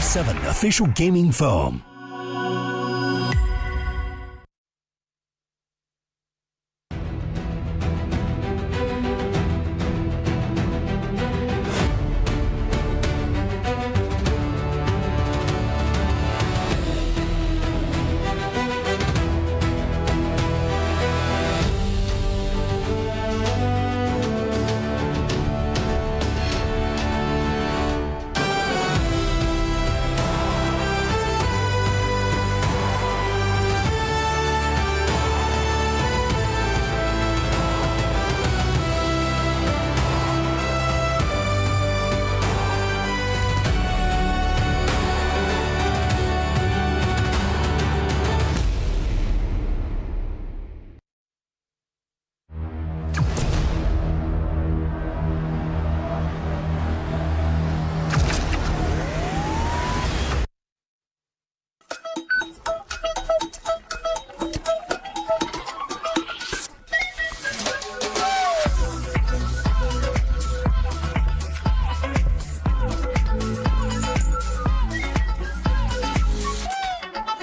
M7 official gaming foam.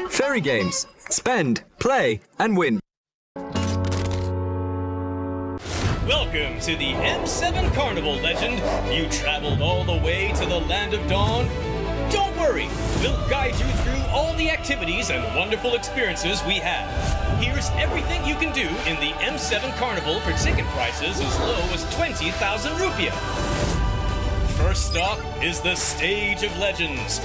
Fairy games. Spend, play, and win. Welcome to the M7 Carnival, legend. You traveled all the way to the Land of Dawn? Don't worry, we'll guide you through all the activities and wonderful experiences we have. Here's everything you can do in the M7 Carnival for ticket prices as low as 20,000 rupiah. First stop is the Stage of Legends,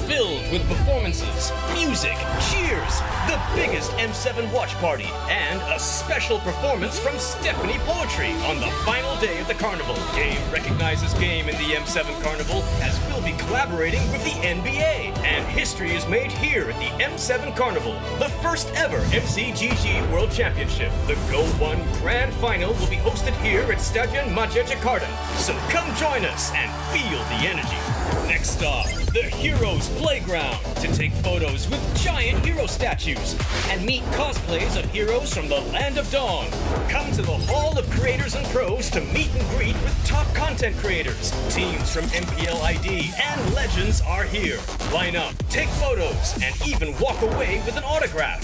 filled with performances, music, cheers, the biggest M7 watch party, and a special performance from Stephanie Poetry on the final day of the carnival. Game recognizes game in the M7 Carnival, as we'll be collaborating with the NBA, and history is made here at the M7 Carnival, the first ever MCGG World Championship. The Go 1 Grand Final will be hosted here at Stadion Maja Jakarta, so come join us and feel the energy. Next stop, the Heroes Playground, to take photos with giant hero statues and meet cosplays of heroes from the Land of Dawn. Come to the Hall of Creators and Pros to meet and greet with top content creators. Teams from MPL ID and Legends are here. Line up, take photos, and even walk away with an autograph.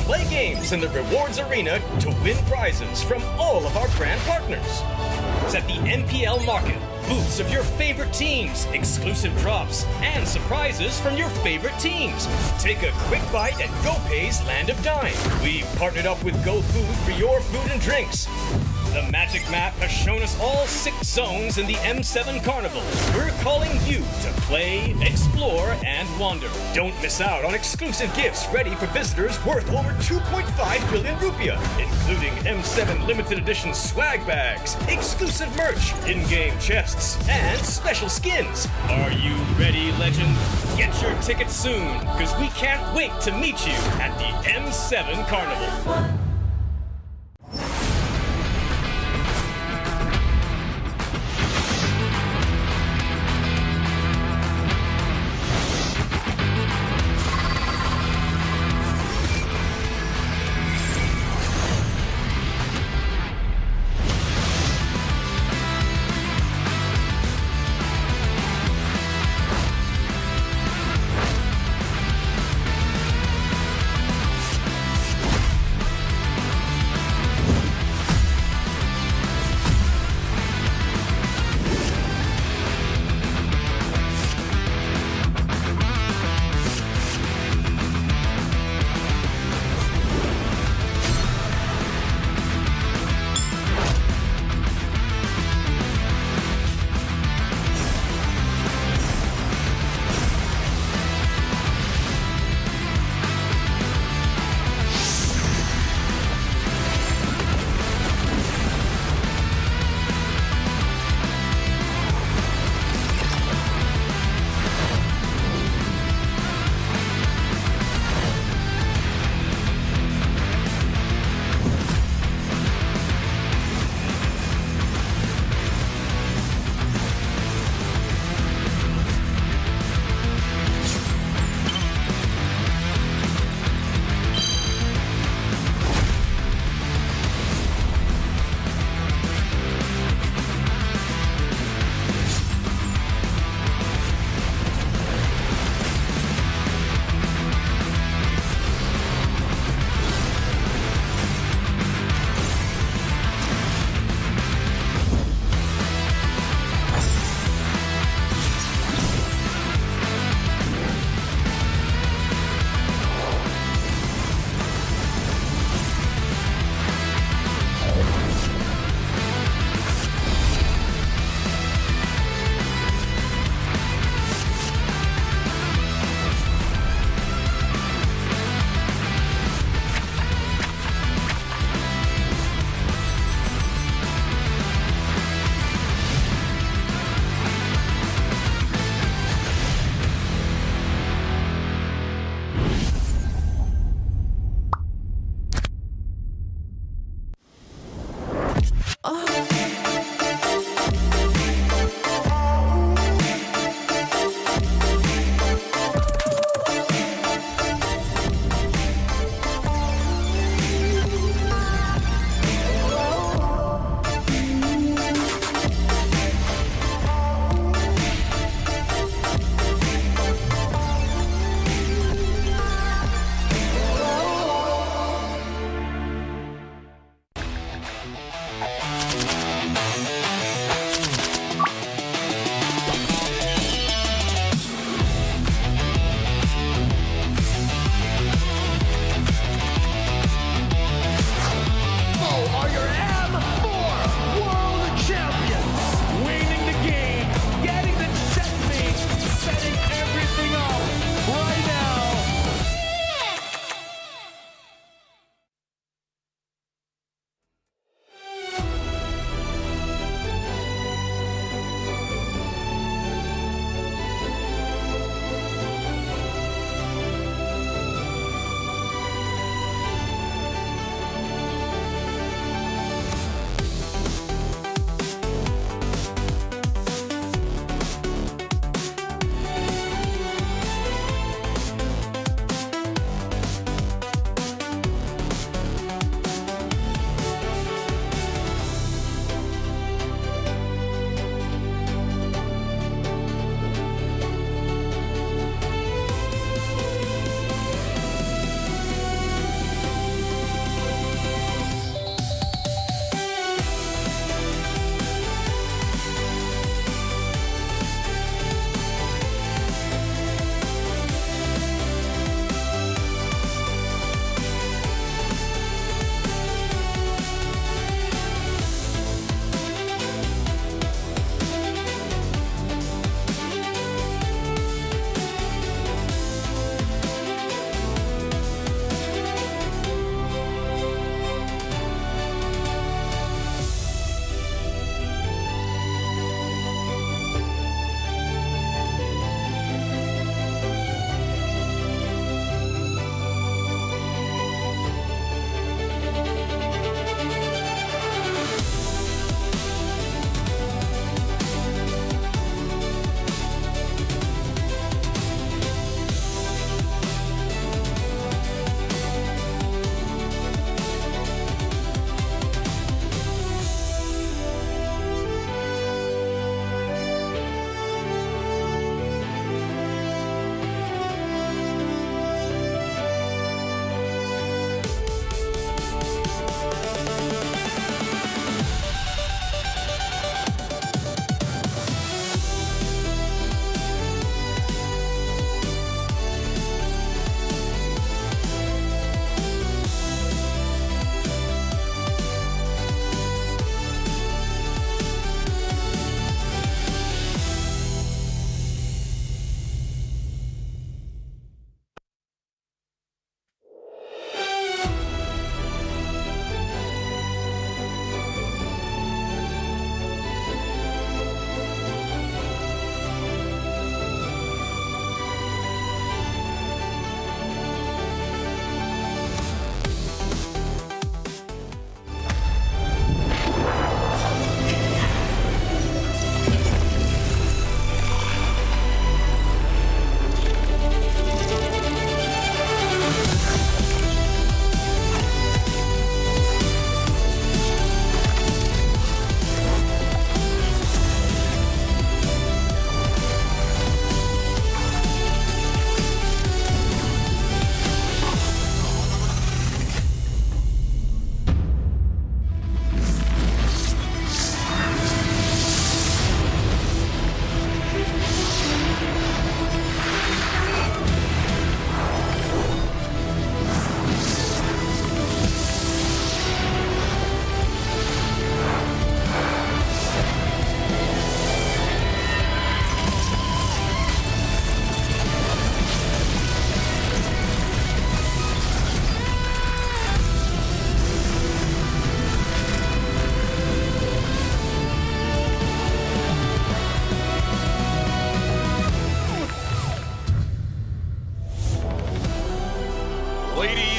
Play games in the Rewards Arena to win prizes from all of our brand partners. It's at the MPL Market. Booths of your favorite teams, exclusive drops, and surprises from your favorite teams. Take a quick bite at GoPay's Land of Dine. We've partnered up with GoFood for your food and drinks. The Magic Map has shown us all 6 zones in the M7 Carnival. We're calling you to play, explore, and wander. Don't miss out on exclusive gifts ready for visitors worth over 2.5 billion rupiah, including M7 limited edition swag bags, exclusive merch, in-game chests, and special skins. Are you ready, legend? Get your tickets soon, because we can't wait to meet you at the M7 Carnival.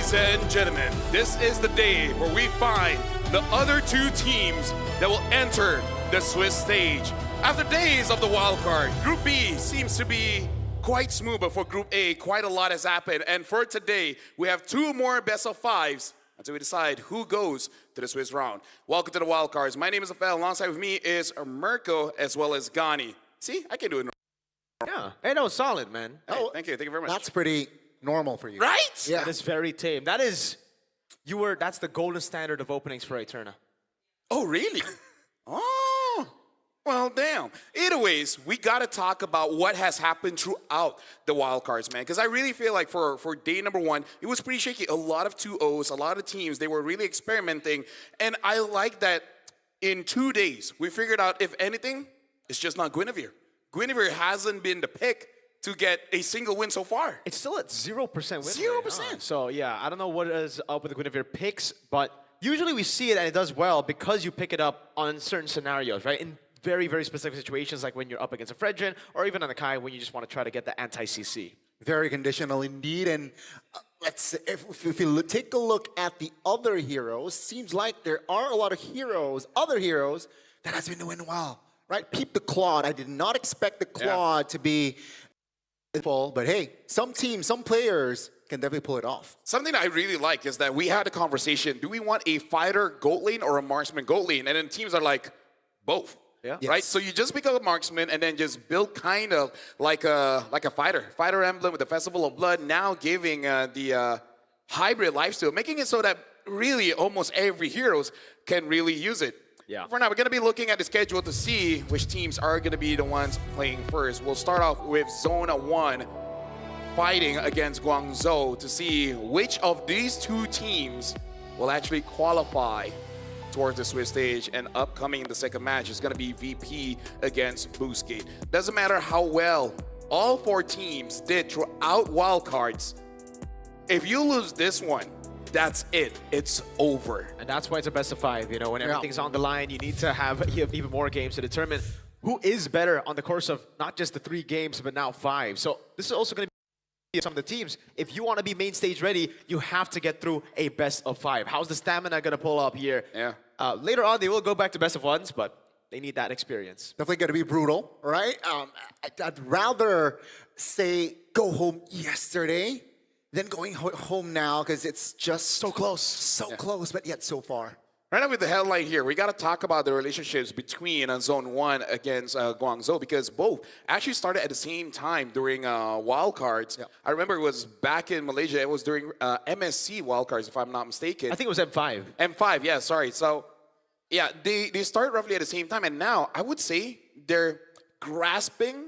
Ladies and gentlemen, this is the day where we find the other two teams that will enter the Swiss stage. After days of the wild card, Group B seems to be quite smooth, but for Group A, quite a lot has happened. And for today, we have two more best of fives until we decide who goes to the Swiss round. Welcome to the wild cards. My name is Rafael. Alongside with me is Mirko as well as Gani. See, I can do it. Yeah. Hey, that was solid, man. Hey, thank you very much. That's pretty normal for you. Right? Yeah. That is very tame. That's the golden standard of openings for Eterna. Oh, really? Oh, well, damn. Either ways, we got to talk about what has happened throughout the wild cards, man. Because I really feel like for day number one, it was pretty shaky. A lot of 2-0s, a lot of teams, they were really experimenting. And I like that in 2 days, we figured out, if anything, it's just not Guinevere. Guinevere hasn't been the pick to get a single win so far. It's still at 0% win rate. 0%. So, yeah, I don't know what is up with the Guinevere picks, but usually we see it and it does well because you pick it up on certain scenarios, right? In very, very specific situations, like when you're up against a Fredrin, or even on the Kai when you just want to try to get the anti-CC. Very conditional indeed. And if you take a look at the other heroes, seems like there are a lot of heroes, other heroes, that has been doing well, right? Peep the Claude. I did not expect the Claude to be full, but hey, some teams, some players can definitely pull it off. Something that I really like is that we had a conversation. Do we want a fighter goat lane or a marksman goat lane? And then teams are like, both. Yeah. Right? Yes. So you just become a marksman and then just build kind of like a fighter. Fighter emblem with the Festival of Blood, now giving the hybrid lifesteal, making it so that really almost every heroes can really use it. Yeah. For now, we're going to be looking at the schedule to see which teams are going to be the ones playing first. We'll start off with Zone 1 fighting against Guangzhou to see which of these two teams will actually qualify towards the Swiss stage. And upcoming in the second match is going to be VP against Boostgate. Doesn't matter how well all four teams did throughout wildcards. If you lose this one, that's it. It's over. And that's why it's a best of 5. You know, when everything's on the line, you need to have even more games to determine who is better on the course of not just the 3 games, but now 5. So this is also going to be some of the teams. If you want to be main stage ready, you have to get through a best of 5. How's the stamina going to pull up here? Yeah. Later on, they will go back to best of 1s, but they need that experience. Definitely going to be brutal, right? I'd rather say go home yesterday than going home now because it's just so close. So close, but yet so far. Right now with the headline here, we got to talk about the relationships between Zone 1 against Guangzhou because both actually started at the same time during wildcards. Yeah. I remember it was back in Malaysia. It was during MSC wildcards, if I'm not mistaken. I think it was M5. M5, yeah, sorry. So, yeah, they start roughly at the same time. And now, I would say they're grasping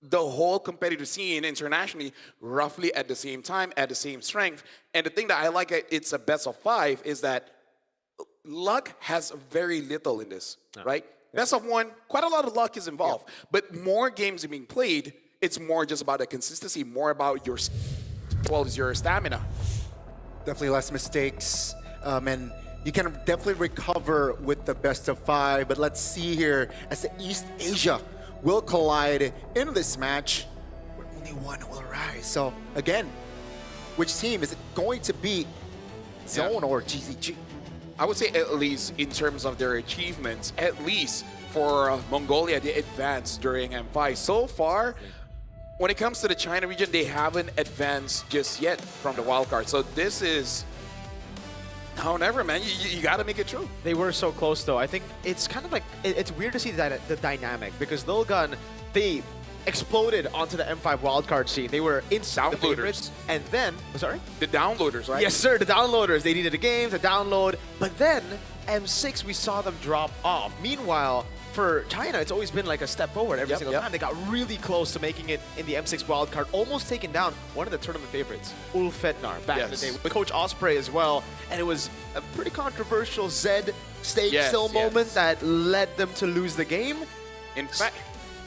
the whole competitive scene internationally roughly at the same time, at the same strength. And the thing that I like, it's a best of 5, is that luck has very little in this, right? Best of 1, quite a lot of luck is involved. Yeah. But more games are being played, it's more just about the consistency, more about your, well, as your stamina. Definitely less mistakes, and you can definitely recover with the best of 5. But let's see here, as the East Asia will collide in this match, where only one will rise. So again, which team is it going to be? Zone or GZG? I would say at least in terms of their achievements, at least for Mongolia, they advanced during M5. So far, when it comes to the China region, they haven't advanced just yet from the wildcard. So this is now or never, man. You got to make it true. They were so close, though. I think it's kind of like, it's weird to see the dynamic because Lilgun, they exploded onto the M5 wildcard scene. They were instant the favorites. And then, sorry? The downloaders, right? Yes, sir, the downloaders. They needed a game to download. But then, M6, we saw them drop off. Meanwhile, for China, it's always been like a step forward every single time. They got really close to making it in the M6 wildcard, almost taking down one of the tournament favorites, Ulf Fednar, back in the day, with Coach Osprey as well. And it was a pretty controversial Zed stage still moment that led them to lose the game. In fact,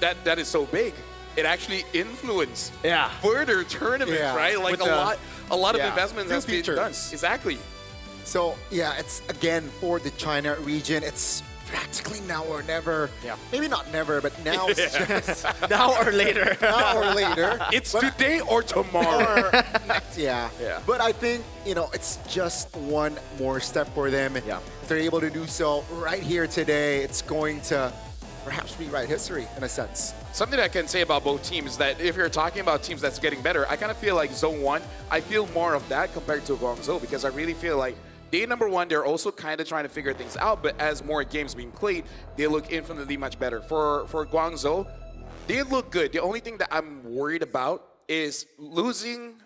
that is so big. It actually influenced Yeah. further tournaments, Yeah. right? Like With a lot of Yeah. investment has been done. Exactly. So yeah, it's again for the China region. It's practically now or never. Yeah. Maybe not never, but now it's just Now or later. now or later. It's today or tomorrow. Or next, yeah. Yeah. But I think, it's just one more step for them. Yeah. If they're able to do so right here today, it's going to perhaps rewrite history in a sense. Something I can say about both teams is that if you're talking about teams that's getting better, I kind of feel like Zone 1, I feel more of that compared to Guangzhou because I really feel like day number 1, they're also kind of trying to figure things out, but as more games being played, they look infinitely much better. For Guangzhou, they look good. The only thing that I'm worried about is losing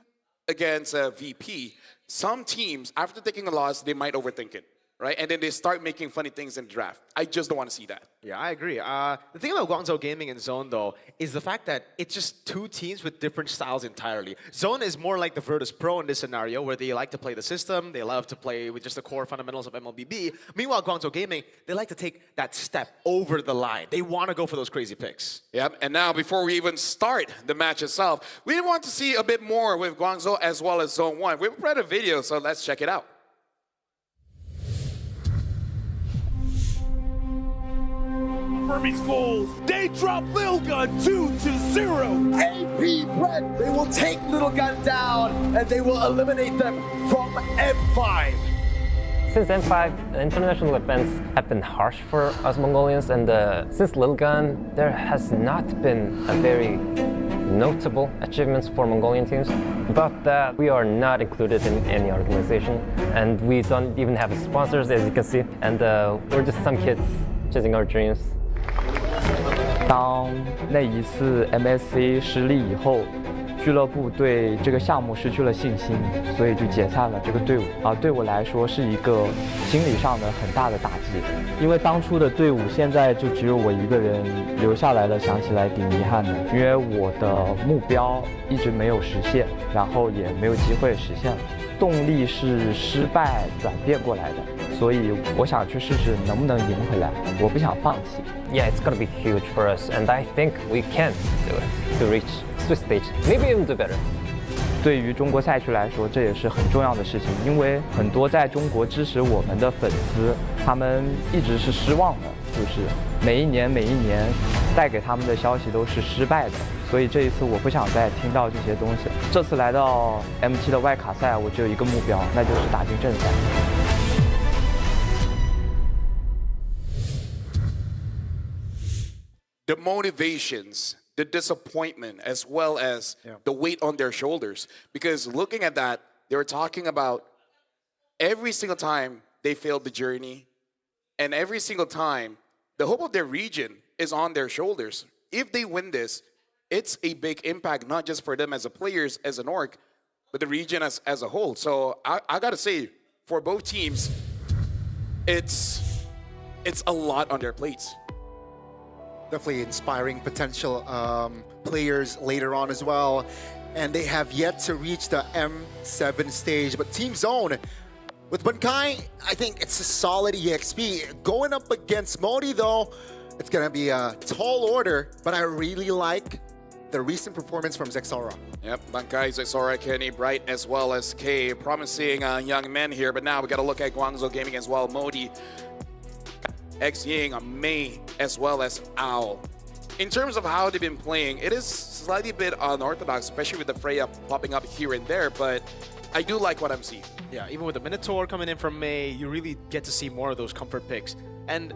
against VP. Some teams, after taking a loss, they might overthink it, right? And then they start making funny things in the draft. I just don't want to see that. Yeah, I agree. The thing about Guangzhou Gaming and Zone, though, is the fact that it's just two teams with different styles entirely. Zone is more like the Virtus Pro in this scenario, where they like to play the system, they love to play with just the core fundamentals of MLBB. Meanwhile, Guangzhou Gaming, they like to take that step over the line. They want to go for those crazy picks. Yep, and now before we even start the match itself, we want to see a bit more with Guangzhou as well as Zone 1. We've read a video, so let's check it out. Burmese goals. They drop Lil Gun 2-0. AP Brett, they will take Little Gun down and they will eliminate them from M5. Since M5, the international events have been harsh for us Mongolians, and since Lil Gun, there has not been a very notable achievements for Mongolian teams. But we are not included in any organization, and we don't even have sponsors, as you can see, and we're just some kids chasing our dreams. 当那一次 MSC 失利以后，俱乐部对这个项目失去了信心，所以就解散了这个队伍。对我来说是一个心理上的很大的打击，因为当初的队伍现在就只有我一个人留下来了，想起来挺遗憾的，因为我的目标一直没有实现，然后也没有机会实现了。动力是失败转变过来的，所以我想去试试能不能赢回来，我不想放弃。Yeah, it's gonna be huge for us, and I think we can do it to reach Swiss stage, maybe even do better. 对于中国赛区来说，这也是很重要的事情，因为很多在中国支持我们的粉丝，他们一直是失望的，就是每一年带给他们的消息都是失败的，所以这一次我不想再听到这些东西。这次来到 M7 的外卡赛，我只有一个目标，那就是打进正赛。The motivations, the disappointment, as well as the weight on their shoulders. Because looking at that, they were talking about every single time they failed the journey, and every single time the hope of their region is on their shoulders. If they win this, it's a big impact, not just for them as a players, as an org, but the region as a whole. So I gotta say, for both teams, it's a lot on their plates. Definitely inspiring potential players later on as well. And they have yet to reach the M7 stage. But Team Zone, with Bunkai, I think it's a solid EXP. Going up against Modi, though, it's going to be a tall order. But I really like the recent performance from Zexora. Yep, Bankai, Zexora, Kenny, Bright, as well as K. Promising young men here. But now we got to look at Guangzhou Gaming as well. Modi, X-Ying, Mei, as well as Owl. In terms of how they've been playing, it is slightly bit unorthodox, especially with the Freya popping up here and there, but I do like what I'm seeing. Yeah, even with the Minotaur coming in from Mei, you really get to see more of those comfort picks. And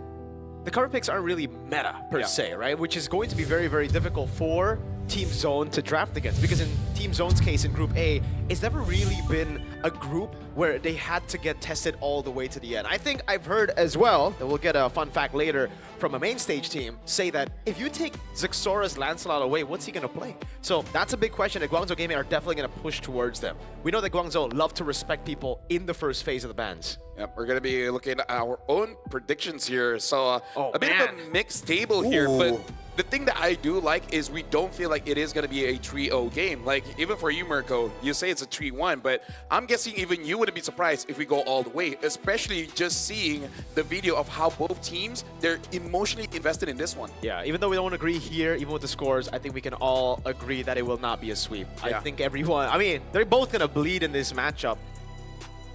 the comfort picks aren't really meta, per se, right? Which is going to be very, very difficult for Team Zone to draft against, because in Team Zone's case in Group A, it's never really been a group where they had to get tested all the way to the end. I think I've heard as well, that we'll get a fun fact later from a main stage team, say that if you take Zexora's Lancelot away, what's he going to play? So that's a big question that Guangzhou Gaming are definitely going to push towards them. We know that Guangzhou love to respect people in the first phase of the bans. Yep, we're going to be looking at our own predictions here. So a bit of a mixed table here, but the thing that I do like is we don't feel like it is going to be a 3-0 game. Like, even for you, Mirko, you say it's a 3-1, but I'm guessing even you wouldn't be surprised if we go all the way, especially just seeing the video of how both teams, they're emotionally invested in this one. Yeah, even though we don't agree here, even with the scores, I think we can all agree that it will not be a sweep. I think everyone, I mean, they're both going to bleed in this matchup.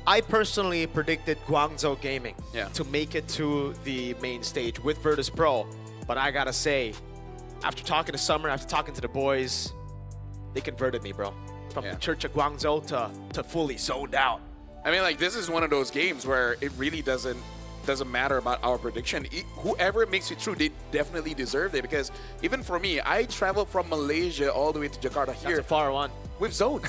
I personally predicted Guangzhou Gaming Yeah. to make it to the main stage with Virtus Pro. But I gotta say, after talking to Summer, after talking to the boys, they converted me, bro. From the Church of Guangzhou to fully zoned out. I mean, like, this is one of those games where it really doesn't matter about our prediction. Whoever makes it through, they definitely deserve it. Because even for me, I traveled from Malaysia all the way to Jakarta here. That's a far one. With Zone.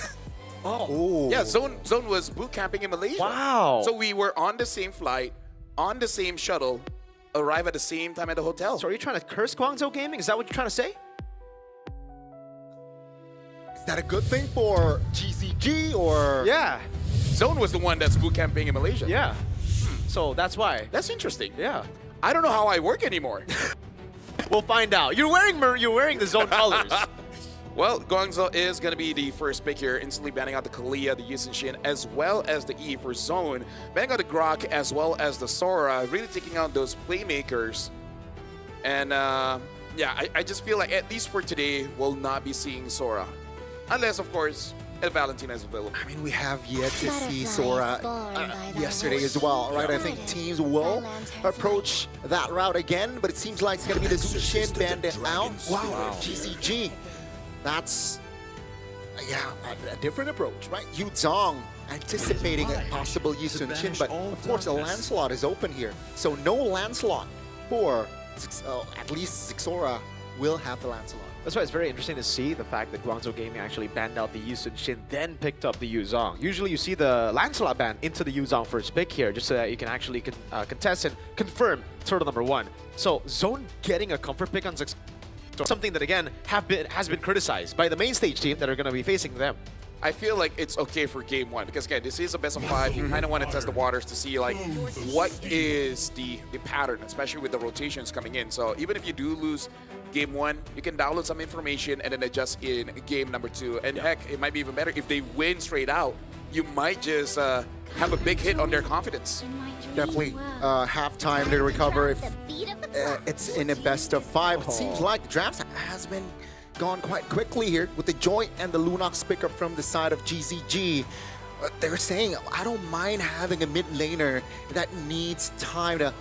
Yeah, Zone was boot camping in Malaysia. Wow. So we were on the same flight, on the same shuttle, arrive at the same time at the hotel. So are you trying to curse Guangzhou Gaming? Is that what you're trying to say? Is that a good thing for GCG or? Yeah. Zone was the one that's boot camping in Malaysia. Yeah. So that's why. That's interesting. Yeah. I don't know how I work anymore. We'll find out. You're wearing the Zone colors. Well, Guangzhou is going to be the first pick here, instantly banning out the Kalia, the Yusin Shin, as well as the E for Zone. Banning out the Grok as well as the Sora, really taking out those playmakers. And yeah, I just feel like at least for today, we'll not be seeing Sora. Unless, of course, El Valentina is available. I mean, we have yet to see Sora yesterday as well, right? I think teams will approach that route again, but it seems like it's going to be the Zushin Bandit out. Wow, GCG. That's, yeah, a different approach, right? Yu Zhong anticipating a possible Yusun Shin, but of course the Lancelot is open here. So no Lancelot for, at least Zixora will have the Lancelot. That's why it's very interesting to see the fact that Guangzhou Gaming actually banned out the Yusun Shin, then picked up the Yu Zhong. Usually you see the Lancelot ban into the Yu Zhong first pick here, just so that you can actually contest and confirm turtle number 1. So Zone getting a comfort pick on Zixora, something that again has been criticized by the main stage team that are going to be facing them. I feel like it's okay for game 1 because again, this is a best of 5. You kind of want to test the waters to see like what is the pattern, especially with the rotations coming in. So even if you do lose game 1, you can download some information and then adjust in game number 2. And heck, it might be even better if they win straight out. You might just have a big hit on their confidence. Definitely have time to recover if it's in a best of 5. It seems like the draft has been gone quite quickly here with the Joy and the Lunox pickup from the side of GCG. They're saying, I don't mind having a mid laner that needs time to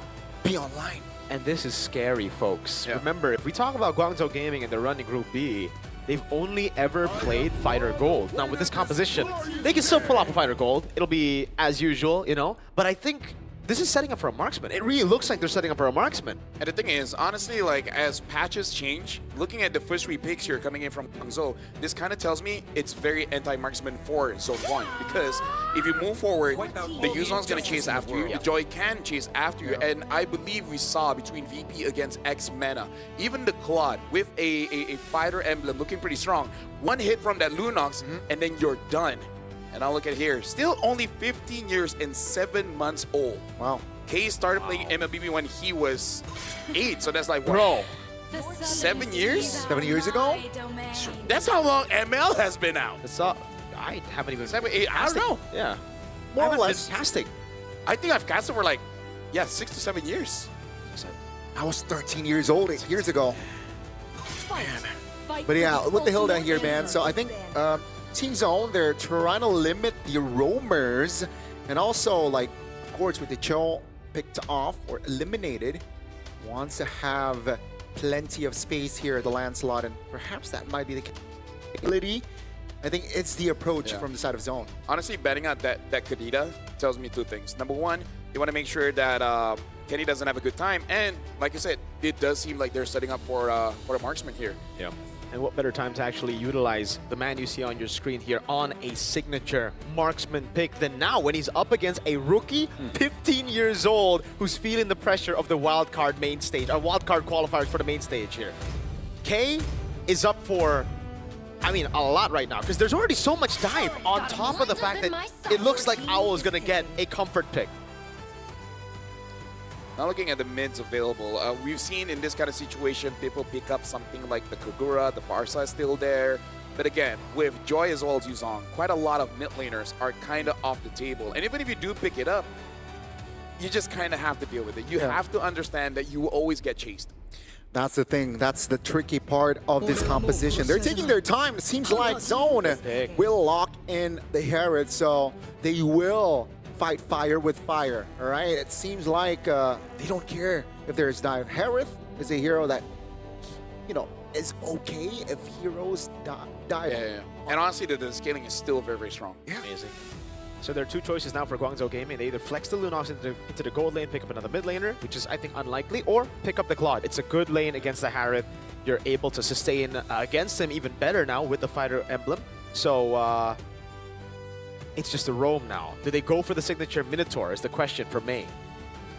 be online. And this is scary, folks. Yeah. Remember, if we talk about Guangzhou Gaming and they're running Group B, they've only ever played Fighter Gold. Now, with this composition, they can still pull off a Fighter Gold. It'll be as usual, you know, but I think this is setting up for a marksman. It really looks like they're setting up for a marksman. And the thing is, honestly, like as patches change, looking at the first 3 picks here coming in from Guangzhou, this kind of tells me it's very anti-marksman for Zone 1. Because if you move forward, the Yuzong's going to chase after you, the Joy can chase after you, and I believe we saw between VP against X-Mena, even the Claude with a fighter emblem looking pretty strong. One hit from that Lunox, and then you're done. And I'll look at here, still only 15 years and 7 months old. Wow. K started playing MLBB when he was 8, so that's like, what? Bro. 7 years? 7 years ago? That's how long ML has been out. I haven't even... 7, 8, I don't know. Yeah. More or less. Casting. I think I've casted for like, 6 to 7 years. I was 13 years old 8 years ago. Man. But yeah, with the Hilda here, man. So I think Team Zone, they're trying to limit the roamers. And also, like, of course, with the Cho picked off or eliminated, wants to have plenty of space here at the Lancelot. And perhaps that might be the ability. I think it's the approach from the side of Zone. Honestly, betting on that Kadita tells me 2 things. Number 1, you want to make sure that Kenny doesn't have a good time. And like you said, it does seem like they're setting up for a marksman here. Yeah. And what better time to actually utilize the man you see on your screen here on a signature marksman pick than now when he's up against a rookie, 15 years old, who's feeling the pressure of the wildcard main stage, or wildcard qualifiers for the main stage here. K is up for, I mean, a lot right now, because there's already so much dive on top of the fact that it looks like Owl is going to get a comfort pick. Now looking at the mids available, we've seen in this kind of situation, people pick up something like the Kagura, the Farsa is still there. But again, with Joy as well as Yuzong, quite a lot of mid laners are kind of off the table. And even if you do pick it up, you just kind of have to deal with it. You have to understand that you will always get chased. That's the thing. That's the tricky part of this composition. They're taking their time. It seems like Zone will lock in the Herod, so they will fight fire with fire, all right? It seems like they don't care if there's dive. Harith is a hero that, you know, is okay if heroes die. Yeah. And honestly, the scaling is still very, very strong. Yeah. Amazing. So there are two choices now for Guangzhou Gaming. They either flex the Lunox into the gold lane, pick up another mid laner, which is, I think, unlikely, or pick up the Claude. It's a good lane against the Harith. You're able to sustain against him even better now with the fighter emblem. So it's just a roam now. Do they go for the signature Minotaur is the question for May.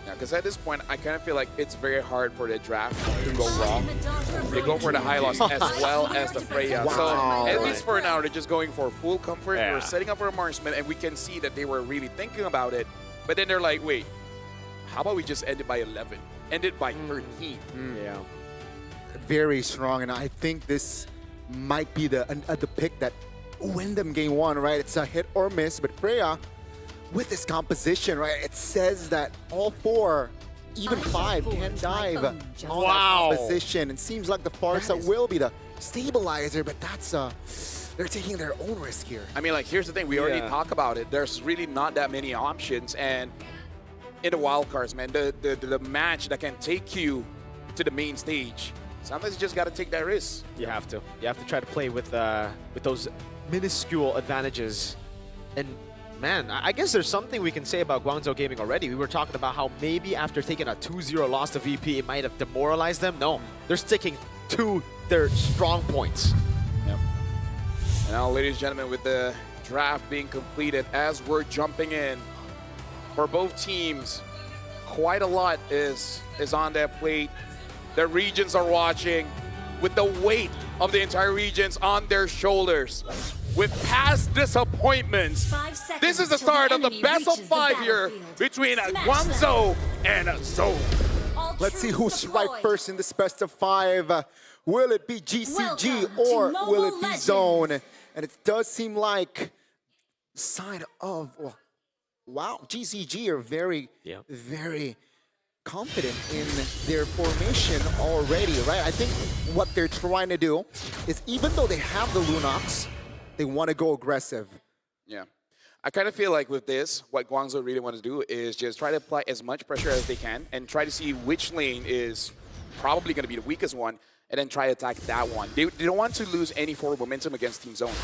Yeah, because at this point, I kind of feel like it's very hard for the draft to go wrong. They go for the high loss as well as the Freya. Wow. So at least for now, they're just going for full comfort. Yeah. We're setting up for a marksman, and we can see that they were really thinking about it. But then they're like, wait, how about we just end it by 11? End it by 13. Yeah. Very strong, and I think this might be the pick that win them game one, right? It's a hit or miss, but Freya, with this composition, right, it says that all 4, even 5, can dive on that composition. It seems like the Farsa will be the stabilizer, but that's they're taking their own risk here. I mean, like, here's the thing. We already talked about it. There's really not that many options, and in the wildcards, man, the match that can take you to the main stage, sometimes you just got to take that risk. You have to. You have to try to play with those minuscule advantages. And man, I guess there's something we can say about Guangzhou Gaming already. We were talking about how maybe after taking a 2-0 loss to VP, it might have demoralized them. No, they're sticking to their strong points. Yep. And now, ladies and gentlemen, with the draft being completed, as we're jumping in, for both teams, quite a lot is on their plate. The regions are watching with the weight of the entire regions on their shoulders. With past disappointments, this is the start of the best of 5 here between Guangzhou and Zhou. Let's see who's right first in this best of 5. Will it be GCG or will it be Zone? And it does seem like sign of, wow, GCG are very confident in their formation already, right? I think what they're trying to do is, even though they have the Lunox, they want to go aggressive. Yeah. I kind of feel like with this, what Guangzhou really wants to do is just try to apply as much pressure as they can and try to see which lane is probably going to be the weakest one, and then try to attack that one. They don't want to lose any forward momentum against Team Zone.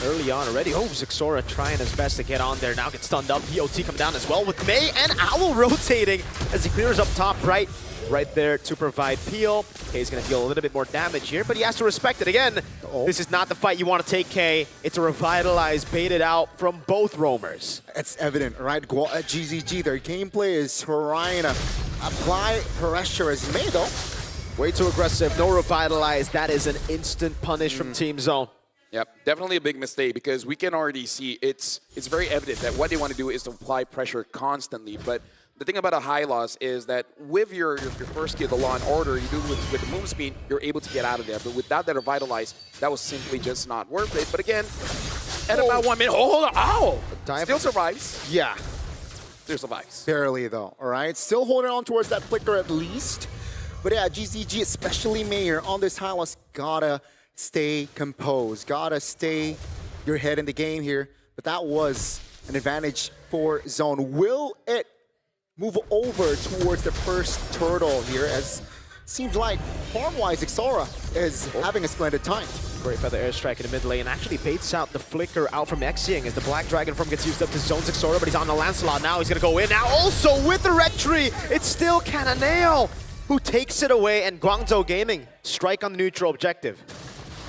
Early on already. Oh, Zixora trying his best to get on there. Now gets stunned up. POT come down as well with May and Owl rotating as he clears up top right there to provide peel. Kay's going to deal a little bit more damage here, but he has to respect it again. This is not the fight you want to take, Kay. It's a revitalized, baited out from both roamers. It's evident, right? At GZG, their gameplay is trying to apply pressure as May, though. Way too aggressive. No revitalize. That is an instant punish from Team Zone. Yep, definitely a big mistake, because we can already see it's very evident that what they want to do is to apply pressure constantly. But the thing about a high loss is that with your first skill, the Law and Order, you do with the move speed, you're able to get out of there. But without that revitalize, that was simply just not worth it. But again, at about 1 minute, hold on, ow! Still survives. Yeah. Still survives. Barely, though, all right? Still holding on towards that flicker at least. But yeah, GCG, especially Mayor, on this high loss, gotta stay composed. Gotta stay your head in the game here. But that was an advantage for Zone. Will it move over towards the first turtle here, as seems like farm-wise Xora is having a splendid time. Great feather airstrike in the mid lane. Actually baits out the flicker out from Xing as the Black Dragon form gets used up to Zone's Xora, but he's on the Lancelot now. He's gonna go in now. Also with the red tree, it's still Cannonale who takes it away, and Guangzhou Gaming strike on the neutral objective.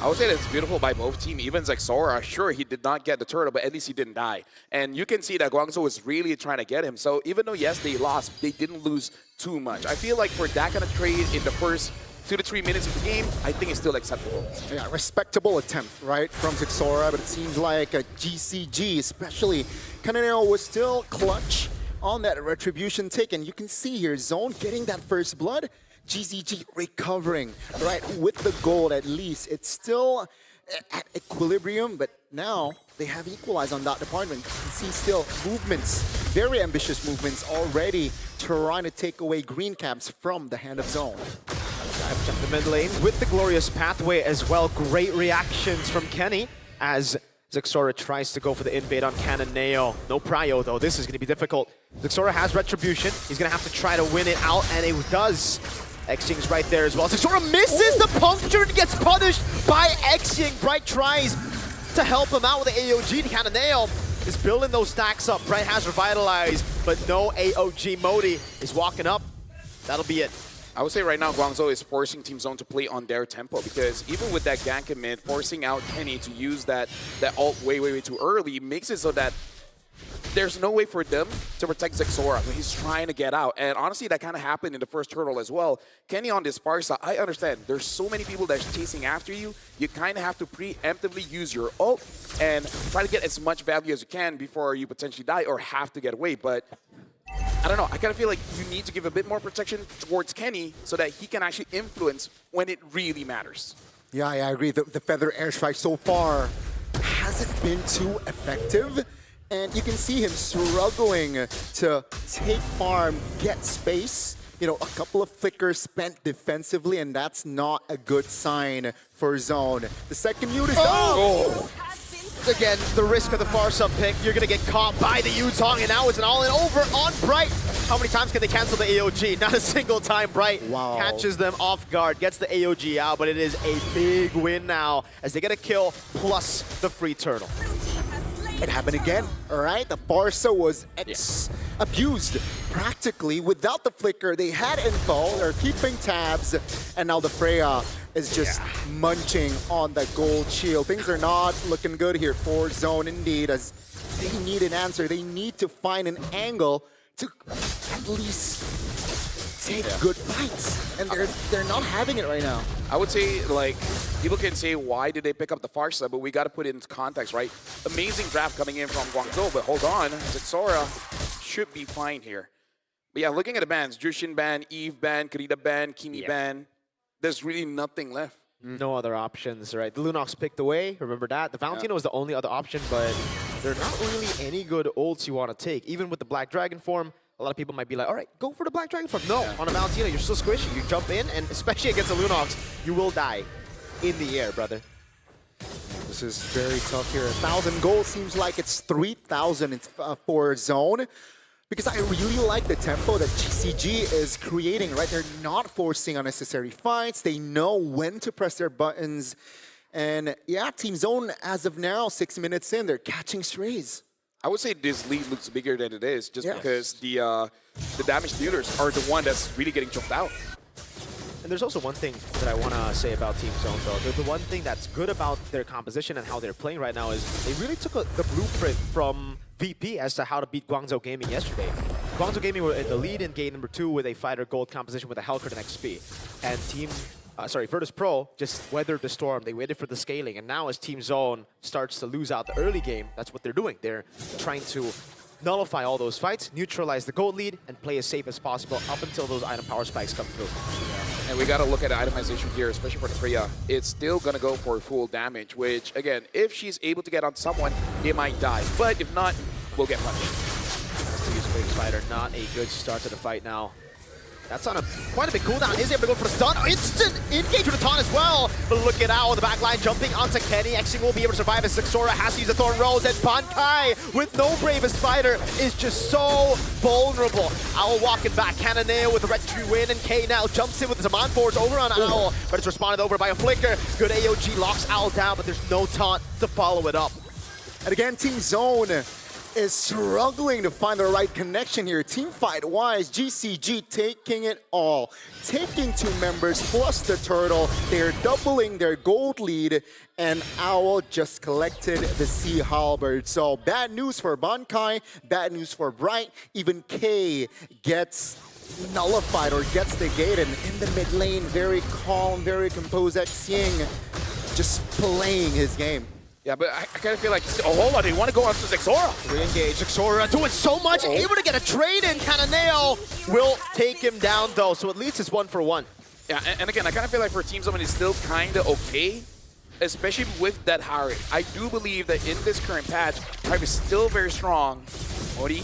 I would say that's beautiful by both teams. Even Zexora, sure, he did not get the turtle, but at least he didn't die. And you can see that Guangzhou was really trying to get him. So even though, yes, they lost, they didn't lose too much. I feel like for that kind of trade in the first 2 to 3 minutes of the game, I think it's still acceptable. Yeah, respectable attempt, right, from Zexora, but it seems like a GCG, especially Cannonale, was still clutch on that retribution take. And you can see here, Zone getting that first blood, GCG recovering, right, with the gold at least. It's still at equilibrium, but now they have equalized on that department. You can see still movements, very ambitious movements already trying to take away green caps from the hand of Zone. Dive jump the mid lane with the glorious pathway as well. Great reactions from Kenny as Zixora tries to go for the invade on Cannonale. No prio though, this is going to be difficult. Zixora has Retribution. He's going to have to try to win it out, and it does. Xing's right there as well. Zixora misses the puncture and gets punished by Xing. Bright tries to help him out with the AOG. Cannonale is building those stacks up. Bright has Revitalized, but no AOG. Modi is walking up. That'll be it. I would say right now Guangzhou is forcing Team Zone to play on their tempo, because even with that gank in mid, forcing out Kenny to use that ult way too early makes it so that there's no way for them to protect Zixora when he's trying to get out. And honestly, that kind of happened in the first turtle as well. Kenny on this far side, I understand. There's so many people that's chasing after you. You kind of have to preemptively use your ult and try to get as much value as you can before you potentially die or have to get away. But I don't know. I kind of feel like you need to give a bit more protection towards Kenny so that he can actually influence when it really matters. Yeah, I agree. The Feather Airstrike so far hasn't been too effective. And you can see him struggling to take farm, get space. You know, a couple of flickers spent defensively, and that's not a good sign for Zone. The second unit is Again, the risk of the far sub pick. You're going to get caught by the Yuzong, and now it's an all-in over on Bright. How many times can they cancel the AOG? Not a single time. Bright catches them off guard, gets the AOG out, but it is a big win now as they get a kill plus the free turtle. It happened again, all right? The Barca was abused practically without the flicker. They had info, they're keeping tabs, and now the Freya is just munching on the gold shield. Things are not looking good here for Zone indeed, as they need an answer. They need to find an angle to at least take good fights, and they're not having it right now. I would say, like, people can say, why did they pick up the Farsa? But we got to put it into context, right? Amazing draft coming in from Guangzhou, but hold on. Zixora should be fine here. But yeah, looking at the bans, Jushin ban, Eve ban, Karita ban, Kimi ban, there's really nothing left. No other options, right? The Lunox picked away, remember that? The Valentino was the only other option, but there are not really any good ults you want to take. Even with the Black Dragon form, a lot of people might be like, all right, go for the Black Dragon form. No, on a Valentino, you're still squishy. You jump in, and especially against a Lunox, you will die in the air, brother. This is very tough here. 1,000 gold seems like it's 3,000 for Zone. Because I really like the tempo that GCG is creating, right? They're not forcing unnecessary fights. They know when to press their buttons. And yeah, Team Zone, as of now, 6 minutes in, they're catching strays. I would say this lead looks bigger than it is, just because the damage dealers are the one that's really getting choked out. And there's also one thing that I want to say about Team Zone, though. The one thing that's good about their composition and how they're playing right now is they really took the blueprint from VP as to how to beat Guangzhou Gaming yesterday. Guangzhou Gaming were in the lead in game number 2 with a fighter gold composition with a Hellcurt and XP. And Virtus Pro just weathered the storm. They waited for the scaling. And now as Team Zone starts to lose out the early game, that's what they're doing. They're trying to nullify all those fights, neutralize the gold lead, and play as safe as possible up until those item power spikes come through. And we got to look at the itemization here, especially for the Freya. It's still going to go for full damage, which, again, if she's able to get on someone, they might die. But if not, we'll get punished. Let's use Wave Spider. Not a good start to the fight now. That's on quite a big cooldown. Is able to go for the stun. Instant engage with the taunt as well. But look at Owl, the back line jumping onto Kenny. Xing will be able to survive as Zixora has to use the Thorn Rose. And Bankai with no Bravest Fighter is just so vulnerable. Owl walking back. Cannonale with the Red Tree win. And K now jumps in with the Zaman Force over on Owl. But it's responded over by a Flicker. Good AOG locks Owl down, but there's no taunt to follow it up. And again, Team Zone is struggling to find the right connection here. Team fight-wise, GCG taking it all. Taking 2 members plus the turtle. They're doubling their gold lead, and Owl just collected the Sea Halberd. So bad news for Bankai, bad news for Bright. Even K gets nullified or gets negated. In the mid lane, very calm, very composed. Xing just playing his game. Yeah, but I kind of feel like, oh, hold on, they want to go on to Zixora. Re-engage, Zixora doing so much, able to get a trade in. Cannonale will take him down though, so at least it's 1 for 1. Yeah, and again, I kind of feel like for Team Zone, it's still kind of okay, especially with that Harry. I do believe that in this current patch, Harry is still very strong. Modi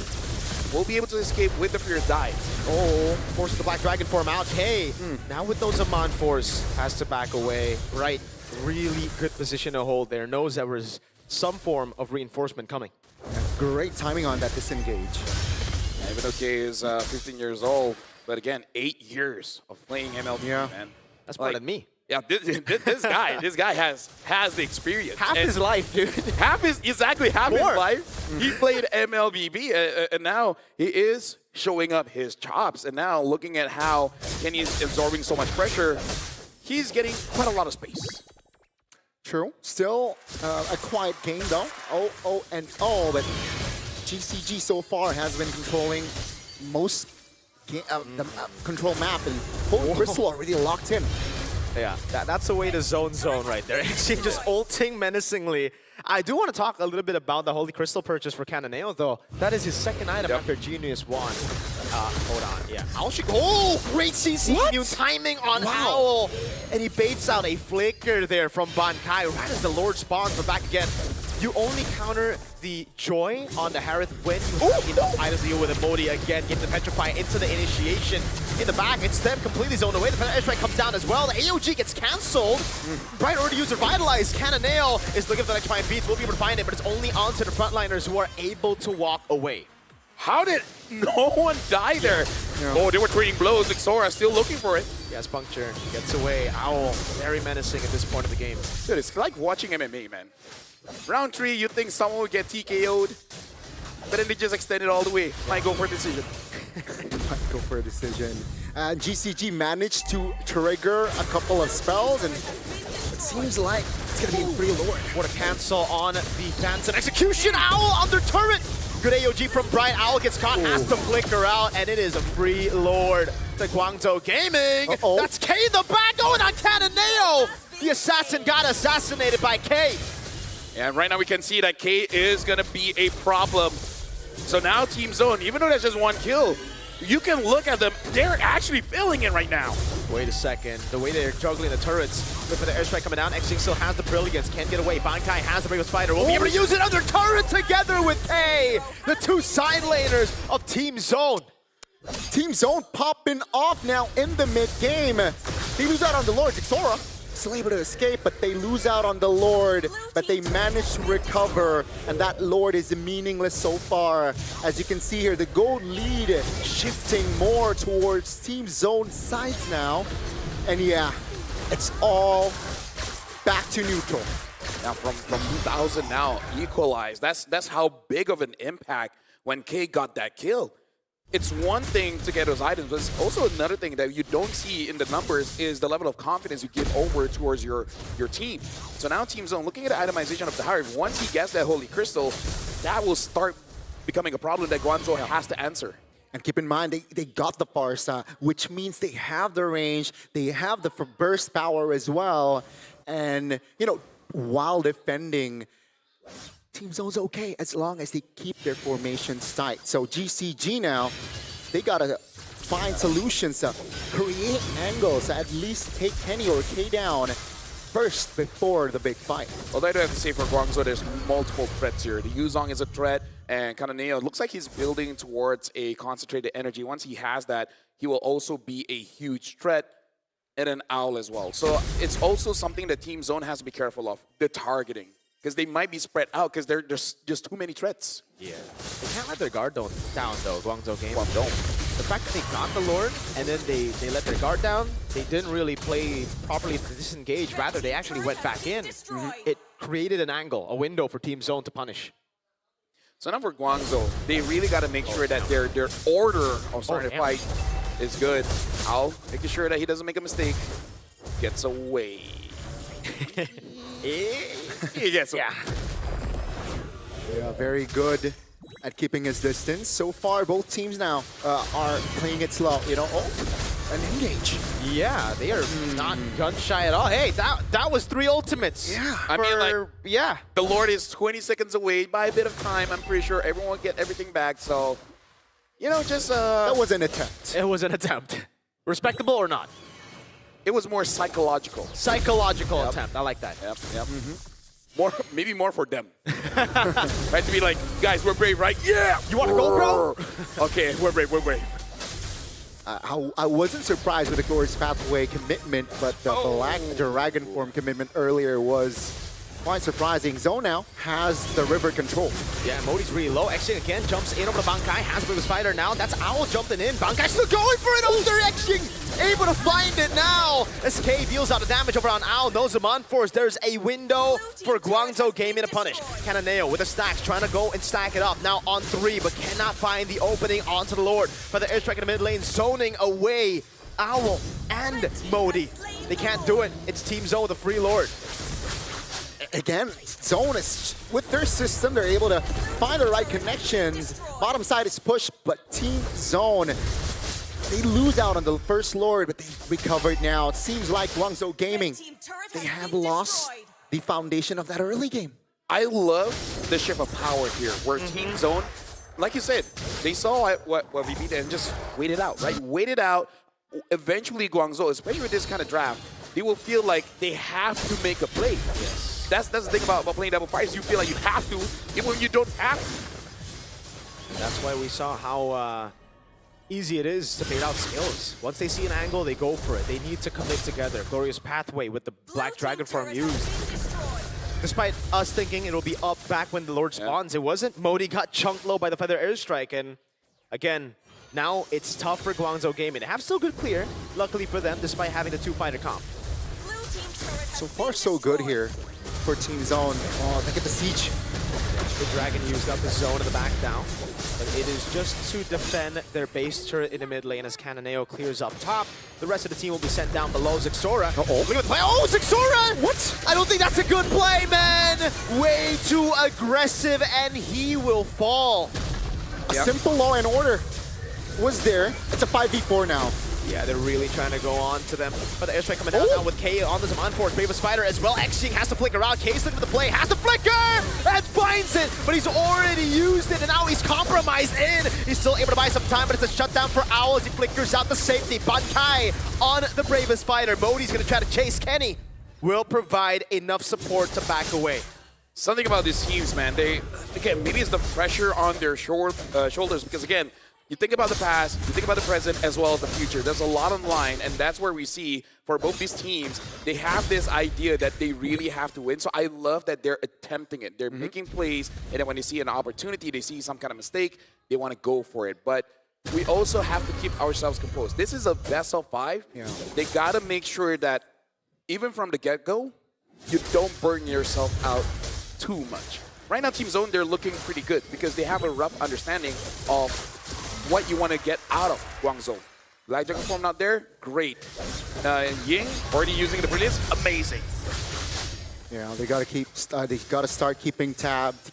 will be able to escape with the Fierce Dive. Oh, forces the Black Dragon form out. Hey, now with those Zaman Force, has to back away. Right. Really good position to hold there. Knows that was some form of reinforcement coming. Great timing on that disengage. Even though K is 15 years old, but again, 8 years of playing MLB, man. That's better than me. Yeah, this guy has the experience. Half his life, dude. Half his life. He played MLBB, and now he is showing up his chops. And now looking at how Kenny is absorbing so much pressure, he's getting quite a lot of space. True. Still a quiet game though. But GCG so far has been controlling most the control map, and Holy Crystal already locked in. Yeah, that's the way to zone right there. ENG just ulting menacingly. I do want to talk a little bit about the Holy Crystal purchase for Cananeo, though. That is his second item after Genius Wand. Hold on, yeah. Owl should go. Oh, great CC. New timing on Owl. And he baits out a flicker there from Bankai right as the Lord spawns, but back again. You only counter the Joy on the Harith when you have enough items to deal with Modi again, getting the Petrify into the initiation. In the back, it's them completely zoned away. The airstrike comes down as well. The AOG gets cancelled. Bright already used Revitalize. Cananeo is looking for the next fine beats. We'll be able to find it, but it's only onto the frontliners who are able to walk away. How did no one die there? Yeah. Oh, they were trading blows. Xora still looking for it. Yes, Puncture gets away. Owl, very menacing at this point of the game. Dude, it's like watching MMA, man. Round 3, you think someone would get TKO'd, but then they just extend it all the way. Might go for a decision. Might go for a decision. GCG managed to trigger a couple of spells, and it seems like it's going to be a free Lord. What a cancel on the Phantom Execution. Owl under turret. Good AOG from Bright. Owl gets caught, has to flicker out, and it is a free Lord to Guangzhou Gaming. That's K in the back going on Cananeo. The assassin got assassinated by K. And right now we can see that K is going to be a problem. So now Team Zone, even though there's just one kill, you can look at them. They're actually feeling it right now. Wait a second. The way they're juggling the turrets. Look for the airstrike coming down. ENG still has the brilliance. Can't get away. Bankai has the Brave Spider. We'll be able to use it under turret together with K. The two side laners of Team Zone. Team Zone popping off now in the mid-game. They lose out on the Lord. Xora still able to escape, but they lose out on the Lord. But they manage to recover, and that Lord is meaningless so far. As you can see here, the gold lead shifting more towards Team Zone sides now. And yeah, it's all back to neutral. Now from 2000 now, equalized. That's how big of an impact when K got that kill. It's one thing to get those items, but it's also another thing that you don't see in the numbers is the level of confidence you give over towards your team. So now Team Zone, looking at the itemization of the Harith, once he gets that Holy Crystal, that will start becoming a problem that Guangzhou has to answer. And keep in mind, they got the Farsa, which means they have the range, they have the burst power as well. And, you know, while defending, Team Zone's okay as long as they keep their formations tight. So GCG now, they gotta find solutions to create angles, at least take Kenny or K down first before the big fight. Well, I do have to say for Guangzhou, there's multiple threats here. The Yuzong is a threat, and Cananeo looks like he's building towards a concentrated energy. Once he has that, he will also be a huge threat, and an Owl as well. So it's also something that Team Zone has to be careful of, the targeting. Because they might be spread out because there's just too many threats. Yeah. They can't let their guard down though, Guangzhou Game. The fact that they got the Lord and then they let their guard down, they didn't really play properly to disengage. Rather, they actually went back in. It created an angle, a window for Team Zone to punish. So now for Guangzhou, they really got to make sure that their order of starting to fight is good. Owl, making sure that he doesn't make a mistake, gets away. Yes. Yeah, very good at keeping his distance. So far, both teams now are playing it slow. You know, an engage. Yeah, they are not gun shy at all. Hey, that was 3 ultimates. Yeah. I mean, like, the Lord is 20 seconds away. By a bit of time, I'm pretty sure everyone will get everything back. So, you know, just that was an attempt. It was an attempt. Respectable or not? It was more psychological. Psychological attempt. I like that. Yep. Maybe more for them. Right, to be like, guys, we're brave, right? Yeah! You want to go, bro? Okay, we're brave. I wasn't surprised with the Glorious Pathway commitment, but the Black Dragon form commitment earlier was quite surprising. Zone now has the river control. Yeah, Modi's really low. Exing again jumps in over the Bankai. Has Big Spider now. That's Owl jumping in. Bankai still going for it under Exing. Able to find it now. SK deals out the damage over on Owl. No Zaman Force. There's a window for Guangzhou Gaming to punish. Cananeo with the stacks trying to go and stack it up. Now on 3, but cannot find the opening onto the Lord. For the airstrike in the mid lane, zoning away Owl and Modi. They can't do it. It's Team Zone, the free Lord. Again, Zone is, with their system, they're able to find the right connections. Bottom side is pushed, but Team Zone, they lose out on the first Lord, but they recovered now. It seems like Guangzhou Gaming, they have lost the foundation of that early game. I love the shift of power here, where Team Zone, like you said, they saw what we beat and just waited out, right? Waited out. Eventually, Guangzhou, especially with this kind of draft, they will feel like they have to make a play. Yes. That's the thing about playing double fights. You feel like you have to, even when you don't have to. That's why we saw how easy it is to bait out skills. Once they see an angle, they go for it. They need to commit together. Glorious Pathway with the Black Dragon form used. Despite us thinking it'll be up back when the Lord spawns, it wasn't. Modi got chunked low by the Feather Airstrike, and again, now it's tough for Guangzhou Gaming. They have still good clear, luckily for them, despite having the 2-fighter comp. So far, so good here for Team Zone. Oh, look at the siege. The Dragon used up the zone in the back down, but it is just to defend their base turret in the mid lane as Cananeo clears up top. The rest of the team will be sent down below. Zixora. Look at the play. Oh, Zixora! What? I don't think that's a good play, man! Way too aggressive, and he will fall. A simple law and order was there. It's a 5v4 now. Yeah, they're really trying to go on to them. But the airstrike coming down now with K on the Zaman Force. Brave Spider as well. Xing has to flicker out. K's looking for the play. Has to flicker! And finds it! But he's already used it, and now he's compromised in. He's still able to buy some time, but it's a shutdown for Owl as he flickers out the safety. Bankai on the Bravest Spider. Modi's going to try to chase Kenny. Will provide enough support to back away. Something about these teams, man, again, maybe it's the pressure on their shoulders, because again, you think about the past, you think about the present, as well as the future. There's a lot on the line, and that's where we see, for both these teams, they have this idea that they really have to win. So I love that they're attempting it. They're making plays, and then when they see an opportunity, they see some kind of mistake, they want to go for it. But we also have to keep ourselves composed. This is a best of 5. Yeah. They got to make sure that, even from the get-go, you don't burn yourself out too much. Right now, Team Zone, they're looking pretty good because they have a rough understanding of what you want to get out of Guangzhou. Black Dragon form not there? Great. Ying already using the brilliance? Amazing. Yeah, they gotta start keeping tabs.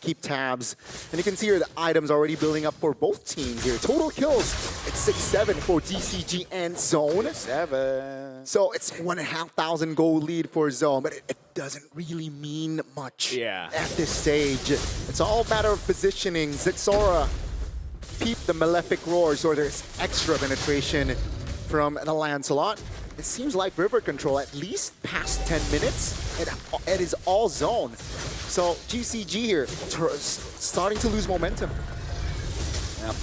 And you can see here the items already building up for both teams here. Total kills, it's 6-7 for DCG and Zone. 7. So it's 1,500 gold lead for Zone, but it doesn't really mean much at this stage. It's all a matter of positioning. Zixora peep the Malefic Roar, so there's extra penetration from the Lancelot. It seems like river control, at least past 10 minutes, it is all Zone. So GCG here, starting to lose momentum. Yep.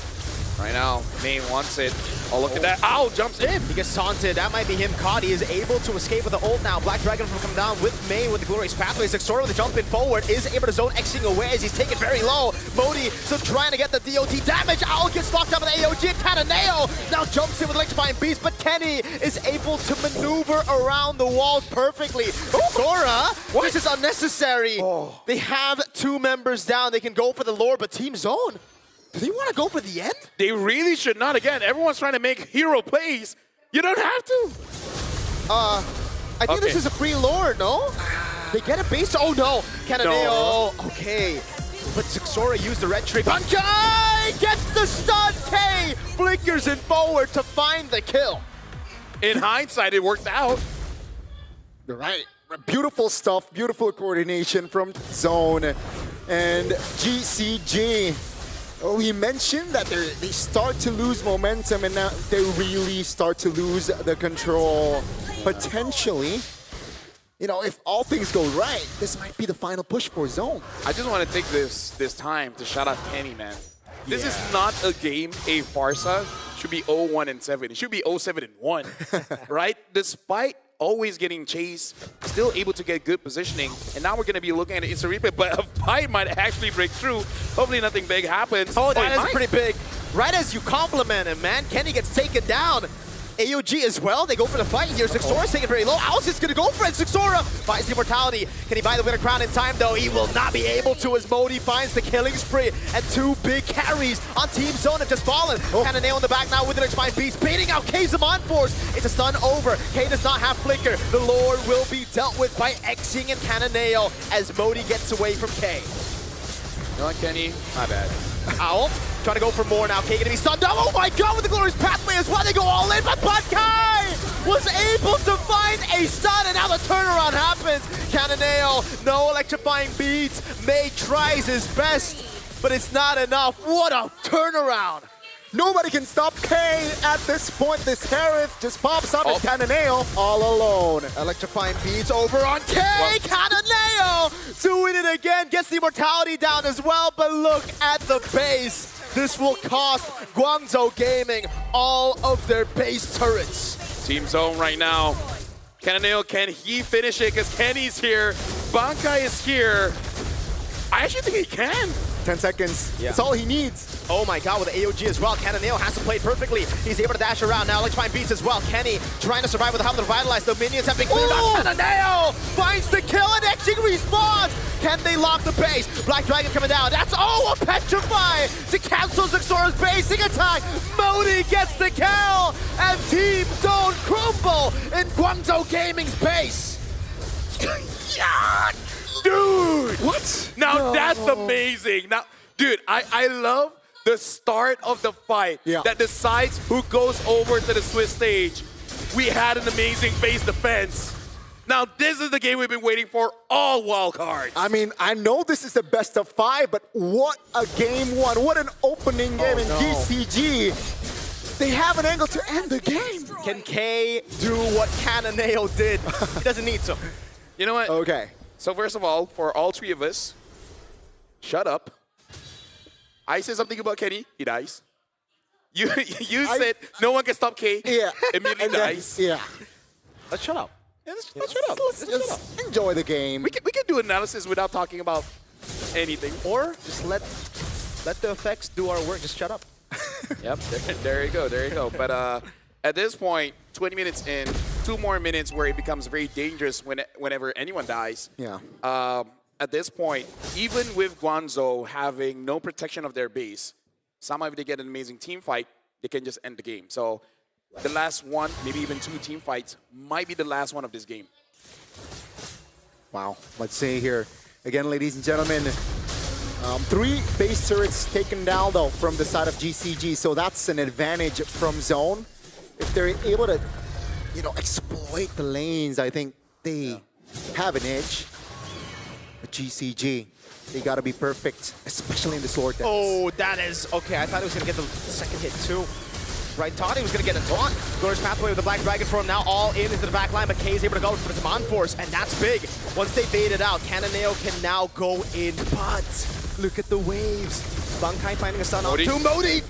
Right now, Main wants it. Oh, look at that. Owl jumps in. He gets taunted. That might be him caught. He is able to escape with the ult now. Black Dragon will come down with Main with the Glorious Pathway. Zixora with the jump in forward is able to zone Xing away as he's taken very low. Modi still trying to get the DOT damage. Owl gets locked up with the AOG. Cananeo now jumps in with Electrifying Beast, but Kenny is able to maneuver around the walls perfectly. Zixora, this is unnecessary. They have 2 members down. They can go for the Lord, but Team Zone, do they want to go for the end? They really should not. Again, everyone's trying to make hero plays. You don't have to. I think this is a free Lord, no? They get a base. Oh no, Cananeo. No. Okay, but Zixora used the red tree. Bankai gets the stun. K flickers in forward to find the kill. In hindsight, it worked out. You're right. Beautiful stuff. Beautiful coordination from Zone and GCG. We mentioned that they start to lose momentum, and now they really start to lose the control. Potentially, you know, if all things go right, this might be the final push for Zone. I just want to take this time to shout out Kenny, man. This is not a game a Farsa should be 0-1-7. It should be 0-7-1, right? Despite always getting chased, still able to get good positioning. And now we're going to be looking at an instant replay, but a fight might actually break through. Hopefully nothing big happens. Oh, that is pretty big. Right as you compliment him, man, Kenny gets taken down. AOG as well, they go for the fight here. Zixora's taking it very low. Allison's gonna go for it. Zixora finds the immortality. Can he buy the winner crown in time though? He will not be able to as Modi finds the killing spree. And 2 big carries on Team Zone have just fallen. Cannonale in the back now with the Electrifying Beast, baiting out K's on force. It's a stun over. K does not have flicker. The Lord will be dealt with by Xing and Cannonale as Modi gets away from K. You know what, Kenny? My bad. Owl trying to go for more now. K gonna be stunned. Oh my god, with the glorious pathway as well. They go all in, but Kai was able to find a stun, and now the turnaround happens. Cannonale, no electrifying beats. May tries his best, but it's not enough. What a turnaround. Nobody can stop K at this point. This Harith just pops up and Cannonale all alone. Electrifying beats over on K. Cannonale doing it again. Gets the immortality down as well, but look at the base. This will cost Guangzhou Gaming all of their base turrets. Team Zone right now. Cannonale, can he finish it? Because Kenny's here. Bankai is here. I actually think he can. 10 seconds. Yeah. That's all he needs. Oh my god, with the AOG as well. Cannonale has to play perfectly. He's able to dash around now. Electrifying Beats as well. Kenny trying to survive with the help of the Revitalize. The minions have been cleared out. Cannonale finds the kill and Xing respawns. Can they lock the base? Black Dragon coming down. That's a Petrify to cancel Zixora's basing attack. Modi gets the kill and Team Zone crumble in Guangzhou Gaming's base. Yeah! Dude! What? Now that's amazing. Now, dude, I love the start of the fight that decides who goes over to the Swiss stage. We had an amazing base defense. Now this is the game we've been waiting for all wildcards. I mean, I know this is the best of 5, but what a game 1. What an opening game in GCG. They have an angle to end the game. Can K do what Cannonale did? He doesn't need to. You know what? Okay. So first of all, for all 3 of us, shut up. I say something about Kenny, he dies. You said no one can stop K. Yeah. Immediately dies. Yeah. Let's shut up. Yeah, let's shut up. Let's just enjoy the game. We can do analysis without talking about anything. Or just let the effects do our work. Just shut up. Yep. There you go. There you go. But at this point, 20 minutes in, 2 more minutes where it becomes very dangerous whenever anyone dies. Yeah. At this point, even with Guangzhou having no protection of their base, somehow if they get an amazing team fight, they can just end the game. So the last 1, maybe even 2 team fights might be the last one of this game. Wow. Let's see here. Again, ladies and gentlemen, 3 base turrets taken down, though, from the side of GCG. So that's an advantage from Zone. If they're able to, exploit the lanes, I think they have an edge. But GCG, they got to be perfect, especially in the sword dance. Oh, that is... Okay, I thought he was going to get the second hit, too. Right, thought he was going to get a taunt. Glorious Pathway with the Black Dragon for him now all in into the back line, but K is able to go for some on-force, and that's big. Once they bait it out, Cannonale can now go in, but look at the waves. Bankai finding a stun on to Modi.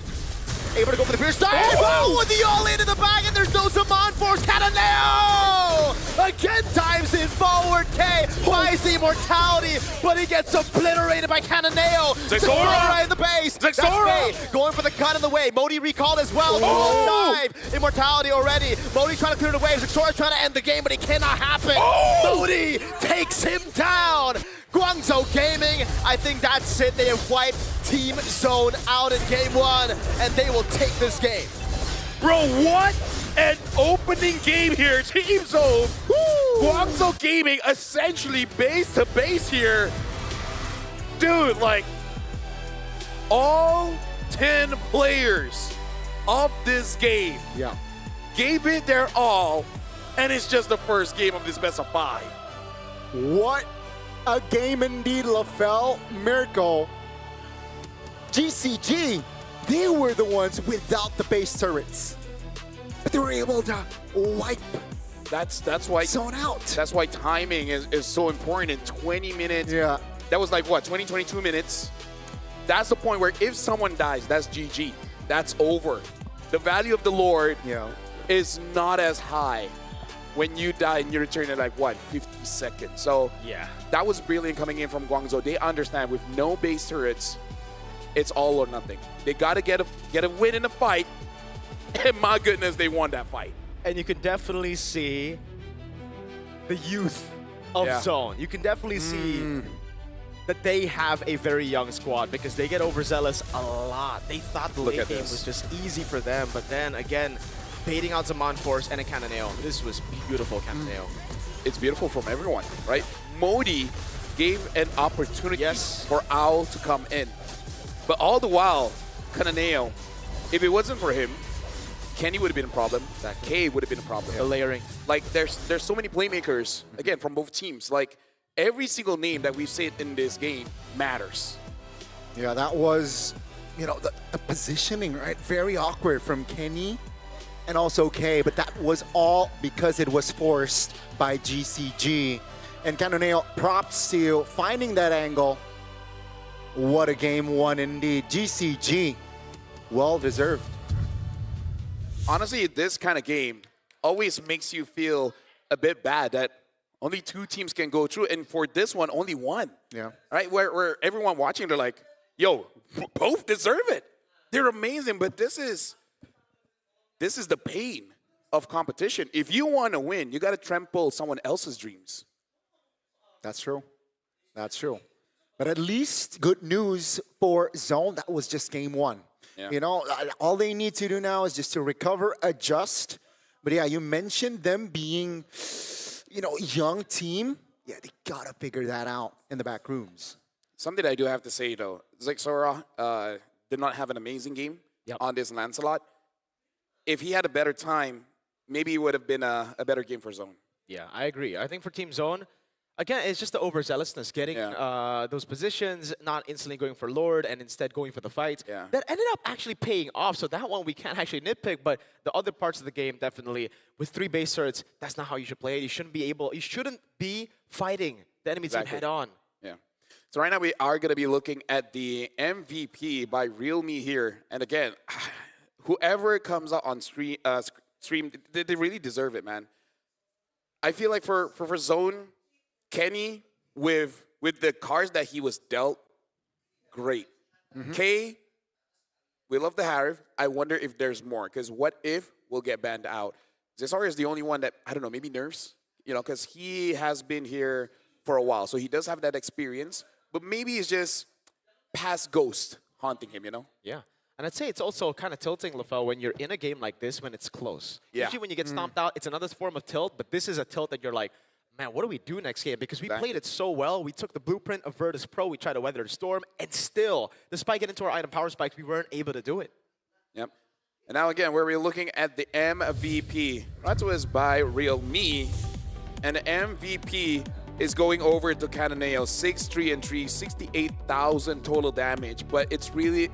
Able to go for the fierce dive. Oh, with the all-in in the back, and there's no Zaman force. Cannonale! Again dives in forward. K buys the immortality, but he gets obliterated by Cannonale. Zixora right in the base. Zixora going for the gun in the way. Modi recalled as well. Dive. Immortality already. Modi trying to clear the waves. Zixora trying to end the game, but it cannot happen. Modi takes him down. Guangzhou Gaming, I think that's it. They have wiped Team Zone out in game 1, and they will take this game. Bro, what an opening game here. Team Zone, Guangzhou Gaming essentially base to base here. Dude, like, all 10 players of this game gave it their all, and it's just the first game of this best of 5. What a game indeed, LaFell. Miracle. GCG, they were the ones without the base turrets, but they were able to wipe that's why Zone out. That's why timing is so important. In 20 minutes, that was like what, 22 minutes. That's the point where if someone dies, that's GG. That's over. The value of the Lord is not as high when you die and you return in like what, 50 seconds. So Yeah. that was brilliant coming in from Guangzhou. They understand with no base turrets, it's all or nothing. They got to get a win in a fight, and my goodness, they won that fight. And you can definitely see the youth of Yeah. Zone. You can definitely see that they have a very young squad because they get overzealous a lot. They thought the Look late at game this. was just easy for them, but then again, baiting out Zaman Force and a Cannonale. This was beautiful Cannonale. It's beautiful from everyone, right? Modi gave an opportunity Yes. for Owl to come in. But all the while, Cannonale, if it wasn't for him, Kenny would have been a problem. Exactly. Kay would have been a problem. The layering. Like, there's so many playmakers, again, from both teams. Like, every single name that we've said in this game matters. Yeah, that was, you know, the positioning, right? Very awkward from Kenny and also Kay, but that was all because it was forced by GCG. And Cannonale, props to you, finding that angle. What a game one indeed. GCG, well deserved. Honestly, this kind of game always makes you feel a bit bad that only two teams can go through, and for this one, only one. Yeah. Right? Where everyone watching, they're like, yo, both deserve it. They're amazing, but this is the pain of competition. If you want to win, you got to trample someone else's dreams. That's true. That's true. But at least good news for Zone. That was just game one. Yeah. You know, all they need to do now is just to recover, adjust. But yeah, you mentioned them being, you know, young team. Yeah, they got to figure that out in the back rooms. Something I do have to say, though, Zexora did not have an amazing game on this Lancelot. If he had a better time, maybe it would have been a better game for Zone. Yeah, I agree. I think for Team Zone, again, it's just the overzealousness, getting those positions, not instantly going for Lord and instead going for the fight. Yeah. That ended up actually paying off. So that one we can't actually nitpick, but the other parts of the game definitely, with 3 base turrets, that's not how you should play it. You shouldn't be fighting the enemy team head on. Yeah. So right now we are going to be looking at the MVP by Real Me here. And again, whoever comes out on stream, they really deserve it, man. I feel like for Zone, Kenny, with the cards that he was dealt, great. Kay, we love the Harif. I wonder if there's more, because what if we'll get banned out? Zesar is the only one that, I don't know, maybe nerfs, you know, because he has been here for a while, so he does have that experience, but maybe it's just past ghost haunting him, you know? Yeah. And I'd say it's also kind of tilting, Lafel, when you're in a game like this when it's close. Yeah. Usually when you get stomped out, it's another form of tilt, but this is a tilt that you're like, man, what do we do next game? Because we played it so well. We took the blueprint of Virtus Pro. We tried to weather the storm. And still, despite getting into our item power spikes, we weren't able to do it. Yep. And now again, where we're looking at the MVP. That was by Real Me. And the MVP is going over to Cannonale. 6-3-3, 68,000 total damage. But it's really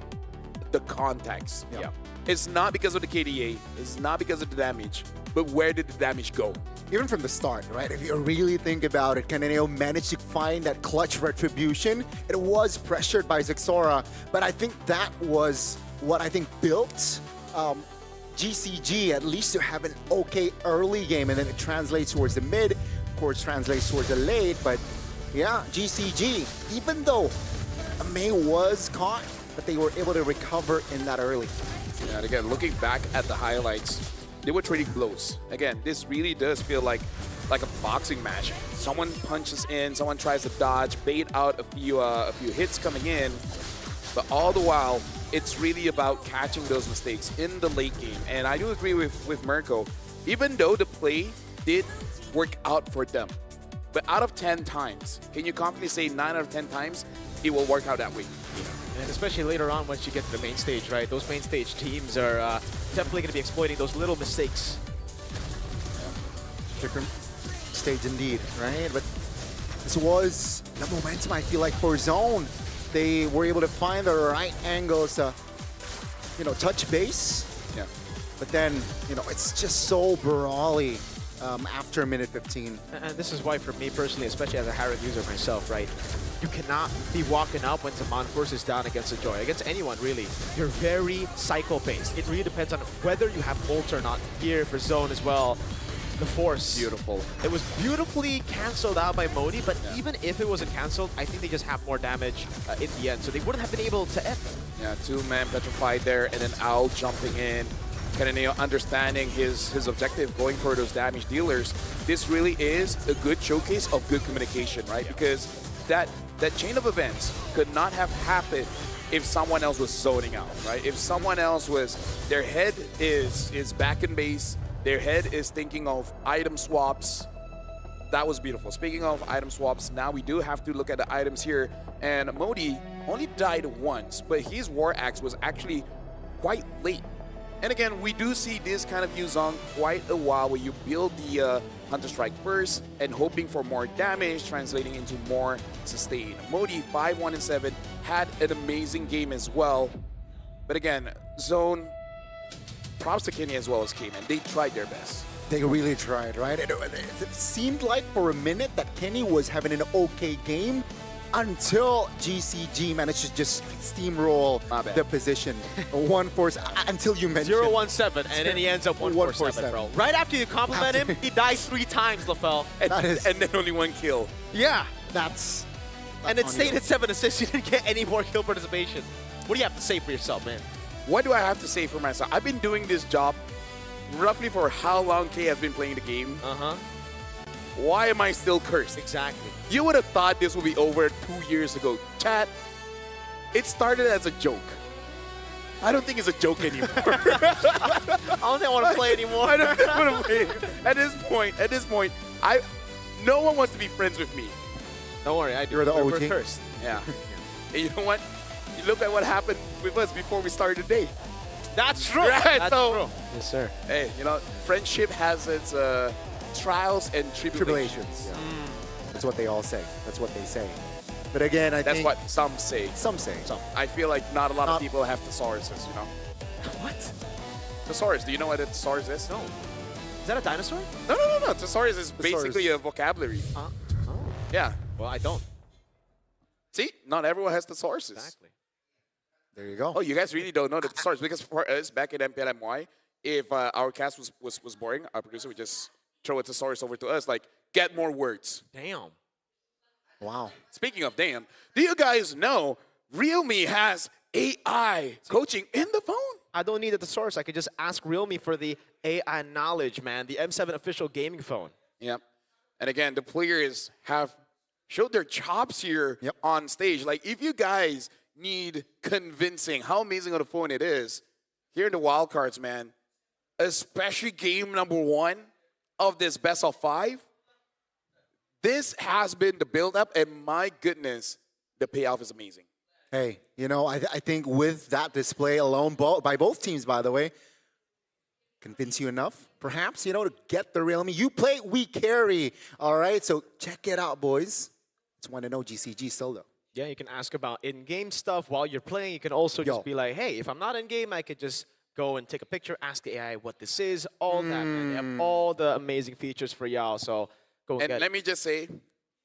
the context. Yeah. It's not because of the KDA. It's not because of the damage. But where did the damage go? Even from the start, right? If you really think about it, Cannonale managed to find that clutch retribution. It was pressured by Zexora, but I think that was what I think built GCG at least to have an okay early game, and then it translates towards the mid, of course translates towards the late, but yeah, GCG, even though May was caught, but they were able to recover in that early. Yeah, and again, looking back at the highlights, they were trading blows. Again, this really does feel like a boxing match. Someone punches in, someone tries to dodge, bait out a few hits coming in, but all the while, it's really about catching those mistakes in the late game. And I do agree with Mirko, even though the play did work out for them, but out of 10 times, can you confidently say 9 out of 10 times it will work out that way? And especially later on once you get to the main stage, right? Those main stage teams are definitely going to be exploiting those little mistakes. Different stage indeed, right? But this was the momentum, I feel like, for Zone. They were able to find the right angles to, you know, touch base. Yeah. But then, you know, it's just so brawly after minute 15. And this is why, for me personally, especially as a Harrod user myself, right? You cannot be walking up when Zaman Force is down against a Joy, against anyone really. You're very cycle-based. It really depends on whether you have ult or not. Here for Zone as well, The force. Beautiful. It was beautifully cancelled out by Modi, but even if it wasn't cancelled, I think they just have more damage in the end, so they wouldn't have been able to end. Yeah, two-man petrified there, and then Owl jumping in, kind of understanding his objective, going for those damage dealers. This really is a good showcase of good communication, right? Because that chain of events could not have happened if someone else was zoning out, right? If someone else was, their head is back in base, their head is thinking of item swaps. That was beautiful. Speaking of item swaps, now we do have to look at the items here. And Modi only died once, but his War Axe was actually quite late. And again, we do see this kind of use on quite a while where you build the Hunter Strike first and hoping for more damage, translating into more sustain. Modi, 5-1-7, had an amazing game as well. But again, Zone, props to Kenny as well as Cayman. They tried their best. They really tried, right? It seemed like for a minute that Kenny was having an okay game until GCG managed to just steamroll the position. 1-4 until you mentioned 0-1-7, and then he ends up 1-4-7, bro. Right after you compliment him, he dies 3 times, LaFell. And then only 1 kill. Yeah. That's and it stayed at 7 assists. You didn't get any more kill participation. What do you have to say for yourself, man? What do I have to say for myself? I've been doing this job roughly for how long K has been playing the game. Why am I still cursed? Exactly. You would have thought this would be over 2 years ago. Chat, it started as a joke. I don't think it's a joke anymore. I don't think I want to play anymore. I don't want to play. At this point, no one wants to be friends with me. Don't worry, I do. You're the OG. We're cursed. Yeah. And you know what? You look at what happened with us before we started the day. That's true. Right, That's true. Yes, sir. Hey, you know, friendship has its trials and tribulations. Yeah. That's what they all say. That's what they say. But again, I That's think... what some say. Some say. I feel like not a lot of people have thesauruses, you know? What? Thesaurus. Do you know what a thesaurus is? No. Is that a dinosaur? No. Thesaurus is basically a vocabulary. Oh. Yeah. Well, I don't. See? Not everyone has thesauruses. Exactly. There you go. Oh, you guys really don't know the thesaurus. Because for us, back in MPLMY, if our cast was boring, our producer would just throw a thesaurus over to us, like, get more words. Damn. Wow. Speaking of damn, do you guys know Realme has AI coaching in the phone? I don't need a thesaurus. I could just ask Realme for the AI knowledge, man. The M7 official gaming phone. Yep. And again, the players have showed their chops here on stage. Like, if you guys need convincing how amazing of a phone it is, here in the wildcards, man, especially game number 1 of this best of 5, this has been the build-up, and my goodness, the payoff is amazing. Hey, you know, I think with that display alone, by both teams, by the way, convince you enough, perhaps, you know, to get the Realme. You play, we carry, all right? So check it out, boys. It's want to know GCG still, though. Yeah, you can ask about in-game stuff while you're playing. You can also just be like, hey, if I'm not in-game, I could just go and take a picture, ask the AI what this is, all that, man. They have all the amazing features for y'all, so go and get it. Let me just say,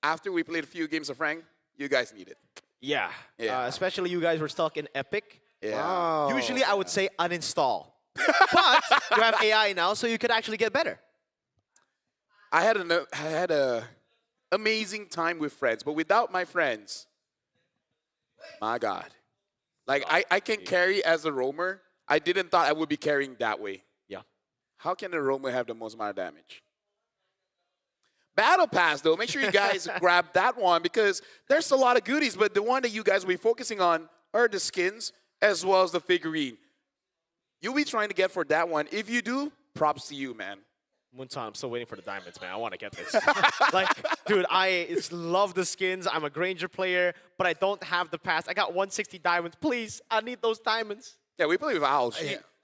after we played a few games of Frank, you guys need it. Yeah. Especially you guys were stuck in Epic. Yeah. Wow. Usually I would say uninstall. But you have AI now, so you could actually get better. I had a amazing time with friends, but without my friends, my God. Like, I can carry as a roamer. I didn't thought I would be carrying that way. Yeah. How can a roamer have the most amount of damage? Battle Pass, though, make sure you guys grab that one because there's a lot of goodies, but the one that you guys will be focusing on are the skins as well as the figurine. You'll be trying to get for that one. If you do, props to you, man. Moonton, I'm still waiting for the diamonds, man. I want to get this. Like, dude, I love the skins. I'm a Granger player, but I don't have the pass. I got 160 diamonds. Please, I need those diamonds. Yeah, we played with Owl.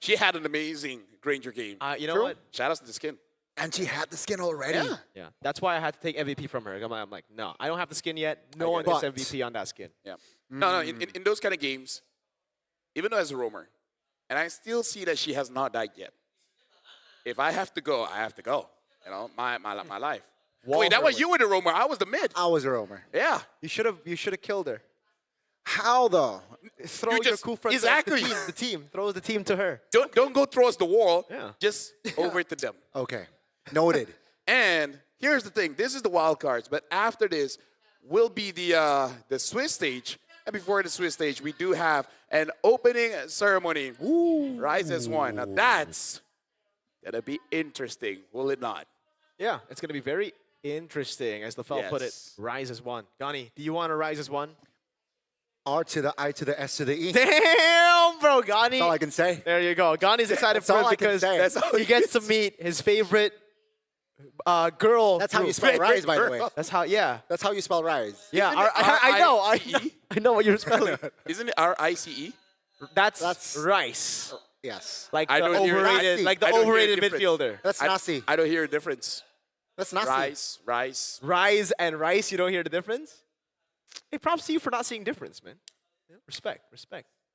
She had an amazing Granger game. You know what? Shout out to the skin. And she had the skin already. Yeah. That's why I had to take MVP from her. I'm like, no, I don't have the skin yet. No one gets MVP on that skin. Yeah. No, in those kind of games, even though as a roamer, and I still see that she has not died yet. If I have to go, I have to go. You know, my life. Wait, that was you were the roamer. I was the mid. I was a roamer. Yeah. You should have killed her. How though? Throw your cool friends exactly. the team. Throw the team to her. Don't go throw us the wall. Yeah. Just over to them. Okay. Noted. And here's the thing. This is the wild cards. But after this will be the Swiss stage. And before the Swiss stage, we do have an opening ceremony. Rise as one. Now that's going to be interesting, will it not? Yeah, it's going to be very interesting, as the fell put it. Yes. Rise as one. Gani, do you want to rise as one? R to the I to the S to the E. Damn, bro, Gani. That's all I can say. There you go. Gani's excited That's for all it I can because say. That's all he gets to meet his favorite girl. That's how you group. spell rise, by the way. That's how, yeah. That's how you spell rise. Yeah, Isn't it I know. R-I-C-E? I know what you're spelling. Isn't it R-I-C-E? That's rice. Yes. Like I the don't hear overrated, Nazi. like the I don't hear overrated difference. midfielder. That's Nasi. I don't hear a difference. That's Nasi. Rice. Rise and rice, you don't hear the difference? Hey, props to you for not seeing difference, man. Yeah, respect.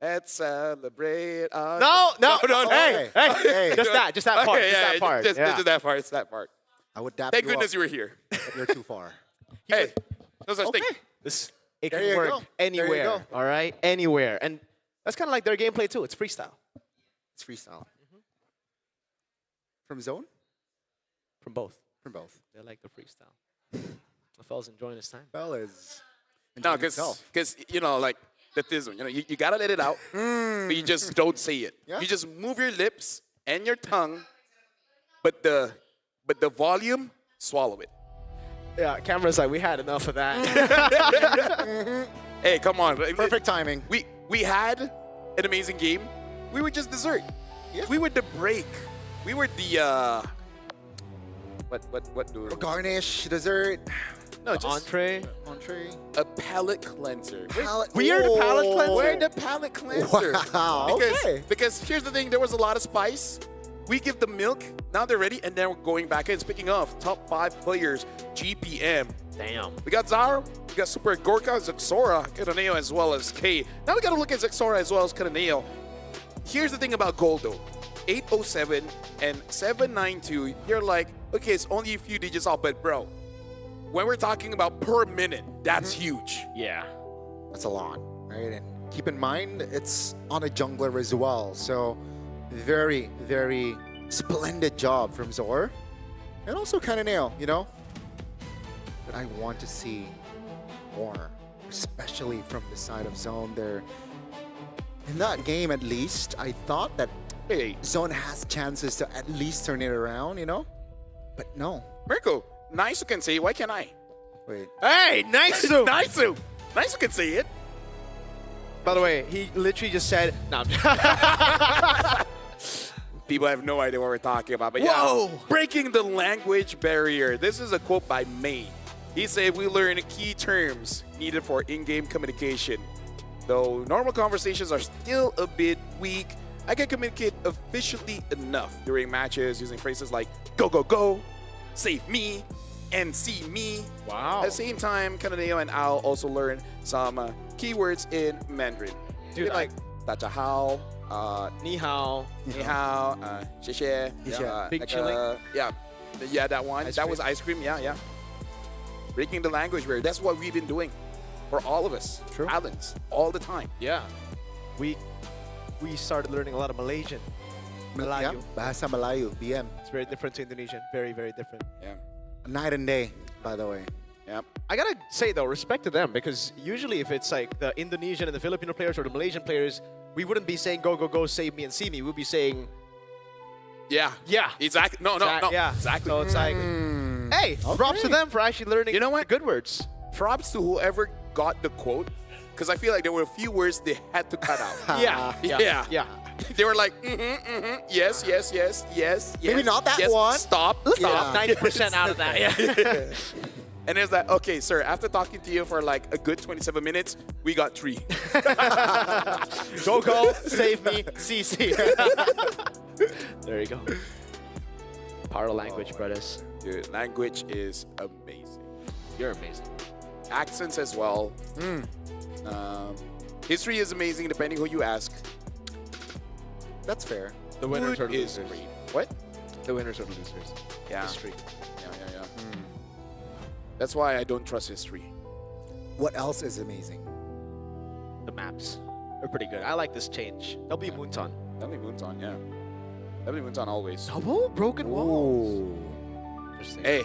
Let's celebrate. No. Okay. Hey. Just that part. Okay, Just that part. Just that part. It's that part. I would dap Thank you goodness up, you were here. but you're too far. Hey, no such thing. It There can you work go. anywhere. There you go. All right? Anywhere. And that's kind of like their gameplay too. It's freestyle. It's freestyle. From zone? From both. From both. They like the freestyle. The fella's enjoying his time. Fellas. No, Enjoy yourself. because like that you gotta let it out, but you just don't say it. Yeah. You just move your lips and your tongue, but the volume, swallow it. Yeah, camera's like, we had enough of that. Hey, come on. Perfect timing. We had an amazing game. We were just dessert. Yeah. We were the break. We were the what do Garnish, dessert, no just Entree. entree. a palate cleanser. We are the palate cleanser? We're the palate cleanser. Wow, Because here's the thing, there was a lot of spice. We give the milk, now they're ready, and then we're going back in. Speaking of top 5 players, GPM. Damn. We got Zaro, we got Super Gorka, Zexora, Kataneo, as well as K. Now we gotta look at Zexora as well as Kataneo. Here's the thing about gold though. 807 and 792, you're like, okay, it's only a few digits off, but bro, when we're talking about per minute, that's huge. Yeah. That's a lot, right? And keep in mind, it's on a jungler as well. So very, very splendid job from Zor. And also Kananeo, But I want to see more, especially from the side of Zone there. In that game, at least, I thought that Hey, Zone has chances to at least turn it around, But no. Mirko, nice you can say it, why can't I? Wait. Hey, nice soup. Nice you can say it. By the way, he literally just said, no. People have no idea what we're talking about, but Whoa! yeah, breaking the language barrier. This is a quote by May. He said, we learn key terms needed for in-game communication. Though normal conversations are still a bit weak, I can communicate efficiently enough during matches using phrases like go, go, go, save me, and see me. Wow. At the same time, Kananeo and Al also learn some keywords in Mandarin. Dude, like Dachahao, Ni hao. 你好, 谢谢, Big chilling. Yeah, that one. That was ice cream. Yeah. Breaking the language barrier. That's what we've been doing for all of us. True. Islands, all the time. Yeah. We started learning a lot of Malaysian. Yeah, Melayu. Bahasa Melayu, BM. It's very different to Indonesian. Very, very different. Yeah. Night and day, by the way. Yeah. I gotta say though, respect to them, because usually if it's like the Indonesian and the Filipino players or the Malaysian players, we wouldn't be saying go, go, go, save me and see me. We'd be saying, Yeah. yeah. Exactly. No. Yeah. Exactly. So it's like, hey, props to them for actually learning You know what? the good words. Props to whoever got the quote, because I feel like there were a few words they had to cut out. Yeah. They were like, yes. Maybe not that yes, one. Stop. Yeah. 90% out of that. Yeah. And it's like, okay, sir, after talking to you for like a good 27 minutes, we got 3. Go, go, save me, CC. There you go. Power of language, brothers. Dude, language is amazing. You're amazing. Accents as well. History is amazing depending who you ask. That's fair. The winners Food are the is losers. great. What? The winners are the losers. Yeah. History. Yeah. That's why I don't trust history. What else is amazing? The maps are pretty good. I like this change. That'll be Moonton. That'll be Moonton, yeah. That'll be Moonton always. Double broken walls. Ooh. Interesting. Hey,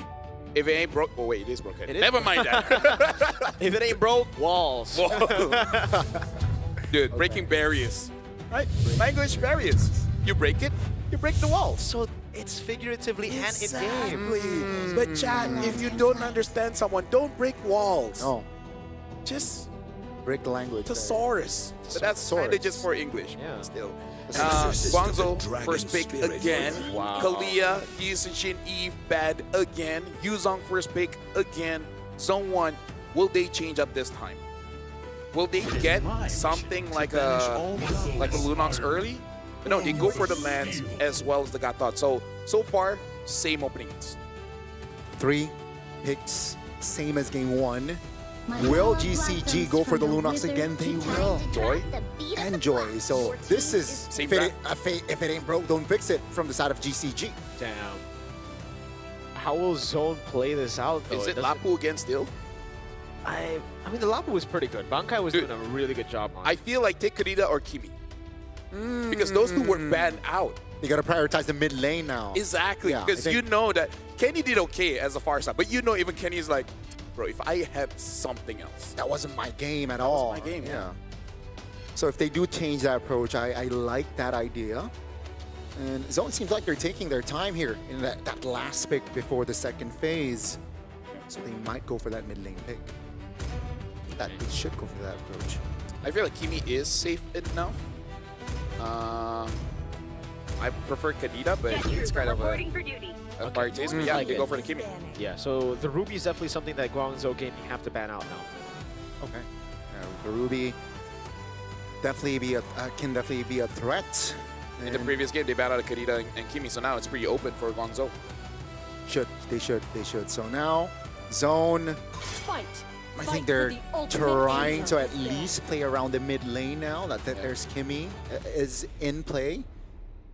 if it ain't broke, oh wait, it is broken. It is Never mind that. If it ain't broke, walls. Dude, breaking barriers. Right? Language barriers. You break it, you break the walls. So it's figuratively and in game. Exactly. But chat, if you don't understand someone, don't break walls. No, Just break the language. thesaurus. But that's kind of just for English. Yeah. Still. System Guangzhou, Dragon first pick Spirit. again. Wow. Kalia, Yushin Eve, bad again. Yuzong, first pick again. Zone 1, will they change up this time? Will they get something like a Lunox early? No, they go for the lands as well as the Gatot. So far, same openings. 3 picks, same as game 1. Will GCG go for the Lunox again? They will. Joy? And Joy. So this is, Same if it ain't broke, don't fix it from the side of GCG. Damn. How will Zone play this out, though? Is it doesn't- Lapu again still? I mean, the Lapu was pretty good. Bankai was Dude, doing a really good job on it. I feel like take Karita or Kimi. Because those two were banned out. They got to prioritize the mid lane now. Exactly. Yeah, Because I you think- know that Kenny did okay as a far side. But you know even Kenny is like, bro, if I had something else. That wasn't my game at all. my game, yeah. So if they do change that approach, I like that idea. And Zone seems like they're taking their time here in that last pick before the second phase. So they might go for that mid lane pick. That they should go for that approach. I feel like Kimi is safe enough. I prefer Kadita, but it's kind of a fire taste. But yeah, I can go for the Kimi. Yeah, so the Ruby is definitely something that Guangzhou Gaming have to ban out now. Okay. The Ruby definitely can definitely be a threat. In the And previous game, they banned out a Kadita and Kimi, so now it's pretty open for Guangzhou. they should. So now, Zone, I think they're trying to at least play around the mid lane now that there's Kimi is in play.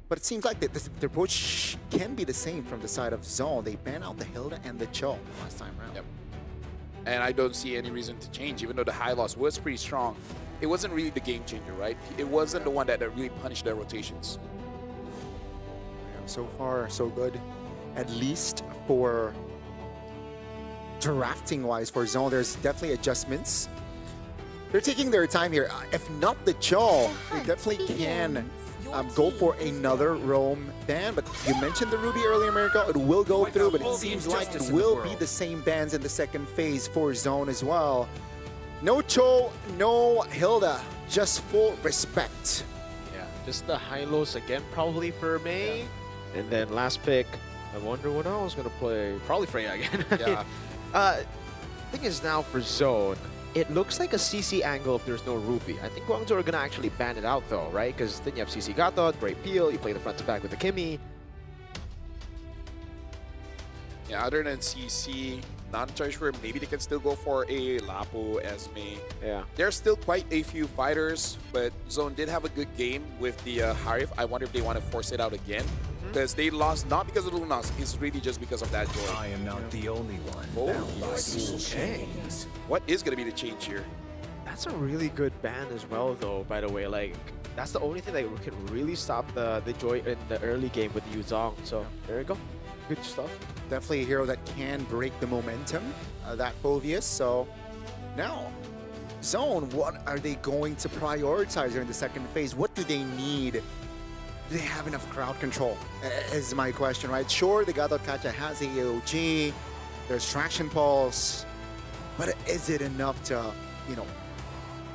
But it seems like the approach can be the same from the side of Zone. They ban out the Hilda and the Cho last time around. Yep. And I don't see any reason to change, even though the high loss was pretty strong. It wasn't really the game changer, right? It wasn't the one that really punished their rotations. So far, so good. At least for drafting-wise for Zone, there's definitely adjustments. They're taking their time here. If not the Cho, they definitely can go for another roam ban. But you mentioned the Ruby earlier, Miracle. It will go through, but it seems like it will be the same bans in the second phase for Zone as well. No Cho, no Hilda, just full respect. Yeah, just the high-lows again probably for May. Yeah. And then last pick, I wonder what else going to play. Probably Freya again. Yeah. Thing is now for Zone, it looks like a CC angle if there's no Ruby. I think Guangzhou are going to actually ban it out though, right? Because then you have CC Gatot, Brave Peel, you play the front to back with the Kimi. Yeah, other than CC, not entirely sure. Maybe they can still go for a Lapu, Esme. Yeah. There's still quite a few fighters, but Zone did have a good game with the Harif. I wonder if they want to force it out again. Because they lost not because of Lunas, it's really just because of that Joy. I am not the only one. Okay. What is going to be the change here? That's a really good ban as well though, by the way. Like, that's the only thing that can really stop the Joy in the early game with Yuzong. So, there you go. Good stuff. Definitely a hero that can break the momentum, that Phoveus. So now, Zone, what are they going to prioritize during the second phase? What do they need? Do they have enough crowd control? Is my question, right? Sure, the Gatot Kacha has the AOG, there's Traction Pulse, but is it enough to,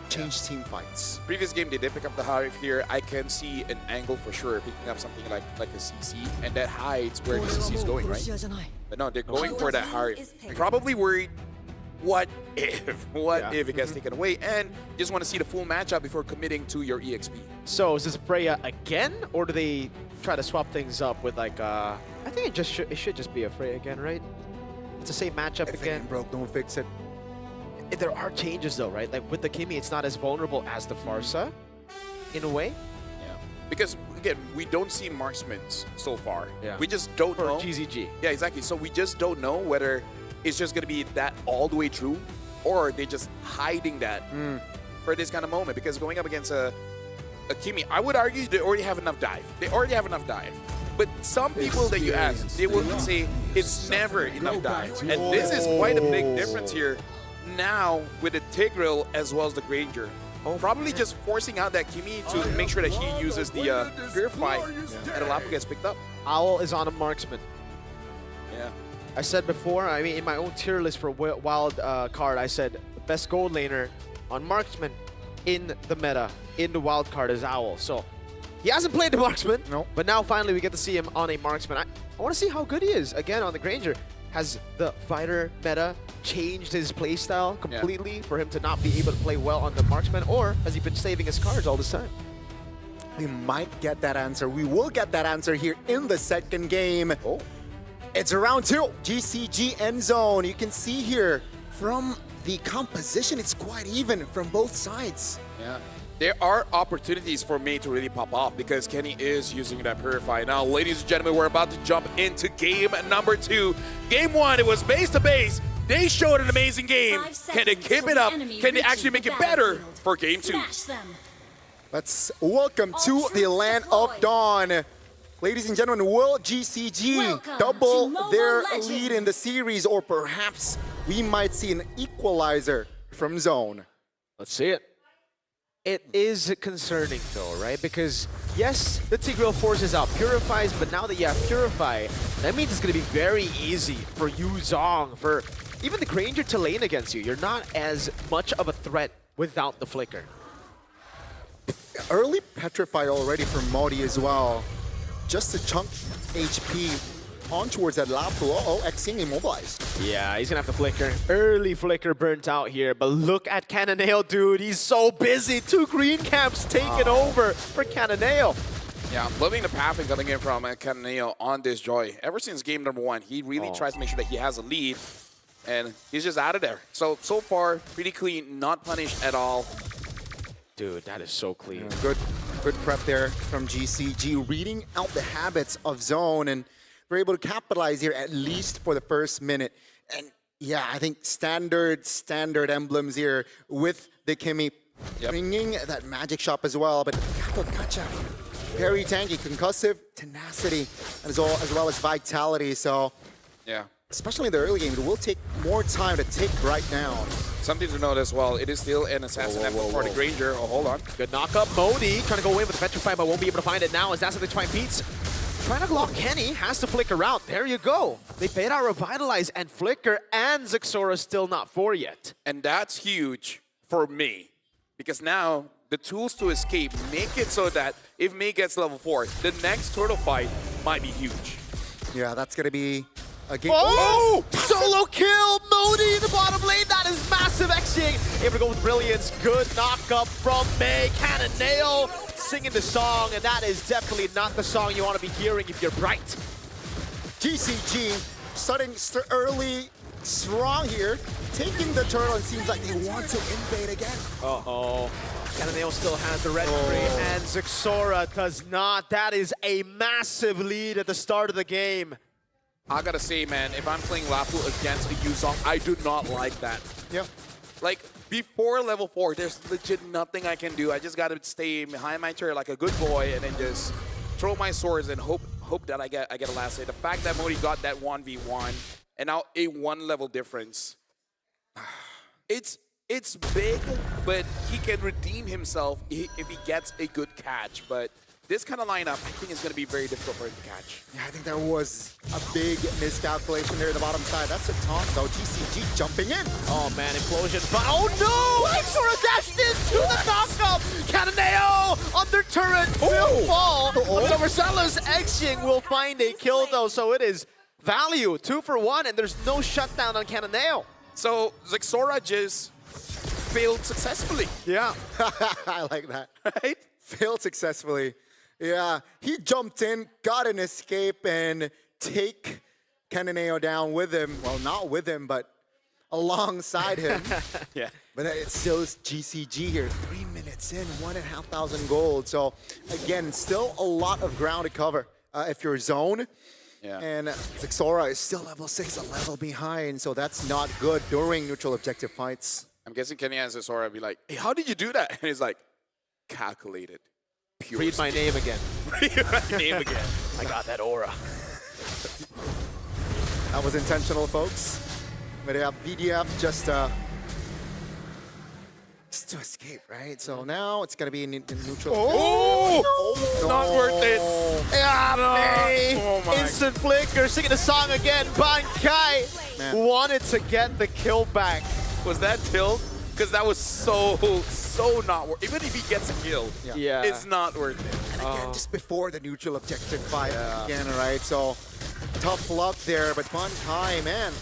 change team fights? Previous game, they did pick up the Harif here. I can see an angle for sure, picking up something like a CC, and that hides where the CC is going, right? But no, they're going for that Harif. Probably worried, what if it gets taken away? And just want to see the full matchup before committing to your EXP. So is this Freya again, or do they try to swap things up with like I think it should just be a Freya again, right? It's the same matchup If it again. ain't broke, don't fix it. There are changes though, right? Like with the Kimi, it's not as vulnerable as the Farsa, in a way. Yeah. Because again, we don't see marksmen so far. Yeah. We just don't For know. GZG. Yeah, exactly. So we just don't know whether it's just gonna be that all the way through, or they're just hiding that for this kind of moment. Because going up against a Kimi, I would argue they already have enough dive. They already have enough dive. But some people that you ask, they will say it's never enough dive. And this is quite a big difference here now with the Tigreal as well as the Granger. Probably just forcing out that Kimi to make sure that he uses the Purify and the Lapu gets picked up. Owl is on a marksman. Yeah. I said before, I mean, in my own tier list for wild card, I said the best gold laner on marksman in the meta, in the wild card is Owl. So he hasn't played the marksman, but now finally we get to see him on a marksman. I want to see how good he is again on the Granger. Has the fighter meta changed his playstyle completely for him to not be able to play well on the marksman, or has he been saving his cards all this time? We might get that answer. We will get that answer here in the second game. It's round 2, GCG end zone. You can see here from the composition, it's quite even from both sides. Yeah. There are opportunities for me to really pop off because Kenny is using that Purify. Now, ladies and gentlemen, we're about to jump into game number 2. Game 1, it was base to base. They showed an amazing game. Can they keep it up? Can they actually make it better for game 2? Let's welcome to the land of Dawn. Ladies and gentlemen, will GCG double their lead in the series, or perhaps we might see an equalizer from Zone? Let's see it. It is concerning though, right? Because yes, the Tigreal forces out Purifies, but now that you have Purify, that means it's going to be very easy for you, Zong, for even the Granger to lane against you. You're not as much of a threat without the Flicker. Early Petrify already for Modi as well. Just a chunk HP on towards that Lapu. Xing immobilized. Yeah, he's gonna have to Flicker. Early Flicker burnt out here, but look at Cannonale, dude. He's so busy. 2 green camps taken over for Cannonale. Yeah, I'm loving the pathing coming in from Cannonale on this Joy. Ever since game number 1, he really tries to make sure that he has a lead, and he's just out of there. So far, pretty clean, not punished at all. Dude, that is so clean. Good prep there from GCG, reading out the habits of Zone, and we're able to capitalize here at least for the first minute. And yeah, I think standard emblems here with the Kimi bringing that magic shop as well. But gotcha. Very tanky, concussive, tenacity, as well as vitality. So yeah, especially in the early game, it will take more time to take right down. Something to note as well, it is still an assassin emblem for the Granger. Oh, hold on. Good knock up. Modi trying to go in with the Petrify, but won't be able to find it now as that's what they try and beats. Trying to lock Kenny, has to Flicker out. There you go. They paid out Revitalize and Flicker, and Zixora still not 4 yet. And that's huge for me, because now the tools to escape make it so that if Mei gets level 4, the next turtle fight might be huge. Yeah, that's going to be a game. Oh! Solo kill! Modi in the bottom lane. That is massive. Xing able to go with Brilliance. Good knock up from Mei. Cannonale singing the song, and that is definitely not the song you want to be hearing if you're bright. GCG starting early, strong here, taking the turtle, and seems like they want to invade again. Uh-oh. Cannonale still has the red tree, and Zixora does not. That is a massive lead at the start of the game. I gotta say, man, if I'm playing Lapu against a Yuzong, I do not like that. Yeah. Like, before level 4, there's legit nothing I can do. I just gotta stay behind my turret like a good boy and then just throw my swords and hope that I get a last hit. The fact that Modi got that 1v1 and now a 1 level difference, it's big, but he can redeem himself if he gets a good catch. But this kind of lineup, I think, is going to be very difficult for him to catch. Yeah, I think there was a big miscalculation there at the bottom side. That's a taunt, though. GCG jumping in. Oh, man, implosion. But oh, no! Zixora dashed into the knockup! Cannonale under turret will fall. So Marcelo's Xing will find a kill, though. So it is value, 2 for 1, and there's no shutdown on Cannonale. So Zixora just failed successfully. Yeah, I like that. Right? Failed successfully. Yeah, he jumped in, got an escape, and take Cannonale down with him. Well, not with him, but alongside him. Yeah. But it's still GCG here. 3 minutes in, 1,500 gold. So again, still a lot of ground to cover if you're Zone. Yeah. And Zixora is still level 6, a level behind. So that's not good during neutral objective fights. I'm guessing Kenny and Zixora be like, hey, how did you do that? And he's like, calculated. pure Read my name again. Read my name again. I got that aura. That was intentional, folks. But yeah, BDF just to escape, right? So now it's gonna be in neutral. Oh! Not worth it. Yeah, Oh my. Instant flicker, singing the song again. Bankai Man. wanted to get the kill back. Was that tilt? Because that was so not worth. Even if he gets a kill, Yeah. it's not worth it. And again, just before the neutral objective fight again, right? So tough luck there, but Bankai, man,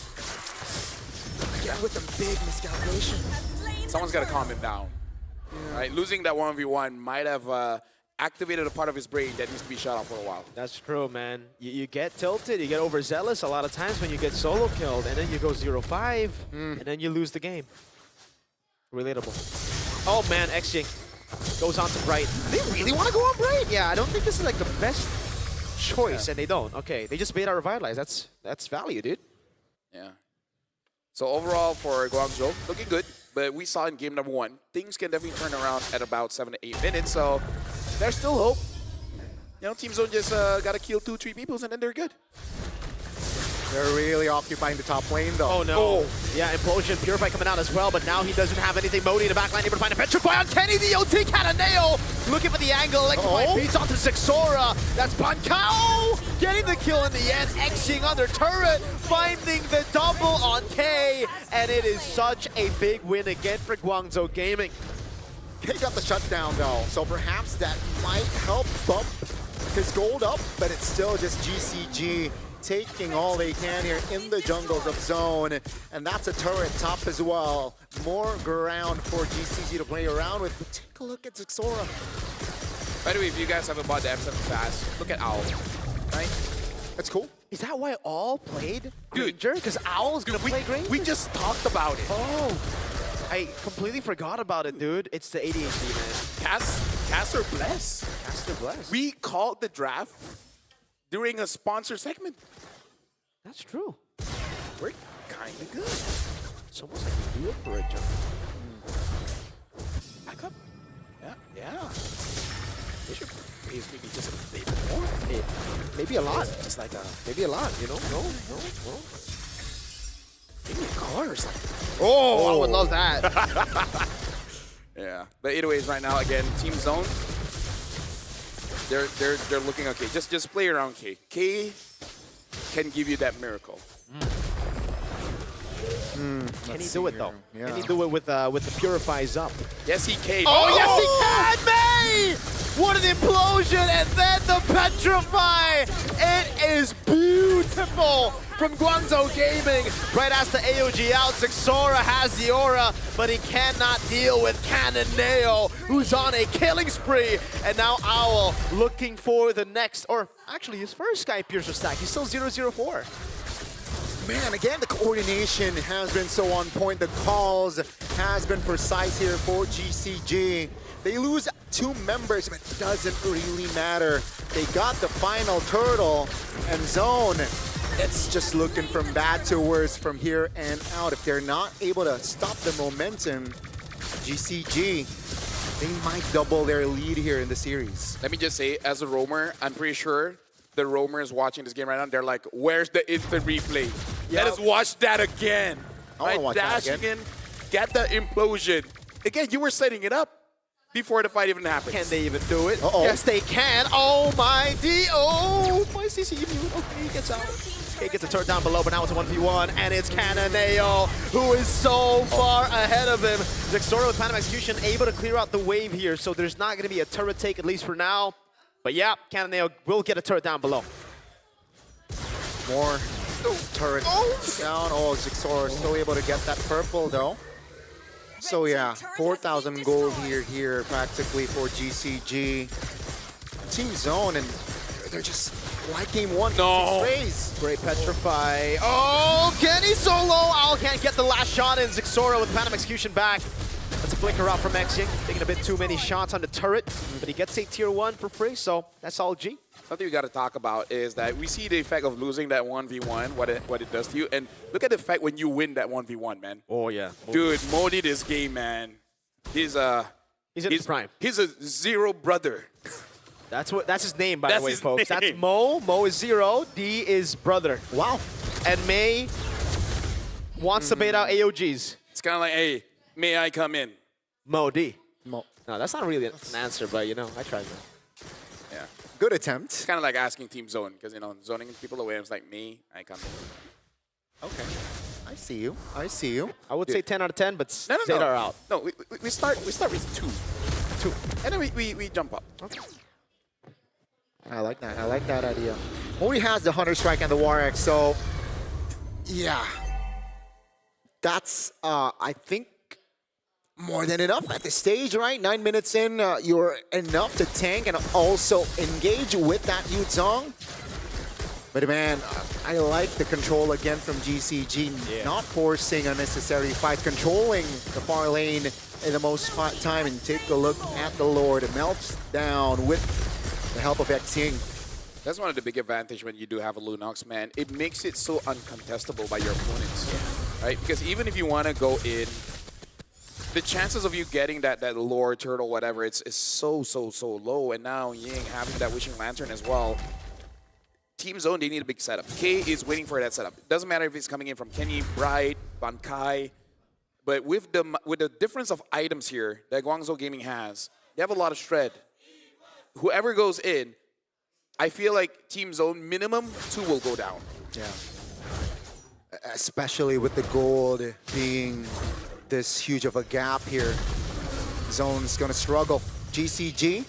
again with a big miscalculation. Someone's got to calm him down. Right? Losing that 1v1 might have activated a part of his brain that needs to be shut off for a while. That's true, man. You get tilted, you get overzealous a lot of times when you get solo killed, and then you go 0-5, and then you lose the game. Relatable. Oh man, X-Jing goes on to Bright. They really want to go on Bright? Yeah, I don't think this is like the best choice, and they don't. Okay, they just bait out Revitalize. That's value, dude. Yeah. So overall for Guangzhou, looking good. But we saw in game number 1, things can definitely turn around at about 7 to 8 minutes. So there's still hope. You know, Team Zone just got to kill 2-3 people and then they're good. They're really occupying the top lane, though. Oh no. Yeah, Implosion, Purify coming out as well, but now he doesn't have anything. Modi in the back line, able to find a Petrify on Kenny, the OT Cananeo. Looking for the angle, Electrify beats onto Zixora. That's Bankao getting the kill in the end. Xing on their turret, finding the double on K, and it is such a big win again for Guangzhou Gaming. He got the shutdown, though, so perhaps that might help bump his gold up, but it's still just GCG taking all they can here in the jungles of Zone, and that's a turret top as well. More ground for GCG to play around with. But take a look at Zixora. By the way, if you guys haven't bought the M7 Fast, look at Owl. Right? That's cool. Is that why All played Dude. Granger? Because Owl's gonna play Granger? We just talked about it. Oh, I completely forgot about it, dude. It's the ADHD, man. Caster Bless. Caster Bless. We called the draft during a sponsor segment. That's true. We're kind of good. It's almost like we do it for a jump. Back up. Yeah. They should raise maybe just a bit more. Maybe a lot. Just like a, Maybe a lot, you know? No. maybe a car or something. Oh, I would love that. Yeah. But anyways, right now, again, Team Zone, they're looking okay. Just play around K. K can give you that miracle. Can he do it though? Yeah. Can he do it with the Purifies up? Yes, he can. Oh, yes, he can, May! What an implosion, and then the Petrify! It is beautiful from Guangzhou Gaming. Right as the AOG out, Zixora has the aura, but he cannot deal with Cananeo, who's on a killing spree. And now Owl looking for the next, or actually his first Sky Piercer stack. He's still 0-0-4. Man, again, the coordination has been so on point. The calls has been precise here for GCG. They lose 2 members, but it doesn't really matter. They got the final turtle, and Zone, it's just looking from bad to worse from here and out. If they're not able to stop the momentum, GCG, they might double their lead here in the series. Let me just say, as a roamer, I'm pretty sure the roamers watching this game right now, they're like, where's the instant replay? Let us watch that again. I wanna watch that Dashing again. in, get the implosion. Again, you were setting it up before the fight even happens. Can they even do it? Uh-oh. Yes, they can. Oh my D. Oh, my CC mute. Okay, he gets out. Okay, gets a turret down below, but now it's a 1v1, and it's Cananeo, who is so far ahead of him. Zixora with Phantom Execution able to clear out the wave here, so there's not going to be a turret take, at least for now. But yeah, Cananeo will get a turret down below. More turret down. Oh, Zixora still able to get that purple though. So yeah, 4,000 gold here practically for GCG. Team Zone, and they're just like game 1. No. Great Petrify. Oh, Kenny solo. Owl can't get the last shot in. Zixora with Phantom Execution back. That's a flicker out from Xing. Taking a bit too many shots on the turret, but he gets a tier 1 for free, so that's all G. Something we got to talk about is that we see the effect of losing that 1v1, what it does to you, and look at the effect when you win that 1v1, man. Oh yeah, Dude, Modi this game, man. He's in his prime. He's a zero brother. That's his name, by That's the way, his folks. name. That's Mo. Mo is 0. D is brother. Wow. And May wants to bait out AOGs. It's kind of like, hey, may I come in? Mo D. Mo. No, that's not really an answer, but you know, I tried that. Yeah. Good It's attempt. kind of like asking Team Zone, because, you know, zoning people away, it's like, me, I come in. Okay. I see you. I see you. I would say 10 out of 10, but No, no, no. Zeta are out. No, we start with 2. And then we jump up. Okay. I like that. I like that idea. Mori has the Hunter Strike and the War Axe, so yeah. That's, I think, more than enough at this stage, right? 9 minutes in, you're enough to tank and also engage with that Yuzong. But man, I like the control again from GCG, not forcing unnecessary fights, controlling the far lane in the most time. And take a look at the Lord. It melts down with the help of Xing. That's one of the big advantages when you do have a Lunox, man. It makes it so uncontestable by your opponents, right? Because even if you want to go in, the chances of you getting that lore turtle, whatever, it's so low. And now Ying having that Wishing Lantern as well. Team Zone, they need a big setup. K is waiting for that setup. It doesn't matter if it's coming in from Kenny, Bright, Bankai, but with the difference of items here that Guangzhou Gaming has, they have a lot of shred. Whoever goes in, I feel like Team Zone minimum 2 will go down. Yeah. Especially with the gold being this huge of a gap here. Zone's gonna struggle. GCG.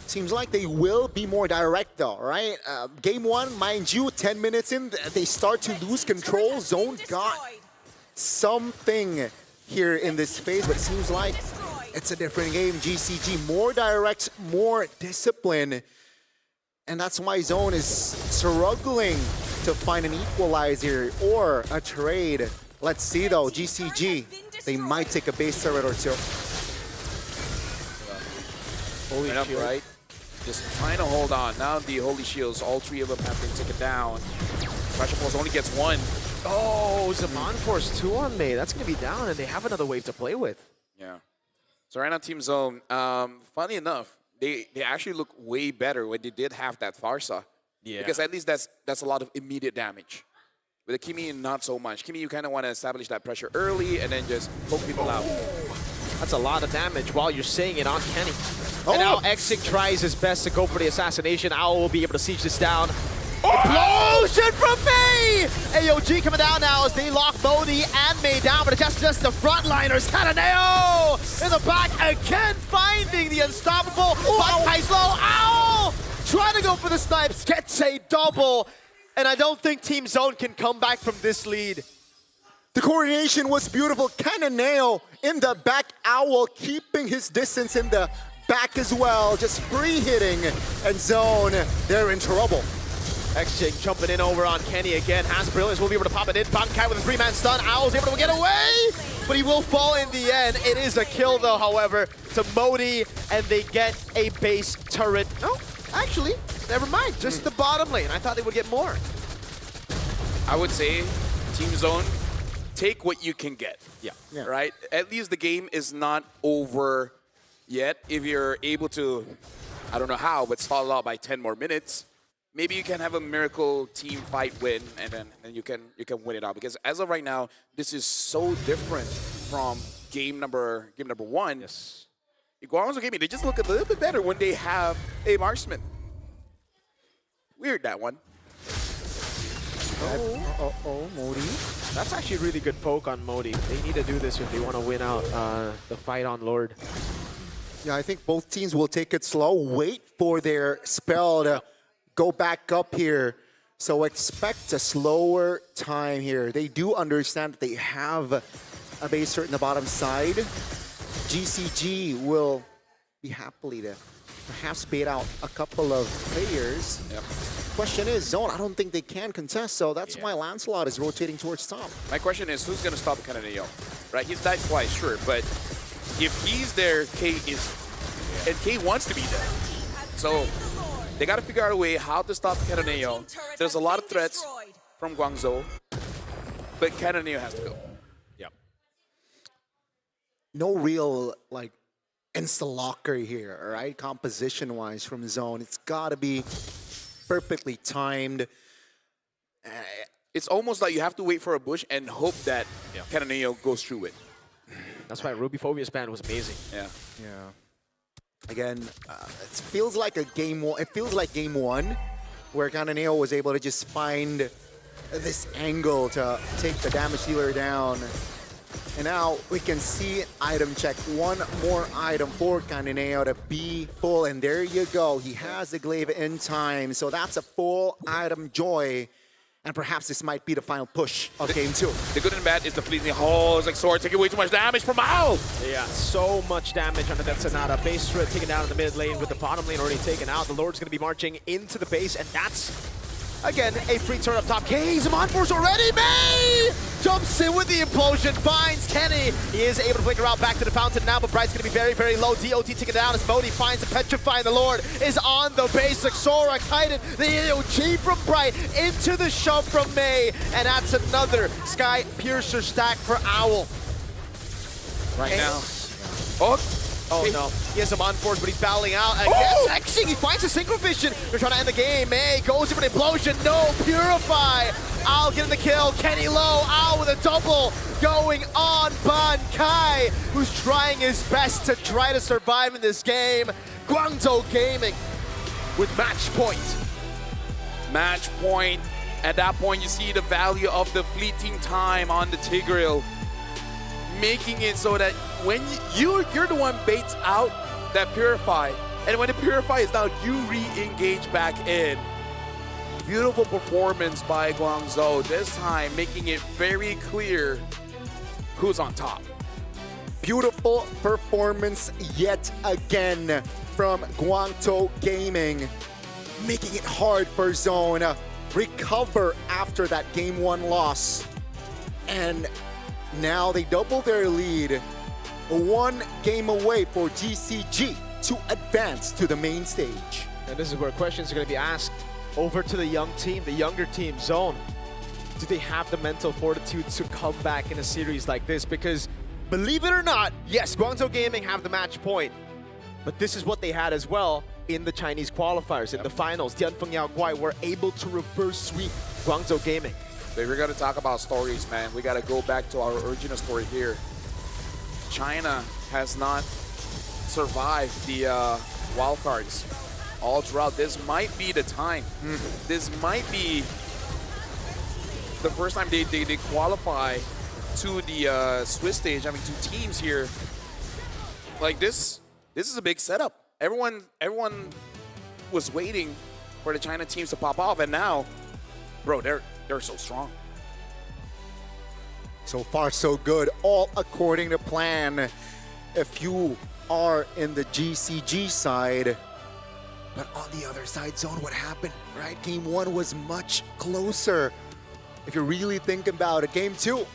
Seems like they will be more direct though, right? Game 1, mind you, 10 minutes in, they start to lose control. Zone got something here in this phase, but it seems like it's a different game. GCG, more direct, more discipline. And that's why Zone is struggling to find an equalizer or a trade. Let's see though, GCG, they might take a base turret or two. Holy up, right? Just trying to hold on. Now the Holy Shields, all 3 of them have been taken down. Pressure Pulse only gets 1. Oh, Zaman Force 2 on May. That's going to be down, and they have another wave to play with. Yeah. So right now, Team Zone, funny enough, they actually look way better when they did have that Farsa. Yeah. Because at least that's a lot of immediate damage. With the Kimi, not so much. Kimi, you kind of want to establish that pressure early and then just poke people out. That's a lot of damage while you're saying it on Kenny. And now Exig tries his best to go for the assassination. Owl will be able to siege this down. Explosion from May! AOG coming down now as they lock Bodhi and May down, but it's just the frontliners. Cananeo in the back again, finding the unstoppable. Bankai's low. Owl trying to go for the snipes, gets a double. And I don't think Team Zone can come back from this lead. The coordination was beautiful. Cananeo in the back, Owl keeping his distance in the back as well, just free hitting, and Zone, they're in trouble. Xjing jumping in over on Kenny again, has brilliance, will be able to pop it in. Bankai with a 3-man stun, Owl's able to get away, but he will fall in the end. It is a kill though, however, to Modi, and they get a base turret. No, actually, never mind, just the bottom lane. I thought they would get more. I would say, Team Zone, take what you can get. Yeah. Right? At least the game is not over yet. If you're able to, I don't know how, but stall it out by 10 more minutes, maybe you can have a miracle team fight win, and then you can win it out. Because as of right now, this is so different from game number 1. Yes. Guangzhou Gaming, they just look a little bit better when they have a marksman. Weird, that one. Modi. That's actually a really good poke on Modi. They need to do this if they want to win out the fight on Lord. Yeah, I think both teams will take it slow, wait for their spell to go back up here. So expect a slower time here. They do understand that they have a base turret in the bottom side. GCG will be happily to perhaps bait out a couple of players. Yep. Question is, Zone, I don't think they can contest, so that's why Lancelot is rotating towards top. My question is, who's going to stop Cananeo? Right, he's died twice, sure, but if he's there, K is, and K wants to be there. So they got to figure out a way how to stop Cananeo. There's a lot of threats from Guangzhou, but Cananeo has to go. Yep. No real, like, insta-locker here, all right? Composition-wise from Zone. It's got to be perfectly timed. It's almost like you have to wait for a bush and hope that Cananeo goes through it. That's why Ruby Phobia's ban was amazing. Yeah. Again, it feels like a game one. It feels like game one, where Cananeo was able to just find this angle to take the damage dealer down. And now we can see item check. One more item for Cananeo to be full. And there you go. He has the glaive in time. So that's a full item joy. And perhaps this might be the final push of game two. The good and bad is the fleeting. Oh, it's like Sword taking way too much damage from Mao. Yeah, so much damage under that Sonata. Base turret taken down in the mid lane with the bottom lane already taken out. The Lord's going to be marching into the base, and that's, again, a free turn up top. He's on force already. May jumps in with the implosion, finds Kenny. He is able to flicker out back to the fountain now, but Bright's going to be very, very low. DOT taken down as Modi finds the Petrify, and the Lord is on the base. Sora kited the EOG from Bright into the shove from May, and that's another Sky Piercer stack for Owl. Right now. Oh no, he has him on force, but he's battling out. Against Xing, he finds a Synchro Vision. They're trying to end the game. May goes in for an implosion. No, Purify. Owl getting the kill. Kenny low. Owl with a double going on Ban Kai, who's trying his best to try to survive in this game. Guangzhou Gaming with match point. Match point. At that point, you see the value of the fleeting time on the Tigreal, making it so that when you're the one baits out that Purify, and when the Purify is down, you re-engage back in. Beautiful performance by Guangzhou, this time making it very clear who's on top. Beautiful performance yet again from Guangzhou Gaming, making it hard for Zone recover after that game one loss. And now they double their lead, one game away for GCG to advance to the main stage. And this is where questions are going to be asked over to the young team, the younger team, Zone. Do they have the mental fortitude to come back in a series like this? Because believe it or not, yes, Guangzhou Gaming have the match point, but this is what they had as well in the Chinese qualifiers, in the finals. Tianfeng Yao Guai were able to reverse sweep Guangzhou Gaming. So if we're going to talk about stories, man, we got to go back to our original story here. China has not survived the wildcards all throughout. This might be the time. This might be the first time they qualify to the Swiss stage. I mean, two teams here. Like this is a big setup. Everyone was waiting for the China teams to pop off, and now, bro, they're so strong. So far, so good. All according to plan. If you are in the GCG side, but on the other side, Zone, what happened, right? Game one was much closer. If you really think about it, game two,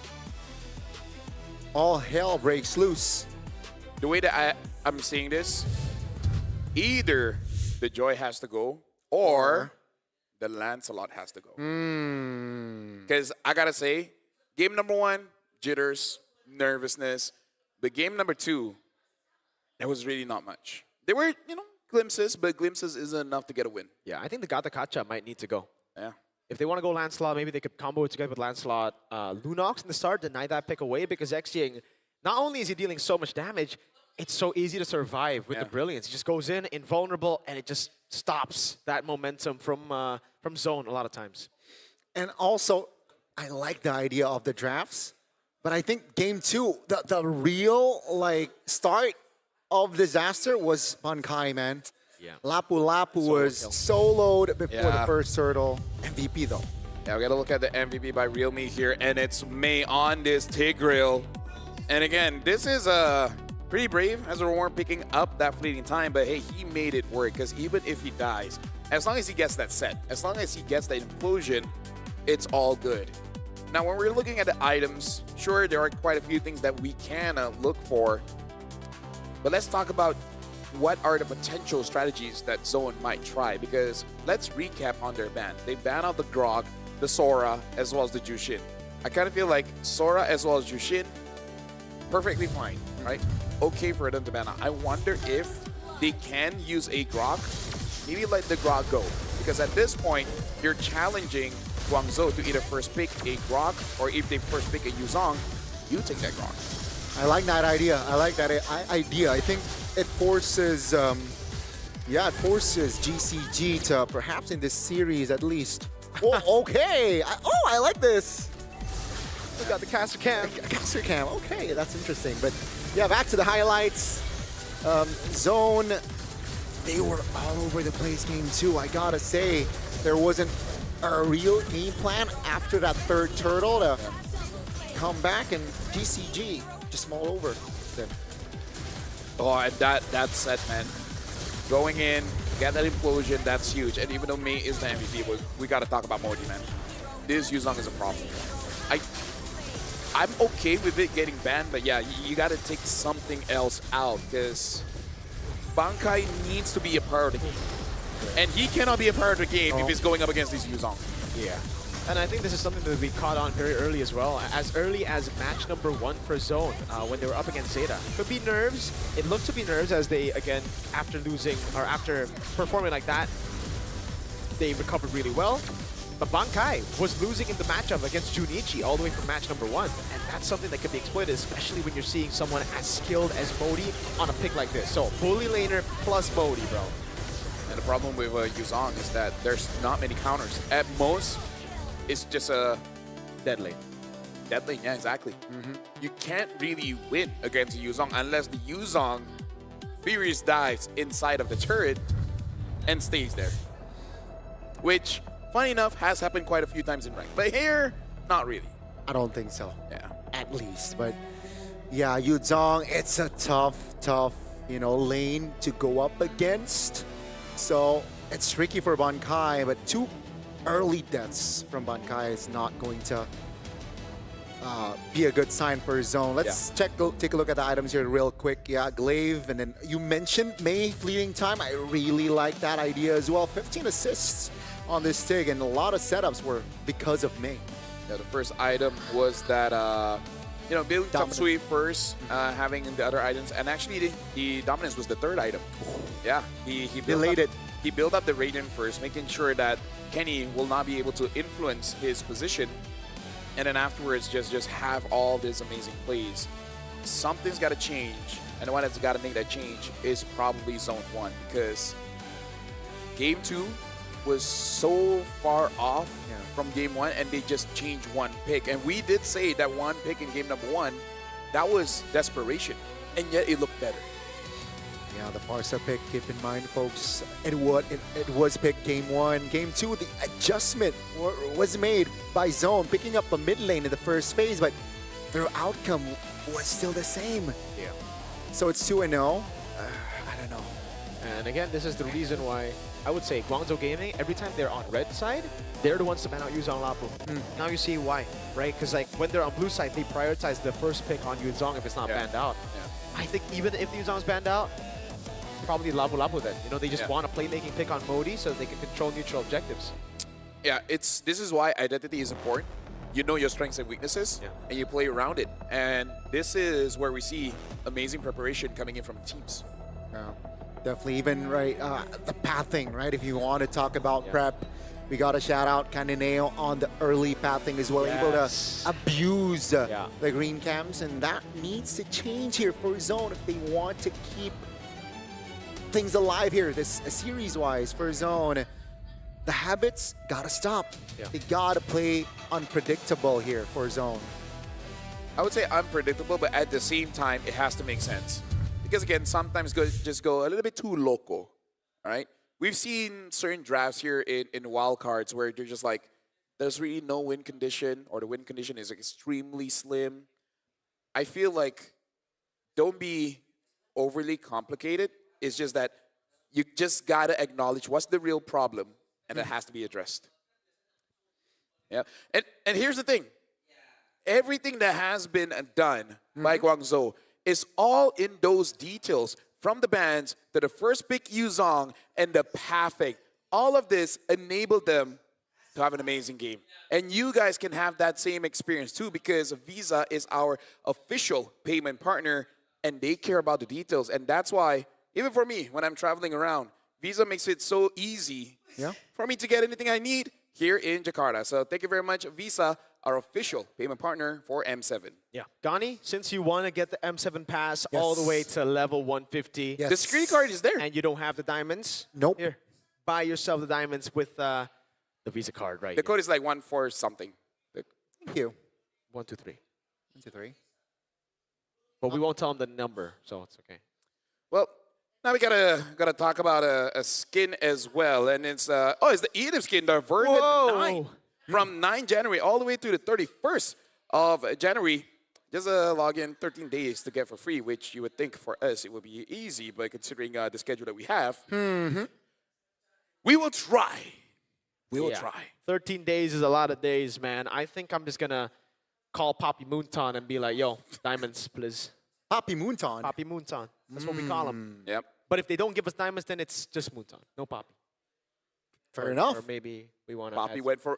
all hell breaks loose. The way that I'm seeing this, either the Joy has to go or the Lancelot has to go. Because I gotta say, game number one, jitters, nervousness. But game number two, there was really not much. There were, glimpses, but glimpses isn't enough to get a win. Yeah, I think the Gata Kacha might need to go. Yeah. If they want to go Lancelot, maybe they could combo it together with Lancelot. Lunox in the start, deny that pick away because Xing, not only is he dealing so much damage, it's so easy to survive with the Brilliance. He just goes in, invulnerable, and it just stops that momentum from Zone a lot of times. And also, I like the idea of the drafts, but I think game two, the real start of disaster was Ban Kai, man. Yeah. Lapu Lapu was soloed before the first turtle. MVP though. Yeah, we gotta look at the MVP by Real Me here, and it's May on this Tigreal. And again, this is pretty brave as a Warren picking up that fleeting time, but hey, he made it work, because even if he dies, as long as he gets that set, as long as he gets that implosion, it's all good. Now, when we're looking at the items, sure, there are quite a few things that we can look for, but let's talk about what are the potential strategies that Zone might try, because let's recap on their ban. They ban out the Grog, the Sora, as well as the Jushin. I kind of feel like Sora as well as Jushin, perfectly fine, right? okay for them to ban out. I wonder if they can use a Grok, maybe let the Grok go. Because at this point, you're challenging Guangzhou to either first pick a Grok, or if they first pick a Yuzong, you take that Grok. I like that idea. I like that idea. I think it forces, yeah, it forces GCG to perhaps in this series at least. Oh, okay. I like this. We got the caster cam. Caster cam. Okay, that's interesting. But yeah, back to the highlights. Zone, they were all over the place game 2. I gotta say, there wasn't a real game plan after that third turtle to come back, and GCG just maul over them. Oh, and that's set, man. Going in, get that implosion, that's huge. And even though Mei is the MVP, we gotta talk about Moji, man. This Yuzong is a problem. I'm okay with it getting banned, but yeah, you gotta take something else out, because Bankai needs to be a part of the game. And he cannot be a part of the game if he's going up against these Yuzong. Yeah. And I think this is something that we caught on very early as well. As early as match number 1 for Zone, when they were up against Zeta. Could be nerves. It looked to be nerves as they, again, after losing, or after performing like that, they recovered really well. But Bankai was losing in the matchup against Junichi all the way from match number 1. And that's something that can be exploited, especially when you're seeing someone as skilled as Modi on a pick like this. So, bully laner plus Modi, bro. And the problem with Yuzong is that there's not many counters. At most, it's just a Dead lane. dead lane. Yeah, exactly. You can't really win against a Yuzong unless the Yuzong Furious dives inside of the turret and stays there. Which, funny enough, has happened quite a few times in rank. But here, not really. I don't think so. Yeah. At least, but yeah, Yuzong, it's a tough, lane to go up against. So it's tricky for Bankai, but 2 early deaths from Bankai is not going to be a good sign for Zone. Let's take a look at the items here real quick. Yeah, Glaive, and then you mentioned Mei fleeting time. I really like that idea as well. 15 assists on this TIG, and a lot of setups were because of Mei. Yeah, the first item was that, building Tatsui first, having the other items, and actually the Dominance was the third item. Yeah, he built up the Radiant first, making sure that Kenny will not be able to influence his position, and then afterwards just have all these amazing plays. Something's got to change, and the one that's got to make that change is probably Zone 1, because Game 2 was so far off from Game 1, and they just changed one pick. And we did say that one pick in Game number 1, that was desperation, and yet it looked better. Yeah, the Farsa pick, keep in mind, folks, it was picked Game 1. Game 2, the adjustment was made by Zone, picking up a mid lane in the first phase, but their outcome was still the same. Yeah. So it's 2-0. I don't know. And again, this is the reason why I would say Guangzhou Gaming, every time they're on red side, they're the ones to ban out Yuzong Lapu. Now you see why, right? Because like when they're on blue side, they prioritize the first pick on Yuzong if it's not banned out. Yeah. I think even if the Yuzong's banned out, probably Lapu Lapu then. They just want a playmaking pick on Modi so they can control neutral objectives. Yeah, this is why identity is important. You know your strengths and weaknesses, and you play around it. And this is where we see amazing preparation coming in from teams. Yeah. Definitely, even the pathing, right? If you want to talk about prep, we got to shout out Cananeo on the early pathing as well, able to abuse the green camps, and that needs to change here for Zone if they want to keep things alive here. This series-wise for Zone, the habits gotta stop. They gotta play unpredictable here for Zone. I would say unpredictable, but at the same time, it has to make sense. Because again, sometimes just go a little bit too local, all right? We've seen certain drafts here in wildcards where you're just like, there's really no win condition, or the win condition is extremely slim. I feel like don't be overly complicated. It's just that you just gotta acknowledge what's the real problem, and it has to be addressed. Yeah, and here's the thing. Everything that has been done by Guangzhou is all in those details, from the bans to the first pick Yuzong and the pathing. All of this enabled them to have an amazing game. And you guys can have that same experience too, because Visa is our official payment partner and they care about the details. And that's why, even for me, when I'm traveling around, Visa makes it so easy for me to get anything I need here in Jakarta. So thank you very much, Visa, our official payment partner for M7. Yeah. Gani, since you want to get the M7 pass all the way to level 150, The screen card is there. and you don't have the diamonds, Nope. here, buy yourself the diamonds with the Visa card right The here. code is like 1 4 something. Thank you. 1, 2, 3. 1, 2, 3. But we won't tell them the number, so it's okay. Well, now we gotta talk about a skin as well, and it's it's the Edith skin, the Vernon 9, from 9 January all the way to the 31st of January. Just log in 13 days to get for free, which you would think for us it would be easy, but considering the schedule that we have, we will try. We will try. 13 days is a lot of days, man. I think I'm just gonna call Poppy Moonton and be like, yo, diamonds, please. Poppy Moonton. Poppy Moonton. That's what we call him. Yep. But if they don't give us diamonds, then it's just Moonton. No Poppy. Fair enough. Or maybe we want to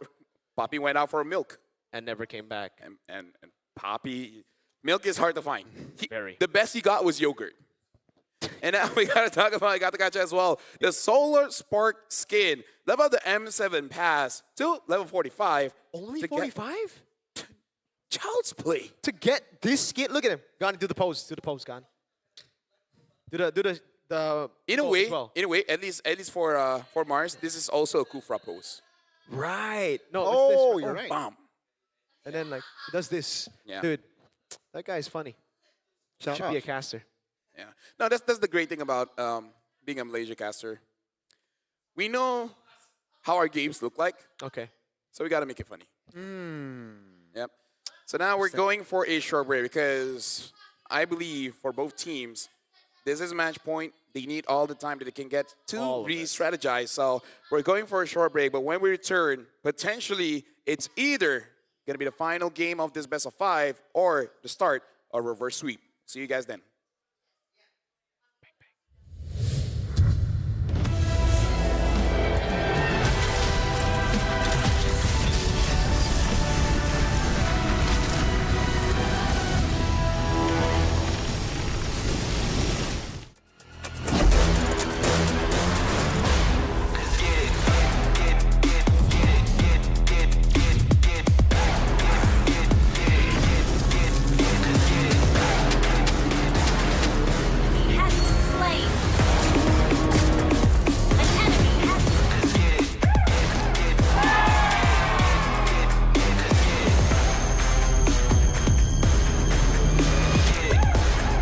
Poppy went out for milk, and never came back. and Poppy milk is hard to find. Very. The best he got was yogurt. And now we gotta talk about Gotagacha as well. The Solar Spark skin. Level up the M7 pass to level 45. Only to 45? Child's play. To get this skin, look at him. Gone, do the pose. Do the pose, Gone. Do the In a pose way, as well. at least for Mars, this is also a Kufra pose. Right. No, Oh, it's this. you're right. Bam. And then like he does this. Yeah. Dude, that guy's funny. Shout Should be a out. caster. Yeah. No, that's the great thing about being a Malaysia caster. We know how our games look like, Okay. so we gotta make it funny. Yep. So now we're going for a short break because I believe for both teams, this is match point. They need all the time that they can get to re-strategize. So we're going for a short break, but when we return, potentially it's either gonna be the final game of this best of 5 or the start of reverse sweep. See you guys then.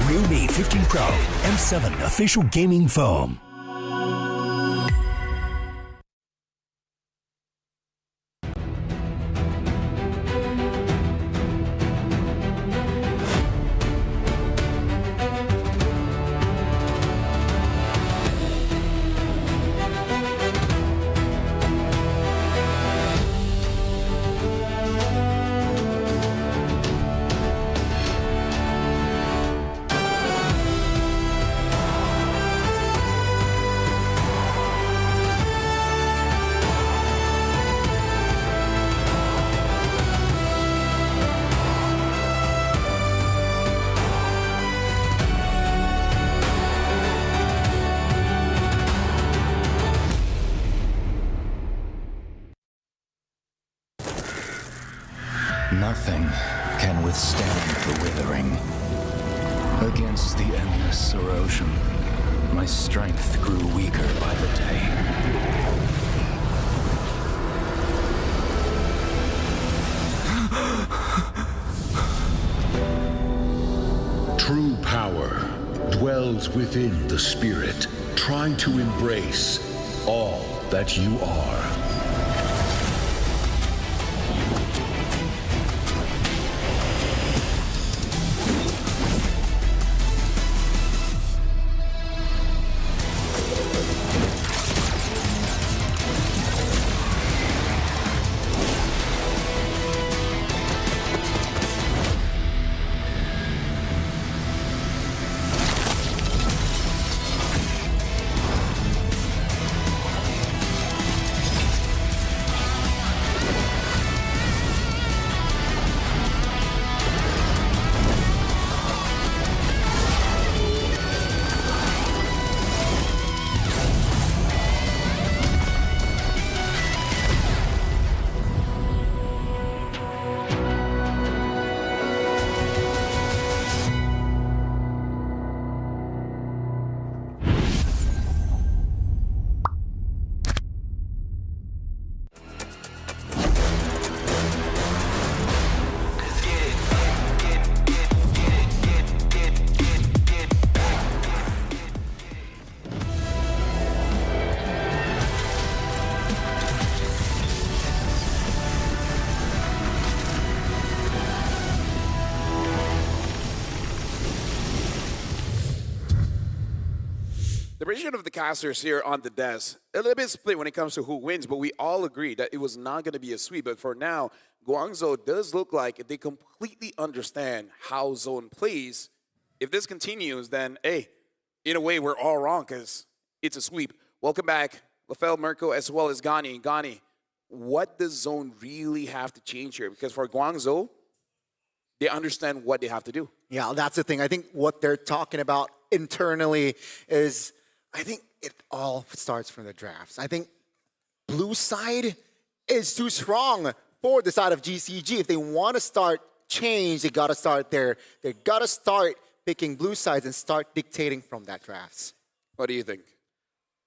Realme 15 Pro M7 official gaming foam. Nothing can withstand the withering. Against the endless erosion, my strength grew weaker by the day. True power dwells within the spirit. Try to embrace all that you are. The prediction of the casters here on the desk, a little bit split when it comes to who wins, but we all agree that it was not going to be a sweep. But for now, Guangzhou does look like they completely understand how Zone plays. If this continues, then, hey, in a way, we're all wrong because it's a sweep. Welcome back, Lafel, Mirko, as well as Gani. Gani, what does Zone really have to change here? Because for Guangzhou, they understand what they have to do. Yeah, that's the thing. I think what they're talking about internally is, I think it all starts from the drafts. I think blue side is too strong for the side of GCG. If they want to start change, they got to start there. They got to start picking blue sides and start dictating from that drafts. What do you think?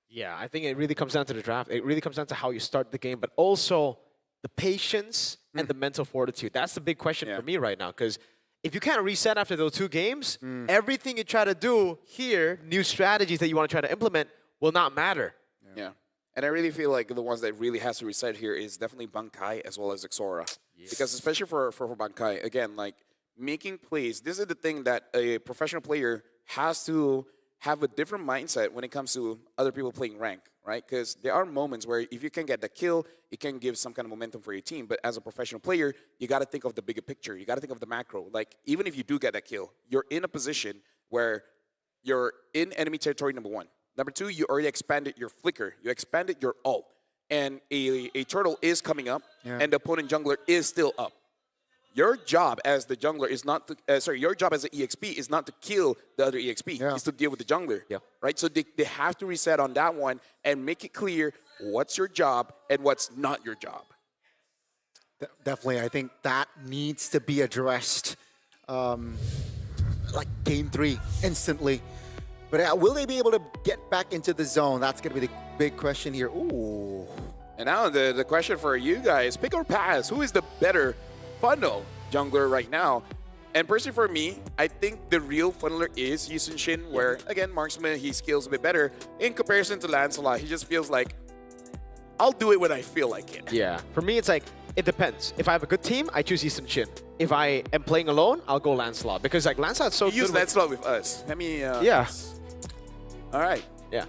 Yeah, I think it really comes down to the draft. It really comes down to how you start the game, but also the patience and the mental fortitude. That's the big question for me right now, because if you can't reset after those 2 games, everything you try to do here, new strategies that you want to try to implement, will not matter. Yeah. And I really feel like the ones that really has to reset here is definitely Bankai as well as Exora. Because especially for Bankai, again, like making plays, this is the thing that a professional player has to have a different mindset when it comes to other people playing rank, right? Because there are moments where if you can get the kill, it can give some kind of momentum for your team. But as a professional player, you got to think of the bigger picture. You got to think of the macro. Like, even if you do get that kill, you're in a position where you're in enemy territory, number 1. Number 2, you already expanded your flicker. You expanded your ult. And a turtle is coming up, and the opponent jungler is still up. Your job as the jungler is not to, your job as an EXP is not to kill the other EXP. It's to deal with the jungler, right? So they have to reset on that one and make it clear what's your job and what's not your job. Definitely, I think that needs to be addressed like game 3 instantly. But will they be able to get back into the zone? That's going to be the big question here. Ooh. And now the question for you guys, pick or pass, who is the better funnel jungler right now? And personally for me, I think the real funneler is Yi Sun-shin, where, again, marksman, he skills a bit better. In comparison to Lancelot, he just feels like, I'll do it when I feel like it. Yeah. For me, it's like, it depends. If I have a good team, I choose Yi Sun-shin. If I am playing alone, I'll go Lancelot. Because, like, Lancelot's so good. Use Lancelot with us. Let me... yeah. All right. Yeah.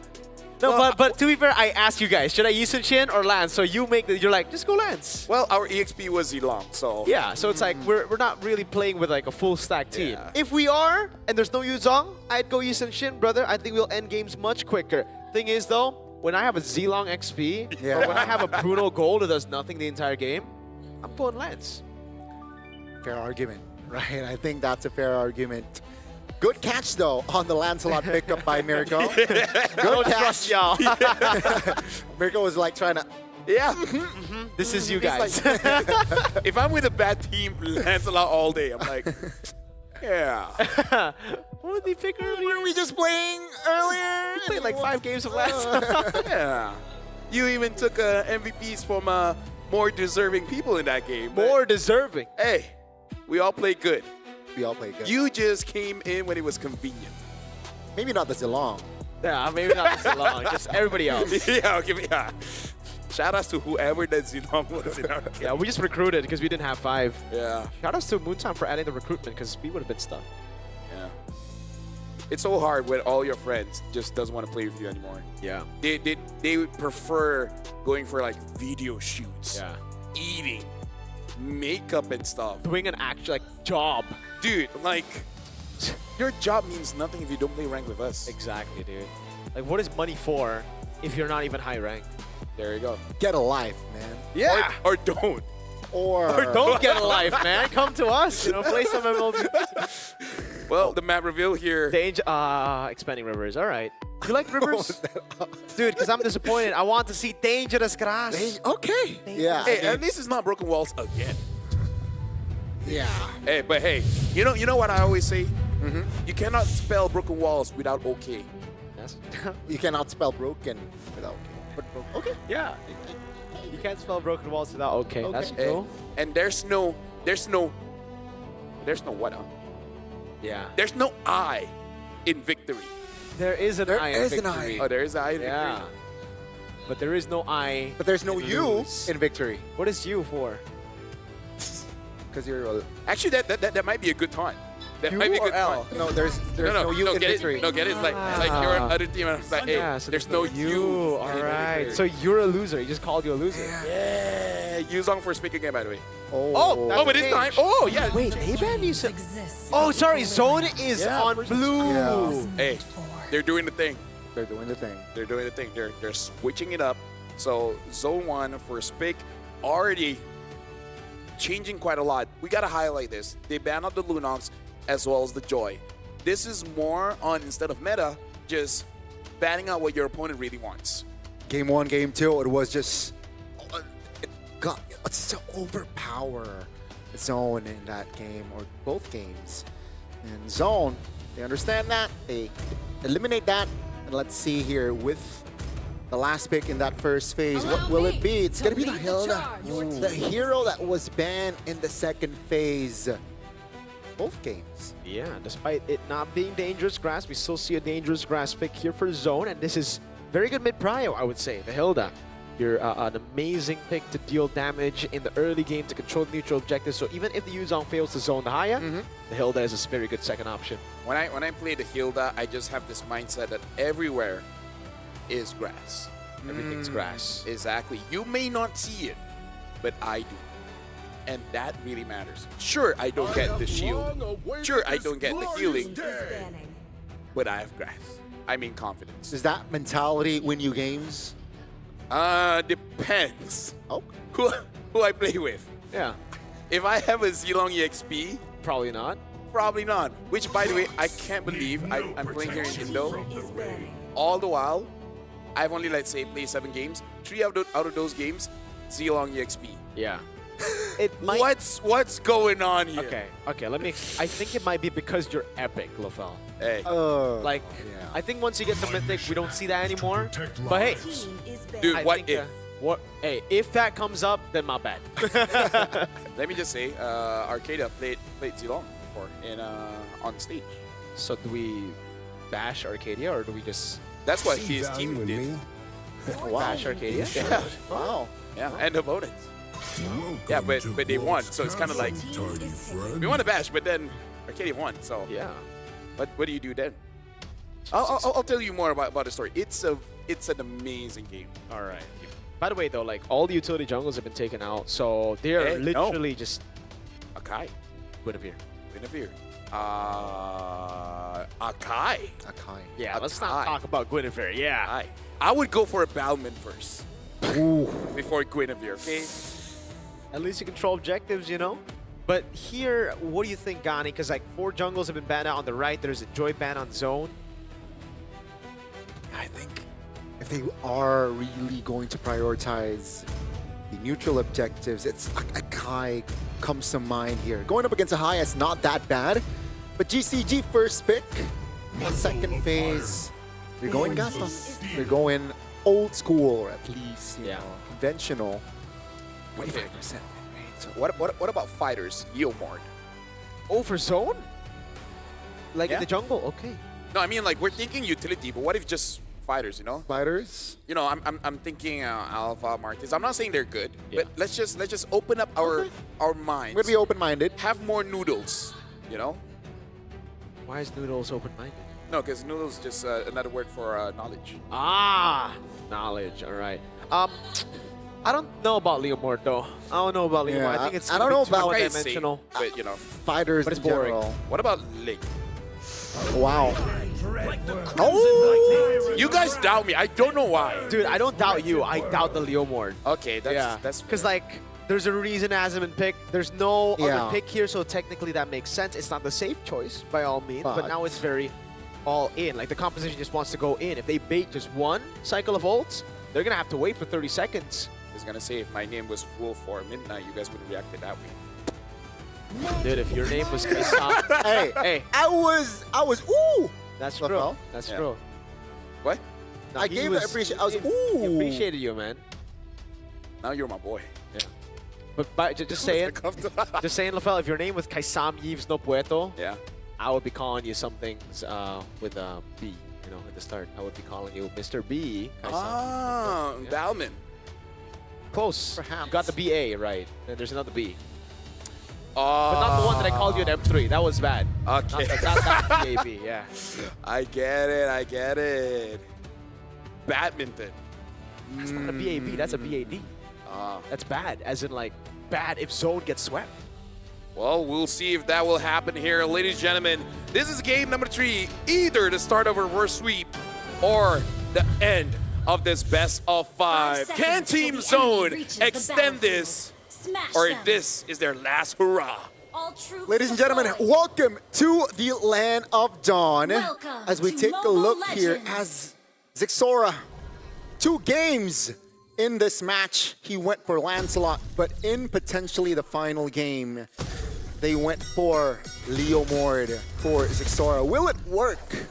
No, well, but to be fair, I asked you guys, should I Yi Sun-shin or Lance? So you're like, just go Lance. Well, our EXP was Zilong, so... Yeah, so it's like, we're not really playing with like a full stack team. If we are, and there's no Yu Zhong, I'd go Yi Sun-shin, brother. I think we'll end games much quicker. Thing is, though, when I have a Zilong XP, or when I have a Bruno Gold who does nothing the entire game, I'm going Lance. Fair argument, right? I think that's a fair argument. Good catch, though, on the Lancelot pickup by Mirko. Good catch, y'all. Mirko was like trying to... Yeah. This is you guys. Like, if I'm with a bad team, Lancelot all day, I'm like, yeah. What did he pick earlier? Were we just playing earlier? We played like 5 games of Lancelot. Yeah. You even took MVPs from more deserving people in that game. More deserving. Hey, we all played good. We all played good. You just came in when it was convenient. Maybe not the Zilong. Yeah, maybe not the Zilong, just everybody else. Yeah, shout outs to whoever that Zilong was in our game. Yeah, we just recruited because we didn't have 5. Yeah. Shout outs to Moontown for adding the recruitment because we would have been stuck. Yeah. It's so hard when all your friends just doesn't want to play with you anymore. Yeah. They would prefer going for like video shoots. Yeah. Eating. Makeup and stuff. Doing an actual like job. Dude, like, your job means nothing if you don't play rank with us. Exactly, dude. Like, what is money for if you're not even high rank? There you go. Get a life, man. Yeah. Or don't. Or don't get a life, man. Come to us. You know, play some MLB. Well, the map reveal here. Expanding rivers. All right. You like rivers? Dude, because I'm disappointed. I want to see Dangerous Grass. Okay. Yeah. Hey, at least it's not Broken Walls again. Yeah. Hey, but hey, you know what I always say? You cannot spell Broken Walls without okay. Yes. You cannot spell broken without okay. But okay. Yeah. You can't spell Broken Walls without okay. That's true. And there's no what? Yeah. There's no I in victory. There is an I in victory. Oh, there is an I in victory. Yeah. But there is no I. But there's no you in victory. What is you for? Because you're actually that might be a good time. That U might be or good. L? No, there's no U in get victory. it. No, get it. It's like you're on other team, and it's like, hey, Yeah, so there's no U. All right. So you're a loser. He just called you a loser. Yeah, Yuzong for speaking game, by the way. Oh, that's Oh, but a this change. time, oh yeah. Wait, A-Band, you said. Oh, sorry. Zone is on blue. Yeah. Hey, they're doing the thing. They're doing the thing. They're doing the thing. They're switching it up. So Zone 1 for Spick already changing quite a lot. We gotta highlight this. They banned out the Lunox as well as the Joy. This is more on, instead of meta, just banning out what your opponent really wants. Game 1, Game 2, it was just it's to overpower Zone in that game, or both games. And Zone, they understand that, they eliminate that, and let's see here with the last pick in that first phase, what will it be? It's gonna be the Hilda, the hero that was banned in the second phase. Both games. Yeah, despite it not being dangerous grass, we still see a dangerous grass pick here for Zone, and this is very good mid-prio, I would say. The Hilda, you're an amazing pick to deal damage in the early game to control the neutral objectives. So even if the Yuzong fails to zone the Haya, the Hilda is a very good second option. When I play the Hilda, I just have this mindset that everywhere is grass. Everything's grass. Exactly. You may not see it, but I do. And that really matters. Sure, I don't get the shield. Sure, I don't get the healing. But I have grass. I mean confidence. Does that mentality win you games? Depends. Oh. Who I play with. Yeah. If I have a Zilong EXP, probably not. Probably not. Which, by the way, I can't believe I'm playing here in Indo. All the while, I've only, let's say, played 7 games. 3 out of those games, Zilong EXP. Yeah. It might... What's going on here? Okay. I think it might be because you're epic, Lofel. Hey. I think once you get to Mythic, we don't see that anymore. But hey, dude, what if? Hey, if that comes up, then my bad. Let me just say, Arcadia played Zilong before on stage. So do we bash Arcadia, or do we just? That's what his team did. Wow. Bash Arcadia. Yeah. Wow. Yeah, and opponents. Yeah, but they won, so it's kind of like we want to bash, but then Arcadia won, so yeah. What do you do then? I'll tell you more about the story. It's an amazing game. All right. By the way, though, like all the utility jungles have been taken out, so they're literally just Akai, Guinevere. Akai. Yeah, let's not talk about Guinevere. Yeah. I would go for a Balman first. Before Guinevere, okay? At least you control objectives, you know? But here, what do you think, Gani? Because like 4 jungles have been banned out on the right. There's a Joy ban on zone. I think if they are really going to prioritize the neutral objectives, it's Akai comes to mind here. Going up against a Haya is not that bad, but GCG first pick, second phase, you're going Gata. You're going old school, or at least, you know, conventional. 25%. So what about fighters? Leomord. Oh, for zone? Like in the jungle? Okay. No, I mean like we're thinking utility, but what if just fighters? You know. Fighters. You know, I'm thinking Alpha Martins. I'm not saying they're good, but let's just open up our minds. We're gonna be open-minded. Have more noodles. You know. Why is noodles open-minded? No, because noodles is just another word for knowledge. Ah, knowledge. All right. I don't know about Leomord though. I don't know about Leomord. Yeah, I think it's I don't know about one-dimensional. But you know, fighters in general. What about Ling? Wow. Oh! You guys doubt me. I don't know why. Dude, I don't doubt you. I doubt the Leomord. Okay, that's because like there's a reason it hasn't been picked. There's no Yeah. other pick here, so technically that makes sense. It's not the safe choice by all means, but now it's very all in. Like the composition just wants to go in. If they bait just one cycle of ults, they're gonna have to wait for 30 seconds. I was gonna say if my name was Wolf or Midnight, you guys would have reacted that way. Dude, if your name was Kaisam, hey, I was, ooh. That's Lafel? true. That's true. What? No, I gave it appreciation. I was, ooh. He appreciated you, man. Now you're my boy. Yeah. But just saying, LaFell, if your name was Kaisam Yves No Pueto, yeah, I would be calling you some things with a B. You know, at the start, I would be calling you Mr. B. Kaisam. Balman. Close. Perhaps. You got the BA right. And there's another B. But not the one that I called you at M3. That was bad. Okay. Not that BAB, yeah. I get it. Badminton. That's not a BAB, that's a BAD. That's bad, as in like, bad if zone gets swept. Well, we'll see if that will happen here. Ladies and gentlemen, this is game number 3. Either the start of a reverse sweep or the end of this best of 5. Can Team Zone extend this? Or this is their last hurrah? Ladies and gentlemen, welcome to the Land of Dawn. As we take a look here as Zixora, 2 games in this match. He went for Lancelot, but in potentially the final game, they went for Leomord for Zixora. Will it work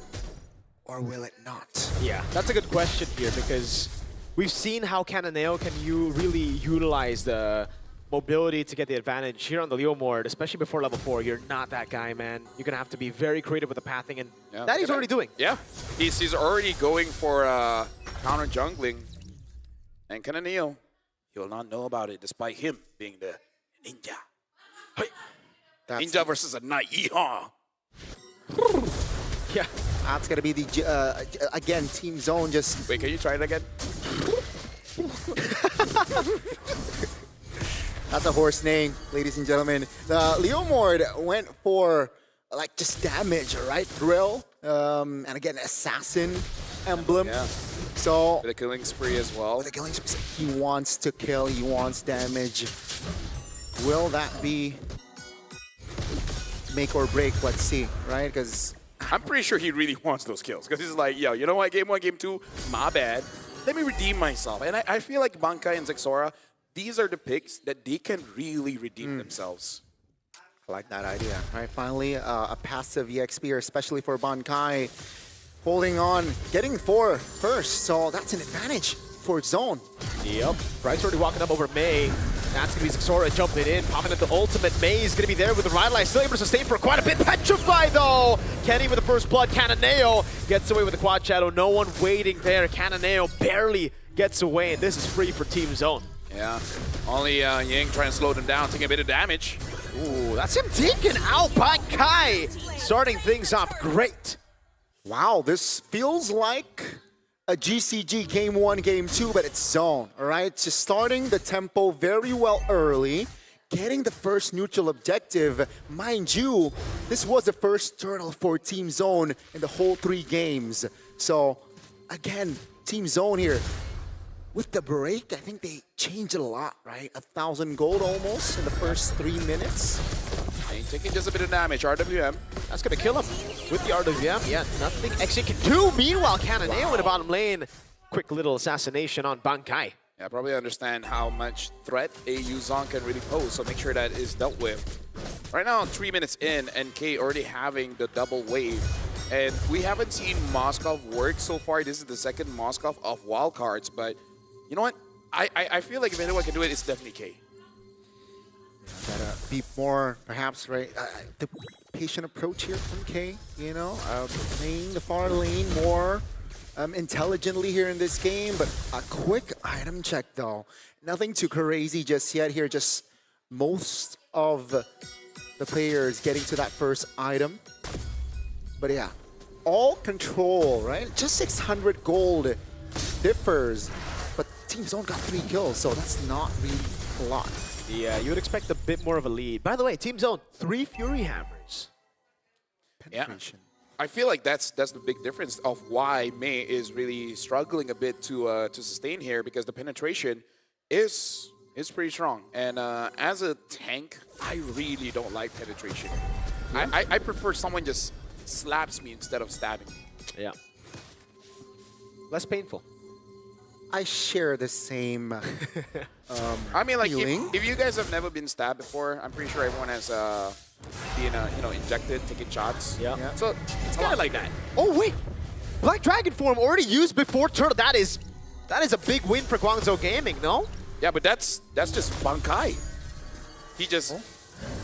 or will it not? Yeah, that's a good question here because we've seen how Cananeo can really utilize the mobility to get the advantage here on the Leomord, especially before level 4. You're not that guy, man. You're gonna have to be very creative with the pathing, and that he's already doing. Yeah, he's already going for counter jungling, and Cananeo, he will not know about it despite him being the ninja. Hey. Ninja versus a knight. Yeehaw! Yeah, that's gonna be the again Team Zone. Just wait. Can you try it again? That's a horse name, ladies and gentlemen. Leomord went for like just damage, right? Drill, and again assassin emblem. Yeah. So with a killing spree as well. With a killing spree, he wants to kill. He wants damage. Will that be make or break? Let's see, right? Because I'm pretty sure he really wants those kills. Because he's like, yo, you know what? Game 1, game 2, my bad. Let me redeem myself. And I feel like Bankai and Zixora, these are the picks that they can really redeem themselves. I like that idea. All right, finally, a passive EXP, especially for Bankai, holding on, getting 4 first. So that's an advantage for Zone. Yep. Bright's already walking up over Mei. That's going to be Zixora jumping in, popping at the ultimate. Mei is going to be there with the Rivalize, still able to sustain for quite a bit. Petrify, though! Kenny with the first blood. Cananeo gets away with the quad shadow. No one waiting there. Cananeo barely gets away, and this is free for Team Zone. Yeah. Only Ying trying to slow them down, taking a bit of damage. Ooh, that's him taken out by Kai. Starting things off great. Wow, this feels like a GCG game 1, game 2, but it's Zone, all right? Just starting the tempo very well early, getting the first neutral objective. Mind you, this was the first turtle for Team Zone in the whole 3 games. So, again, Team Zone here. With the break, I think they changed it a lot, right? 1,000 gold almost in the first 3 minutes. And taking just a bit of damage, RWM. That's going to kill him with the RWM. Yeah, nothing Exit can do. Meanwhile, Cananeo in the bottom lane. Quick little assassination on Bankai. Yeah, probably understand how much threat a Yuzong can really pose, so make sure that is dealt with. Right now, 3 minutes in, NK already having the double wave. And we haven't seen Moskov work so far. This is the second Moskov of wildcards, but you know what? I feel like if anyone can do it, it's definitely K. Gotta be more, perhaps, right? The patient approach here from K, you know? Playing the far lane more intelligently here in this game, but a quick item check, though. Nothing too crazy just yet here, just most of the players getting to that first item. But yeah, all control, right? Just 600 gold differs, but Team Zone got 3 kills, so that's not really a lot. Yeah, you would expect a bit more of a lead. By the way, Team Zone, 3 Fury Hammers. Penetration. Yeah. I feel like that's the big difference of why Mei is really struggling a bit to sustain here, because the penetration is pretty strong. And as a tank, I really don't like penetration. Yeah. I prefer someone just slaps me instead of stabbing me. Yeah. Less painful. I share the same I mean, like, feeling. if you guys have never been stabbed before, I'm pretty sure everyone has been injected, taking shots. Yeah. So it's kind of like that. Oh wait, Black Dragon form already used before turtle. That is a big win for Guangzhou Gaming, no? Yeah, but that's just Bankai. He just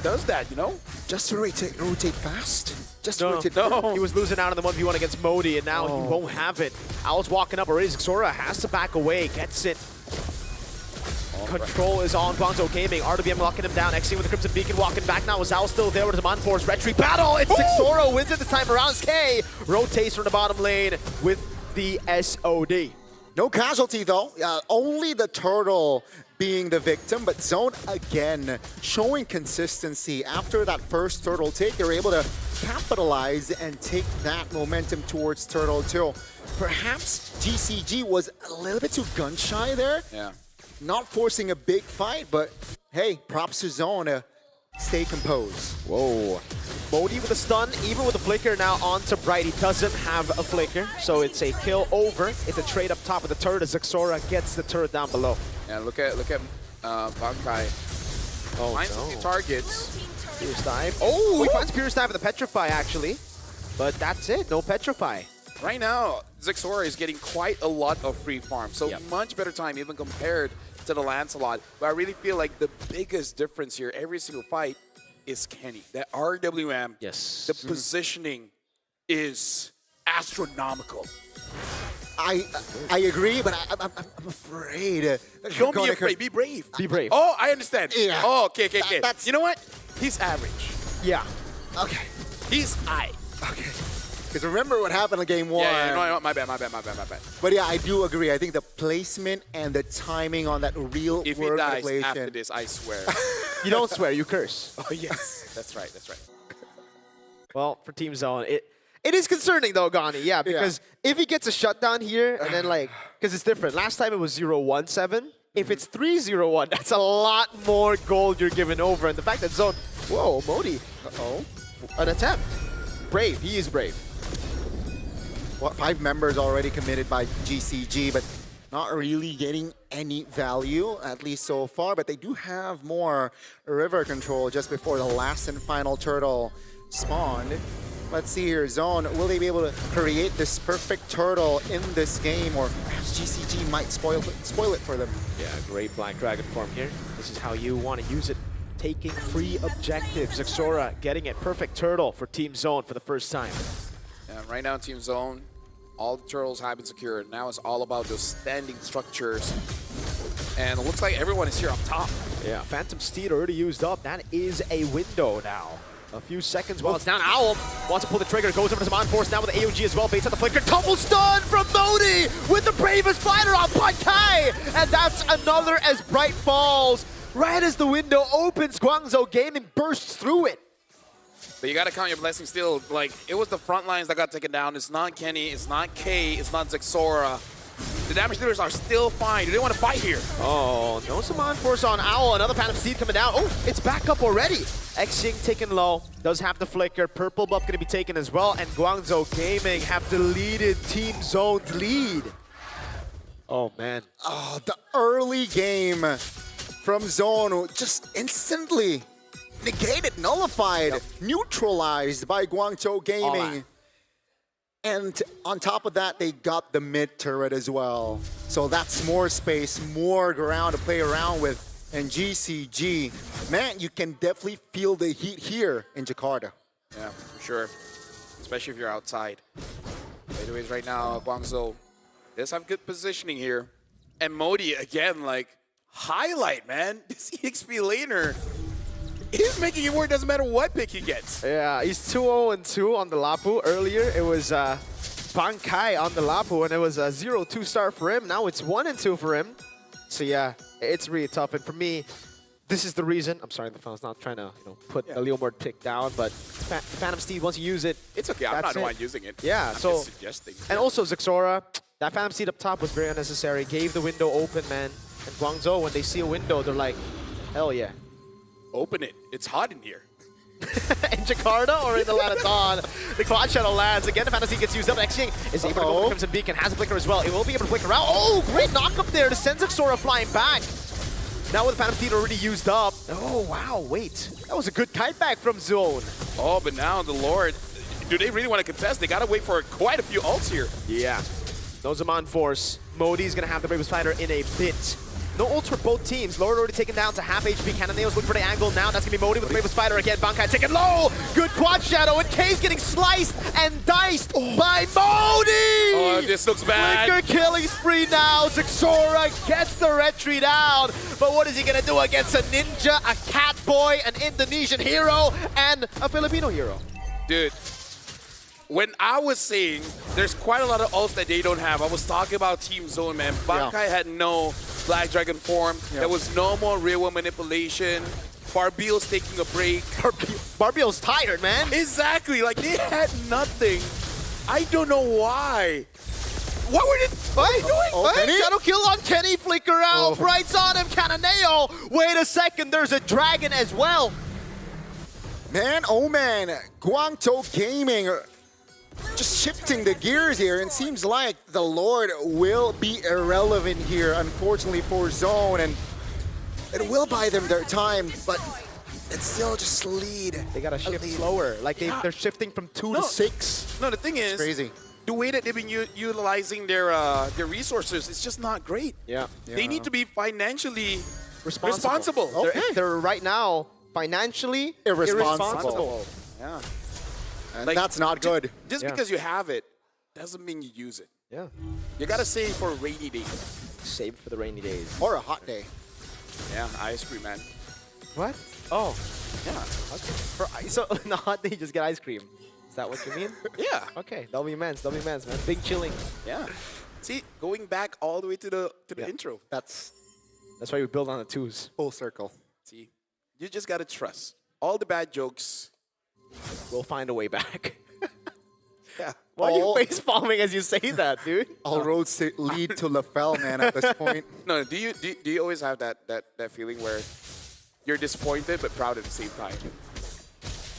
does that, you know? Just to rotate fast. Just No, rotate. he was losing out on the 1v1 against Modi, and now he won't have it. Owl's walking up already. Zixora has to back away, gets it. control is on Guangzhou Gaming. RWM locking him down. XC with the Crimson Beacon walking back now. Zhao still there with his Manforce retreat battle. It's Zixora wins it this time around. K rotates from the bottom lane with the SOD. No casualty though, only the turtle being the victim, but Zone again showing consistency. After that first turtle take, they're able to capitalize and take that momentum towards Turtle 2. Perhaps GCG was a little bit too gun shy there. Yeah. Not forcing a big fight, but hey, props to Zone to stay composed. Whoa. Modi with a stun, even with a flicker now onto Bright. He doesn't have a flicker, so it's a kill over. It's a trade up top with the turret as Zixora gets the turret down below. Yeah, look at Bankai. Finds some new targets. Pierce dive. Oh, he finds Pierce dive with the Petrify actually. But that's it, no Petrify. Right now, Zixora is getting quite a lot of free farm, so much better time even compared to the Lancelot. But I really feel like the biggest difference here, every single fight, is Kenny. That RWM, the positioning is astronomical. I agree, but I'm afraid. Don't be afraid, be brave. Be brave. Oh, I understand. Yeah. Oh, okay. That's... You know what? He's average. Yeah. Okay. He's high. Okay. Because remember what happened in game 1. Yeah, no, my bad. But yeah, I do agree. I think the placement and the timing on that real if he word dies manipulation. after this, I swear. You don't swear, you curse. Oh, yes. That's right. Well, for Team Zone, it is concerning though, Gani. Yeah, because if he gets a shutdown here, and then like, because it's different. Last time it was 0-1-7. If it's 3-0-1, that's a lot more gold you're giving over. And the fact that Zone, whoa, Modi, an attempt. Brave, he is brave. What, 5 members already committed by GCG, but not really getting any value, at least so far. But they do have more river control just before the last and final turtle spawned. Let's see here, Zone, will they be able to create this perfect turtle in this game, or perhaps GCG might spoil it for them? Yeah, great Black Dragon form here. This is how you want to use it. Taking free objectives. Zixora getting it. Perfect turtle for Team Zone for the first time. Yeah, right now, Team Zone, all the turtles have been secured. Now it's all about those standing structures. And it looks like everyone is here up top. Yeah, Phantom Steed already used up. That is a window now. A few seconds while it's down. Owl wants to pull the trigger, goes over to Manforce now with the AOG as well. Baits out the flicker. Tumble stun from Modi with the bravest fighter on Bankai. And that's another as Bright falls. Right as the window opens, Guangzhou Gaming bursts through it. But you got to count your blessings still. Like, it was the front lines that got taken down. It's not Kenny, it's not K, it's not Zixora. The damage dealers are still fine. Do they want to fight here? Oh, no Saman Force on Owl. Another Phantom Steed coming down. Oh, it's back up already. Xing taken low. Does have the flicker. Purple buff going to be taken as well. And Guangzhou Gaming have deleted Team Zone's lead. Oh, man. Oh, the early game from Zone just instantly negated, nullified, neutralized by Guangzhou Gaming. And on top of that, they got the mid turret as well. So that's more space, more ground to play around with. And GCG, man, you can definitely feel the heat here in Jakarta. Yeah, for sure. Especially if you're outside. Anyways, right now, Guangzhou does have good positioning here. And Modi, again, like, highlight, man. This EXP laner is making it work. Doesn't matter what pick he gets. Yeah, he's 2-0-2 on the Lapu. Earlier, it was Bankai on the Lapu, and it was a 0-2 star for him. Now it's 1-2 for him. So yeah, it's really tough. And for me, this is the reason. I'm sorry, the phone's not trying to put the Leomord pick down, but Phantom Steed, once you use it, it's okay. I'm not the one using it. Yeah, I'm so just suggesting. And also Zixora, that Phantom Steed up top was very unnecessary. Gave the window open, man. And Guangzhou, when they see a window, they're like, hell yeah. Open it. It's hot in here. In Jakarta or in the land of Dawn? The Quad Shuttle lands. Again, the Fantasy gets used up. Xing is able to go for Crimson Beacon. Has a flicker as well. It will be able to flicker out. Oh, great knock up there to send Zixora flying back. Now with the Phantom Steed already used up. Oh, wow, wait. That was a good kite back from Zone. Oh, but now the Lord, do they really want to contest? They got to wait for quite a few ults here. Yeah. No Zaman Force. Modi's going to have the bravest fighter in a bit. No ults for both teams. Lord already taken down to half HP. Cananeo's looking for the angle now. That's going to be Modi with the Brave Spider again. Bankai taken low. Good quad shadow. And K's getting sliced and diced by Modi. Oh, this looks bad. Flicker killing spree now. Zixora gets the retry down. But what is he going to do against a ninja, a cat boy, an Indonesian hero, and a Filipino hero? Dude, when I was saying there's quite a lot of ults that they don't have, I was talking about Team Zone, man. Bankai had no Black Dragon form. There was no more real world manipulation. Barbiel's taking a break. Barbiel's tired, man. Exactly. Like, they had nothing. I don't know why. What are they doing? Hey, shadow kill on Kenny. Flicker out. Brights on him. Cananeo. Wait a second. There's a dragon as well. Man, oh man. Guangzhou Gaming just shifting the gears here, and seems like the Lord will be irrelevant here, unfortunately for Zone, and it will buy them their time, but it's still just lead. They gotta shift slower. Like they're shifting from 2 to 6. No, the thing is, crazy. The way that they've been utilizing their resources is just not great. Yeah. They need to be financially Responsible. responsible. Okay. They're right now financially irresponsible. Yeah. And Like, that's not good. Just because you have it doesn't mean you use it. Yeah. You gotta save for a rainy day. Save for the rainy days. Or a hot day. Yeah, ice cream, man. What? Oh. Yeah. Okay. So on a hot day, you just get ice cream. Is that what you mean? Yeah. Okay. That'll be immense, man. Big chilling. Yeah. See, going back all the way to the intro. That's why we build on the 2s. full circle. See, you just gotta trust. All the bad jokes. We'll find a way back. Yeah. Why are you face palming as you say that, dude? All roads lead to LaFell, man, at this point. No, do you always have that feeling where you're disappointed but proud at the same time?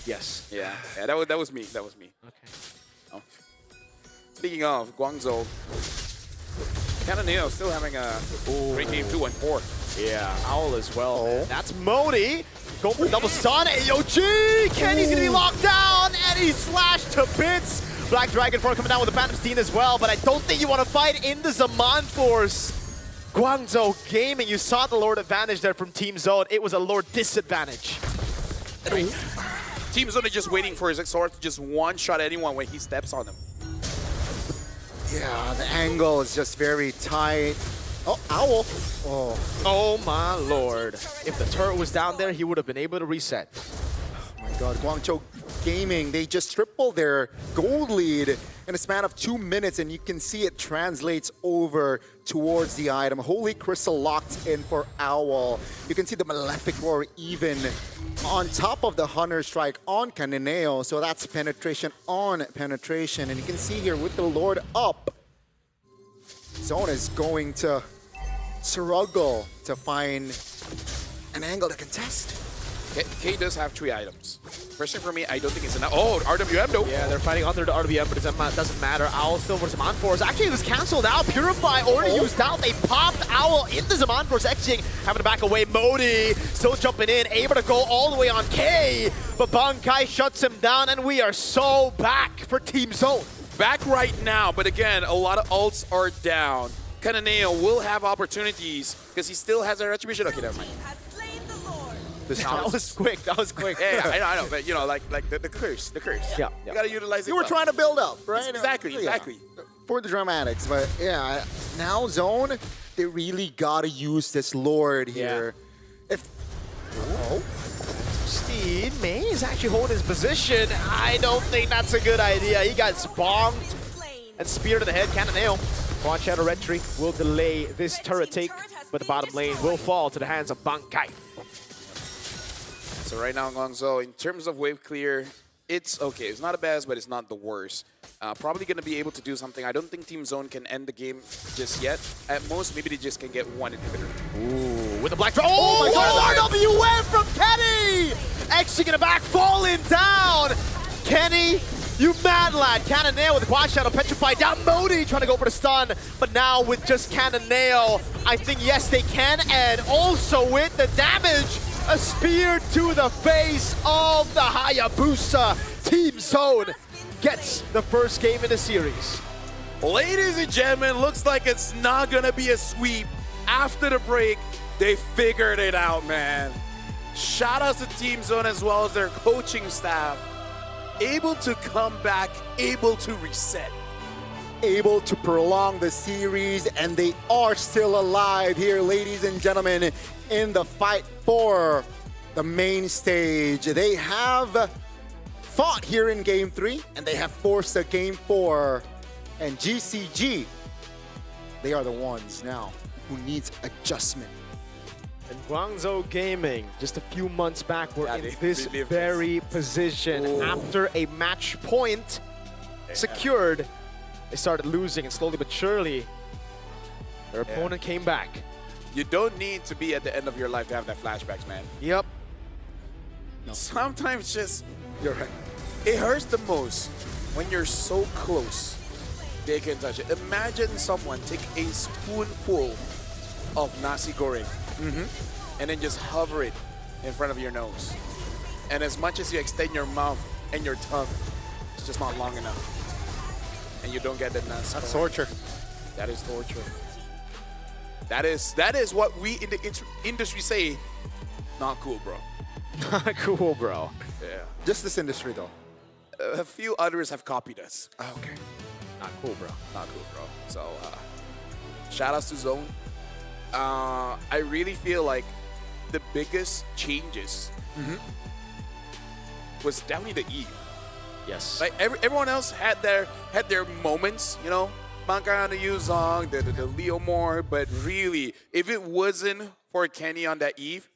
Yes. Yeah. Yeah, that was me. That was me. Okay. Oh. Speaking of Guangzhou, Cananeo still having a great game 2-1-4. Yeah, Owl as well. That's Modi. Going for double stun. AOG! Kenny's gonna be locked down, and he's slashed to bits. Black Dragon form coming down with the Phantom Steam as well, but I don't think you want to fight in the Zaman Force. Guangzhou Gaming, you saw the Lord advantage there from Team Zone. It was a Lord disadvantage. Team Zone is just waiting for his Zixora to just one-shot anyone when he steps on them. Yeah, the angle is just very tight. Oh, Owl. Oh my lord. If the turret was down there, he would have been able to reset. Oh my god, Guangzhou Gaming, they just tripled their gold lead in a span of 2 minutes, and you can see it translates over towards the item. Holy Crystal locked in for Owl. You can see the Malefic Roar even on top of the Hunter Strike on Cananeo, so that's penetration on penetration. And you can see here with the Lord up, Zone is going to struggle to find an angle to contest. K does have 3 items. First thing for me, I don't think it's enough. Oh, RWM though. Yeah, they're fighting under the RWM, but it doesn't matter. Owl still for Zaman Force. Actually, it was canceled out. Purify already used out. They popped Owl into Zaman Force. Exing having to back away. Modi still jumping in, able to go all the way on K, but Bankai shuts him down, and we are so back for Team Zone. Back right now, but again, a lot of ults are down. Cananeo will have opportunities because he still has a retribution. Okay, never mind. That was quick. That was quick. Yeah, I know, but you know, like the curse. Yeah. You gotta utilize it. You were trying to build up, right? Exactly. For the dramatics, but yeah, now Zone, they really gotta use this Lord here. Steed, May is actually holding his position. I don't think that's a good idea. He got bombed and spear to the head. Cananeo. Quad Shadow Retry will delay this turret take, but the bottom lane will fall to the hands of Bankai. So right now, Guangzhou, in terms of wave clear, it's okay. It's not the best, but it's not the worst. Probably going to be able to do something. I don't think Team Zone can end the game just yet. At most, maybe they just can get 1 inhibitor. Ooh, with the black draw. Oh, my God, RWM from Kenny! Exing in the back, falling down. Kenny, you mad lad. Cananeo with the Quad Shadow, petrified down. Modi trying to go for the stun, but now with just Cananeo, I think, yes, they can. And also with the damage, a spear to the face of the Hayabusa. Team Zone gets the first game in the series. Ladies and gentlemen, looks like it's not going to be a sweep. after the break, they figured it out, man. Shout out to Team Zone as well as their coaching staff. Able to come back, able to reset. Able to prolong the series, and they are still alive here, ladies and gentlemen, in the fight for the main stage. They have fought here in Game 3, and they have forced a Game 4. And GCG, they are the ones now who needs adjustment. And Guangzhou Gaming, just a few months back, were in this very position. Ooh. After a match point secured, they started losing, and slowly but surely, their opponent came back. You don't need to be at the end of your life to have that flashbacks, man. Yep. No. Sometimes just, You're right. it hurts the most when you're so close, they can touch it. Imagine someone take a spoonful of nasi goreng and then just hover it in front of your nose. And as much as you extend your mouth and your tongue, it's just not long enough. And you don't get the nasi. That's torture. That is torture. That is what we in the industry say, not cool, bro. Not cool, bro. Yeah. Just this industry, though. A few others have copied us. Okay. Not cool, bro. Not cool, bro. So, shout outs to Zone. I really feel like the biggest changes was definitely the Eve. Yes. Like everyone else had their moments, you know, Manka the Yuzong, the Leo Moore, but really, if it wasn't for Kenny on that Eve,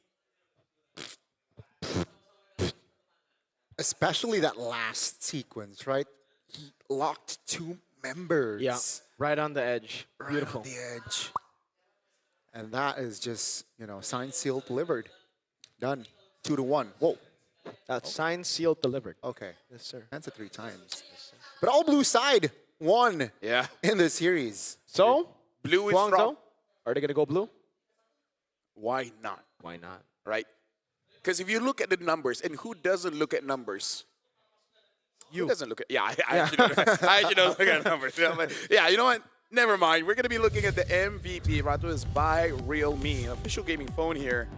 especially that last sequence, right? He locked 2 members. Yeah, right on the edge. Right Beautiful. on the edge. And that is just, you know, signed, sealed, delivered. Done. 2-1. Whoa. That's signed, sealed, delivered. Okay. Yes, sir. Answer 3 times. But all blue side won yeah, in the series. So, blue is Guangzhou, strong. are they going to go blue? Why not? Why not? Right? Because if you look at the numbers, and who doesn't look at numbers? You. Who doesn't look at? Yeah, I actually don't look at numbers. You know, but yeah, you know what? Never mind. We're gonna be looking at the MVP. Rato is by Realme, official gaming phone here,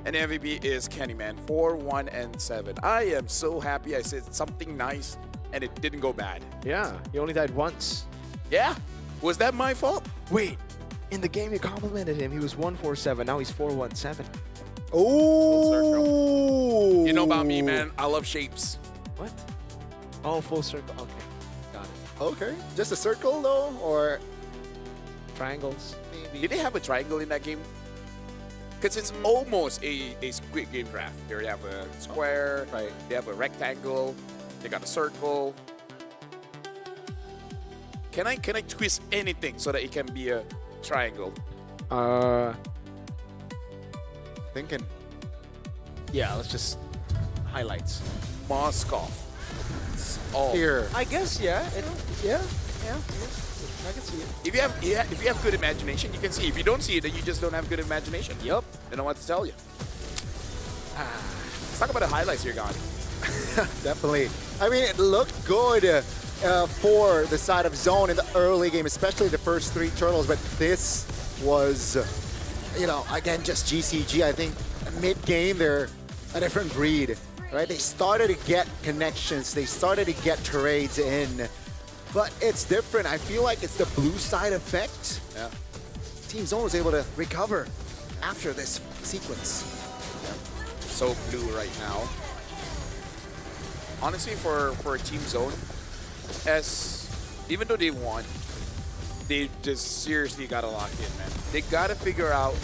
and MVP is Kennyman 4-1-7. I am so happy. I said something nice, and it didn't go bad. Yeah, he only died once. Yeah, was that my fault? Wait, in the game you complimented him. He was 1-4-7. Now he's 4-1-7. Oh! You know about me, man. I love shapes. What? Oh, full circle. Okay, got it. Okay. Just a circle, though? Or Triangles, maybe. Did they have a triangle in that game? Because it's almost a Squid Game draft. They have a square, right. They have a rectangle, they got a circle. Can I twist anything so that it can be a triangle? Thinking. Yeah, let's just highlights. Moskov. Oh. Here. I guess, yeah. Yeah. I can see it. If you have good imagination, you can see. If you don't see it, then you just don't have good imagination. Yep. I don't know what to tell you. Let's talk about the highlights here, Gandhi. Definitely. I mean, it looked good for the side of Zone in the early game, especially the first 3 turtles. But this was, you know, again, just GCG. I think mid-game, they're a different breed, right? They started to get connections. They started to get trades in. But it's different. I feel like it's the blue side effect. Yeah. Team Zone was able to recover after this sequence. So blue right now. Honestly, for Team Zone, even though they won, they just seriously gotta lock in, man. They gotta figure out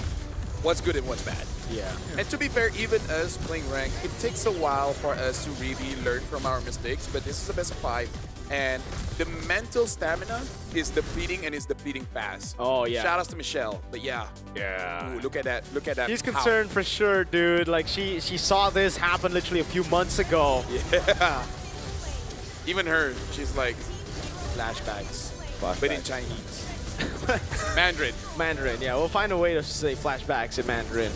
what's good and what's bad. Yeah. And to be fair, even us playing rank, it takes a while for us to really learn from our mistakes, but this is a best of 5. And the mental stamina is depleting, and is depleting fast. Oh, yeah. Shout outs to Michelle. But yeah. Ooh, look at that. Look at that. She's concerned for sure, dude. Like, she saw this happen literally a few months ago. Yeah. Even her, she's like, flashbacks. But in Chinese. Mandarin. Mandarin, yeah. We'll find a way to say flashbacks in Mandarin.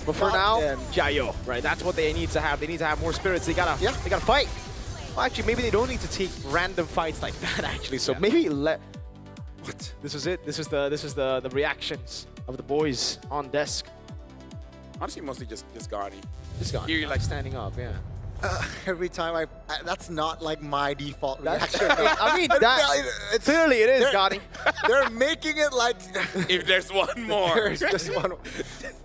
But for now, jiayo, right? That's what they need to have. They need to have more spirits. They gotta fight. Well, actually, maybe they don't need to take random fights like that, actually. So maybe let... What? This is it. This is the reactions. of the boys on desk. Honestly, mostly just Gotti. Just gone. Here, Like standing up, yeah. Every time that's not like my default reaction. I mean, that clearly it is, Gotti. They're making it like If there's one more. there's just one.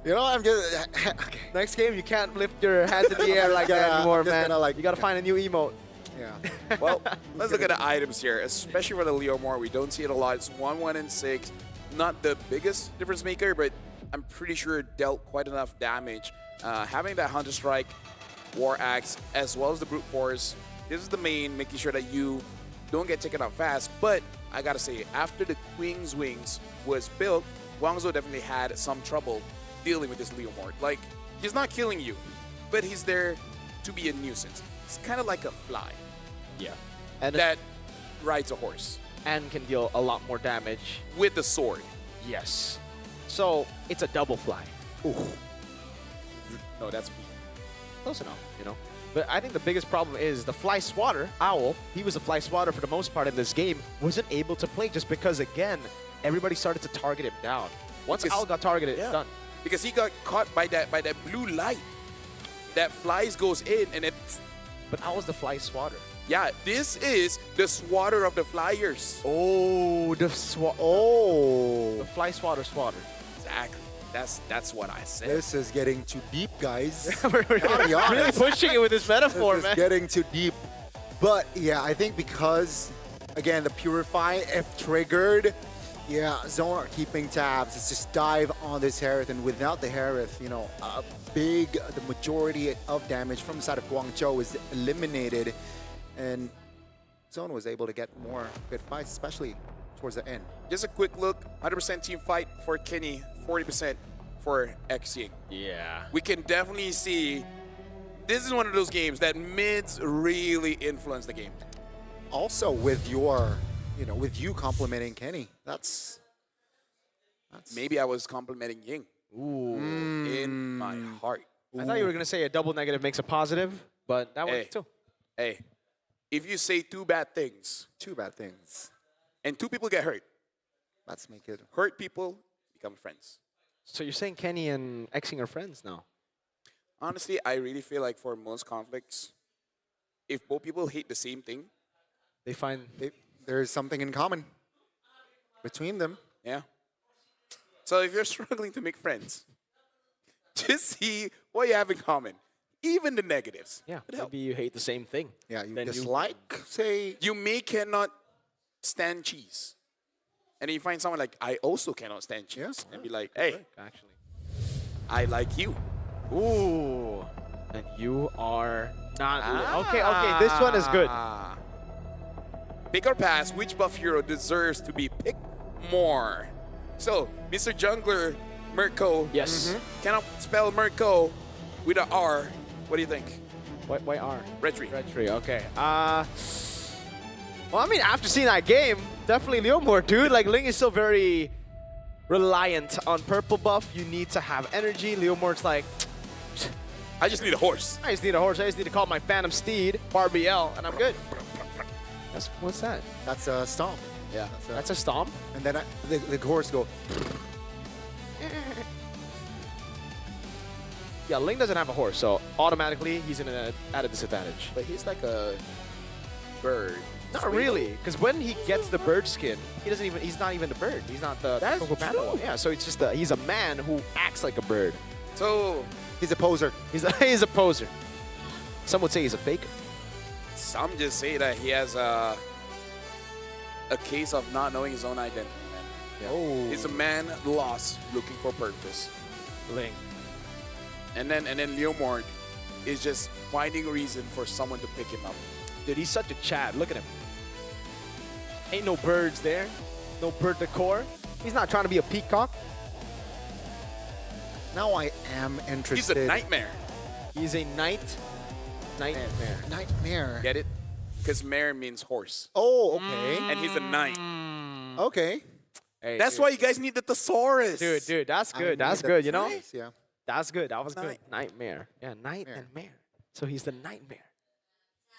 You know, I'm just okay. Next game, you can't lift your hands in the air like that anymore, I'm just man. gonna, like- You gotta find a new emote. Yeah. Well, let's look at the items here, especially for the Leomore. We don't see it a lot. It's 1, 1, and 6. Not the biggest difference maker, but I'm pretty sure it dealt quite enough damage. Having that Hunter Strike, War Axe, as well as the Brute Force, this is the main, making sure that you don't get taken out fast. But I gotta say, after the Queen's Wings was built, Guangzhou definitely had some trouble dealing with this Leomord. Like, he's not killing you, but he's there to be a nuisance. It's kind of like a fly. Yeah. And that rides a horse. And can deal a lot more damage. With the sword. Yes. So, it's a double fly. Ooh. No, that's me. Close enough, you know. But I think the biggest problem is the fly swatter, Owl, he was a fly swatter for the most part in this game, wasn't able to play just because, again, everybody started to target him down. Once Owl got targeted, it's done. Because he got caught by that blue light that flies goes in and it's... But Owl's the fly swatter. Yeah, this is the swatter of the flyers. Oh, the fly swatter. Exactly. That's what I said. This is getting too deep, guys. We're really pushing it with this metaphor, this man. is getting too deep. But yeah, I think because, again, the Purify, if triggered, yeah, Zone are keeping tabs. It's just dive on this Harith, and without the Harith, you know, the majority of damage from the side of Guangzhou is eliminated. And Zone was able to get more good fights, especially towards the end. Just a quick look, 100% team fight for Kenny, 40% for Xing. Yeah. We can definitely see this is one of those games that mids really influence the game. Also with your, you know, with you complimenting Kenny, that's maybe I was complimenting Ying. Ooh. In my heart. I thought you were going to say a double negative makes a positive, but that works too. Hey, if you say two bad things, and 2 people get hurt, let's make it. Hurt people become friends. So you're saying Kenny and Xing are friends now? Honestly, I really feel like for most conflicts, if both people hate the same thing, they find there's something in common between them. Yeah. So if you're struggling to make friends, just see what you have in common, even the negatives. Yeah, maybe you hate the same thing. Yeah, you Then dislike, say... You cannot stand cheese. And then you find someone like, I also cannot stand cheese. And be like, hey, actually, I like you. Ooh. And you are not... Okay, this one is good. Pick or pass, which buff hero deserves to be picked more? So, Mr. Jungler, Mirko. Yes. Cannot spell Mirko with an R. What do you think? Why R? Retri. Retri, okay. Well, I mean, after seeing that game, definitely Leomore, dude. Like, Ling is still very reliant on purple buff. You need to have energy. Leomore's like, I just need a horse. I just need a horse. I just need to call my Phantom Steed, Barbiel, and I'm good. What's that? That's a stomp. Yeah. That's a stomp? And then the horse go... Yeah, Ling doesn't have a horse, so automatically he's at a disadvantage. But he's like a bird. Not really, because when he gets the bird skin, he's not even the bird. He's not the Coco Panda one. Yeah, so it's just he's a man who acts like a bird. So he's a poser. He's a poser. Some would say he's a faker. Some just say that he has a case of not knowing his own identity, man. Yeah. Oh. He's a man lost looking for purpose. Ling. And then Leomord is just finding a reason for someone to pick him up. Dude, he's such a Chad. Look at him. Ain't no birds there. No bird decor. He's not trying to be a peacock. Now I am interested. He's a nightmare. He's a nightmare. Nightmare. Get it? Because mare means horse. Oh, okay. And he's a knight. Okay. Hey, That's why you guys need the thesaurus. Dude, that's good. That's good, you know? Nice, yeah. That's good. That was good. Nightmare. Yeah, night and mare. So he's the nightmare.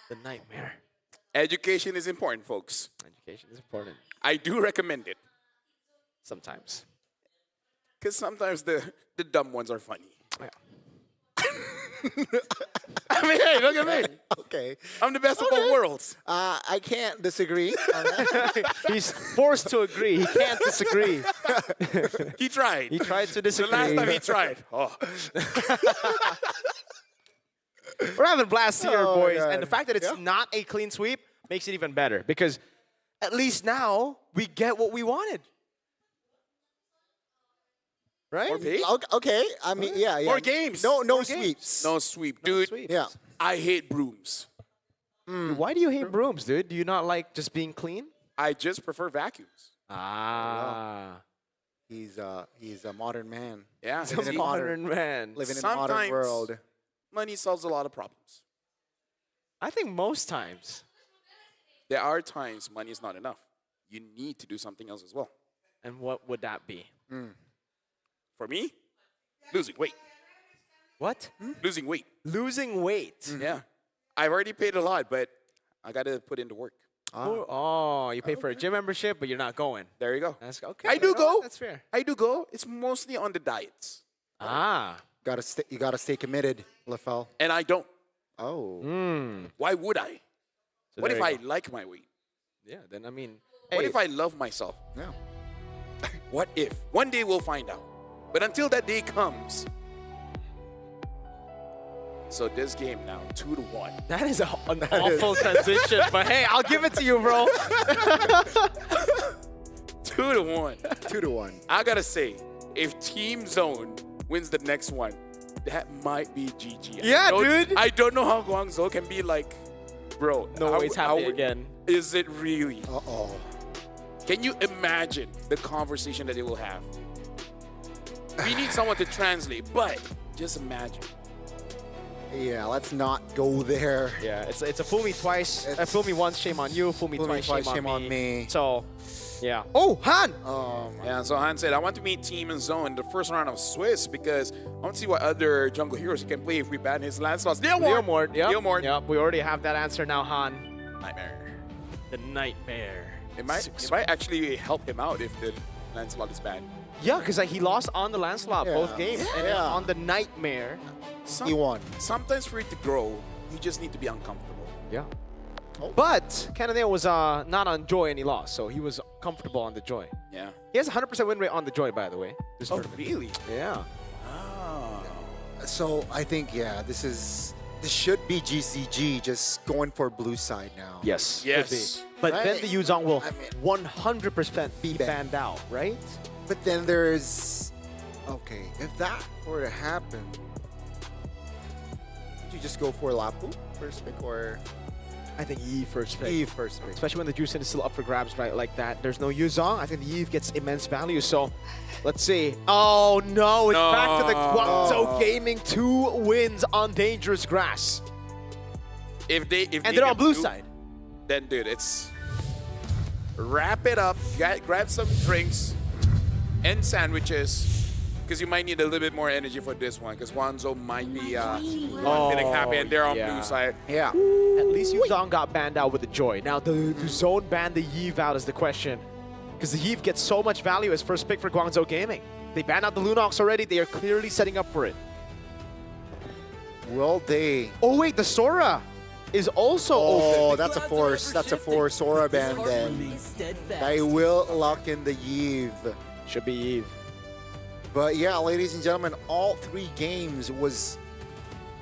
The nightmare. Education is important, folks. Education is important. I do recommend it. Sometimes. Because sometimes the dumb ones are funny. Yeah. I mean, hey, look at me. Okay. I'm the best of both worlds. I can't disagree on that. He's forced to agree. He can't disagree. He tried. He tried to The disagree. last time he tried. Oh. We're having blast here, Oh, boys. God. And the fact that it's not a clean sweep makes it even better because at least now we get what we wanted. Right? Okay. I mean, yeah. More games. No More sweeps. No sweep. Dude, sweeps. Yeah. I hate brooms. Why do you hate brooms, dude? Do you not like just being clean? I just prefer vacuums. Ah. He's a modern man. Yeah. He's a see, modern man. Living in a modern Sometimes- world. money solves a lot of problems. I think most times. There are times money is not enough. You need to do something else as well. And what would that be? For me, losing weight. What? Losing weight. Losing weight. Yeah. I've already paid a lot, but I got to put into work. Oh, you pay for a gym membership, but you're not going. There you go. That's okay. I do You know go. what? That's fair. I do go. It's mostly on the diets. Ah. You gotta stay committed, LaFell. And I don't. Oh. Why would I? So What there if you I go. like my weight? Yeah, then I mean. What hey, if I love myself? Yeah. What if? One day we'll find out. But until that day comes. So this game now, 2-1. That is an awful transition, but hey, I'll give it to you, bro. 2-1. 2-1. I gotta say, if Team Zone wins the next one, that might be GG. Yeah, dude. I don't know how Guangzhou can be like, bro. No way it's happening again. Is it really? Uh-oh. Can you imagine the conversation that they will have? We need someone to translate, but just imagine. Yeah, let's not go there. Yeah, it's a fool me twice. Fool me once, shame on you. Fool me twice, shame on me. So, yeah. Oh, Han! Yeah, so Han said, I want to meet Team Zone in the first round of Swiss because I want to see what other jungle heroes he can play if we ban his Lancelots. Leomord. Yep. Leomord. Yep, we already have that answer now, Han. Nightmare. The Nightmare. It might actually help him out if the Lancelot is banned. Yeah, because he lost on the Lancelot both games. And then on the Nightmare, he won. Sometimes for it to grow, you just need to be uncomfortable. Yeah. But Canadale was not on Joy and he lost, so he was comfortable on the Joy. Yeah. He has a 100% win rate on the Joy, by the way. Oh, really? Yeah. So I think, this should be GCG just going for blue side now. Yes. Yes. But Right? then the Yuzong will I mean, 100% be banned out, right? But then there's... Okay, if that were to happen, would you just go for Lapu first pick or... I think Eve first pick. Eve first pick. Especially when the Juicing is still up for grabs, right? Like that. There's no Yuzong. I think the Eve gets immense value. So let's see. Oh no, it's back to the Guangzhou Gaming. 2 wins on dangerous grass. If they they're on blue side. Then dude, it's wrap it up, grab some drinks and sandwiches. Because you might need a little bit more energy for this one. Because Guangzhou might be feeling happy and they're on blue side. Yeah. At least Yuzong got banned out with the Joy. Now, the Zone banned the Eve out is the question. Because the Eve gets so much value as first pick for Guangzhou Gaming. They banned out the Lunox already. They are clearly setting up for it. Will they? Oh, wait, the Sora is also open. Oh, that's a force. That's a force. Sora band then. They will lock in the Eve. Should be Eve. But yeah, ladies and gentlemen, all 3 games was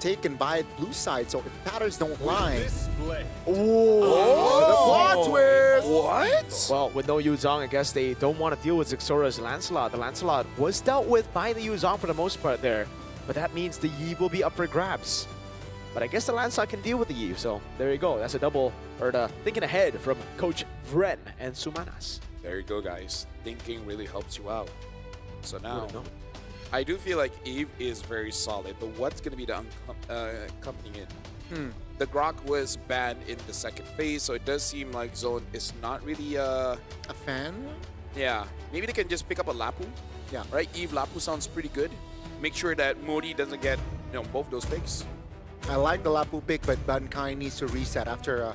taken by blue side. So if patterns don't lie. The plot twist! What? Well, with no Yuzong, I guess they don't want to deal with Zixora's Lancelot. The Lancelot was dealt with by the Yuzong for the most part there. But that means the Eve will be up for grabs. But I guess the Lancelot can deal with the Eve. So there you go. That's a double, or the thinking ahead from Coach Vren and Sumanas. There you go, guys. Thinking really helps you out. So now, Wouldn't know. I do feel like Eve is very solid, but what's going to be the accompanying it? The Grok was banned in the second phase, so it does seem like Zone is not really A fan? yeah. Maybe they can just pick up a Lapu. Yeah. Right? Eve Lapu sounds pretty good. Make sure that Modi doesn't get both those picks. I like the Lapu pick, but Bankai needs to reset after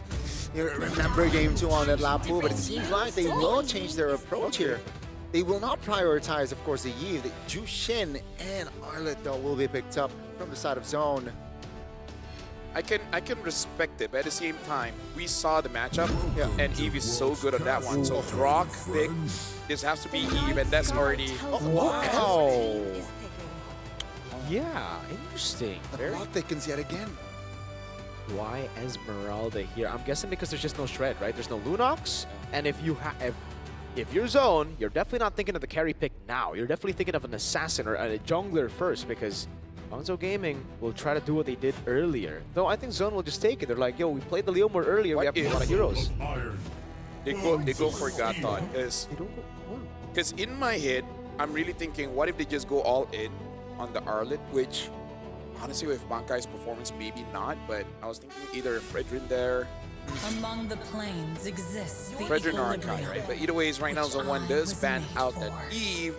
remember game 2 on that Lapu, but it seems like they will change their approach here. They will not prioritize, of course, the Eve. The Jushin and Arlet, though, will be picked up from the side of Zone. I can respect it, but at the same time, we saw the matchup, and Eve is so good on that one. So Brock pick, this has to be Eve, and that's already. Wow. Yeah, interesting. The plot thickens yet again. Why Esmeralda here? I'm guessing because there's just no Shred, right? There's no Lunox, and if you're Zone, you're definitely not thinking of the carry pick now. You're definitely thinking of an assassin or a jungler first, because Guangzhou Gaming will try to do what they did earlier. Though I think Zone will just take it. They're like, yo, we played the Leomord earlier. We have a lot of heroes. They go for Gatot, because in my head, I'm really thinking, what if they just go all in on the Arlet, which honestly, with Bankai's performance, maybe not, but I was thinking either Fredrin there. Among the planes exists the Fredrin or equilibrium. Arkai, right? But either ways, right now, Zone 1 does ban out that Eve.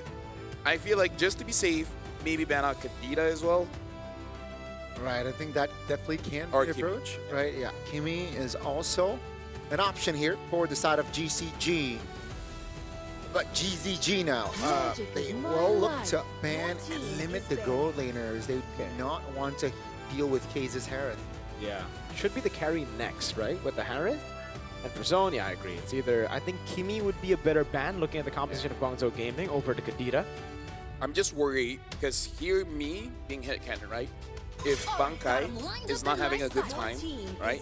I feel like just to be safe, maybe ban out Kadita as well. Right, I think that definitely can Or be Kimi. approach. Right, yeah. Kimi is also an option here for the side of GCG. But GZG now, they will look to ban and limit the gold laners. They do not want to deal with Case's Harith. Yeah. Should be the carry next, right? With the Harith? And for Zone, yeah, I agree. It's either, I think Kimi would be a better ban looking at the composition of Guangzhou Gaming over to Kadita. I'm just worried because here, me being headcanon, right? If Bankai is not having a good time, right?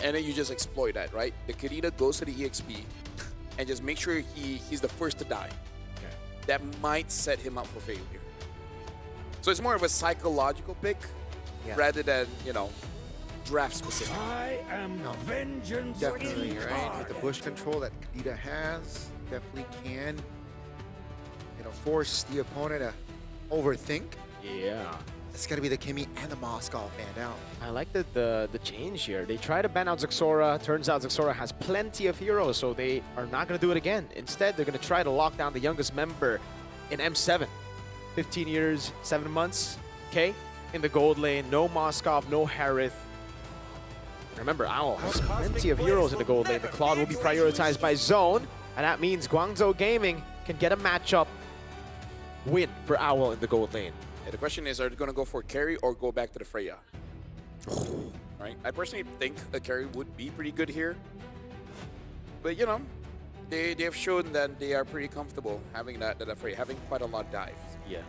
And then you just exploit that, right? The Kadita goes to the EXP and just make sure he's the first to die. Okay. That might set him up for failure. So it's more of a psychological pick rather than, you know, draft specific. I am vengeance. Definitely, right? With the bush control that Kadita has, definitely can, you know, force the opponent to overthink. Yeah. It's got to be the Kimi and the Moskov banned out. I like the change here. They try to ban out Zexora. Turns out Zexora has plenty of heroes, so they are not going to do it again. Instead, they're going to try to lock down the youngest member in M7. 15 years, 7 months, okay? In the gold lane, no Moskov, no Harith. Remember, Owl has plenty of heroes in the gold lane. The Claude will be prioritized by Zone, and that means Guangzhou Gaming can get a matchup win for Owl in the gold lane. Yeah, the question is, are they going to go for carry or go back to the Freya? Right? I personally think a carry would be pretty good here. But, you know, they have shown that they are pretty comfortable having that Freya, having quite a lot of dives. Yeah.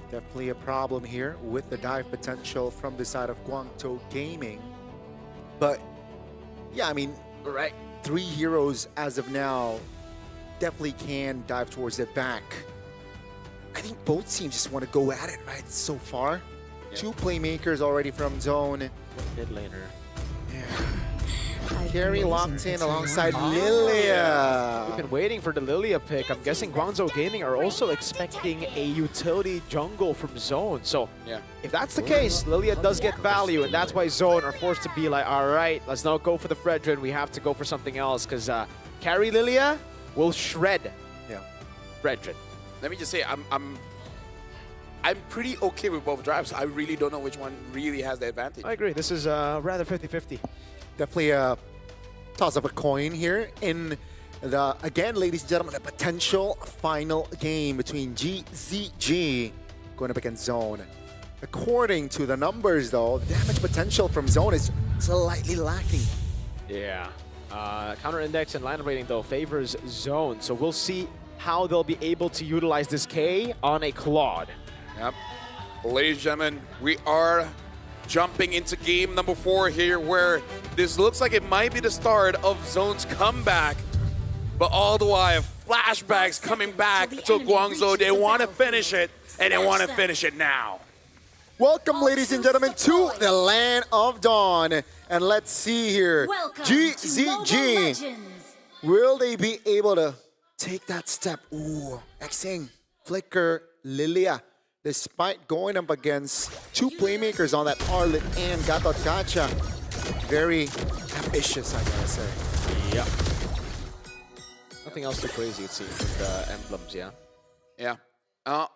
Definitely a problem here with the dive potential from the side of Guangzhou Gaming. But, yeah, I mean, right, 3 heroes as of now definitely can dive towards the back. I think both teams just want to go at it, right, so far. Yeah. 2 playmakers already from Zone. Mid laner. Yeah. Carry locked in alongside Lilia. We've been waiting for the Lilia pick. I'm guessing Guangzhou Gaming are also expecting a utility jungle from Zone. So if that's the case, Lilia does get value, and that's why Zone are forced to be like, all right, let's not go for the Fredrin. We have to go for something else, because carry Lilia will shred Fredrin. Let me just say, I'm pretty okay with both drives. I really don't know which one really has the advantage. I agree. This is rather 50-50. Definitely a toss of a coin here in the, again, ladies and gentlemen, a potential final game between GZG going up against Zone. According to the numbers, though, the damage potential from Zone is slightly lacking. Yeah. Counter index and line rating, though, favors Zone. So we'll see how they'll be able to utilize this K on a Claude. Yep. Ladies and gentlemen, we are jumping into game number 4 here, where this looks like it might be the start of Zone's comeback. But all the while, flashbacks coming back to Guangzhou. They want to finish it, and they want to finish it now. Welcome, ladies and gentlemen, to the Land of Dawn. And let's see here. GZG. Will they be able to take that step? Ooh, Xing, Flicker, Lilia. Despite going up against 2 playmakers on that Arlet and Gatot Gacha. Very ambitious, I gotta say. Yeah. Nothing else too crazy, it seems, with the emblems, yeah? Yeah. I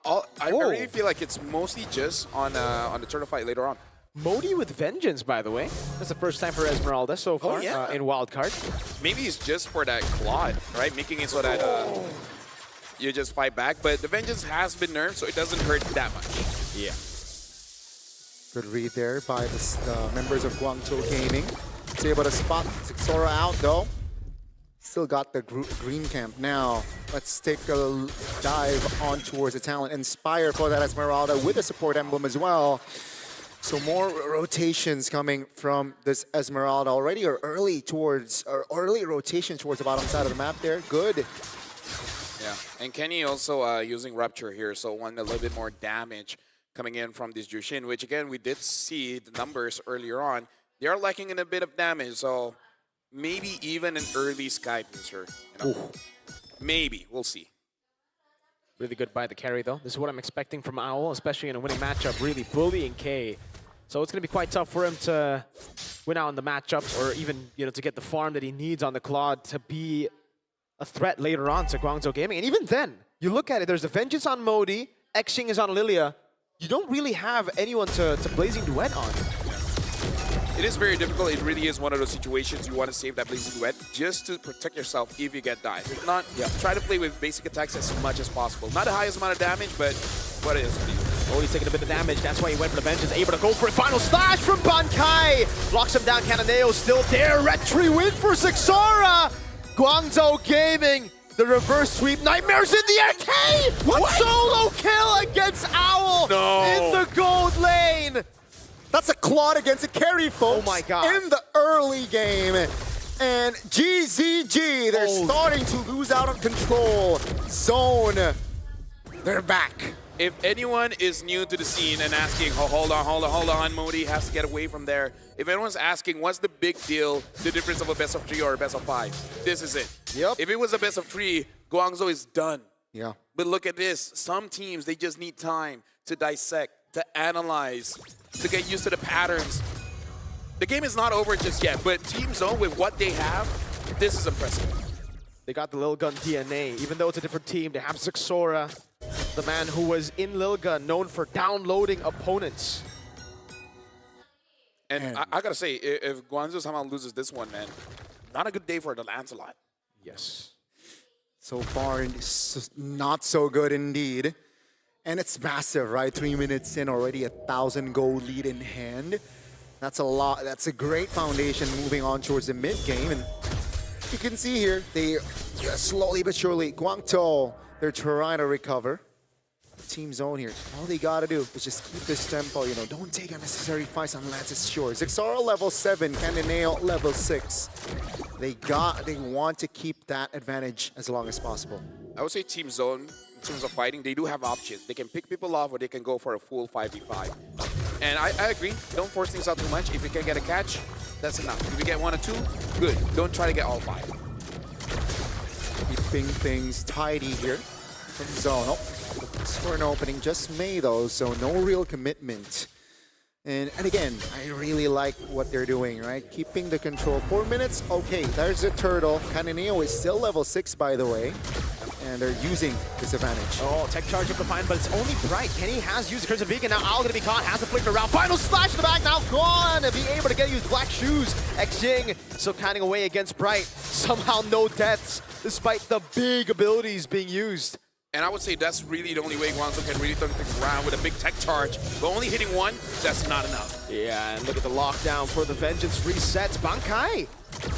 really feel like it's mostly just on the turtle fight later on. Modi with Vengeance, by the way. That's the first time for Esmeralda so far in Wildcard. Maybe it's just for that Claude, right? Making it so that you just fight back. But the Vengeance has been nerfed, so it doesn't hurt that much. Yeah. Good read there by the members of Guangzhou Gaming. It's able to spot Sixora out though. Still got the green camp. Now, let's take a dive on towards the talent. Inspire for that Esmeralda with a support emblem as well. So more rotations coming from this Esmeralda already, or early rotation towards the bottom side of the map there. Good. Yeah, and Kenny also using Rupture here, so want a little bit more damage coming in from this Jushin, which again, we did see the numbers earlier on. They are lacking in a bit of damage, so maybe even an early Sky Booster. You know? Maybe, we'll see. Really good by the carry, though. This is what I'm expecting from Owl, especially in a winning matchup, really bullying K. So it's going to be quite tough for him to win out in the matchup, or even, you know, to get the farm that he needs on the Claude to be a threat later on to Guangzhou Gaming. And even then, you look at it, there's the Vengeance on Modi, Xing is on Lilia. You don't really have anyone to Blazing Duet on. It is very difficult. It really is one of those situations you want to save that Blazing Duet just to protect yourself if you get died. If not, try to play with basic attacks as much as possible. Not the highest amount of damage, but what it is. Oh, he's taking a bit of damage. That's why he went for the Vengeance. Able to go for a final slash from Bankai. Locks him down. Cananeo still there. Retry win for Sixora. Guangzhou Gaming. The reverse sweep. Nightmares in the air. K! What? Solo kill against Owl in the gold lane. That's a Claude against a carry, folks. Oh my god. In the early game. And GZG, they're starting to lose out on control. Zone, they're back. If anyone is new to the scene and asking, oh, hold on, Modi has to get away from there. If anyone's asking, what's the big deal, the difference of a best of 3 or a best of 5? This is it. Yep. If it was a best of 3, Guangzhou is done. Yeah. But look at this. Some teams, they just need time to dissect, to analyze, to get used to the patterns. The game is not over just yet, but Team Zone, with what they have, this is impressive. They got the Lil Gun DNA. Even though it's a different team, they have Sixora, the man who was in Lil Gun, known for downloading opponents. And I gotta say, if Guangzhou somehow loses this one, man, not a good day for the Lancelot. Yes. So far, it's not so good indeed. And it's massive, right? 3 minutes in, already 1,000 gold lead in hand. That's a lot. That's a great foundation moving on towards the mid game. And you can see here, they slowly but surely, Guangzhou, they're trying to recover. Team Zone here, all they gotta do is just keep this tempo, you know, don't take unnecessary fights unless it's sure. Zixara level 7, Candaneo level 6. They want to keep that advantage as long as possible. I would say Team Zone, in terms of fighting, they do have options. They can pick people off or they can go for a full 5v5. And I agree, don't force things out too much. If you can get a catch, that's enough. If you get 1 or 2, good. Don't try to get all 5. Keeping things tidy here from Zone. Oh, looks for an opening, just May though, so no real commitment. And again, I really like what they're doing, right? Keeping the control. 4 minutes, okay, there's a turtle. Cananeo is still level 6, by the way. And they're using this advantage. Oh, tech charge up the fine, but it's only Bright. Kenny has used the Crimson Beacon. Now Owl gonna be caught, has a flicker around. Final slash in the back, now gone! And being able to get used black shoes. Xing still counting away against Bright. Somehow no deaths, despite the big abilities being used. And I would say that's really the only way Guangzhou can really turn things around with a big tech charge. But only hitting 1, that's not enough. Yeah, and look at the lockdown for the Vengeance resets. Bankai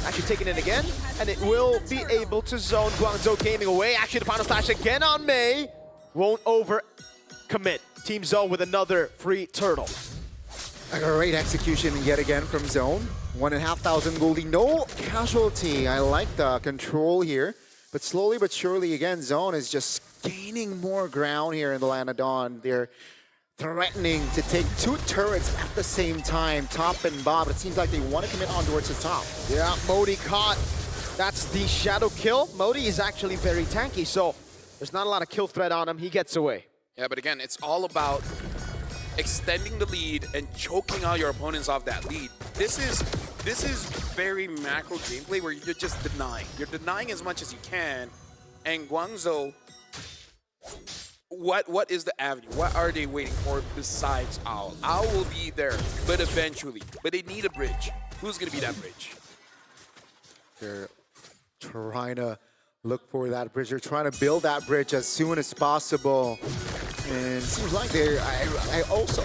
actually taking it again, and it will be able to zone Guangzhou Gaming away. Actually, the final slash again on May. Won't over commit. Team Zone with another free turtle. A great execution yet again from Zone. 1,500 goldie, no casualty. I like the control here. But slowly but surely, again, Zone is just gaining more ground here in the Land of Dawn. They're threatening to take 2 turrets at the same time, top and bottom. It seems like they want to commit on towards the top. Yeah, Modi caught. That's the shadow kill. Modi is actually very tanky, so there's not a lot of kill threat on him. He gets away. Yeah, but again, it's all about extending the lead and choking out your opponents off that lead. This is very macro gameplay where you're just denying. You're denying as much as you can. And Guangzhou, what is the avenue? What are they waiting for besides Owl? Owl will be there, but eventually. But they need a bridge. Who's going to be that bridge? They're trying to look for that bridge. They're trying to build that bridge as soon as possible. And seems like I also,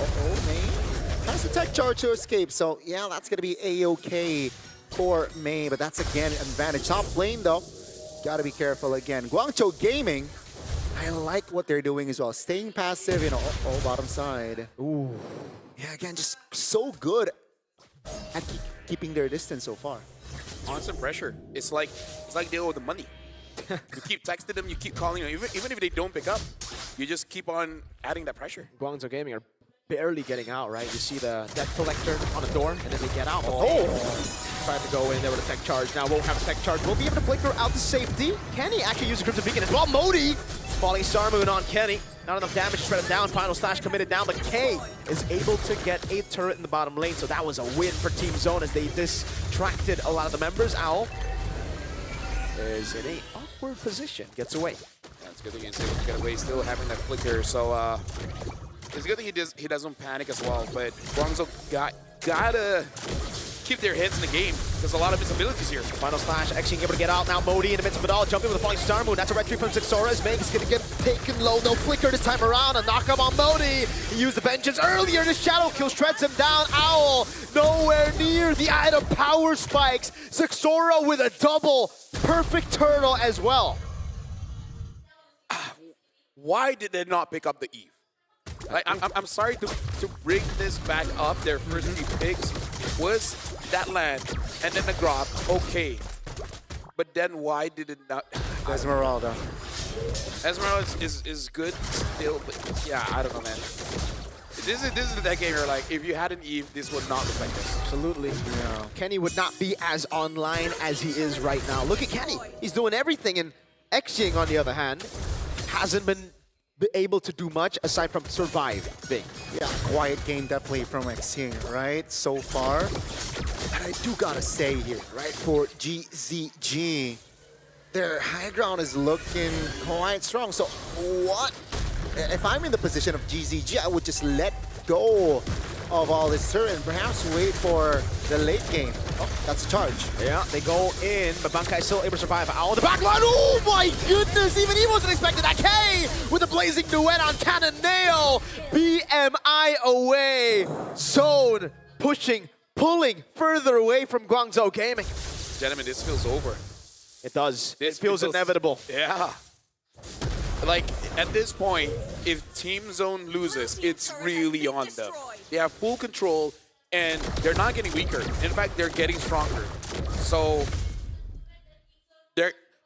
has the tech charge to escape. So yeah, that's gonna be A-okay for May, but that's again an advantage. Top lane though, gotta be careful again. Guangzhou Gaming, I like what they're doing as well. Staying passive, all bottom side. Ooh. Yeah, again, just so good at keeping their distance so far. Constant pressure. It's like they owe the money. You keep texting them, you keep calling them, even if they don't pick up, you just keep on adding that pressure. Guangzhou Gaming are barely getting out, right? You see the death collector on the door, and then they get out. Tried to go in there with a tech charge. Now won't have a tech charge. We'll be able to flicker out to safety. Kenny actually used a Crimson Beacon as well. Modi falling Star Moon on Kenny. Not enough damage to shred him down. Final Slash committed down, but K is able to get a turret in the bottom lane. So that was a win for Team Zone as they distracted a lot of the members. Owl is in a awkward position. Gets away. Yeah, it's a good thing he's able to get away, still having that flicker. So it's a good thing he doesn't panic as well. But Guangzhou gotta keep their heads in the game. There's a lot of visibilities here. Final Slash actually able to get out now. Modi in the midst of it all, jumping with a falling Star Moon. That's a red tree from Zixora as Meg is going to get taken low. No flicker this time around. A knockup on Modi. He used the vengeance earlier. The shadow kill shreds him down. Owl nowhere near the item power spikes. Zixora with a double. Perfect turtle as well. Why did they not pick up the Eve? I'm sorry to bring this back up. Their first 3 picks was that land and then the grab. Okay, but then why did it not? Esmeralda. Esmeralda is good still, but yeah, I don't know, man. This is that game where, like, if you had an Eve, this would not look like this. Absolutely. Yeah. Kenny would not be as online as he is right now. Look at Kenny. He's doing everything, and XYing, on the other hand, hasn't been able to do much aside from surviving. Yeah, quiet game definitely from XYing, right, so far. But I do gotta say here, right, for GZG, their high ground is looking quite strong. So what, if I'm in the position of GZG, I would just let go of all this turret and perhaps wait for the late game. Oh, that's a charge. Yeah, they go in, but Bankai still able to survive. Owl in the back line. Oh my goodness, even he wasn't expecting that. K with a blazing duet on Cannon Nail. BMI away. Zone pushing, pulling further away from Guangzhou Gaming. Gentlemen, this feels over. It does. It feels inevitable. Yeah. Like, at this point, if Team Zone loses, it's really on them. They have full control, and they're not getting weaker. In fact, they're getting stronger. So,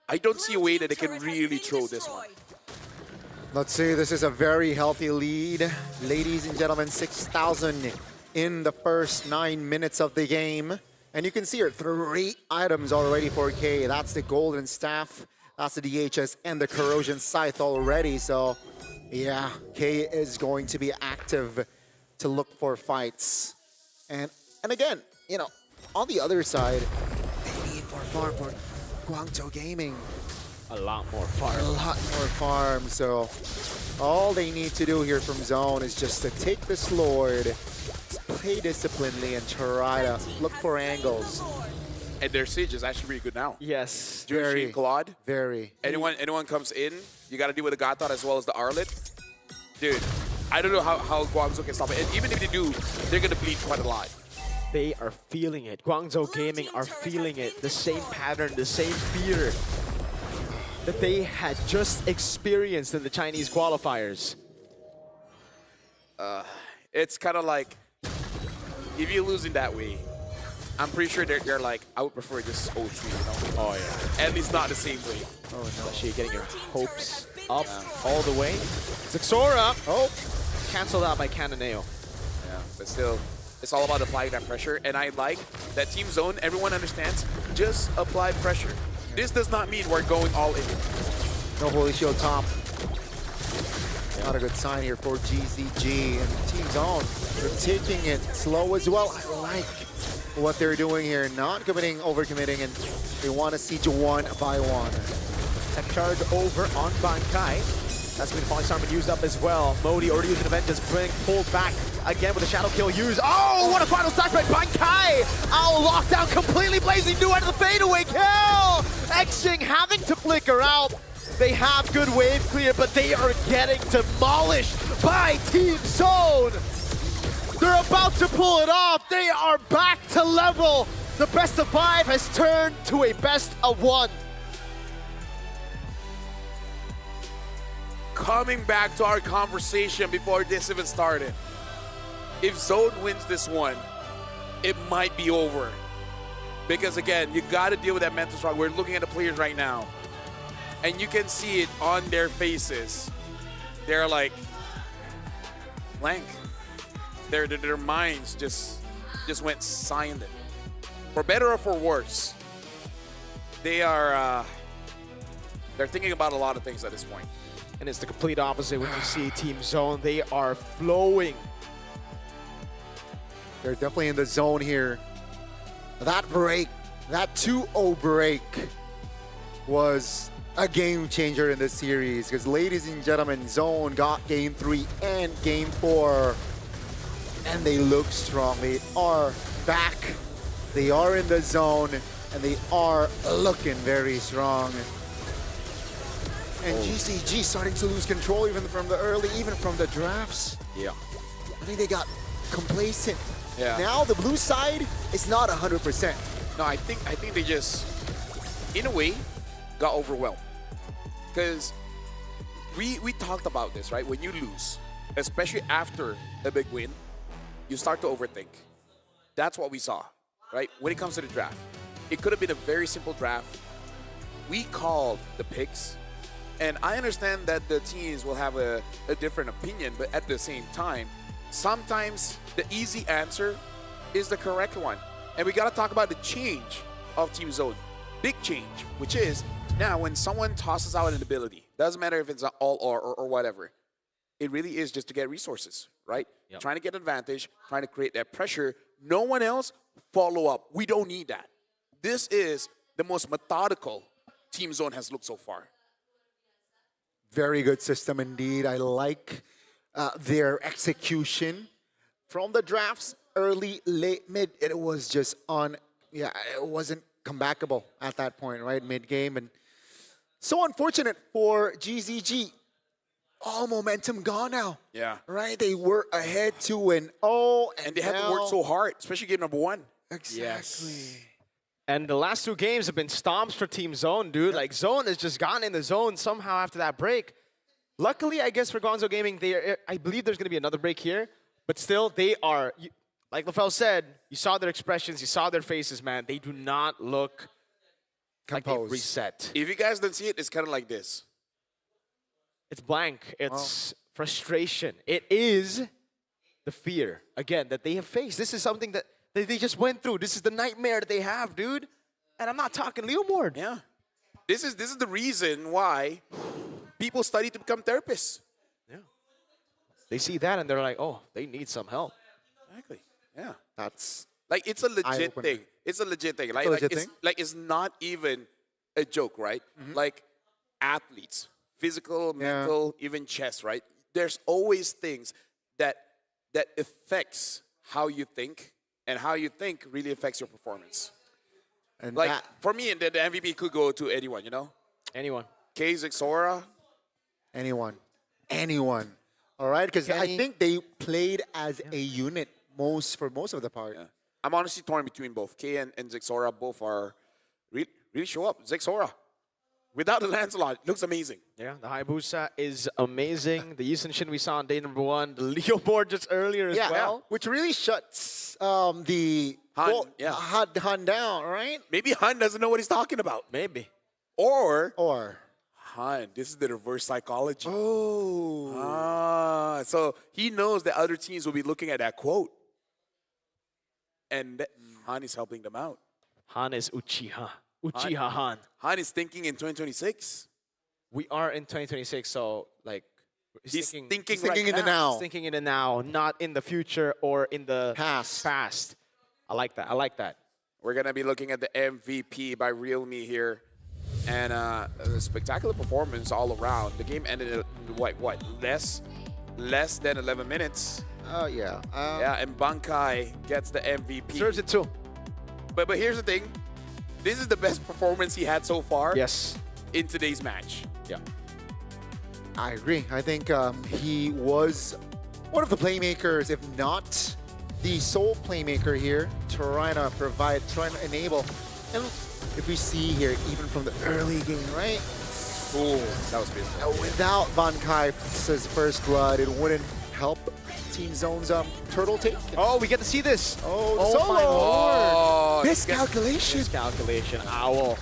I don't see a way that they can really throw this one. Let's see, this is a very healthy lead. Ladies and gentlemen, 6,000 in the first 9 minutes of the game. And you can see here, 3 items already for K. That's the Golden Staff. That's the DHS and the Corrosion Scythe already. So, yeah, K is going to be active to look for fights. And again, on the other side, they need more farm for Guangzhou Gaming. A lot more farm. A lot more farm. So, all they need to do here from Zone is just to take this Lord, play disciplinedly, and try to look for angles. And their siege is actually really good now. Yes. Very. Claude. Very. Anyone comes in, you got to deal with the Gothard as well as the Arlet. Dude, I don't know how Guangzhou can stop it. And even if they do, they're going to bleed quite a lot. They are feeling it. Guangzhou Gaming are feeling it. The same pattern, the same fear that they had just experienced in the Chinese qualifiers. It's kind of like, if you're losing that way, I'm pretty sure they're like, I would prefer just 0-3, Oh, yeah. At least not the same way. Oh, no. Especially getting your hopes up all the way. Zixora. Oh, canceled out by Cannonale. Yeah, but still, it's all about applying that pressure. And I like that Team Zone, everyone understands, just apply pressure. This does not mean we're going all in. No Holy Shield top. Not a good sign here for GZG and Team Zone. They're taking it slow as well. I like what they're doing here, not overcommitting, and they want to siege 1 by 1. Tech charge over on Bankai. That's been Falling Star used up as well. Modi already using the Vengeance, pulled back again with a shadow kill used. Oh, what a final sack by Bankai! Owl lockdown, completely blazing new out of the fadeaway kill! Xing having to flicker out. They have good wave clear, but they are getting demolished by Team Zone. They're about to pull it off. They are back to level. The best of 5 has turned to a best of 1. Coming back to our conversation before this even started. If Zone wins this one, it might be over. Because again, you got to deal with that mental struggle. We're looking at the players right now, and you can see it on their faces. They're like blank. Their minds just went silent. For better or for worse, they're thinking about a lot of things at this point. And it's the complete opposite when you see Team Zone. They are flowing. They're definitely in the zone here. That break, that 2-0 break was a game changer in this series because, ladies and gentlemen, Zone got game 3 and game 4, and they look strong. They are back. They are in the zone, and they are looking very strong. And GCG starting to lose control even from the early, even from the drafts. Yeah. I think they got complacent. Yeah. Now the blue side is not 100%. No, I think they just, in a way, got overwhelmed. Because we talked about this, right? When you lose, especially after a big win, you start to overthink. That's what we saw, right? When it comes to the draft. It could have been a very simple draft. We called the picks, and I understand that the teams will have a different opinion, but at the same time, sometimes the easy answer is the correct one. And we got to talk about the change of Team Zone. Big change, which is now when someone tosses out an ability, doesn't matter if it's an all or whatever, it really is just to get resources, right? Yep. Trying to get advantage, trying to create that pressure. No one else follow up. We don't need that. This is the most methodical Team Zone has looked so far. Very good system indeed. I like their execution from the drafts, early, late, mid. It was just it wasn't comebackable at that point, right? Mid-game. And so unfortunate for GZG. All momentum gone now. Yeah. Right? They were ahead 2-0. And they haven't worked so hard, especially game number 1. Exactly. Yes. And the last 2 games have been stomps for Team Zone, dude. Like, Zone has just gotten in the zone somehow after that break. Luckily, I guess, for Gonzo Gaming, I believe there's going to be another break here. But still, they are, like LaFell said, you saw their expressions, you saw their faces, man. They do not look like they've reset. If you guys don't see it, it's kind of like this. It's blank. It's frustration. It is the fear, again, that they have faced. This is something that they just went through. This is the nightmare that they have, dude. And I'm not talking Leomord. Yeah. This is the reason why people study to become therapists. Yeah. They see that and they're like, oh, they need some help. Exactly. Yeah. That's like, it's a legit eye-opener. thing. It's a legit thing. Like, a legit thing? It's not even a joke, right? Like athletes, physical, mental, even chess, right? There's always things that affects how you think, and how you think really affects your performance. and Like, that, for me, the MVP could go to anyone, you know? Anyone. K Zixora. anyone. All right? Because I think they played as a unit for most of the part. Yeah. I'm honestly torn between both. K and Zixora both are really show up. Zixora, without the Lancelot, looks amazing. Yeah, the Hayabusa is amazing. The Yusen Shin we saw on day number 1. The Leo board just earlier as well. Which really shuts the Han down, right? Maybe Han doesn't know what he's talking about. Maybe. Or Or Han, this is the reverse psychology. oh, So he knows that other teams will be looking at that quote. And Han is helping them out. Han is Uchiha. Uchiha Han. Han is thinking in 2026. We are in 2026, so like He's thinking thinking in the now. He's thinking in the now, not in the future or in the past. I like that. I like that. We're going to be looking at the MVP by Realme here. And a spectacular performance all around. The game ended in, what, less than 11 minutes. Oh, yeah. Yeah, and Bankai gets the MVP. Deserves it too. But here's the thing. this is the best performance he had so far. Yes. In today's match. Yeah. I agree. I think he was one of the playmakers, if not the sole playmaker here, trying to provide, trying to enable. And if we see here, even from the early game, right? Ooh, that was beautiful. Without Van Kai's first blood, it wouldn't help Team Zone's turtle take. Oh, we get to see this. Oh, Solo. my lord. Miscalculation. Miscalculation. Owl.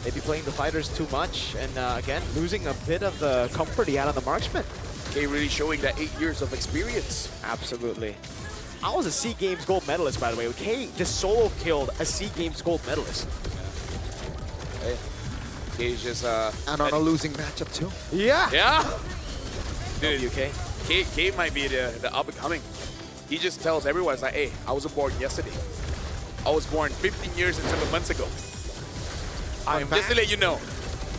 Maybe playing the fighters too much, and again, losing a bit of the comfort he had on the marksman. Okay, really showing that 8 years of experience. Absolutely. I was a SEA Games gold medalist, by the way. K just solo killed a SEA Games gold medalist. Hey, K's just and on a losing matchup too. Yeah. Yeah. Dude, UK. K might be the up and coming. He just tells everyone, it's like, hey, I wasn't born yesterday. I was born 15 years and 7 months ago. Just to let you know,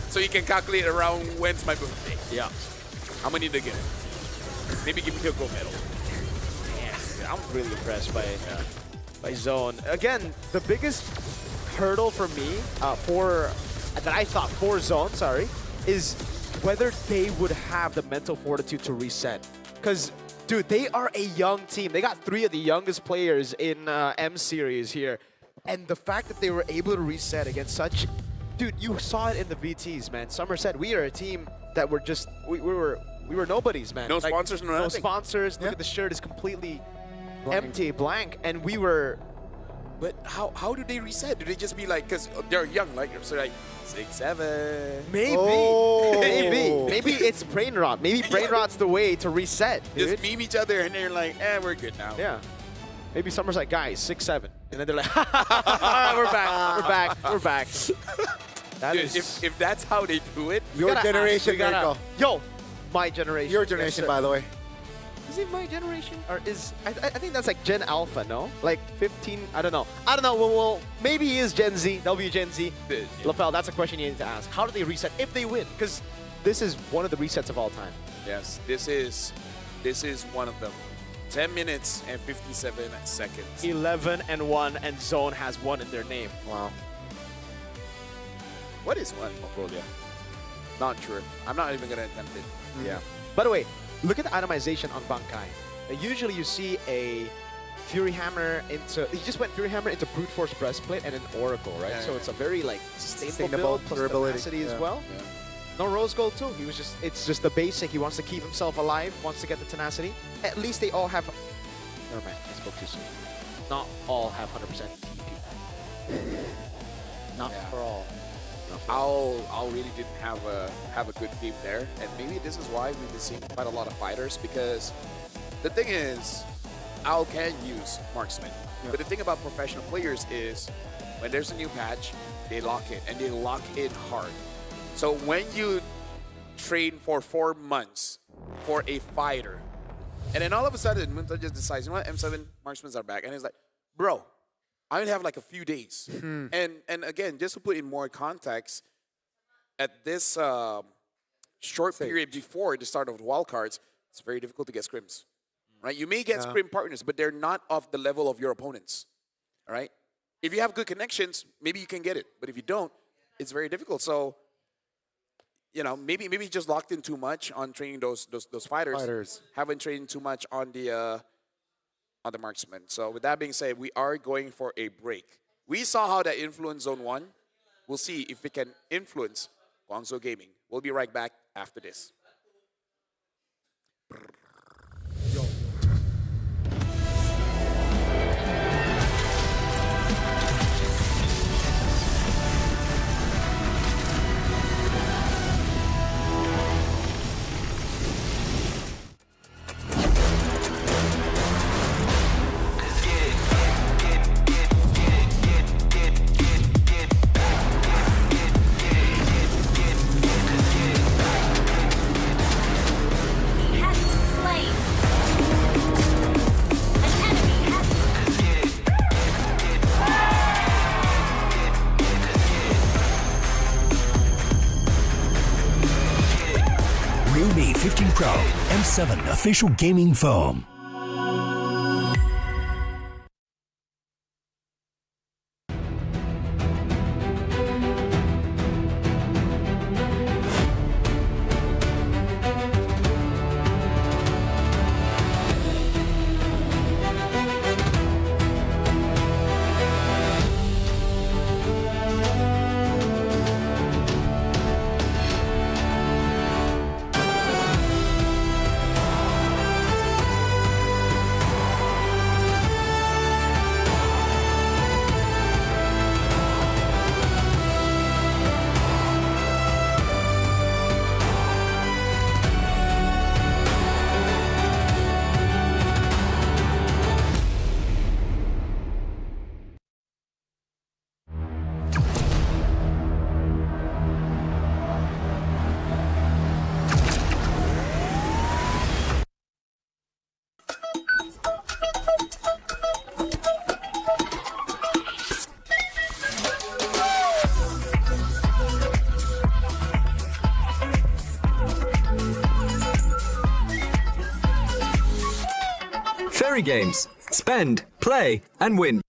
so you can calculate around when's my birthday. Yeah. How many did I get? Maybe give me a gold medal. Yeah, I'm really impressed by Zone. Again, the biggest hurdle for me, that I thought for Zone, is whether they would have the mental fortitude to reset. Because, dude, they are a young team. They got 3 of the youngest players in M Series here. And the fact that they were able to reset against such... Dude, you saw it in the VTs, man. Summer said, we are a team that were just... We were nobodies, man. No sponsors, no nothing. No sponsors. Look at the shirt. It's completely empty, blank. And we were... But how do they reset? Do they just be like, because they're young, like, so like 6, 7? Maybe. Oh. Maybe it's brain rot. Maybe brain rot's the way to reset, dude. Just meme each other and they're like, we're good now. Yeah. Maybe Summer's like, guys, 6, 7. And then they're like, we're back. That Dude, is... if that's how they do it, Your generation, there you go. Yo, my generation. Your generation, by the way. Is it my generation? Or is... I think that's like Gen Alpha, no? Like 15, I don't know. Well, maybe he is Gen Z. That'll be Gen Z. Yeah. LaFell, that's a question you need to ask. How do they reset if they win? Because this is one of the resets of all time. yes, this is one of them. 10 minutes and 57 seconds. 11-1, and Zone has 1 in their name. Wow. What is one, Mongolia? Not sure. I'm not even gonna attempt it. Yeah. By the way, look at the itemization on Bankai. Usually you see a Fury Hammer into... He just went Fury Hammer into Brute Force Breastplate and an Oracle, right? Yeah. So it's a very, like, sustainable build, plus durability. tenacity as well. Yeah. No Rose Gold too. He was just... It's just the basic. He wants to keep himself alive, wants to get the tenacity. At least they all have... Never mind. I spoke too soon. Not all have 100% TP. Not for all. Owl really didn't have a good game there, and maybe this is why we've been seeing quite a lot of fighters, because the thing is, Owl can use marksman, but the thing about professional players is when there's a new patch, they lock in, and they lock in hard. So when you train for 4 months for a fighter, and then all of a sudden Munta just decides, you know what, M7 marksmen are back, and it's like, bro, I only have like a few days. And again, just to put in more context, at this short period before the start of the wildcards, it's very difficult to get scrims. Right? You may get scrim partners, but they're not of the level of your opponents. All right? If you have good connections, maybe you can get it. But if you don't, it's very difficult. So, you know, maybe he just locked in too much on training those fighters. Haven't trained too much on the marksman. So with that being said, we are going for a break. We saw how that influenced Zone 1. We'll see if we can influence Guangzhou Gaming. We'll be right back after this. Realme 15 Pro M7 official gaming foam. Games. Spend, play, and win.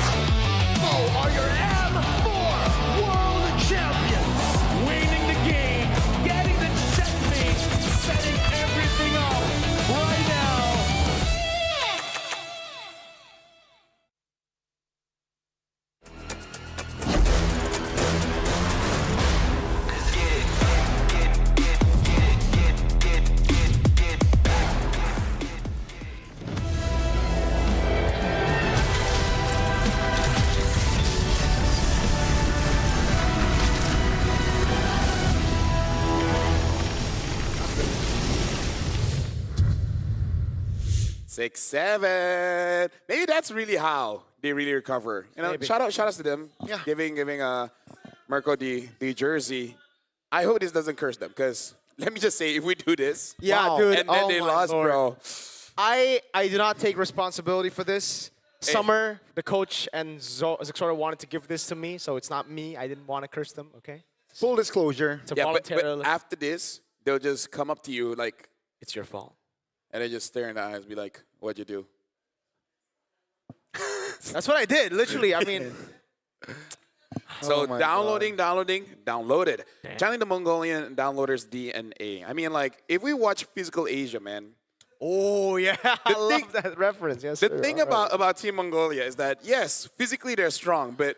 Are your M4 world champions? Winning the game, getting the checkmate, setting everything up right now. Six, seven. Maybe that's really how they really recover. You know, Maybe. shout outs to them. Yeah. Giving Mirko the jersey. I hope this doesn't curse them, because let me just say, if we do this, Yeah, dude. and then they my lost, Lord. bro. I do not take responsibility for this. Summer, the coach, and Zexora wanted to give this to me, so it's not me. I didn't want to curse them, okay? Full disclosure. It's a Yeah, but voluntary. after this, they'll just come up to you like, It's your fault. and they just stare in the eyes, be like, "What'd you do?" That's what I did, literally. I mean, So Oh my downloaded. Channeling the Mongolian downloaders DNA. I mean, like, if we watch Physical Asia, man, oh yeah, I love that reference. Yes, the sir. thing about Team Mongolia is that, yes, physically they're strong, but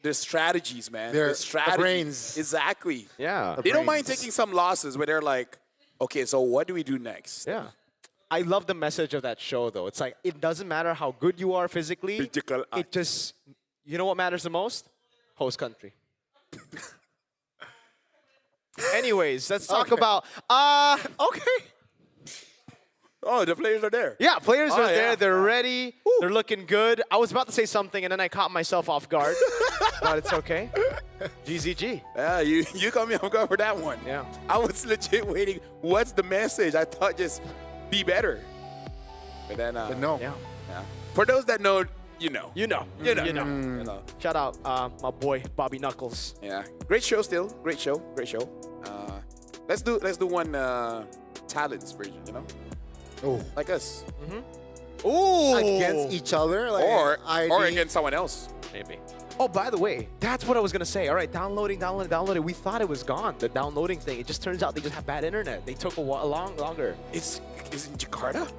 the strategies, man. They're the strategies. the brains. Exactly. Yeah. They don't mind taking some losses where they're like, okay, so what do we do next? Yeah. I love the message of that show, though. It's like, it doesn't matter how good you are physically. Physical It just, you know what matters the most? Host country. Anyways, let's talk about, okay. Oh, the players are there. Yeah, players Oh, are there. yeah. They're ready. They're looking good. I was about to say something, and then I caught myself off guard. But it's okay. GZG. Yeah, you caught me off guard for that one. Yeah. I was legit waiting. What's the message? I thought just be better. But then, But no. Yeah. yeah. For those that know, you know. You know. You know. You know. You know. Shout out my boy, Bobby Knuckles. Yeah. Great show still. Great show. Great show. Let's do one talents version, you know? Oh. Like us. Ooh. Against each other? Like Or ID? against someone else. Maybe. Oh, by the way, that's what I was going to say. All right, downloading. We thought it was gone, the downloading thing. It just turns out they just have bad internet. They took a while longer. Is in Jakarta?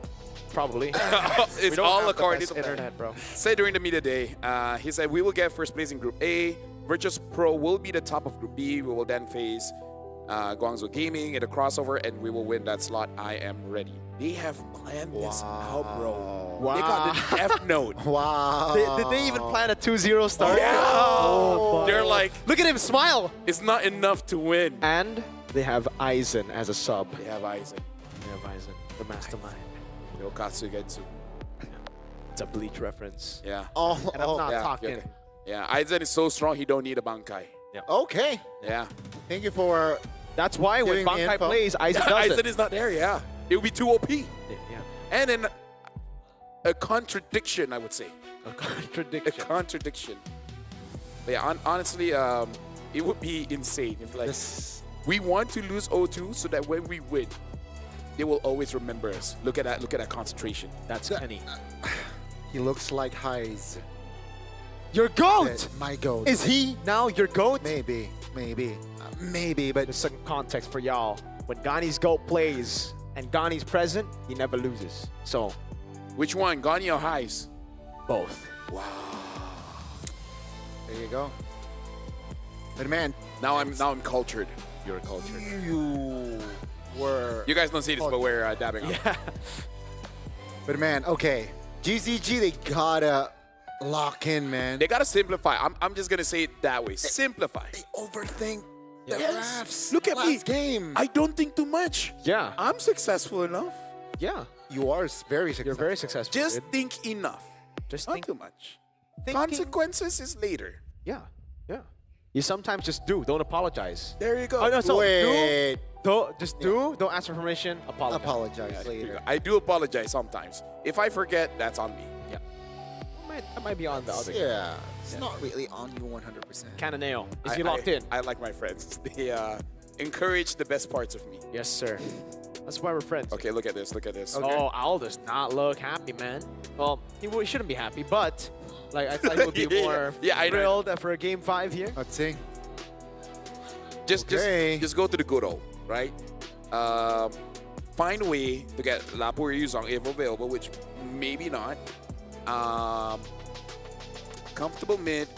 Probably. It's all according to internet, bro. Said during the media day, he said, we will get first place in Group A. Virtus Pro will be the top of Group B. We will then face Guangzhou Gaming in a crossover, and we will win that slot. I am ready. They have planned this out, bro. Wow. They got the F note. Wow. Did they even plan a 2-0 start? Yeah. Oh, They're like, look at him smile. it's not enough to win. And they have Aizen as a sub. They have Aizen. They have Aizen, the mastermind. No Katsugetsu. It's a Bleach reference. Yeah. Oh, And I'm not yeah, talking. okay. Yeah, Aizen is so strong, he don't need a Bankai. Okay. Yeah. Thank you for That's why when Giving me Bankai info. plays, Aizen does Aizen it. is not there, yeah. It would be too OP. Yeah. And in a contradiction, I would say. A A contradiction. contradiction. But yeah, honestly, it would be insane if like this. we want to lose 0-2 so that when we win, they will always remember us. Look at that concentration. That's Kenny. He looks like Heiz. Your GOAT! My goat. Is he now your GOAT? Maybe. But There's some context for y'all. When Gani's GOAT plays and Gani's present, he never loses. So, Which one, Gani or Highs? both. Wow. there you go. But man, Now I'm cultured. You're cultured. you were. You guys don't see this, but we're dabbing on. Yeah. But man, okay. GZG, they gotta lock in, man. They gotta simplify. I'm just gonna say it that way. Simplify. They overthink the Yes. drafts. Look at me. Last game. I don't think too much. Yeah. I'm successful enough. Yeah. You are very successful. You're very successful. Just dude. think enough. Just Not think. too much. Thinking- Consequences is later. Yeah. Yeah. You sometimes just do. Don't apologize. There you go. Oh, no, so Wait. just do. Don't ask for permission. Apologize. Apologize later. I do apologize sometimes. If I forget, that's on me. Yeah. That might be on the other. Yeah, it's not really on you 100%. Cananeo. Is he locked in? I like my friends. They encourage the best parts of me. Yes, sir. That's why we're friends. Okay, look at this. Look at this. Oh, Al does not look happy, man. Well, he shouldn't be happy, but like I thought he would be more I know. thrilled for a game 5 here. Let's see. Just go to the good old, right? Find a way to get Lapu or Yuzong if available, which maybe not. Comfortable mid.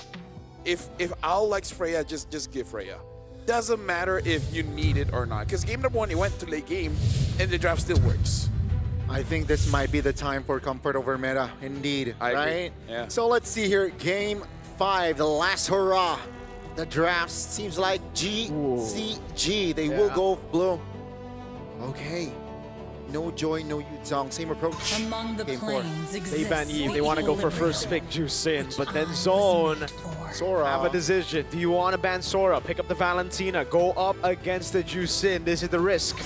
If Al likes Freya, just give Freya. Doesn't matter if you need it or not. Because game number 1, he went to late game, and the draft still works. I think this might be the time for comfort over meta, indeed. I agree. Right? Yeah. So let's see here. Game 5, the last hurrah. The draft seems like GCG. They will go blue. Okay. No Joy, no Yuzong. Same approach. Among the Game 4. planes exists They ban Eve. They want to go for first pick Juice in, but then Time Zone is for. Sora. have a decision. Do you want to ban Sora? Pick up the Valentina. Go up against the Juicin. This is the risk.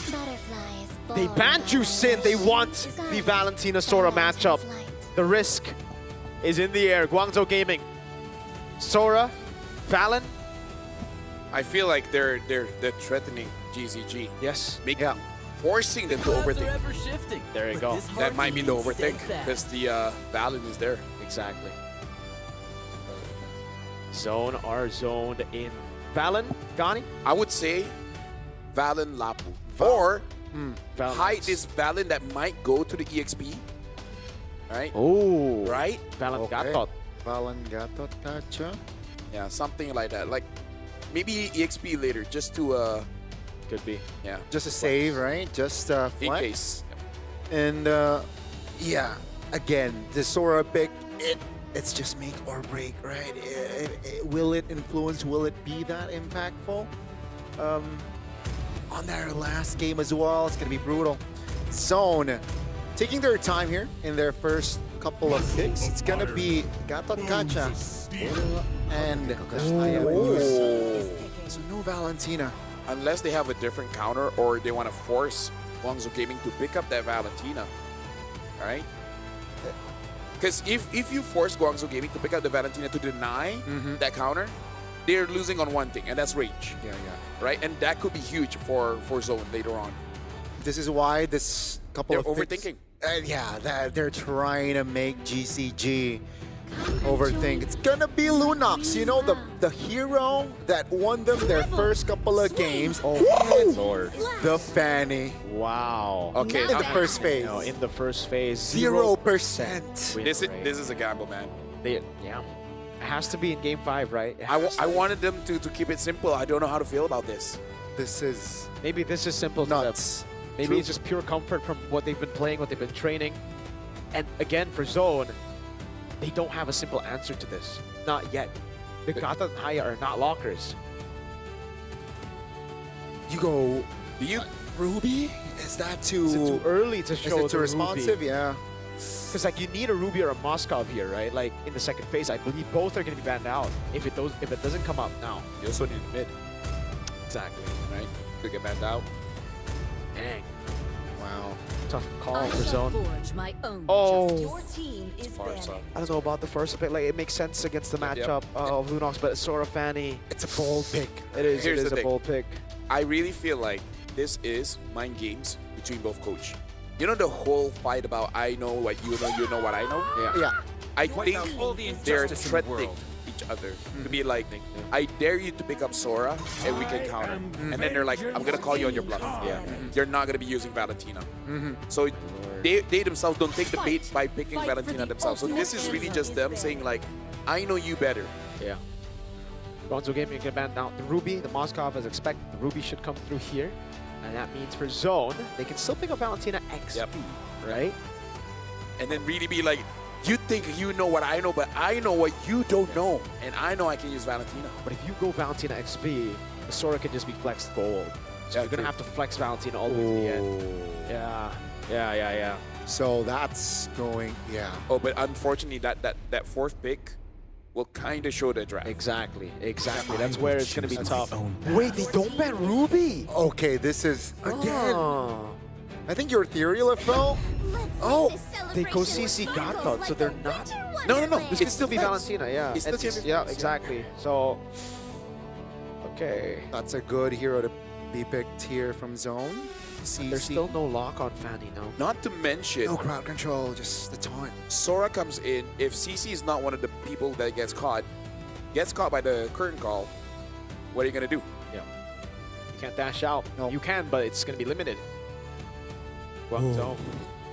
They banned Juicin. They want the Valentina Sora matchup. The risk is in the air. Guangzhou Gaming. Sora, Valen. I feel like they're threatening GZG. Yes. Forcing them to overthink. There you go. That might be the overthink because the Valen is there. Exactly. Zone are zoned in. Valen, Gani? I would say Valen Lapu. Or Valen. hide this Valen that might go to the EXP. Right? Oh. Right? Valen Okay. Gatot. Valen Gatot, gotcha. Yeah, something like that. Like maybe EXP later just to Could be. yeah. Just a save, right? Just In flex. case. And yeah, again, the Sora pick, it's just make or break, right? Will it influence? Will it be that impactful? On their last game as well, it's gonna be brutal. Zone taking their time here in their first couple of picks. It's gonna be Gatot Kacha and so no Valentina. Unless they have a different counter or they want to force Guangzhou Gaming to pick up that Valentina. Alright? Because if you force Guangzhou Gaming to pick up the Valentina to deny that counter, they're losing on one thing, and that's range. Yeah. Right? And that could be huge for Zone later on. This is why this couple They're of picks- overthinking. They're trying to make GCG overthink. It's gonna be Lunox, you know, the hero that won them their first couple of games. Oh, Lord. the Fanny. Wow. Okay, In the first phase. No, in the first phase, 0%. win This rate. is a gamble, man. Yeah. It has to be in game 5, right? It I has to. wanted them to keep it simple. I don't know how to feel about this. This is Maybe this is simple to them. nuts. Maybe True. it's just pure comfort from what they've been playing, what they've been training. And again, for Zone, they don't have a simple answer to this. Not yet. The Gata and Haya are not lockers. You go, Do you? Ruby? Is that too... Is it too early to Is show it too responsive? Yeah. Because like you need a Ruby or a Moskov here, right? Like in the second phase, I believe both are going to be banned out if it doesn't come out now. You also need mid, Exactly. right? To get banned out. Dang. Wow. Tough call I for shall Zone. forge my own Oh. justice. Your team is Far banning. side. I don't know about the first pick. Like it makes sense against the matchup of Lunox, but Sora Fanny. It's a bold pick. It is. Here's it is the a thing. bold pick. I really feel like this is mind games between both coach. You know the whole fight about I know what you know what I know? Yeah. I think all the they're injustice in the threatening world. each other to be like, I dare you to pick up Sora and we can counter. And then they're like, I'm gonna call you on your bluff. Yeah. You're not gonna be using Valentina. So they themselves don't take the bait by picking Valentina themselves. So this is really just them saying like, I know you better. Yeah. Guangzhou Gaming can ban now the Ruby, the Moskov as expected. The Ruby should come through here. And that means for Zone, they can still pick up Valentina XP, right? and then really be like, you think you know what I know, but I know what you don't know, and I know I can use Valentina. But if you go Valentina XP, the Sora can just be flexed gold. So you're gonna have to flex Valentina all the way to the end. Yeah. So that's going, yeah. Oh, but unfortunately, that fourth pick will kind of show the draft. Exactly. That's where it's gonna be tough. Wait, they don't ban Ruby? Okay, this is, again, I think your theory, LaFell. Oh, they go CC Godthought, so they're not. No. This could still be Valentina, yeah. It's still can be yeah, exactly. So, okay. That's a good hero to be picked here from Zone. There's still no lock on Fanny, no? Not to mention, No crowd control, just the taunt. Sora comes in. If CC is not one of the people that gets caught by the curtain call, what are you gonna do? Yeah. You can't dash out. No. You can, but it's gonna be limited. Guangzhou.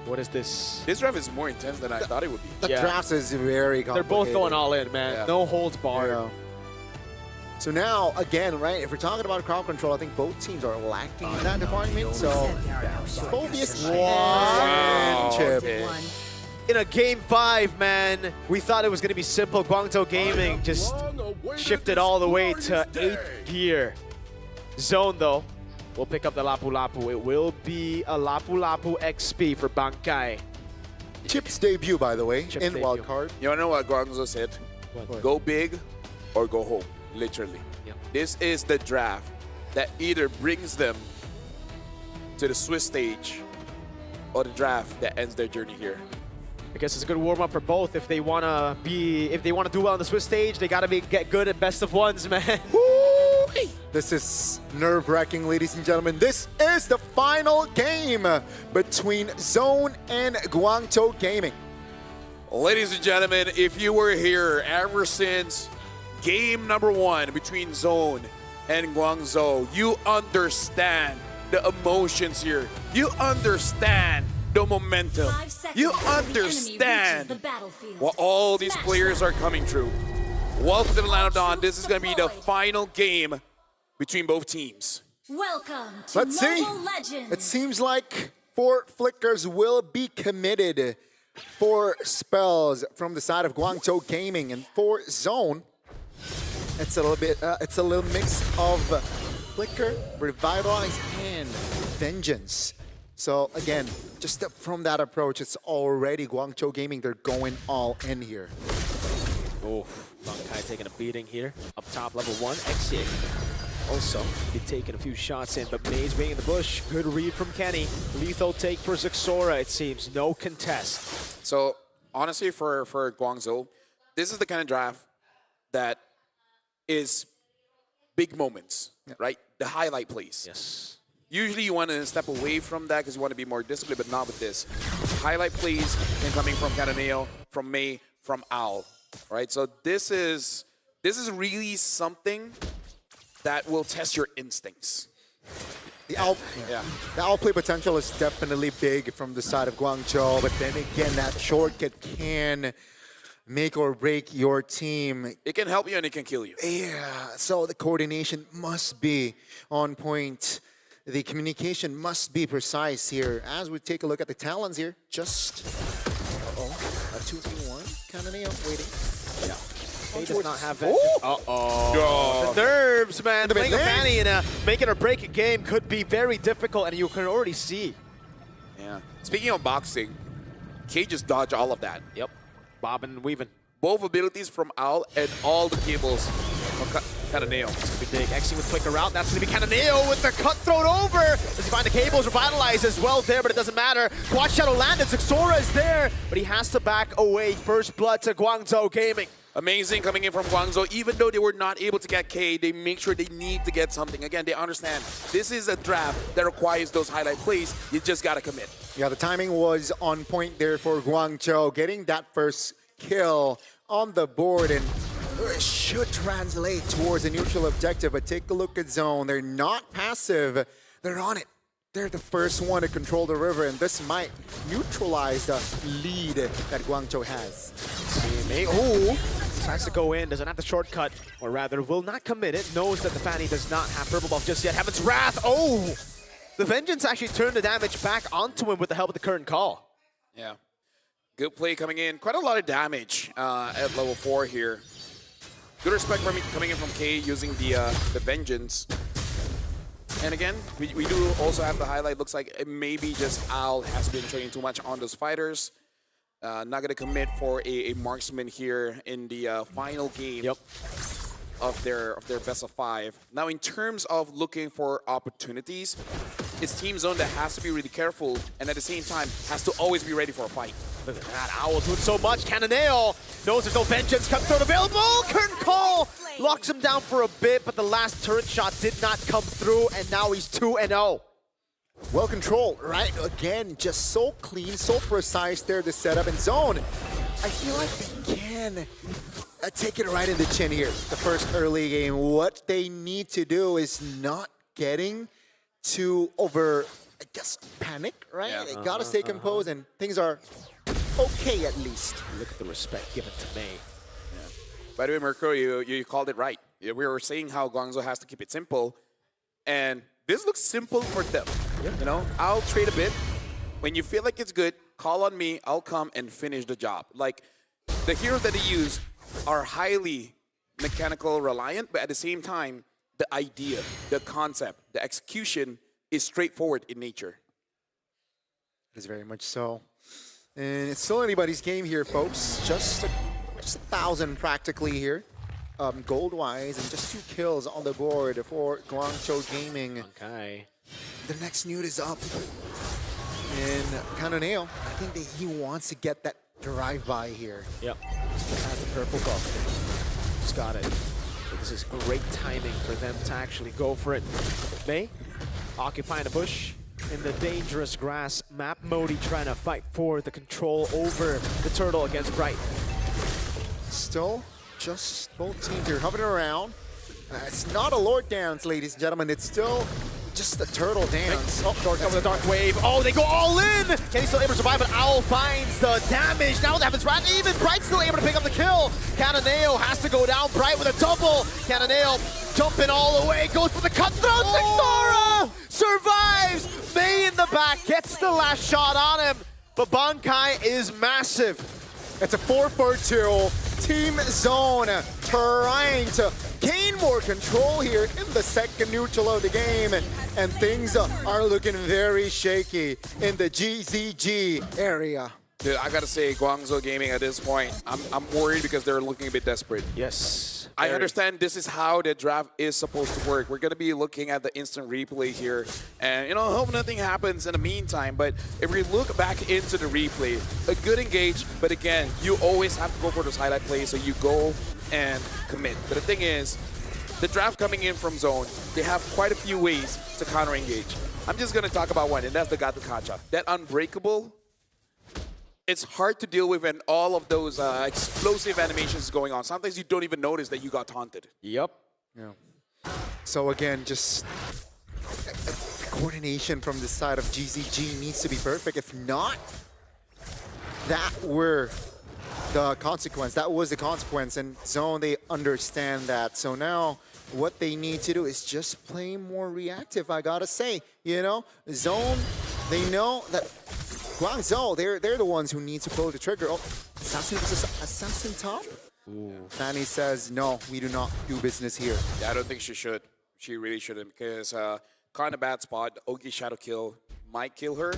What is this? This draft is more intense than I thought it would be. The draft is very complicated. They're both going all in, man. Yeah. No holds barred. Yeah. So now, again, right, if we're talking about crowd control, I think both teams are lacking in that department. So, Phobius Chip. Okay. In a game 5, man, we thought it was going to be simple. Guangzhou Gaming just shifted all the way to 8th gear. Zone, though, will pick up the Lapu Lapu. It will be a Lapu Lapu XP for Bankai. Chip's debut, by the way, Chip's in debut. wildcard. You wanna know what Guangzhou said? What? Go big or go home, literally. Yep. This is the draft that either brings them to the Swiss stage or the draft that ends their journey here. I guess it's a good warm-up for both. If they want to do well on the Swiss stage, they got to get good at best of ones, man. Woo-wee. This is nerve-wracking, ladies and gentlemen. This is the final game between Zone and Guangzhou Gaming. Ladies and gentlemen, if you were here ever since game number 1 between Zone and Guangzhou, you understand the emotions here. You understand the momentum. You understand what all these players are coming through. Welcome to the Land of Dawn. This is going to be the final game between both teams. Welcome to Let's see. Mobile Legends. It seems like Fort Flickers will be committed for spells from the side of Guangzhou Gaming, and for Zone, it's a little mix of Flicker, Revitalize, and Vengeance. So again, just from that approach, it's already Guangzhou Gaming. They're going all in here. Oh, Bankai taking a beating here. Up top, level 1, Exit. Also, be taking a few shots in, but Maze being in the bush. Good read from Kenny. Lethal take for Zixora, it seems. No contest. So honestly, for Guangzhou, this is the kind of draft that is big moments, right? The highlight plays. Yes. Usually you want to step away from that because you want to be more disciplined, but not with this. Highlight plays and coming from Cataneo, from May, from Owl, right? So this is really something that will test your instincts. The Owl play potential is definitely big from the side of Guangzhou, but then again, that shortcut can make or break your team. It can help you and it can kill you. Yeah, so the coordination must be on point. The communication must be precise here. As we take a look at the talents here, just a 2-3-1 kind of nail waiting. Yeah. He does not have it. Uh-oh. The nerves, man. Playing a Fanny in a making or break a game could be very difficult, and you can already see. Yeah. Speaking of boxing, K just dodged all of that. Yep. Bobbing and weaving. Both abilities from Owl and all the cables from Cataneo. It's going to be big. Exi with Flicker out. That's going to be Cataneo with the cutthroat over. Does he find the cables? Revitalize as well there, but it doesn't matter. Quad Shadow landed. Zixora is there, but he has to back away. First blood to Guangzhou Gaming. Amazing coming in from Guangzhou. Even though they were not able to get K, they make sure they need to get something. Again, they understand this is a draft that requires those highlight plays. You just got to commit. Yeah, the timing was on point there for Guangzhou, getting that first kill on the board, and it should translate towards a neutral objective. But take a look at Zone. They're not passive. They're on it. They're the first one to control the river, and this might neutralize the lead that Guangzhou has. Oh, decides to go in, doesn't have the shortcut, or rather will not commit it, knows that the Fanny does not have Purple Buff just yet. Heaven's Wrath, oh! The Vengeance actually turned the damage back onto him with the help of the current call. Yeah. Good play coming in. Quite a lot of damage at level 4 here. Good respect from coming in from K using the Vengeance. And again, we do also have the highlight. Looks like maybe just Al has been training too much on those fighters. Not going to commit for a marksman here in the final game of their best of 5. Now, in terms of looking for opportunities, it's Team Zone that has to be really careful and at the same time has to always be ready for a fight. Look at that, Owl doing so much. Cannonale knows there's no Vengeance. Comes through available. Curtain Call locks him down for a bit, but the last turret shot did not come through, and now he's 2-0. Well controlled, right? Again, just so clean, so precise there, the setup and Zone. I feel like they can take it right in the chin here. The first early game, what they need to do is not getting too over, I guess, panic, right? Yeah. They gotta stay composed and things are okay at least. Look at the respect given to May. By the way, Mirko, you called it right. We were saying how Guangzhou has to keep it simple, and this looks simple for them. You know, I'll trade a bit. When you feel like it's good, call on me. I'll come and finish the job. Like, the heroes that they use are highly mechanical reliant, but at the same time, the idea, the concept, the execution is straightforward in nature. It is very much so. And it's still anybody's game here, folks. Just 1,000 practically here, gold-wise, and just 2 kills on the board for Guangzhou Gaming. Okay. The next nude is up. And Cannonale, I think that he wants to get that drive-by here. Yep. Has the purple buff. Just got it. So this is great timing for them to actually go for it. May occupying a bush in the dangerous grass. Map Modi trying to fight for the control over the turtle against Bright. Still, just both teams here hovering around. It's not a Lord dance, ladies and gentlemen. It's still just a turtle dance. Oh, Dark over the Dark Wave. Oh, they go all in! Can he still able to survive? But Owl finds the damage. Now that happens right even. Bright's still able to pick up the kill. Cannonale has to go down. Bright with a double. Cannonale jumping all the way. Goes for the cutthroat. Sixora survives. May in the back gets the last shot on him. But Bankai is massive. It's a 4-4-2. Team Zone trying to gain more control here in the second neutral of the game. And things are looking very shaky in the GZG area. Dude, I gotta say, Guangzhou Gaming at this point, I'm worried because they're looking a bit desperate. Yes. I understand this is how the draft is supposed to work. We're gonna be looking at the instant replay here, and you know, hope nothing happens in the meantime. But if we look back into the replay, a good engage, but again, you always have to go for those highlight plays, so you go and commit. But the thing is, the draft coming in from Zone, they have quite a few ways to counter engage. I'm just gonna talk about one, and that's the Gato Kacha. That unbreakable. It's hard to deal with when all of those explosive animations going on. Sometimes you don't even notice that you got taunted. Yep. Yeah. So again, just coordination from the side of GZG needs to be perfect. If not, that were the consequence. That was the consequence. And Zone, they understand that. So now what they need to do is just play more reactive, I gotta say. You know, Zone, they know that Guangzhou, they're the ones who need to pull the trigger. Oh, Assassin top? Ooh. Fanny says, no, we do not do business here. Yeah, I don't think she should. She really shouldn't, because kind of bad spot. Ogi Shadow Kill might kill her,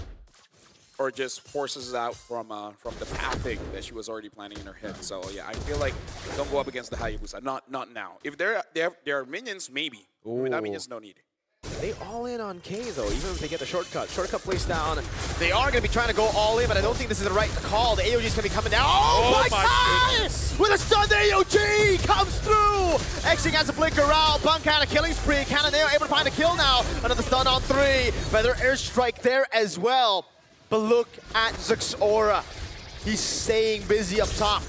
or just forces it out from the pathing that she was already planning in her head. So yeah, I feel like don't go up against the Hayabusa. Not now. If there are minions, maybe. Without minions, no need. They all in on K though, even if they get the shortcut. Shortcut placed down. They are going to be trying to go all in, but I don't think this is the right call. The AOG is going to be coming down. Oh my God! With a stun, the AOG comes through! Xing has to flicker out. Bankai on a killing spree. Cannonale able to find a kill now. Another stun on 3. Feather airstrike there as well. But look at Zixora. He's staying busy up top.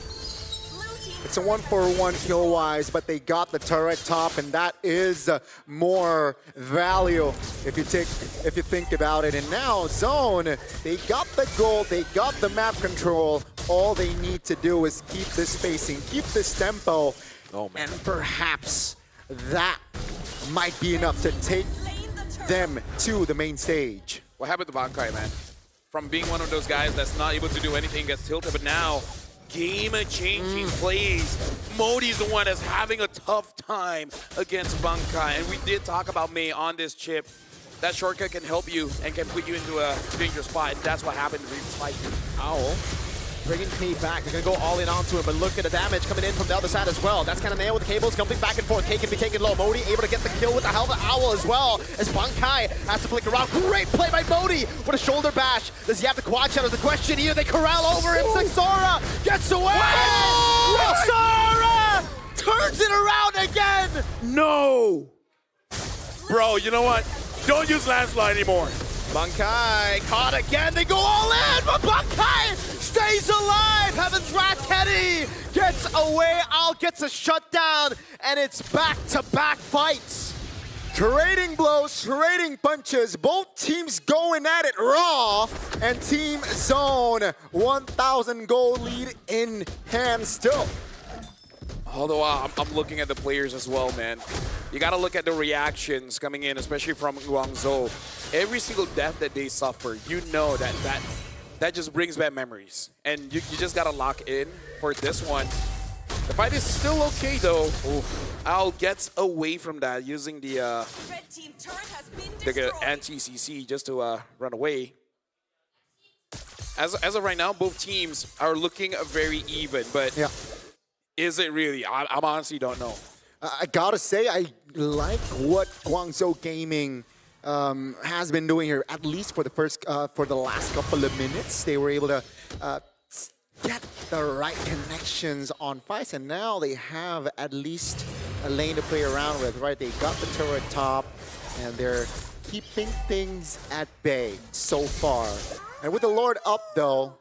It's a 1-for-1 kill-wise, but they got the turret top, and that is more value if you think about it. And now Zone, they got the gold, they got the map control. All they need to do is keep this spacing, keep this tempo, and perhaps that might be enough to take them to the main stage. What happened to Bankai, man? from being one of those guys that's not able to do anything, gets tilted, but now game-changing plays. Modi's the one that's having a tough time against Bankai, and we did talk about Mei on this chip. That shortcut can help you and can put you into a dangerous spot, and that's what happened to previous fight. Owl bringing K back. They're going to go all in onto him, but look at the damage coming in from the other side as well. That's kind of nailed with the cables, jumping back and forth. K can be taken low. Modi able to get the kill with the Helmet Owl as well, as Bankai has to flick around. Great play by Modi with a shoulder bash. Does he have the quad shot? Is the question here. They corral over him. Sixora gets away! Sixora turns it around again! No! Bro, you know what? Don't use landslide anymore. Bankai caught again. They go all in, but Bankai stays alive. Heaven's Wrath Teddy gets away. Owl gets a shutdown, and it's back-to-back fights. Trading blows, trading punches, both teams going at it raw, and Team Zone 1,000 gold lead in hand still. Although I'm looking at the players as well, man. You gotta look at the reactions coming in, especially from Guangzhou. Every single death that they suffer, you know that just brings back memories. And you just gotta lock in for this one. The fight is still okay though. Owl gets away from that using the anti-CC just to run away. As of right now, both teams are looking very even, but yeah. Is it really? I honestly don't know. I gotta say, I like what Guangzhou Gaming has been doing here. At least for the last couple of minutes, they were able to get the right connections on fights, and now they have at least a lane to play around with. Right? They got the turret top, and they're keeping things at bay so far. And with the Lord up, though,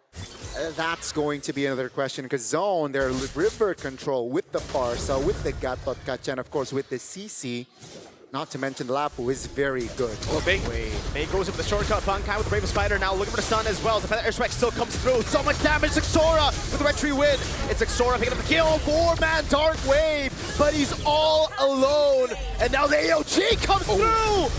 that's going to be another question, because Zone, their river control with the Farsa, with the Gatot Kacha, and of course with the CC, not to mention the Lapu, is very good. Oh, Mei goes up the shortcut. Bankai with the Brave Spider now looking for the sun as well. The Feather Airstrike still comes through. So much damage. Xora with the red tree win. It's Xora picking up the kill. 4-man Dark Wave, but he's all alone. And now the AOG comes through.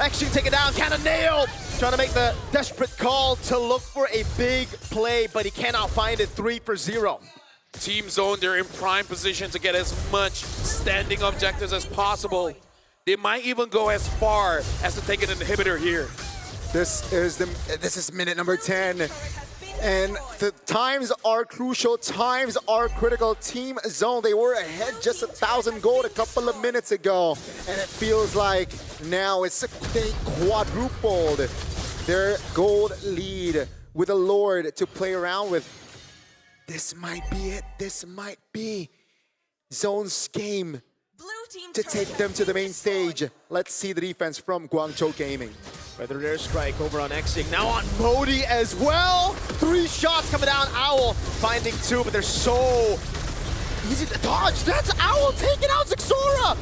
Actually taken down. Cannonale trying to make the desperate call to look for a big play, but he cannot find it. 3 for 0. Team Zone, they're in prime position to get as much standing objectives as possible. They might even go as far as to take an inhibitor here. This is minute number 10. And the times are crucial, times are critical. Team Zone, they were ahead just 1,000 gold a couple of minutes ago. And it feels like now they quadrupled their gold lead with a Lord to play around with. This might be it. This might be Zone's game to take them to the main stage. Let's see the defense from Guangzhou Gaming. Feather Airstrike over on Xing. Now on Modi as well. 3 shots coming down. Owl finding 2, but they're so easy to dodge. That's Owl taking out Xora.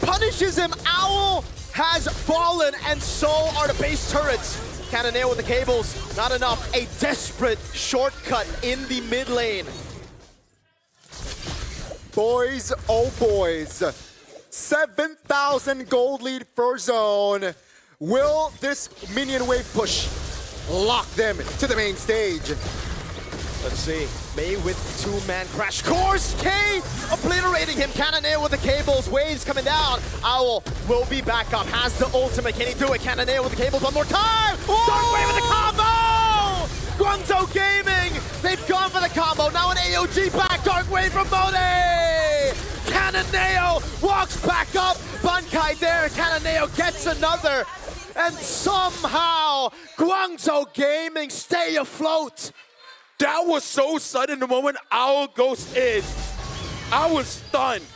Punishes him. Owl has fallen, and so are the base turrets. Cannonale with the cables. Not enough. A desperate shortcut in the mid lane. Boys, oh boys. 7,000 gold lead for Zone. Will this minion wave push lock them to the main stage? Let's see. Mei with 2-man crash course. K obliterating him. Cannonale with the cables. Waves coming down. Owl will be back up. Has the ultimate. Can he do it? Cannonale with the cables one more time. Dark Wave with the combo. Guangzhou Gaming. They've gone for the combo. Now an AOG back. Dark Wave from Modi. Cannonale walks back up. Bankai there. Cannonale gets another. And somehow Guangzhou Gaming stay afloat. That was so sudden the moment Owl goes in. I was stunned.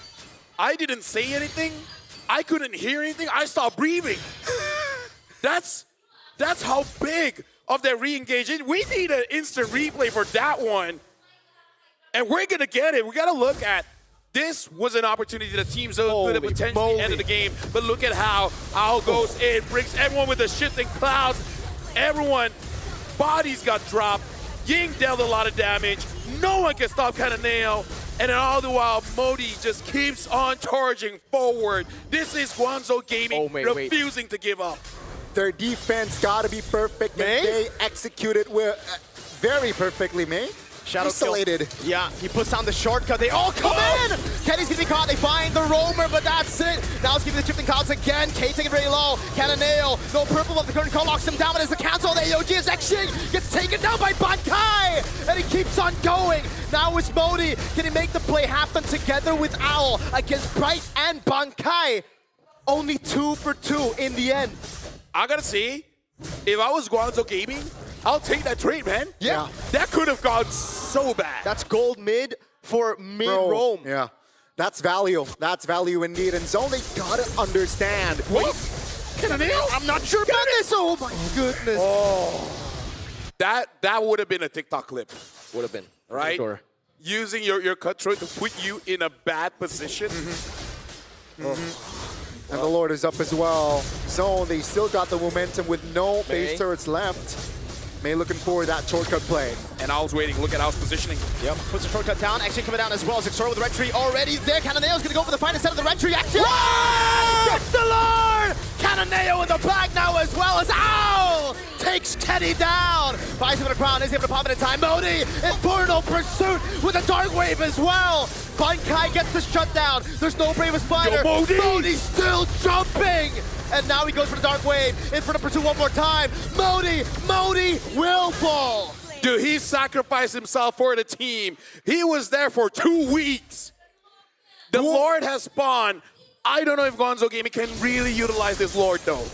I didn't say anything. I couldn't hear anything. I stopped breathing. That's how big of that re-engage. We need an instant replay for that one. And we're gonna get it. We gotta look at this was an opportunity that Team Zone could have potentially ended the game. But look at how Owl goes in, brings everyone with the shifting clouds. Everyone, bodies got dropped. Ying dealt a lot of damage. No one can stop Cannonale. And then all the while, Modi just keeps on charging forward. This is Guangzhou Gaming refusing to give up. Their defense gotta be perfect, May? and they executed very perfectly, May. Shadow Isolated. Kill. Yeah, he puts down the shortcut. They all come in! Kenny's gonna be caught. They find the roamer, but that's it. Now it's giving the shifting clouds again. K taking it very low. Cannonale. No purple of the current call locks him down, but as the cancel, the AOG is Xing gets taken down by Bankai! And he keeps on going. Now it's Modi. Can he make the play happen together with Owl against Bright and Bankai? Only 2 for 2 in the end. I gotta say, if I was Guangzhou Gaming, I'll take that trade, man. Yeah. That could have gone so bad. That's gold mid for mid-roam. Yeah. That's value. That's value indeed. And Zone, they gotta understand. Wait, Cannonale? I'm not sure about this. Oh my goodness. Oh. That would have been a TikTok clip. Would have been. Right? Sure. Using your cut throat to put you in a bad position. And the Lord is up as well. Zone, they still got the momentum with no base turrets left. May looking for that shortcut play. And I was waiting. Look at Al's positioning. Yep. Puts the shortcut down. Action coming down as well. Zixora with the red tree already there. Cannonale's gonna go for the fight instead of the red tree. Action! Gets the Lord! Cannonale in the back now as well as Owl takes Teddy down. Buys him with a crown. Is able to pop it in time. Modi, Infernal Pursuit with a Dark Wave as well. Bankai gets the shutdown. There's no Brave Spider. Modi's still jumping. And now he goes for the Dark Wave. In front of Pursuit one more time. Modi will fall. Dude, he sacrificed himself for the team. He was there for 2 weeks. The Lord has spawned. I don't know if Guangzhou Gaming can really utilize this Lord, though.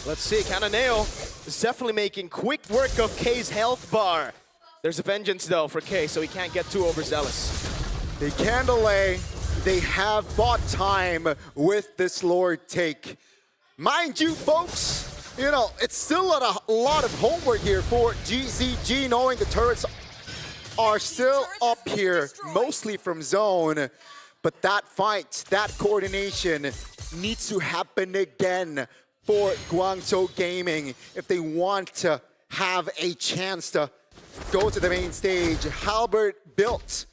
Let's see. Cannonale is definitely making quick work of K's health bar. There's a vengeance, though, for K, so he can't get too overzealous. They can delay. They have bought time with this Lord take. Mind you, folks, you know, it's still a lot of homework here for GZG, knowing the turrets are still up here, mostly from Zone. But that fight, that coordination needs to happen again for Guangzhou Gaming if they want to have a chance to go to the main stage. Halbert built.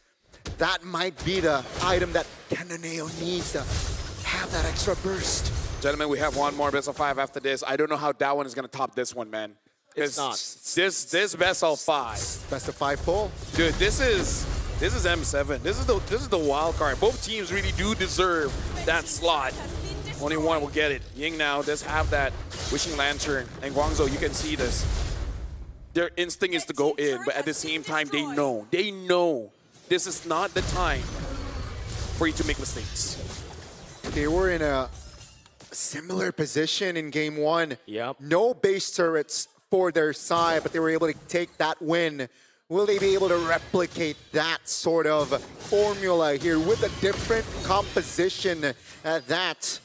That might be the item that Cannonale needs to have that extra burst. Gentlemen, we have one more best of 5 after this. I don't know how that one is going to top this one, man. It's not. This best of 5. Best of 5 full. Dude, this is M7. This is the wild card. Both teams really do deserve that slot. Only one will get it. Ying now does have that Wishing Lantern, and Guangzhou, you can see this. Their instinct is to go in, but at the same time, they know this is not the time for you to make mistakes. They were in a similar position in game 1. Yep. No base turrets for their side, but they were able to take that win. Will they be able to replicate that sort of formula here with a different composition at that?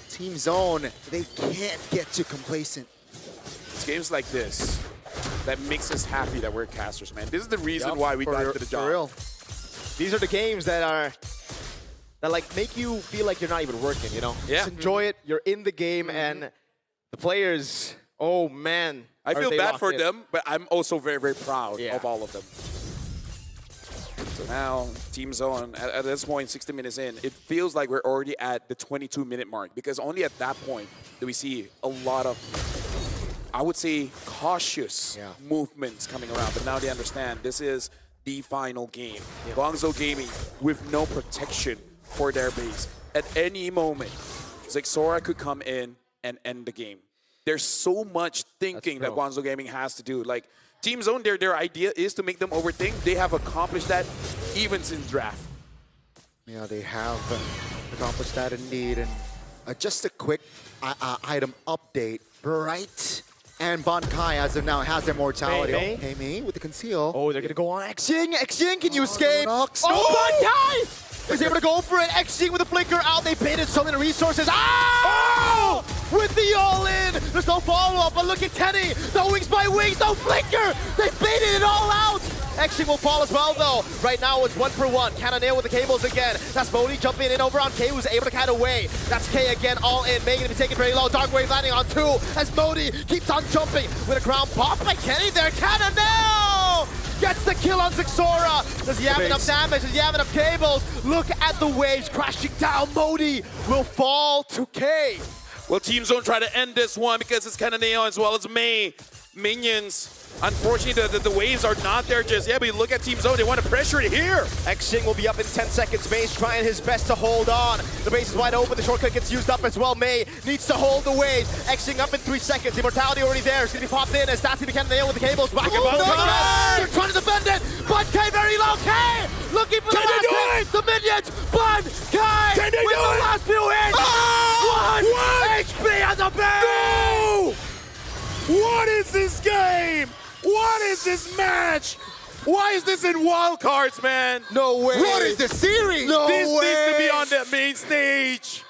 Team Zone, they can't get too complacent. It's games like this that makes us happy that we're casters, man. This is the reason why we got into the job. For real. These are the games that like make you feel like you're not even working, you know? Yeah. Just enjoy it. You're in the game, and the players, oh man. I feel bad for them, but I'm also very, very proud Yeah. of all of them. So now, Team Zone, at this point, 60 minutes in, it feels like we're already at the 22-minute mark, because only at that point do we see a lot of, I would say, cautious movements coming around. But now they understand this is the final game. Guangzhou Gaming with no protection for their base. At any moment, Zixora could come in and end the game. There's so much thinking that Guangzhou Gaming has to do. Like, Team Zone, their idea is to make them overthink. They have accomplished that even since draft. Yeah, they have accomplished that indeed. And just a quick item update. Bright and Bankai, as of now, has immortality. May. May with the conceal. Oh, they're going to go on Xing. Xing, can you escape? Nox. Oh, Bankai is able to go for it. Xing with the flicker out. They baited so many resources. Oh! With the all-in. There's no follow-up, but look at Teddy. No wings by wings, no flicker. They baited it all out. Xing will fall as well, though. Right now, it's 1 for 1. Cannonale with the cables again. That's Modi jumping in over on K, who's able to kite away. That's K again, all in. Making him take it very low. Dark Wave landing on 2 as Modi keeps on jumping with a ground pop by Kenny there. Cannonale gets the kill on Zixora. Does he have enough damage? Does he have enough cables? Look at the waves crashing down. Modi will fall to K. Will Team Zone try to end this one because it's Cananeo as well as May. Minions. Unfortunately, the waves are not there just yet, but you look at Team Zone, they want to pressure it here. Xing will be up in 10 seconds. May's trying his best to hold on. The base is wide open. The shortcut gets used up as well. May needs to hold the wave. Xing up in 3 seconds. Immortality already there. It's going to be popped in as Datsy became nail with the cables. Back and forth. They're trying to defend it, but K very low. K looking for the last hit. The minions, but K with the last few hits. One HP on the base. No! What is this game? What is this match? Why is this in wildcards, man? No way. What is this series? No this way. needs to be on the main stage.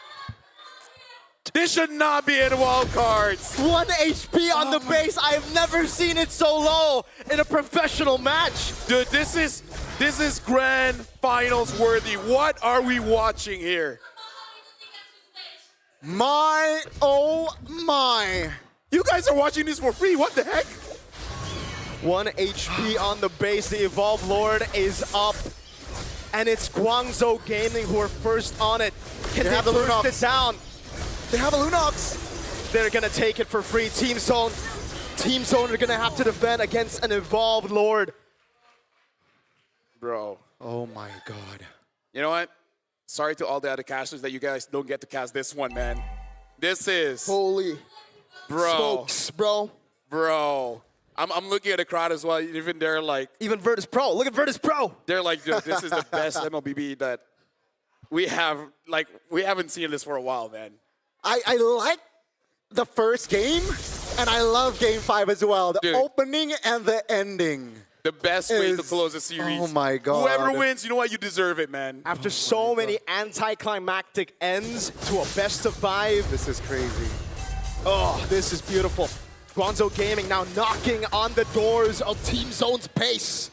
This should not be in wildcards. 1 HP on the base. I have never seen it so low in a professional match. Dude, this is grand finals worthy. What are we watching here? My, oh my. You guys are watching this for free. What the heck? 1 HP on the base. The Evolved Lord is up. And it's Guangzhou Gaming who are first on it. Can they burst it down? They have a Lunox. They're gonna take it for free. Team Zone are gonna have to defend against an Evolved Lord. Bro. Oh my God. You know what? Sorry to all the other casters that you guys don't get to cast this one, man. This is... Holy bro. smokes, bro. Bro. I'm looking at the crowd as well. Even they're like... Even Virtus Pro. Look at Virtus Pro. They're like, dude, this is the best MLBB that we have. Like, we haven't seen this for a while, man. I like the first game, and I love Game 5 as well. The opening and the ending. The best way to close a series. Oh my God. Whoever wins, you know what? You deserve it, man. After so many anticlimactic ends to a best of 5. This is crazy. Oh, this is beautiful. Guangzhou Gaming now knocking on the doors of Team Zone's pace.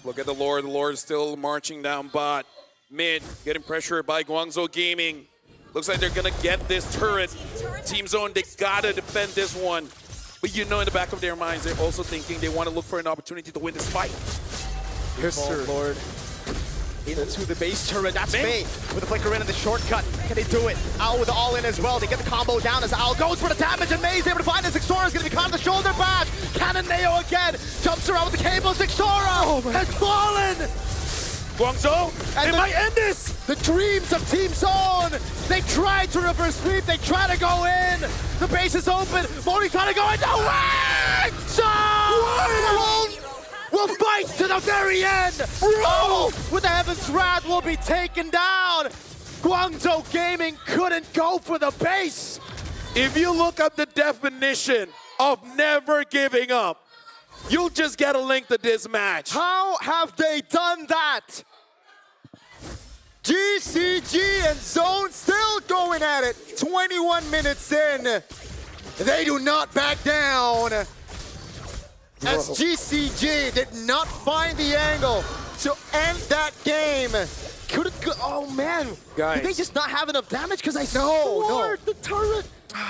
Look at the Lord. The Lord is still marching down bot. Mid, getting pressured by Guangzhou Gaming. Looks like they're going to get this turret. Team Zone, they got to defend this one. But you know in the back of their minds, they're also thinking they want to look for an opportunity to win this fight. Yes, sir. Lord. Into the base turret. That's May with the flicker in and the shortcut. Can they do it? Owl with the all-in as well. They get the combo down as Owl goes for the damage, and May's able to find his Xora. Is going to be caught on the shoulder bash. Cananeo again. Jumps around with the cables. Xora has fallen. Guangzhou, and they might end this. The dreams of Team Zone. They tried to reverse sweep. They try to go in. The base is open. Moni trying to go in. No way! Zone will fight to the very end. Bro, with the Heaven's Wrath will be taken down. Guangzhou Gaming couldn't go for the base. If you look up the definition of never giving up, you'll just get a link to this match. How have they done that? GCG and Zone still going at it. 21 minutes in. They do not back down. As GCG did not find the angle to end that game. Couldn't go. Oh man, guys. Did they just not have enough damage? Because I swore the turret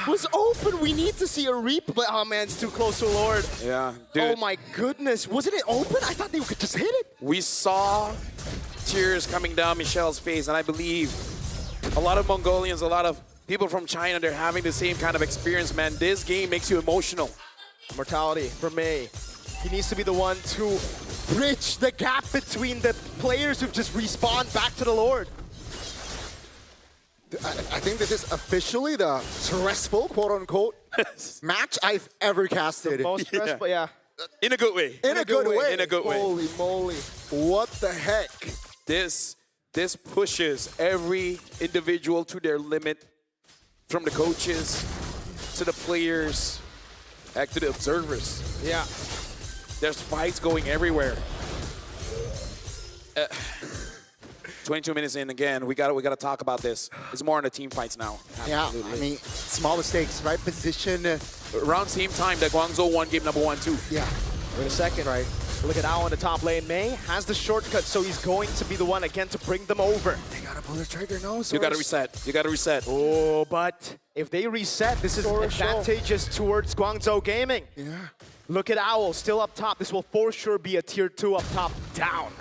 was open. We need to see a replay. Oh man, it's too close to Lord. Yeah, dude. Oh my goodness, wasn't it open? I thought they could just hit it. We saw tears coming down Michelle's face, and I believe a lot of Mongolians, a lot of people from China, they're having the same kind of experience, man. This game makes you emotional. Mortality for May. He needs to be the one to bridge the gap between the players who've just respawned back to the Lord. I think this is officially the stressful, quote-unquote, match I've ever casted. The most stressful, yeah. In a good way. In a good way. In a good way. Holy moly. What the heck? This pushes every individual to their limit, from the coaches to the players, back to the observers. Yeah. There's fights going everywhere. 22 minutes in again. We gotta talk about this. It's more on the team fights now. Absolutely. Yeah, I mean, small mistakes, right position. Around same time that Guangzhou won game number 1 too. Yeah. Wait a second. Right. Look at Ao in the top lane. May has the shortcut, so he's going to be the one again to bring them over. They gotta pull the trigger, no? You gotta reset. You gotta reset. Oh, but if they reset, this is advantageous towards Guangzhou Gaming. Yeah. Look at Owl still up top. This will for sure be a tier 2 up top, down.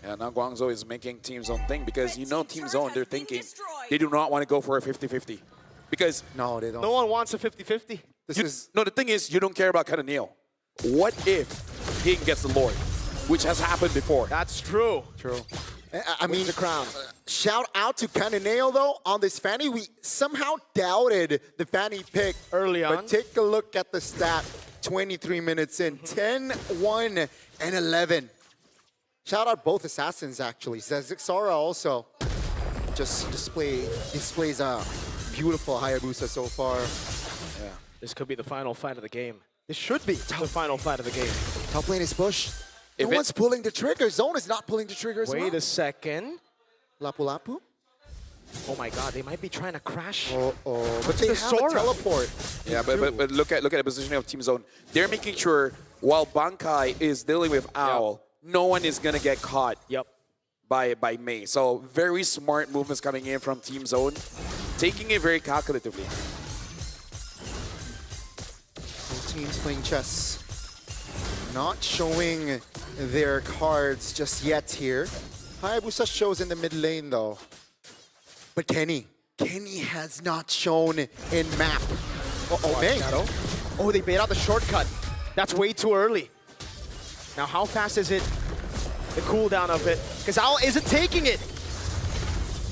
Yeah, now Guangzhou is making Team Zone think, because you know Team Zone, they're thinking they do not want to go for a 50-50. Because No, they don't. No one wants a 50-50. the thing is, you don't care about Cananeo. What if King gets the Lord, which has happened before? That's true. True. I mean, the crown. Shout out to Cananeo, though, on this Fanny. We somehow doubted the Fanny pick early on. But take a look at the stat 23 minutes in 10, 1, and 11. Shout out both assassins, actually. Zexara also just displays a beautiful Hayabusa so far. Yeah. This could be the final fight of the game. This should be the final fight of the game. Top lane is pushed. No one's pulling the trigger. Zone is not pulling the trigger as well. Wait a second. Lapu Lapu? Oh my god, they might be trying to crash. But they have a teleport. Yeah, but look at the positioning of Team Zone. They're making sure while Bankai is dealing with Owl, no one is gonna get caught by Mei. So very smart movements coming in from Team Zone, taking it very calculatively. Both teams playing chess. Not showing their cards just yet here. Hayabusa shows in the mid lane though. But Kenny has not shown in map. Mei. Oh, they bait out the shortcut. That's way too early. Now, how fast is it? The cooldown of it. Because Owl isn't taking it.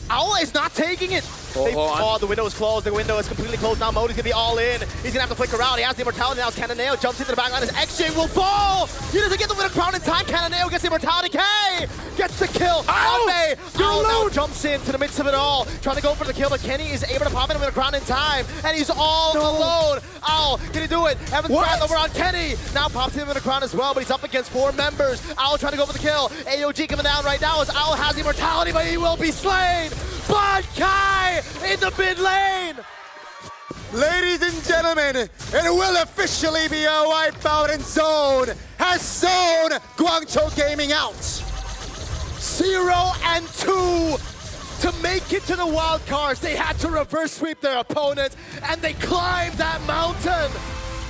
Owl is not taking it. Oh, the window is closed. The window is completely closed. Now Modi's going to be all in. He's going to have to flicker out. He has the immortality. Now it's Cananeo. Jumps into the back line. His XJ will fall. He doesn't get the winner crown in time. Cananeo gets the immortality. K gets the kill. Owl now jumps into the midst of it all. Trying to go for the kill, but Kenny is able to pop in with a crown in time. And he's all alone. Owl, can he do it? Evans grab over on Kenny. Now pops in with a crown as well, but he's up against 4 members. Owl trying to go for the kill. AOG coming down right now as Owl has the immortality, but he will be slain. But Kai in the mid lane. Ladies and gentlemen, it will officially be a wipeout, and Zone has zone Guangzhou Gaming out. 0-2 to make it to the wild cards. They had to reverse sweep their opponents, and they climbed that mountain.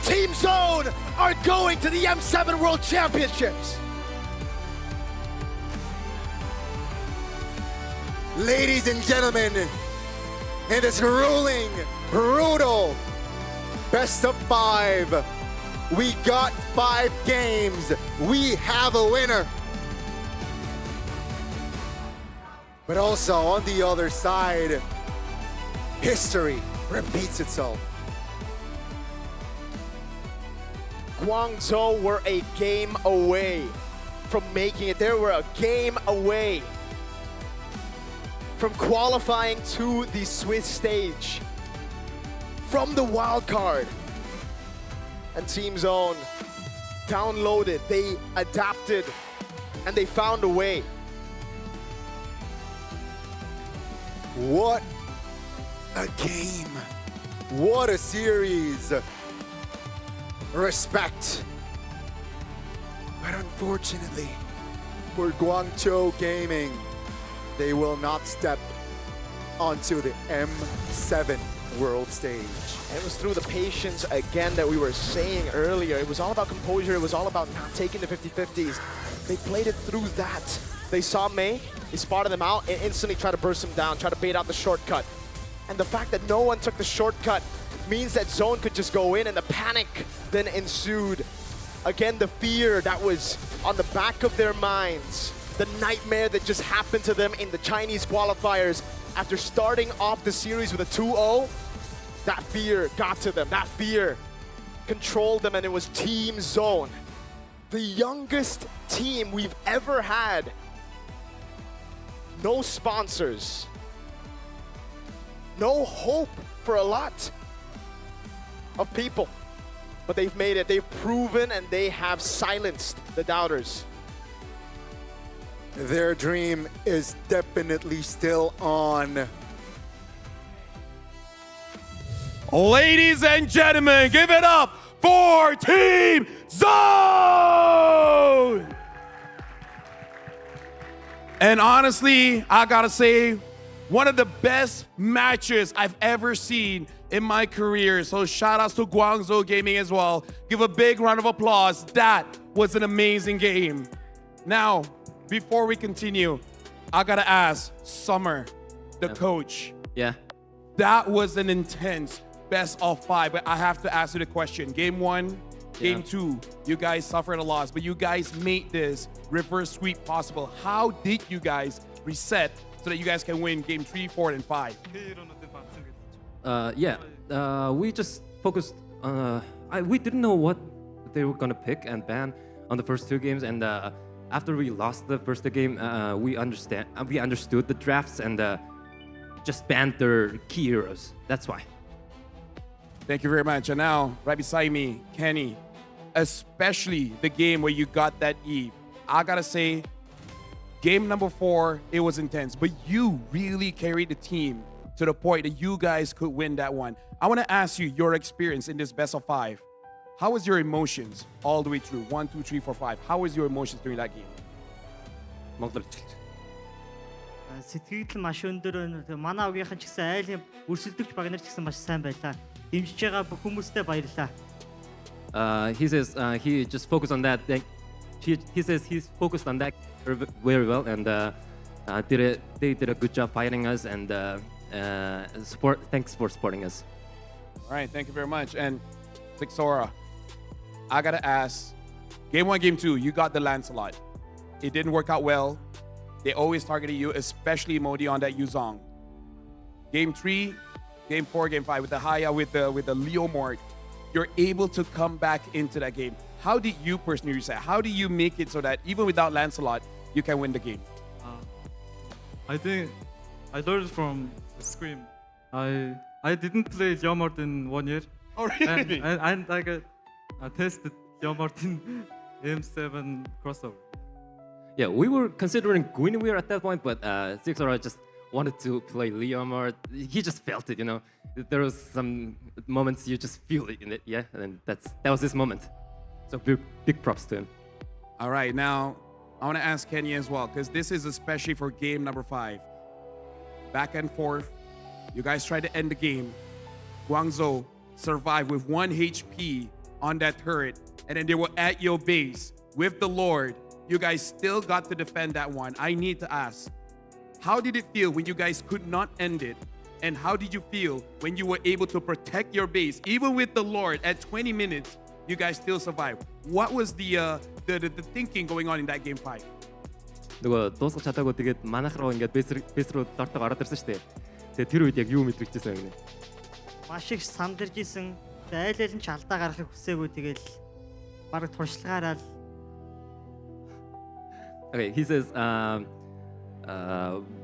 Team Zone are going to the M7 World Championships. Ladies and gentlemen, in this grueling, brutal best of 5, we got 5 games. We have a winner. But also on the other side, history repeats itself. Guangzhou were a game away from making it. They were a game away from qualifying to the Swiss stage from the wild card. And Team Zone downloaded, they adapted, and they found a way. What a game. What a series. Respect. But unfortunately, for Guangzhou Gaming, they will not step onto the M7 world stage. It was through the patience again that we were saying earlier. It was all about composure. It was all about not taking the 50-50s. They played it through that. They saw Mei, they spotted them out, and instantly tried to burst him down, try to bait out the shortcut. And the fact that no one took the shortcut means that Zone could just go in, and the panic then ensued. Again, the fear that was on the back of their minds, the nightmare that just happened to them in the Chinese qualifiers after starting off the series with a 2-0, that fear got to them. That fear controlled them, and it was Team Zone, the youngest team we've ever had. No sponsors, no hope for a lot of people, but they've made it. They've proven, and they have silenced the doubters. Their dream is definitely still on. Ladies and gentlemen, give it up for Team Zone! And honestly, I gotta say, one of the best matches I've ever seen in my career. So shout outs to Guangzhou Gaming as well. Give a big round of applause. That was an amazing game. Now, before we continue, I gotta ask Summer, the coach. Yeah. That was an intense best of 5, but I have to ask you the question. Game 1, Game 2, you guys suffered a loss, but you guys made this reverse sweep possible. How did you guys reset so that you guys can win Game 3, 4, and 5? We just focused. We didn't know what they were gonna pick and ban on the first 2 games, and after we lost the first game, we understood the drafts and just banned their key heroes. That's why. Thank you very much. And now, right beside me, Kenny, especially the game where you got that Eve. I gotta say, game number 4, it was intense, but you really carried the team to the point that you guys could win that one. I wanna ask you your experience in this best of 5. How was your emotions all the way through? 1, 2, 3, 4, 5. How was your emotions during that game? Сэтгэл маш өндөр. Манай өвгийнхэн ч гэсэн айлын өрсөлдөгч баг нар ч гэсэн маш сайн байлаа. Дэмжиж байгаа бүх хүмүүстээ баярлалаа. He says he just focused on that. He says he's focused on that very well, and they did a good job fighting us and support. Thanks for supporting us. All right, thank you very much. And Zixora, I gotta ask, game 1, game 2, you got the Lancelot. It didn't work out well. They always targeted you, especially Modi on that Yuzong. Game 3, game 4, game 5 with the Haya, with the Leo Mort, you're able to come back into that game. How did you personally reset? How do you make it so that even without Lancelot, you can win the game? I think I learned from Scream. I didn't play Leomord in 1 year. Oh, really? And I got tested Leomord in M7 crossover. Yeah, we were considering Guinevere at that point, but Zixora just wanted to play Leomord. He just felt it, you know. There was some moments you just feel it in it, yeah, and that was his moment. So big props to him. All right, now I want to ask Kenya as well, because this is especially for game number 5. Back and forth, you guys tried to end the game. Guangzhou survived with 1 HP on that turret, and then they were at your base with the Lord. You guys still got to defend that one. I need to ask, how did it feel when you guys could not end it? And how did you feel when you were able to protect your base? Even with the Lord at 20 minutes, you guys still survived. What was the thinking going on in that game 5? Нөгөө дуусгах чадаагүй тэгээд манайх руу ингээд бэс рүү дортог ороод ирсэн шүү дээ. Тэгээд тэр үед яг юу мэдрэгчсэн юм бэ? Маш их сандарж исэн. Айл айл нь ч алдаа гаргахыг хүсээгүй тэгэл бараг туршлагаараа. Okay, he says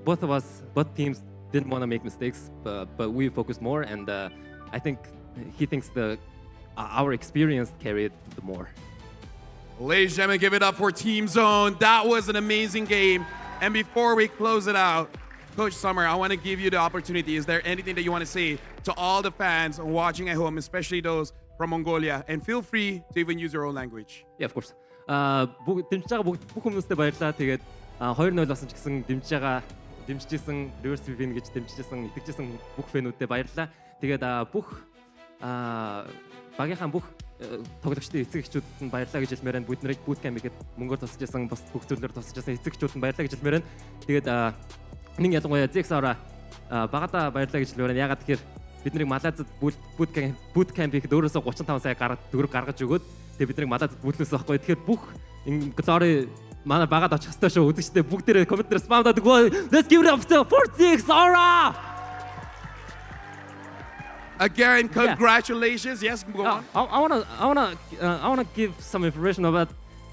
both teams didn't want to make mistakes, but we focused more, and I think he thinks our experience carried the more. Ladies and gentlemen, give it up for Team Zone. That was an amazing game. And before we close it out, Coach Summer, I want to give you the opportunity. Is there anything that you want to say to all the fans watching at home, especially those from Mongolia? And feel free to even use your own language. Yeah, of course. Дэмжиж байгаа бүх хүмүүстээ баярлалаа. Тэгээд 2-0 болсон ч гэсэн дэмжижсэн reverse win гэж дэмжижсэн итгэжсэн бүх фэнүүдтэй баярлалаа. Тэгээд бүх багийнхаа бүх тоглогчдын эцэг эхчүүдэд нь баярлалаа гэж хэлмээр байна. Бид нарыг bootcamp ихэд мөнгөөр тусчсан бас бүх зүйлээр тусчсан эцэг эхчүүдэд нь баярлалаа гэж хэлмээр байна. Тэгээд нэг ялангуяа Zixora багада баярлалаа гэж хэлмээр байна. Ягаад тэгэхээр бид нарыг Малайзад bootcamp ихэд өөрөөсөө 35 сая төгрөг гаргаж өгөөд тэгээд бид нарыг Малайзад бүтлүүлсэн байхгүй. Тэгэхээр бүх glory манай багад очих хэрэгтэй шүү. Үзэгчдээ бүгдээрээ комментээр спамдаад өгөө. Let's give it up for Zixora! Again, congratulations. Yeah. Yes, go on. I wanna give some information about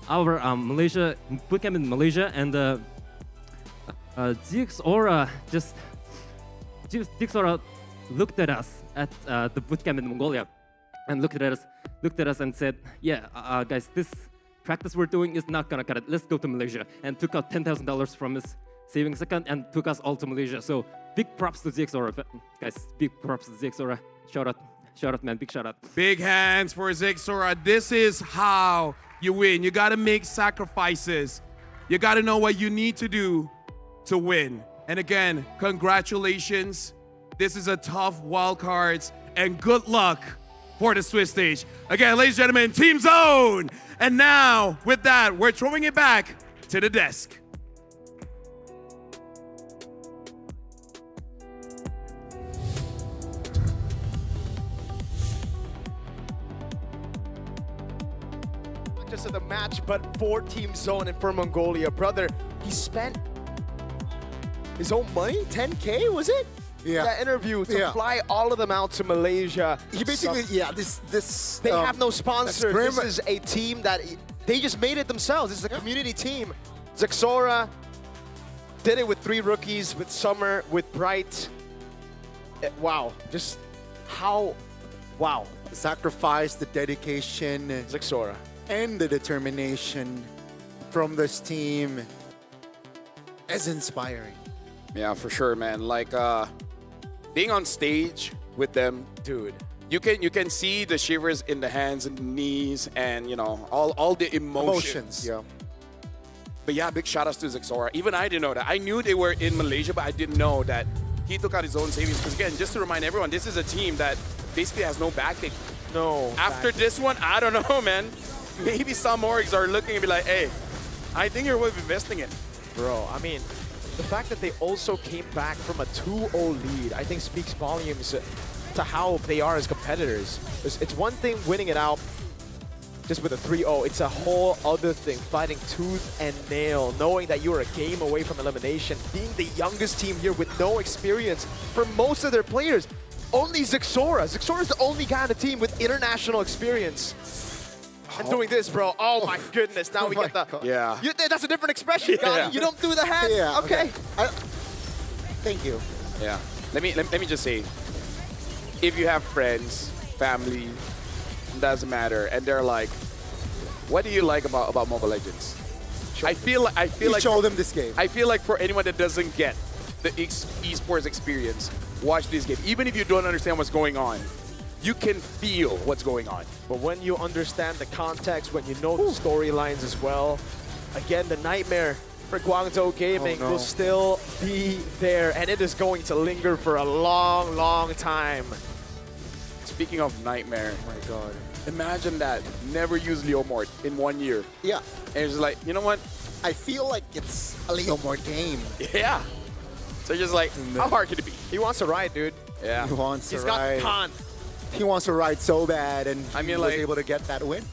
our Malaysia bootcamp in Malaysia, and Zixora looked at us at the bootcamp in Mongolia, and looked at us and said, "Yeah, guys, this practice we're doing is not gonna cut it. Let's go to Malaysia," and took out $10,000 from his savings account and took us all to Malaysia. So big props to Zixora, guys. Big props to Zixora. Shout out, man. Big shout out. Big hands for Zixora. This is how you win. You got to make sacrifices. You got to know what you need to do to win. And again, congratulations. This is a tough wild cards, and good luck for the Swiss stage. Again, ladies and gentlemen, Team Zone. And now, with that, we're throwing it back to the desk. regardless of the match, but for Team Zone and for Mongolia. Brother, he spent his own money, 10K, was it? Yeah. That interview to fly all of them out to Malaysia. He basically, this. They have no sponsor. Scrim- This is a team that they just made it themselves. This is a community team. Zexora did it with 3 rookies, with Summer, with Bright. Wow, just how, wow. The sacrifice, the dedication, Zexora, and the determination from this team is inspiring. Yeah, for sure, man. Like being on stage with them, dude. You can see the shivers in the hands and knees, and you know all the emotions. Yeah. But yeah, big shout outs to Zexora. Even I didn't know that. I knew they were in Malaysia, but I didn't know that he took out his own savings. Because again, just to remind everyone, this is a team that basically has no backing. No. After this one, I don't know, man. Maybe some orgs are looking and be like, hey, I think you're worth investing in. Bro, I mean, the fact that they also came back from a 2-0 lead, I think speaks volumes to how they are as competitors. It's one thing winning it out just with a 3-0. It's a whole other thing, fighting tooth and nail, knowing that you are a game away from elimination, being the youngest team here with no experience for most of their players. Only Zexora. Zexora is the only guy on the team with international experience. And doing this, bro. Oh my goodness. Now we get the... Yeah. That's a different expression, Gotti. Yeah. You don't do the hand? Yeah, Okay. Thank you. Yeah. Let me just say, if you have friends, family, doesn't matter, and they're like, what do you like about Mobile Legends? I feel like show them this game. I feel like for anyone that doesn't get the esports experience, watch this game. Even if you don't understand what's going on, you can feel what's going on. But when you understand the context, when you know the storylines as well, again, the nightmare for Guangzhou Gaming will still be there, and it is going to linger for a long, long time. Speaking of nightmare, Oh my god. imagine that. Never use Leo Mort in 1 year. Yeah. And it's like, you know what? I feel like it's a Leo Mort game. Yeah. So just like, how hard could it be? He wants to ride, dude. Yeah. He wants to He's ride. got Khan. He wants to ride so bad, and I mean, he was like- able to get that win.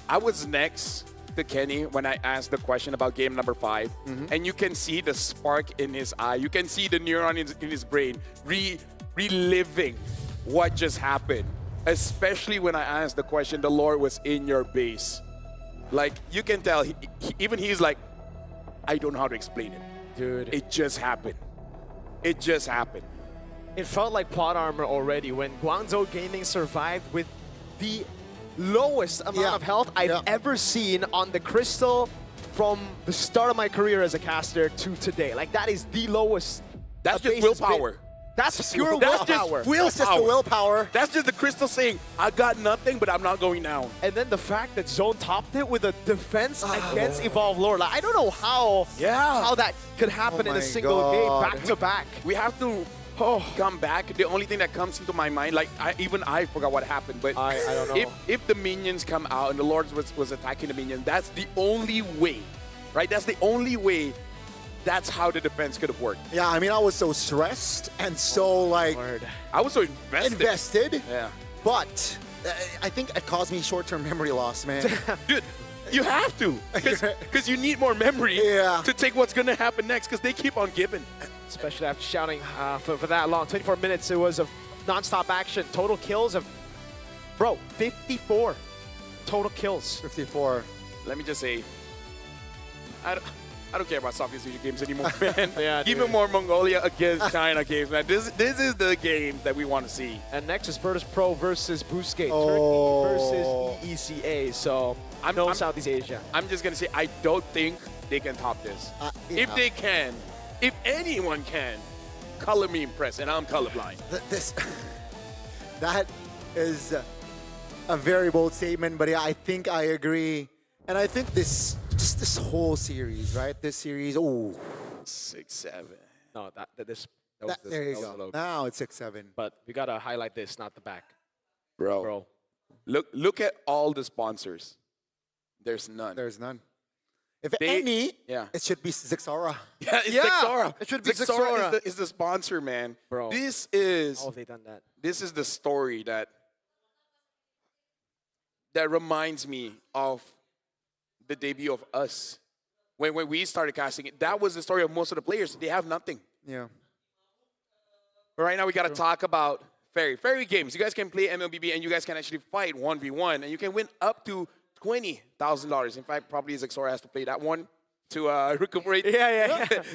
I was next to Kenny when I asked the question about game number 5, and you can see the spark in his eye. You can see the neuron in his brain reliving what just happened. Especially when I asked the question, the Lord was in your base. Like, you can tell, even he's like, I don't know how to explain it. Dude. It just happened. It just happened. It felt like plot armor already when Guangzhou Gaming survived with the lowest amount of health I've ever seen on the Crystal from the start of my career as a caster to today. Like, that is the lowest. That's just base has been. willpower. That's pure That's willpower. just willpower. That's just the willpower. That's just the crystal saying, I got nothing, but I'm not going down. And then the fact that Zone topped it with a defense against Evolve Lore. Like, I don't know how that could happen in my a single game, God. back to back. We have to come back. The only thing that comes into my mind, like even I forgot what happened, but I don't know. If the minions come out and the Lord was attacking the minions, that's the only way, right? That's the only way. That's how the defense could have worked. Yeah, I mean, I was so stressed and so like I was so invested. Yeah. But I think it caused me short-term memory loss, man. Dude, you have to, because you need more memory to take what's gonna happen next, because they keep on giving. Especially after shouting for that long. 24 minutes, it was a non-stop action. Total kills of, bro, 54 total kills. 54. Let me just say, I don't care about Southeast Asia games anymore, man. Yeah, Give dude. me more Mongolia against China games, man. This is the game that we want to see. And next is Virtus Pro versus Bousquet. Oh. Turkey versus EECA. So, no Southeast Asia. I'm just going to say, I don't think they can top this. If they can, if anyone can, color me impressed, and I'm colorblind. That is a very bold statement, but yeah, I think I agree. And I think this whole series, right? This series, 6-7. No, there you go. Now it's 6-7. But we got to highlight this, not the back. Bro. Look at all the sponsors. There's none. There's none. If any, yeah. it should be Zexora. Yeah, it's Zexora. It should be Zexora. Zexora. Is the sponsor, man. Bro. This is... How have they done that? This is the story that reminds me of the debut of us. When we started casting it, that was the story of most of the players. They have nothing. Yeah. But right now we got to talk about Fairy games. You guys can play MLBB and you guys can actually fight 1v1 and you can win up to $20,000. In fact, probably Zexora has to play that one to recuperate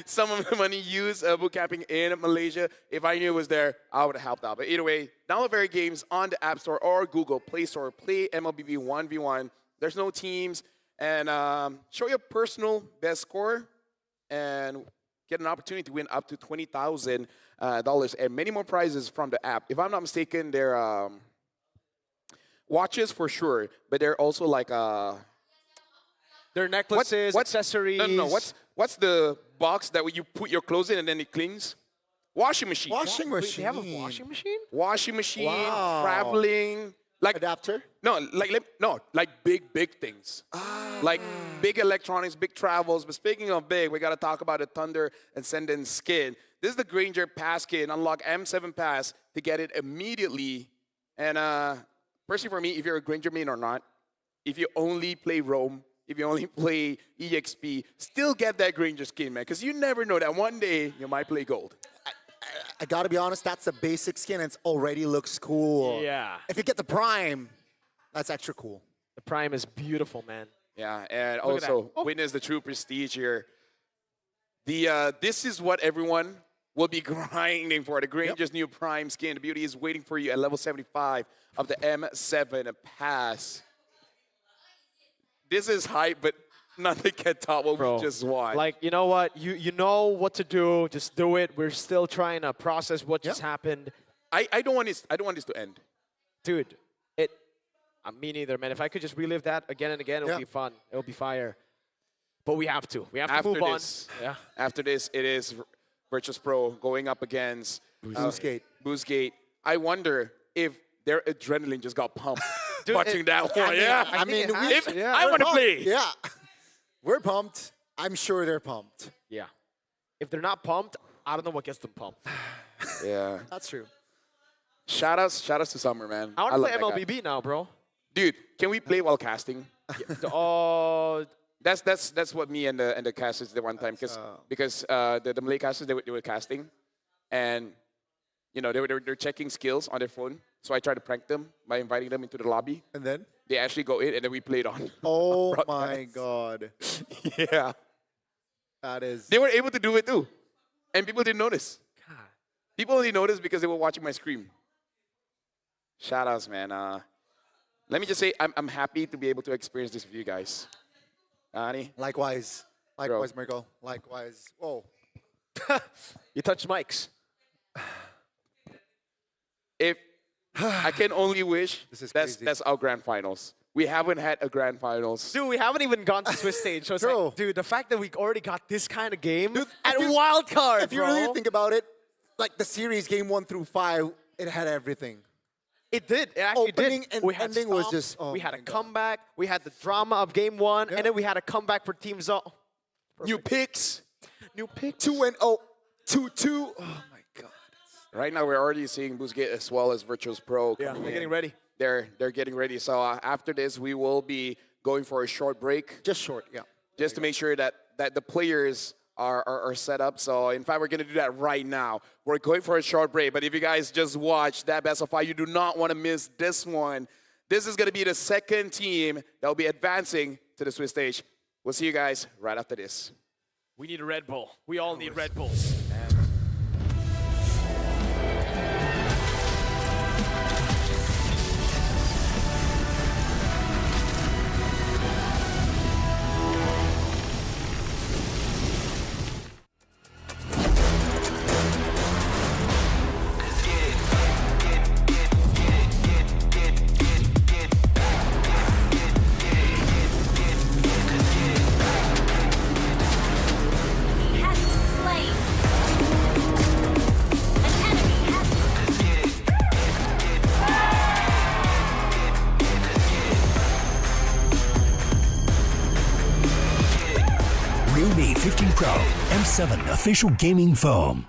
some of the money used boot camping in Malaysia. If I knew it was there, I would have helped out. But either way, download Fairy Games on the App Store or Google Play Store. Play MLBB 1v1. There's no teams. And show your personal best score and get an opportunity to win up to $20,000 and many more prizes from the app. If I'm not mistaken, they're watches for sure, but they're also like they're necklaces, accessories. No. What's the box that you put your clothes in and then it clings? Washing machine. Washing machine. Wait, they have a washing machine? Washing machine. Wow. Traveling. Like adapter? No, like big things. Like big electronics, big travels. But speaking of big, we got to talk about the Thunder Ascendant skin. This is the Granger Pass skin. Unlock M7 Pass to get it immediately. And personally for me, if you're a Granger main or not, if you only play Roam, if you only play EXP, still get that Granger skin, man. Because you never know that one day you might play Gold. I gotta be honest, that's a basic skin and it already looks cool. Yeah. If you get the Prime, that's extra cool. The Prime is beautiful, man. Yeah, and Look at also that. witness the true prestige here. This is what everyone will be grinding for. The Granger's new Prime skin. The beauty is waiting for you at level 75 of the M7 Pass. This is hype, but nothing can top what we just watched. Like, you know what? You know what to do. Just do it. We're still trying to process what just happened. I don't want this to end. Dude, me neither, man. If I could just relive that again and again, it would be fun. It would be fire. But we have to. We have to move on. Yeah. After this, it is Virtus Pro going up against Boostgate. I wonder if their adrenaline just got pumped watching that one. I mean, I want to play. Yeah. We're pumped. I'm sure they're pumped. Yeah. If they're not pumped, I don't know what gets them pumped. Yeah. That's true. Shout outs to Summer, man. I want to play love that MLBB now, bro. Dude, can we play while casting? That's what me and the casters did one time because the Malay casters they were casting, and you know they're checking skills on their phone. So I tried to prank them by inviting them into the lobby. And then they actually go in, and then we played on. Oh my god! Yeah, that is. They were able to do it too, and people didn't notice. God. People only noticed because they were watching my stream. Shout outs, man. Let me just say, I'm happy to be able to experience this with you guys. Ani? Likewise, Mirko. Likewise. Oh, you touched mics. If I can only wish that's our grand finals. We haven't had a grand finals. Dude, we haven't even gone to Swiss stage. So it's like, dude, the fact that we already got this kind of game at wild card, if you really think about it, like the series game 1 through 5, it had everything. It did. It actually Opening did. and We had ending was stomps, just. Oh we had a my God. comeback. We had the drama of game 1, and then we had a comeback for Team Zone. New picks. 2-0, 2-2. Oh my God. Right now, we're already seeing Boostgate as well as Virtus Pro. Yeah, they're getting ready. They're getting ready. So after this, we will be going for a short break. Just short, yeah. Just to make sure that the players are set up. So in fact, we're going to do that right now. We're going for a short break. But if you guys just watched that best of 5, you do not want to miss this one. This is going to be the second team that will be advancing to the Swiss stage. We'll see you guys right after this. We need a Red Bull. We all need Red Bulls. Realme 15 Pro M7 official gaming foam.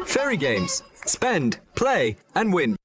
Fairy games. Spend, play, and win.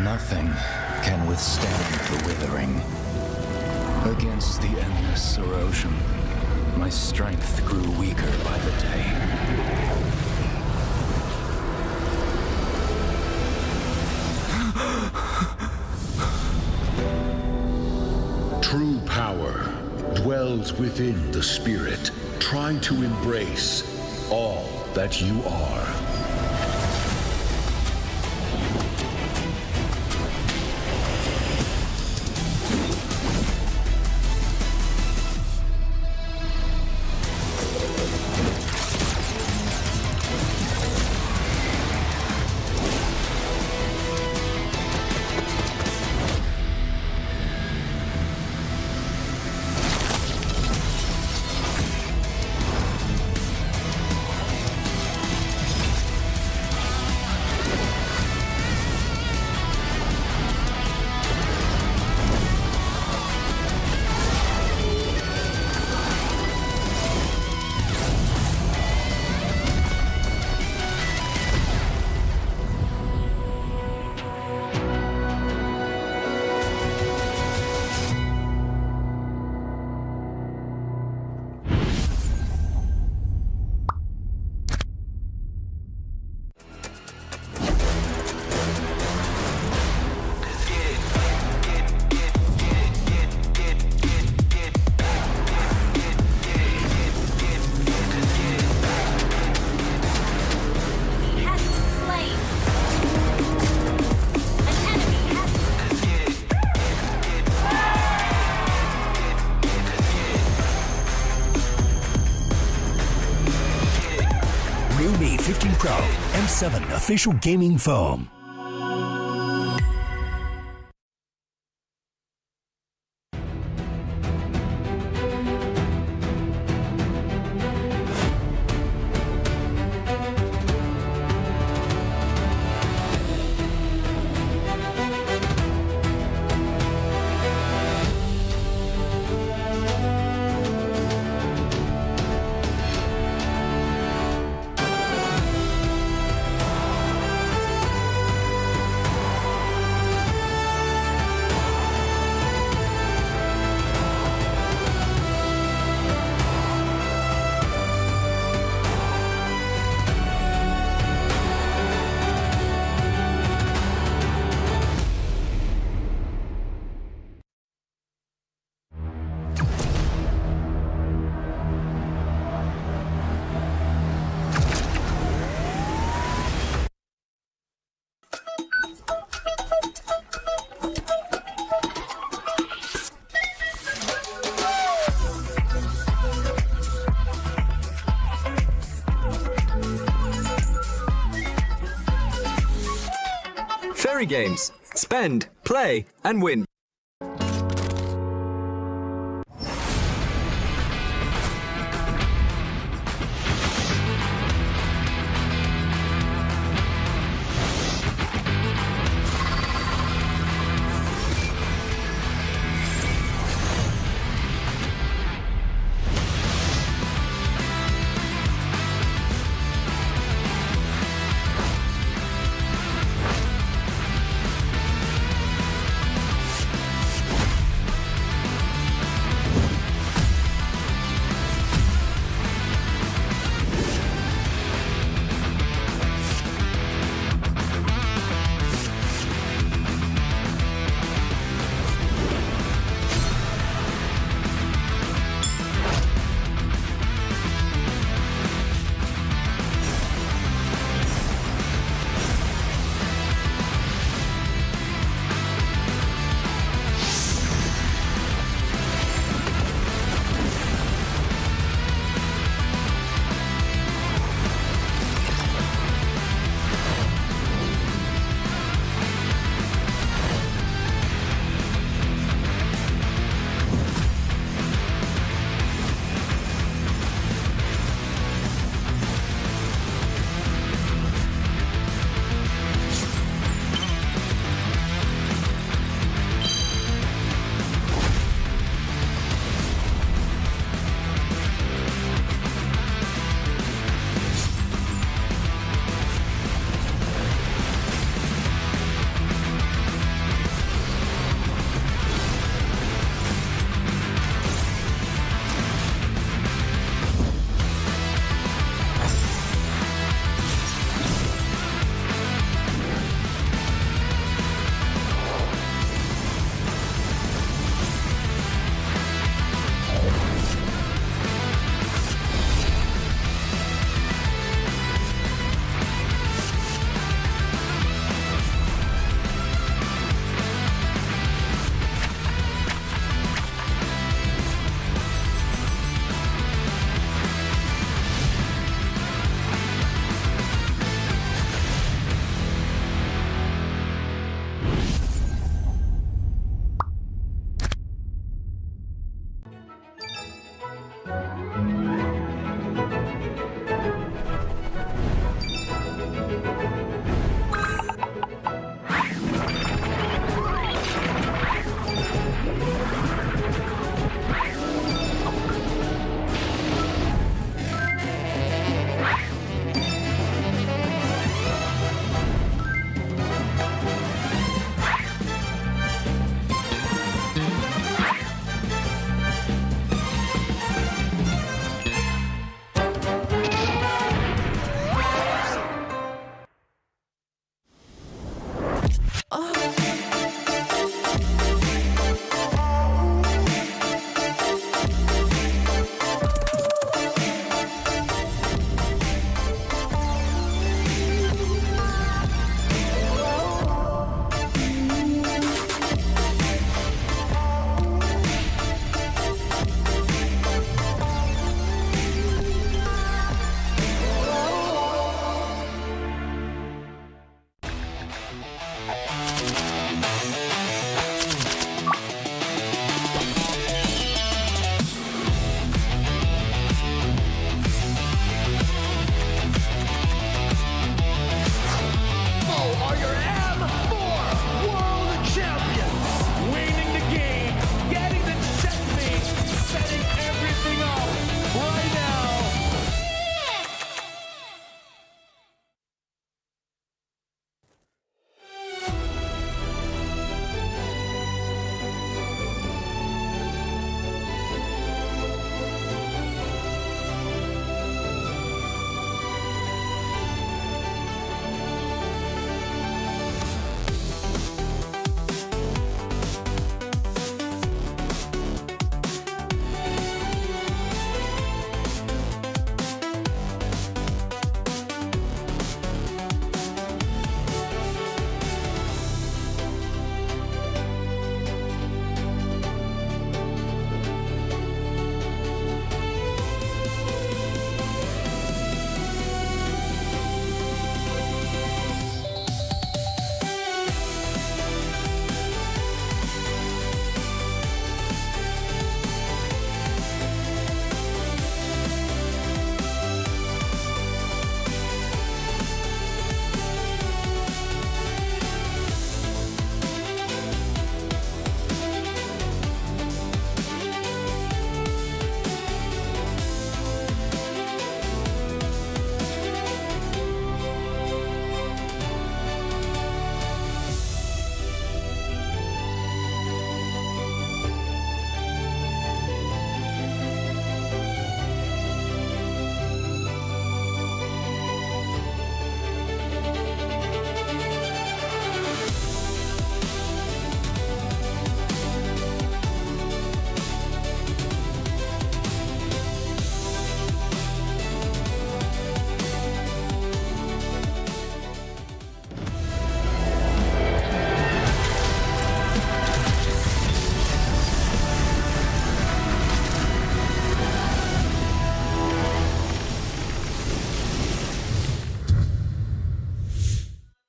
Nothing can withstand the withering. Against the endless erosion, my strength grew weaker by the day. True power dwells within the spirit. Try to embrace all that you are. M7 official gaming foam. Fairy games. Spend, play, and win.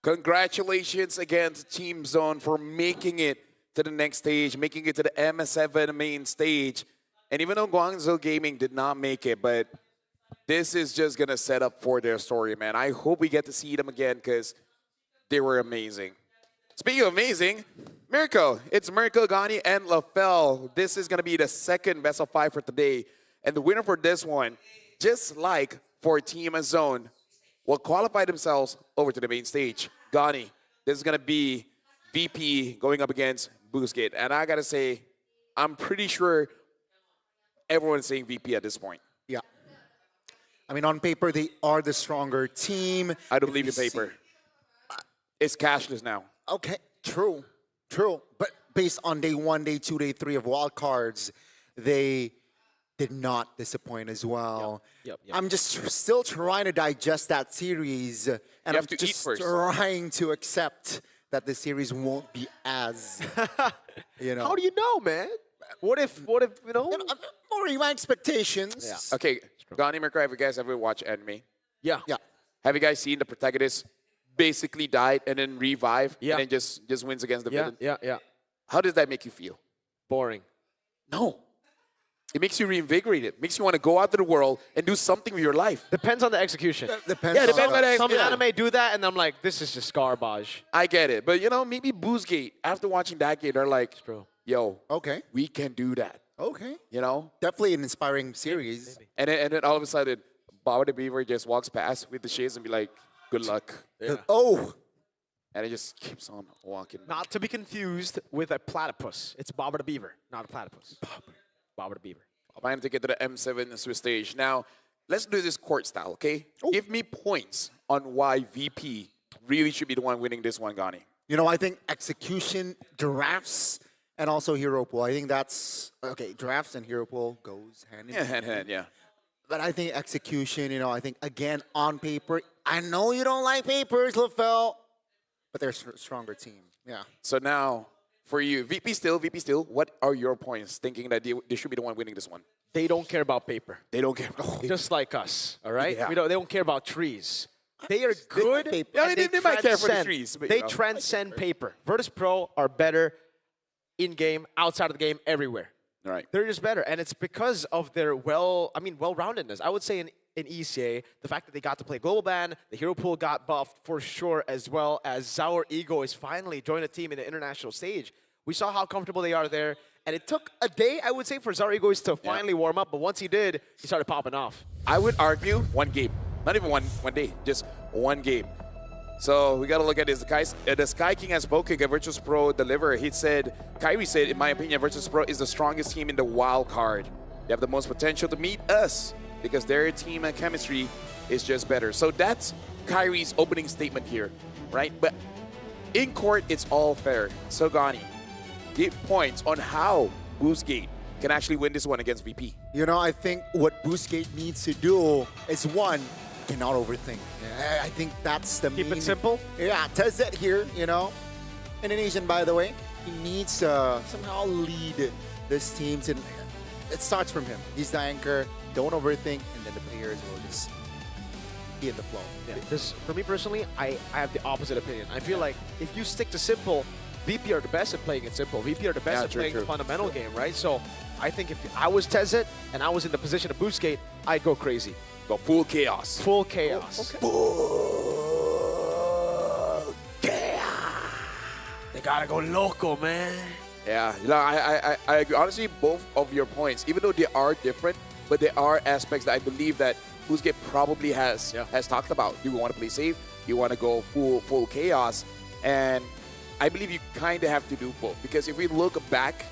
Congratulations again to Team Zone for making it to the next stage, making it to the M7 main stage. And even though Guangzhou Gaming did not make it, but this is just going to set up for their story, man. I hope we get to see them again because they were amazing. Speaking of amazing, Mirko. It's Mirko, Gani, and LaFell. This is going to be the second best of 5 for today. And the winner for this one, just like for Team Zone, will qualify themselves over to the main stage. Gani, this is going to be VP going up against Boostgate. And I got to say, I'm pretty sure everyone's saying VP at this point. Yeah. I mean, on paper, they are the stronger team. I don't believe in paper. It's cashless now. Okay, true. But based on day 1, day 2, day 3 of wildcards, they did not disappoint as well. Yep. I'm just still trying to digest that series, and I'm just trying to accept that the series won't be as, How do you know, man? What if More my expectations. Yeah. Okay, Gani, Mirko, have you guys ever watched anime? Yeah. Have you guys seen the protagonist basically died and then revive Yeah. and then just wins against the villain? Yeah. How does that make you feel? Boring. No. It makes you reinvigorated. Makes you want to go out to the world and do something with your life. Depends on the execution. Depends on the Some anime do that, and I'm like, this is just garbage. I get it. But, maybe Boostgate, after watching that game, they're like, yo, okay, we can do that. Okay. Definitely an inspiring series. And then all of a sudden, Baba the Beaver just walks past with the shades and be like, good luck. Yeah. Oh. And it just keeps on walking. Not to be confused with a platypus. It's Bobber the Beaver, not a platypus. Bobber the Beaver. Trying to get to the M7 Swiss stage. Now, let's do this court style, okay? Give me points on why VP really should be the one winning this one, Gani. I think execution, drafts, and also hero pool. I think that's, drafts and hero pool goes hand in hand. Hand in hand, yeah. But I think execution, I think, again, on paper, I know you don't like papers, LaFell, but they're a stronger team, yeah. So now, for you, VP still, what are your points thinking that they should be the one winning this one? They don't care about paper. They don't care about paper. Just like us, all right? Yeah. They don't care about trees. They are good. They might care for the trees. But, they transcend paper. Virtus Pro are better in-game, outside of the game, everywhere. All right. They're just better. And it's because of their well-roundedness. I would say in ECA, the fact that they got to play Global Ban, the hero pool got buffed for sure, as well as Zaur Ego is finally joined a team in the international stage. We saw how comfortable they are there. And it took a day, I would say, for Zaur Ego to finally warm up. But once he did, he started popping off. I would argue one game. Not even one day, just one game. So we got to look at this. The Sky King has spoken at Virtus Pro Deliver. Kyrie said, in my opinion, Virtus Pro is the strongest team in the wild card. They have the most potential to meet us because their team and chemistry is just better. So that's Kyrie's opening statement here, right? But in court, it's all fair. So Gani, give points on how Boostgate can actually win this one against VP. I think what Boostgate needs to do is, one, cannot overthink. I think that's the Keep it simple? Yeah, Tezet here, Indonesian, by the way. He needs to somehow lead this team. And it starts from him. He's the anchor. Don't overthink, and then the players will just be in the flow. Yeah. Because for me personally, I have the opposite opinion. I feel like if you stick to simple, VP are the best at playing it simple. VP are the best at playing the fundamental game, right? So I think if I was Tezet and I was in the position of Boostgate, I'd go crazy. Go full chaos. Full chaos. Okay. Full chaos. They gotta go loco, man. Yeah, I agree. Honestly, both of your points, even though they are different, but there are aspects that I believe that Boostgate probably has talked about. Do you want to play safe? Do you want to go full chaos? And I believe you kind of have to do both, because if we look back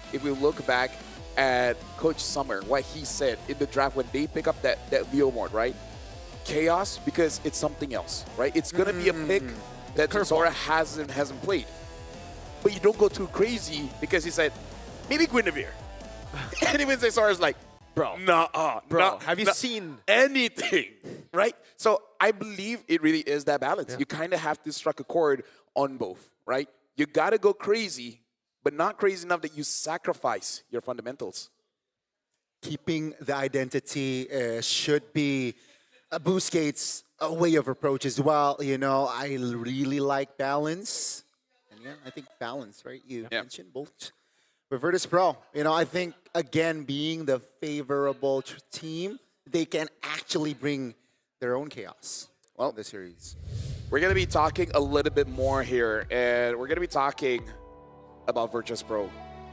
at Coach Summer, what he said in the draft when they pick up that Leo mode, right? Chaos, because it's something else, right? It's gonna be a pick that Sora hasn't played. But you don't go too crazy, because he said, maybe Guinevere. And even Sora's like, bro, have you seen anything, right? So I believe it really is that balance. You kind of have to strike a chord on both, right? You gotta go crazy, but not crazy enough that you sacrifice your fundamentals. Keeping the identity should be Boostgate's a way of approach as well. You know, I really like balance. And yeah, I think balance, right? You mentioned both. With Virtus Pro, you know, I think, again, being the favorable team, they can actually bring their own chaos in the series. We're going to be talking a little bit more here, and we're going to be talking about Virtus Pro.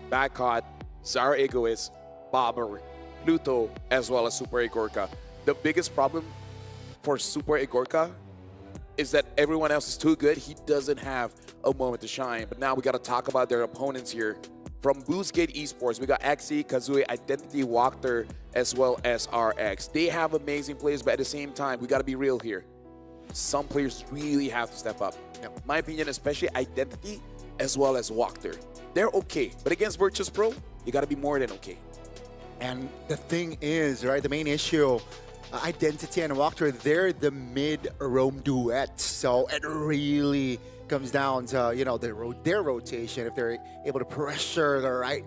Backhot, Zara Egoist, Bobber, Pluto, as well as Super Igorka. The biggest problem for Super Igorka is that everyone else is too good. He doesn't have a moment to shine. But now we got to talk about their opponents here. From Boostgate Esports, we got Xe, Kazooie, Identity, Walker, as well as RX. They have amazing players, but at the same time, we got to be real here. Some players really have to step up. My opinion, especially Identity, as well as Walker. They're okay, but against Virtus Pro, you got to be more than okay. And the thing is, right, the main issue, Identity and Walker, they're the mid-roam duet. So it really comes down to, you know, their rotation, if they're able to pressure the right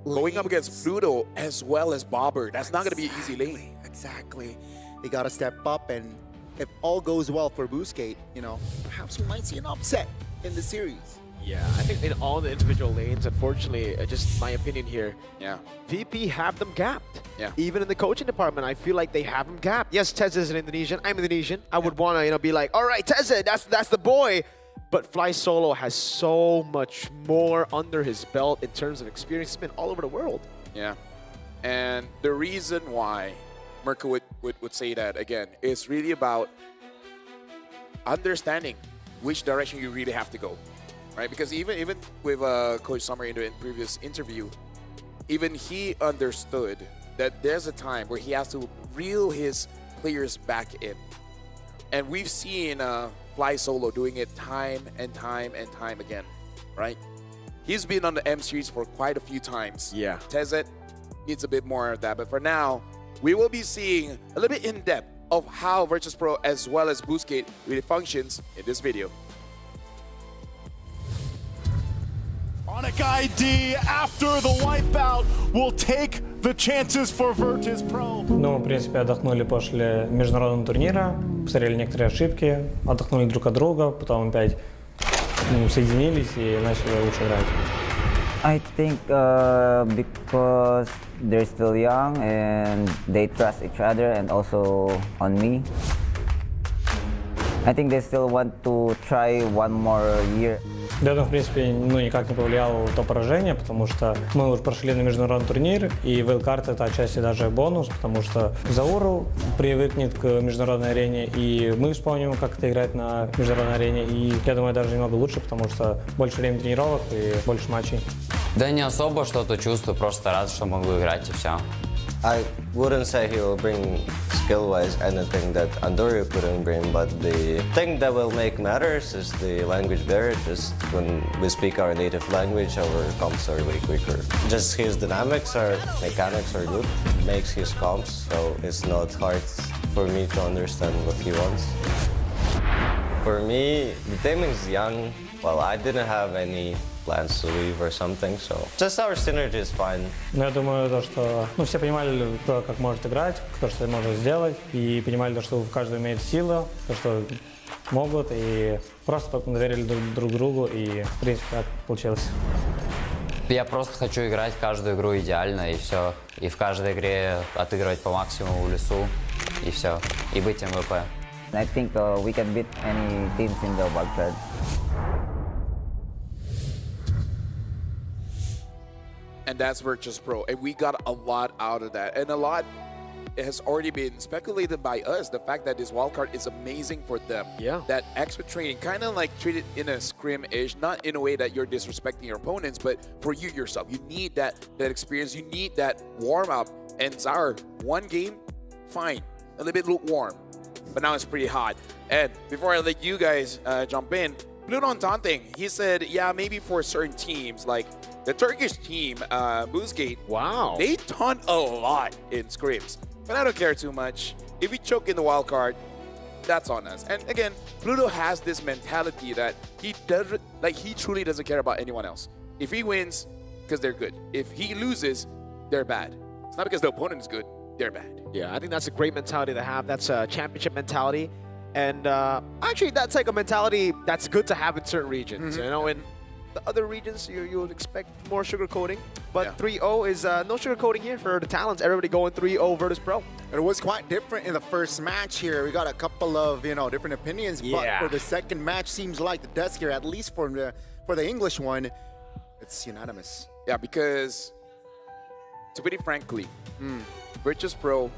going up against Pluto as well as Bobber. That's not going to be an easy lane. Exactly. They got to step up, and if all goes well for Boostgate, you know, perhaps we might see an upset in the series. Yeah, I think in all the individual lanes, unfortunately, just my opinion here, VP have them gapped. Even in the coaching department, I feel like they have them gapped. Yes, Tez is an Indonesian. I'm Indonesian. I would want to, you know, be like, all right, Tez, that's the boy. But Fly Solo has so much more under his belt in terms of experience. He's been all over the world. Yeah. And the reason why Mirko would say that, again, is really about understanding which direction you really have to go. Right? Because even with Coach Summer in the previous interview, even he understood that there's a time where he has to reel his players back in. And we've seen Fly Solo doing it time and time and time again, right? He's been on the M series for quite a few times. Yeah. Tezet needs a bit more of that. But for now, we will be seeing a little bit in depth of how Virtus Pro as well as Boostgate really functions in this video. Onic ID after the wipeout will take the chances for Virtus Pro. Ну, в принципе, отдохнули после международного турнира, посмотрели некоторые ошибки, отдохнули друг от друга, потом опять соединились и начали лучше играть. I think because they're still young and they trust each other and also on me. I think they still want to try one more year. Да, в принципе, никак не повлияло то поражение, потому что мы уже прошли на международный турнир, и вейлкарт это отчасти даже бонус, потому что Зауру привыкнет к международной арене, и мы вспомним, как это играть на международной арене, и я думаю, даже немного лучше, потому что больше времени тренировок и больше матчей. Да не особо что-то чувствую, просто рад, что могу играть и все. I wouldn't say he will bring skill-wise anything that Andorio couldn't bring, but the thing that will make matters is the language barrier. Just when we speak our native language, our comps are way quicker. Just his dynamics or mechanics are good, makes his comps, so it's not hard for me to understand what he wants. For me, the team is young. Well, I didn't have any plans to leave or something, so just our synergy is fine. Но я думаю, то, что все понимали, кто как может играть, кто что может сделать, и понимали, то, что каждый имеет силу, то, что могут, и просто доверили друг другу, и в принципе так получилось. Я просто хочу играть каждую игру идеально, и все. И в каждой игре отыгрывать по максимуму в лесу, и все. И быть МВП. I think we can beat any teams in the wildcard. And that's Virtus Pro. And we got a lot out of that. And a lot has already been speculated by us. The fact that this wildcard is amazing for them. Yeah. That extra training, kind of like treated in a scrim-ish, not in a way that you're disrespecting your opponents, but for you yourself. You need that experience. You need that warm-up. And Zar, one game, fine. A little bit lukewarm. But now it's pretty hot. And before I let you guys jump in, Pluton taunting, he said, yeah, maybe for certain teams, like the Turkish team, Boostgate, wow, they taunt a lot in scrims. But I don't care too much. If we choke in the wild card, that's on us. And again, Pluto has this mentality that he truly doesn't care about anyone else. If he wins, because they're good. If he loses, they're bad. It's not because the opponent is good, they're bad. Yeah, I think that's a great mentality to have. That's a championship mentality. And actually, that's like a mentality that's good to have in certain regions. You know, in the other regions, you would expect more sugarcoating. But 3-0 is no sugarcoating here for the Talons. Everybody going 3-0 Virtus Pro. It was quite different in the first match here. We got a couple of, different opinions. But for the second match, seems like the desk here, at least for the English one, it's unanimous. Yeah, because to put it frankly, Virtus Pro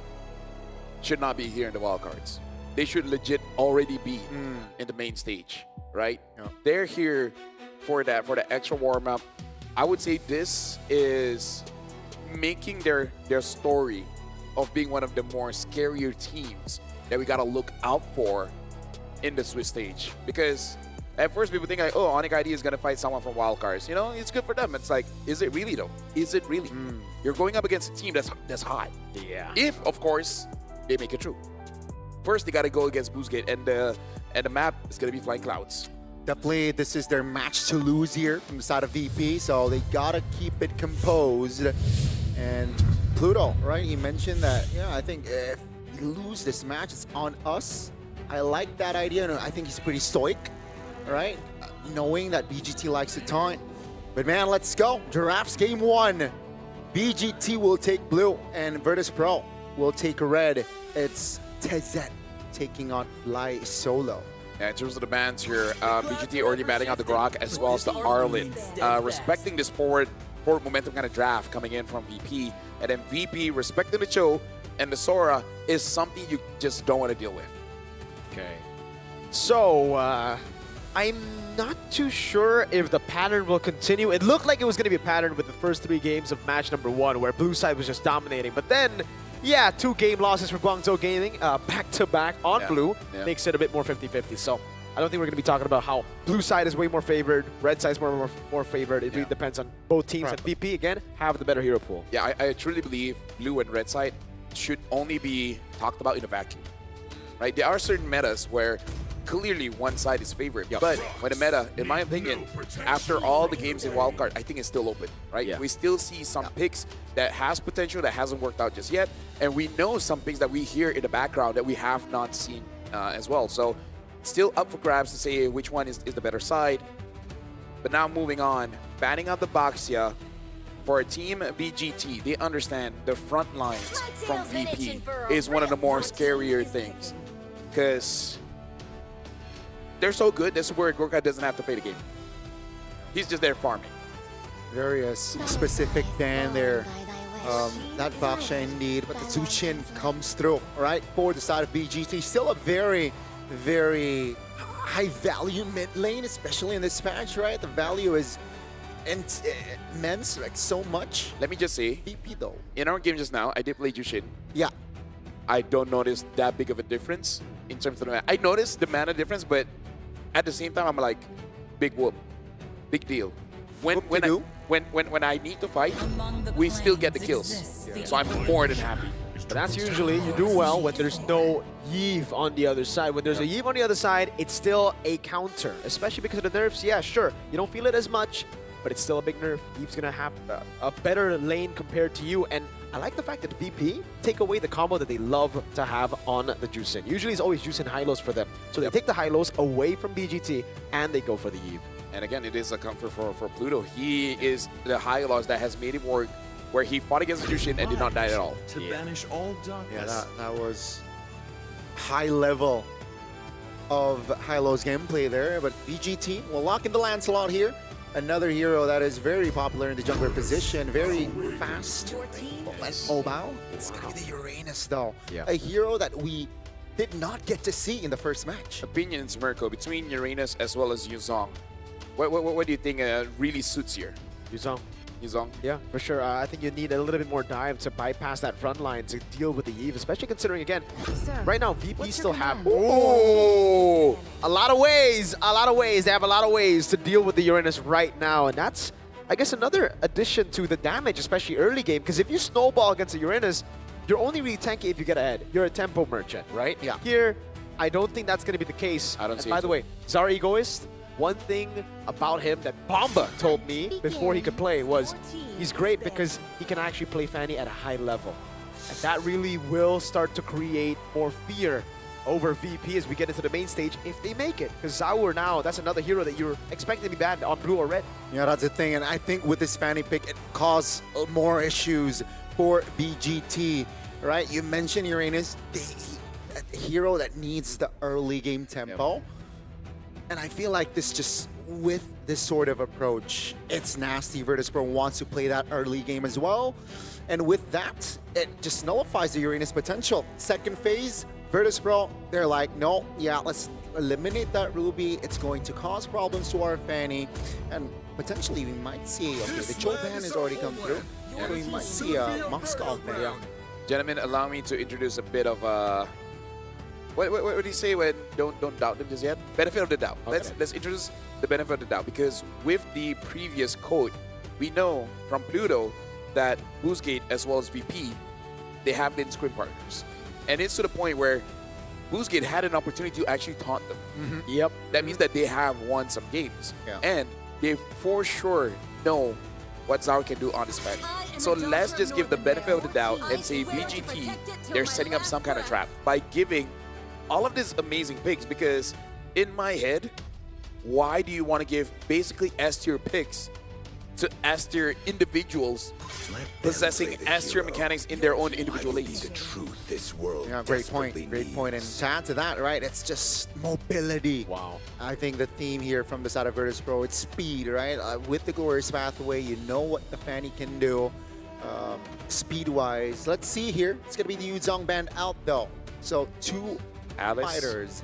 should not be here in the wildcards. They should legit already be in the main stage, right? Yeah. They're here for the extra warm-up. I would say this is making their story of being one of the more scarier teams that we gotta look out for in the Swiss stage. Because at first people think like, oh, Onyx ID is gonna fight someone from wildcards. You know, it's good for them. It's like, is it really though? Is it really? You're going up against a team that's hot. Yeah. If, of course, they make it true. First, they got to go against Boostgate, and the map is going to be Flying Clouds. Definitely, this is their match to lose here from the side of VP, so they got to keep it composed. And Pluto, right, he mentioned that, I think if we lose this match, it's on us. I like that idea, and I think he's pretty stoic, right? Knowing that BGT likes to taunt. But man, let's go. Giraffes game 1. BGT will take blue, and Virtus Pro will take red. It's Tezet taking on Fly Solo. Yeah, in terms of the bans here, BGT already batting out the Grok as well as the Arlen. Respecting this forward momentum kind of draft coming in from VP. And then VP respecting the Cho and the Sora is something you just don't want to deal with. Okay. So, I'm not too sure if the pattern will continue. It looked like it was going to be a pattern with the first 3 games of match number 1 where blue side was just dominating. But then, 2 game losses for Guangzhou Gaming back-to-back on blue makes it a bit more 50-50. So I don't think we're going to be talking about how blue side is way more favored, red side is more favored. It really depends on both teams. And VP, again, have the better hero pool. Yeah, I truly believe blue and red side should only be talked about in a vacuum. Right? There are certain metas where clearly one side is favored. But when the meta, in my opinion, after all the games in wildcard, I think it's still open, right? We still see some picks that has potential that hasn't worked out just yet. And we know some picks that we hear in the background that we have not seen as well. So still up for grabs to say which one is the better side. But now moving on, banning out the Baxia for a team BGT, they understand the front lines from VP is one of the more scarier things. Because they're so good, this is where Gorka doesn't have to play the game. He's just there farming. Very specific ban there. Not Baksha indeed, but the Zuchin comes through, right? For the side of BGT. Still a very, very high value mid lane, especially in this match, right? The value is immense, like so much. Let me just say, VP though. In our game just now, I did play Jushin. Yeah. I don't notice that big of a difference in terms of the mana. I noticed the mana difference, but at the same time, I'm like, big whoop, big deal. When I need to fight, we still get the kills. So I'm more than happy. But that's usually, you do well when there's no Yve on the other side. When there's a Yve on the other side, it's still a counter, especially because of the nerfs. Yeah, sure, you don't feel it as much, but it's still a big nerf. Yve's gonna have a better lane compared to you, and I like the fact that VP take away the combo that they love to have on the Juicin. Usually it's always Juicin high-lows for them. So they take the high-lows away from BGT, and they go for the Yve. And again, it is a comfort for Pluto. He is the high-lows that has made it work, where he fought against the Jushin and did not die at all. To banish all darkness. Yeah, that was high level of high-lows gameplay there, but BGT will lock in the Lancelot here. Another hero that is very popular in the jungler position, very fast. Mobile. It's gonna be the Uranus though. Yeah. A hero that we did not get to see in the first match. Opinions, Mirko, between Uranus as well as Yuzong. What do you think really suits here? Yuzong. Yuzong? Yeah, for sure. I think you need a little bit more dive to bypass that front line to deal with the Yve, especially considering, again, right now, VP still have a lot of ways. They have a lot of ways to deal with the Uranus right now, and that's, I guess, another addition to the damage, especially early game, because if you snowball against the Uranus, you're only really tanky if you get ahead. You're a tempo merchant, right? Yeah. Here, I don't think that's going to be the case. I don't see it. By the way, Zara Egoist, one thing about him that Bomba told me before he could play was he's great because he can actually play Fanny at a high level. And that really will start to create more fear over VP as we get into the main stage if they make it. Because Zaur now, that's another hero that you're expecting to be banned on blue or red. Yeah, that's the thing. And I think with this Fanny pick, it caused more issues for BGT, right? You mentioned Uranus, a hero that needs the early game tempo. Yep. And I feel like this just, with this sort of approach, it's nasty. Virtus.pro wants to play that early game as well. And with that, it just nullifies the Uranus potential. Second phase, Virtus.pro, they're like, no, yeah, let's eliminate that Ruby. It's going to cause problems to our Fanny. And potentially we might see, okay, the Cho ban has already come through. Yeah. We might see a Moscow ban. Yeah. Gentlemen, allow me to introduce a bit of what do you say when don't doubt them just yet? Benefit of the doubt. Okay. Let's introduce the benefit of the doubt, because with the previous code, we know from Pluto that Boostgate as well as VP, they have been scrim partners. And it's to the point where Boostgate had an opportunity to actually taunt them. Yep. That means that they have won some games. Yeah. And they for sure know what Zaur can do on this match. So let's just give the benefit of the doubt and say BGT, they're setting up some kind of trap by giving all of these amazing picks, because in my head, why do you want to give basically S-tier picks to S-tier individuals possessing S-tier mechanics in their own individual lanes? The truth this world great point. Great point. And to add to that, right, it's just mobility. Wow. I think the theme here from the side of Virtus.pro, it's speed, right? With the Glorious Pathway, you know what the Fanny can do speed-wise. Let's see here. It's going to be the Yuzong band out, though. So two fighters.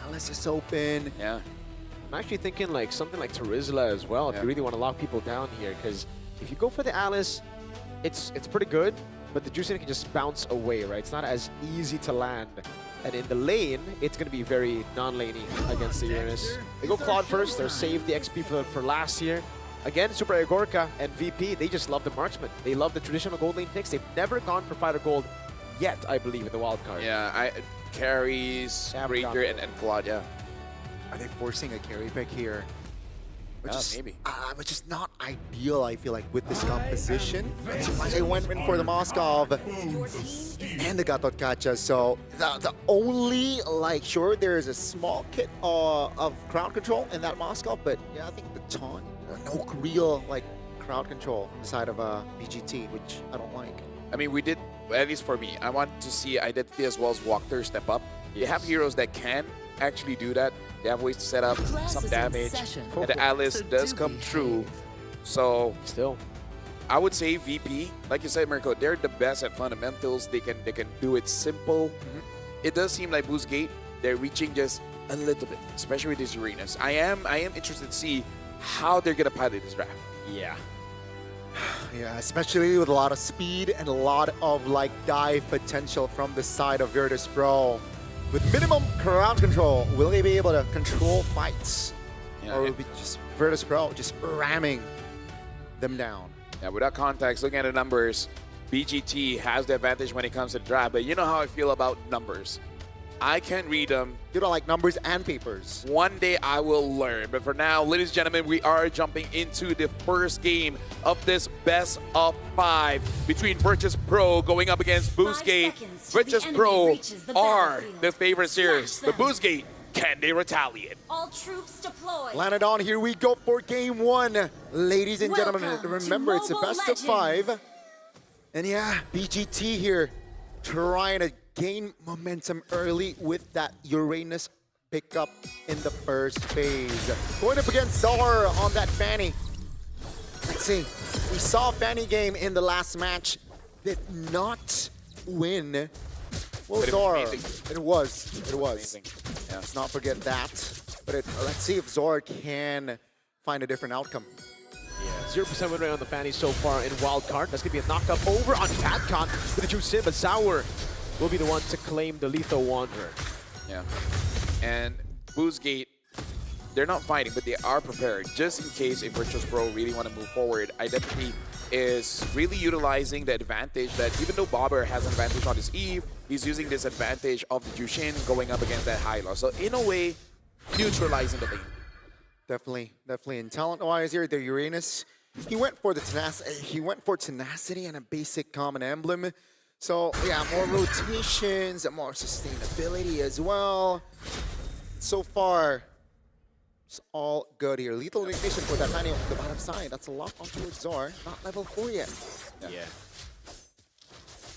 Alice is open. Yeah. I'm actually thinking like something like Terizla as well, if you really want to lock people down here, because if you go for the Alice, it's pretty good, but the Juicing can just bounce away, right? It's not as easy to land. And in the lane, it's going to be very non-laney against the Uranus. They go Claude first, they're saved the XP for last year. Again, Super Agorka and VP, they just love the marksman. They love the traditional gold lane picks. They've never gone for fighter gold yet, I believe, in the wild card. Yeah, carries, Ranger, and Claude, yeah. Are they forcing a carry pick here? Maybe. Which is not ideal, I feel like, with this composition. That's why they went in for the Moskov and the Gatot Kacha. So the only, like, sure, there is a small kit of crowd control in that Moskov, but yeah, I think the taunt, no real, like, crowd control on the side of BGT, which I don't like. I mean, we did, at least for me, I want to see Identity as well as Walker step up. They have heroes that can actually do that. They have ways to set up some damage, and the Alice does come true. So still, I would say VP, like you said, Mirko, they're the best at fundamentals. They can do it simple. It does seem like Boostgate, they're reaching just a little bit, especially with this Uranus. I am interested to see how they're gonna pilot this draft. Yeah. Yeah, especially with a lot of speed and a lot of like dive potential from the side of Virtus.pro. With minimum crowd control, will they be able to control fights? Yeah, or will it be just Virtus.pro just ramming them down? Yeah, without context, looking at the numbers, BGT has the advantage when it comes to the draft, but you know how I feel about numbers. I can't read them. You don't like numbers and papers. One day I will learn. But for now, ladies and gentlemen, we are jumping into the first game of this best of 5 between Virtus.pro going up against Boostgate. Virtus.pro are the favorite series. But Boostgate, can they retaliate? All troops deployed. Landed on, here we go for game 1. Ladies and gentlemen, remember it's a best of 5. And yeah, BGT here trying to gain momentum early with that Uranus pickup in the first phase. Going up against Zaur on that Fanny. Let's see. We saw Fanny game in the last match. Did not win. Well, Zaur. It was. Yeah, let's not forget that. But let's see if Zaur can find a different outcome. Yeah, 0% win rate on the Fanny so far in wildcard. That's going to be a knockup over on Catcon with the Juicing, but Zaur will be the one to claim the Lethal Wanderer. Yeah. And Boostgate, they're not fighting, but they are prepared just in case if Virtus.pro really want to move forward. Identity is really utilizing the advantage that even though Bobber has an advantage on his Eve, he's using this advantage of the Jushin going up against that Hyla. So in a way, neutralizing the lane. Definitely. And talent-wise here, the Uranus, he went for tenacity and a basic common emblem. So yeah, more rotations, more sustainability as well. So far, it's all good here. Lethal ignition for that Fanny on the bottom side. That's a lock onto Zor. Not level 4 yet. Yeah.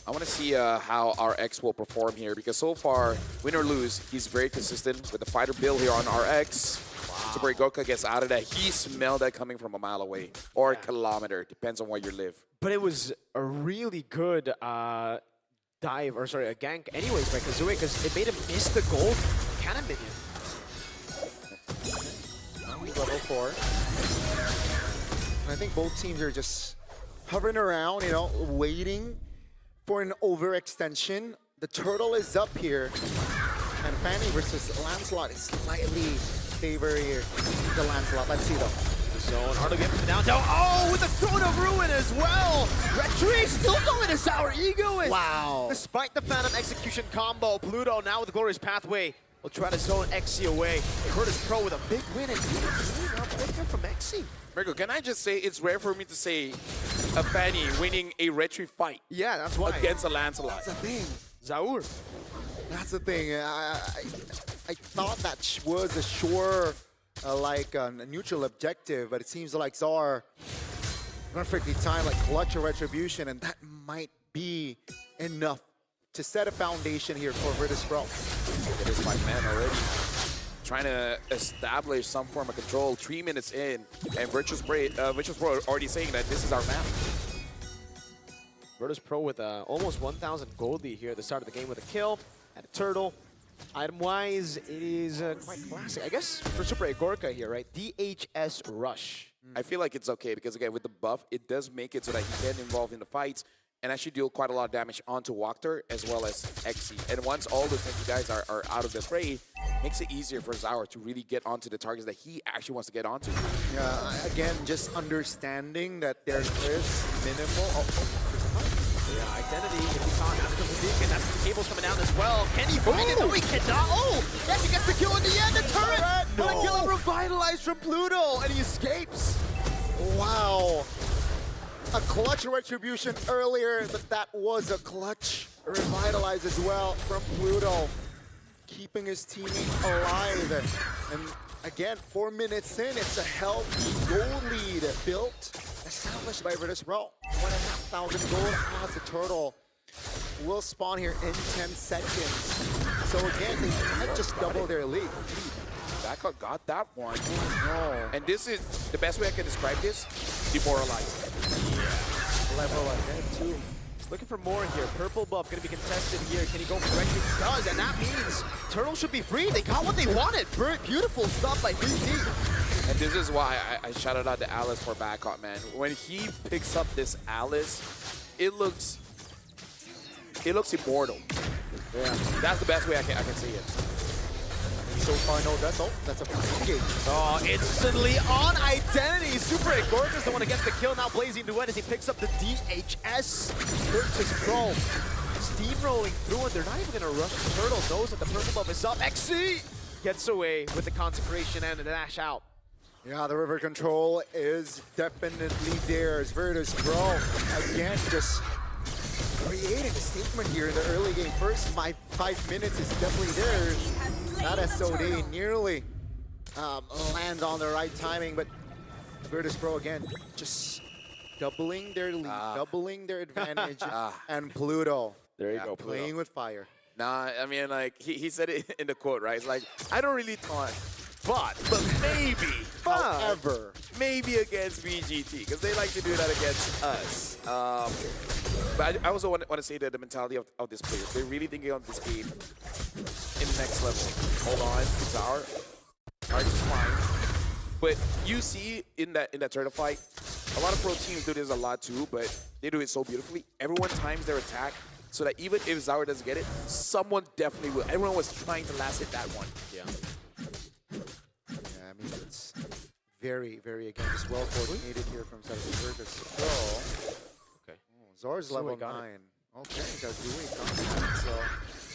I want to see how RX will perform here, because so far, win or lose, he's very consistent with the fighter build here on RX. Super Gorka gets out of that. He smelled that coming from a mile away or a kilometer. Depends on where you live. But it was a really good dive, or sorry, a gank anyways by Kazue, because it made him miss the gold cannon minion. Level 4. And I think both teams are just hovering around, you know, waiting for an overextension. The turtle is up here. And Fanny versus Lancelot is slightly favoring here. The Lancelot. Let's see though. Zone, hard to get from down. Oh, with the Throne of Ruin as well. Retri still going to Sour Egoist. Wow. Despite the Phantom Execution combo, Pluto now with the Glorious Pathway will try to zone XC away. Virtus Pro with a big win and breaker from XC. Mirko, can I just say it's rare for me to say a Fanny winning a retry fight? Yeah, that's why. Against a Lancelot. That's the thing. Zaur. That's the thing. I thought that was a sure, like a neutral objective, but it seems like Zar perfectly timed, like clutch or retribution, and that might be enough to set a foundation here for Virtus Pro. It is 5 man already. Trying to establish some form of control. 3 minutes in, and Virtus Pro already saying that this is our map. Virtus Pro with almost 1,000 gold lead here at the start of the game with a kill and a turtle. Item-wise, it is quite classic. I guess for Super Gorka here, right? DHS Rush. I feel like it's okay because, again, with the buff, it does make it so that he can involve in the fights and actually deal quite a lot of damage onto Walker as well as XC. And once all those 50 guys are out of the fray, makes it easier for Zaur to really get onto the targets that he actually wants to get onto. Yeah, again, just understanding that there is minimal. Yeah, identity. If he's on after the beacon, that's the cables coming down as well. Can he find it? No, he cannot. Oh, yes, he gets the kill in the end. The turret. No. But a kill revitalized from Pluto, and he escapes. Wow. A clutch retribution earlier, but that was a clutch revitalize as well from Pluto, keeping his teammate alive. And again, 4 minutes in, it's a healthy gold lead built, established by Virtus Pro. 1,500 gold as the turtle will spawn here in 10 seconds. So again, they might just double their lead. Backup got that one. No. And this is the best way I can describe this: demoralized. Level ahead too. Looking for more here. Purple buff going to be contested here. Can he go for it? He does, and that means Turtle should be free. They got what they wanted. Beautiful stuff by BP. And this is why I shouted out to Alice for backup, man. When he picks up this Alice, it looks immortal. Yeah, that's the best way I can see it. So far, no, that's a fucking game. Oh, instantly on identity. Super Gorka's the one that gets the kill. Now Blazing Duet as he picks up the DHS. Virtus Pro steamrolling through, and they're not even going to rush the turtle. Knows that the purple buff is up. XC gets away with the consecration and a dash out. Yeah, the river control is definitely theirs. Virtus Pro, again, just creating a statement here in the early game. First 5 minutes is definitely theirs. That SOD nearly lands on the right timing, but Virtus Pro again, just doubling their lead, doubling their advantage, and Pluto. There you go, Pluto. Playing with fire. Nah, I mean, like, he said it in the quote, right? It's like, I don't really taunt, but maybe, however, maybe against BGT, because they like to do that against us. But I also want to say that the mentality of this player, they're really thinking of this game in the next level. Hold on, Zaur, hard to find. But you see in that turtle fight, a lot of pro teams do this a lot too, but they do it so beautifully. Everyone times their attack so that even if Zaur doesn't get it, someone definitely will. Everyone was trying to last hit that one. Yeah. Yeah, I mean, it's very, very, again, just well coordinated here from Virtus Pro. Okay. Oh, Zar's level 9. Okay, that's Dewey coming. So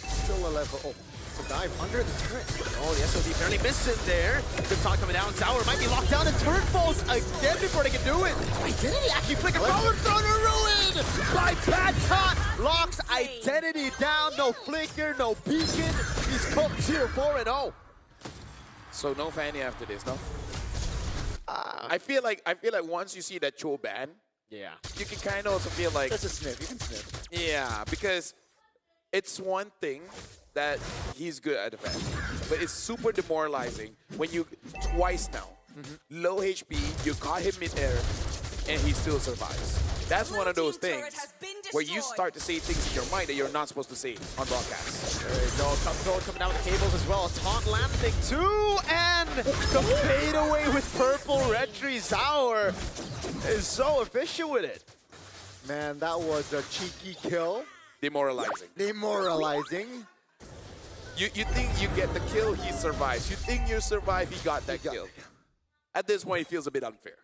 still a level. Oh, to dive under the turret. Oh, the SOD barely missed in there. Good talk coming down. Sour might be locked down, and turret falls again before they can do it. Identity actually flicker forward, thrown to ruin by Badcott. Locks Identity down. No flicker, no beacon. He's cooked 0-4-0. So no Fanny after this, no? I feel like once you see that Cho ban, yeah, you can kind of also feel like That's a sniff. You can sniff. yeah, because it's one thing that he's good at the Fanny, but it's super demoralizing when you twice now low HP, you caught him mid-air, and he still survives. That's one of those things where you start to say things in your mind that you're not supposed to say on broadcast. There you go. Tough coming down with the cables as well. Taunt landing too, and the fadeaway with purple Retri. Sour is so efficient with it. Man, that was a cheeky kill. Demoralizing. Demoralizing. You think you get the kill, he survives. You think you survive, he got that kill. At this point, it feels a bit unfair.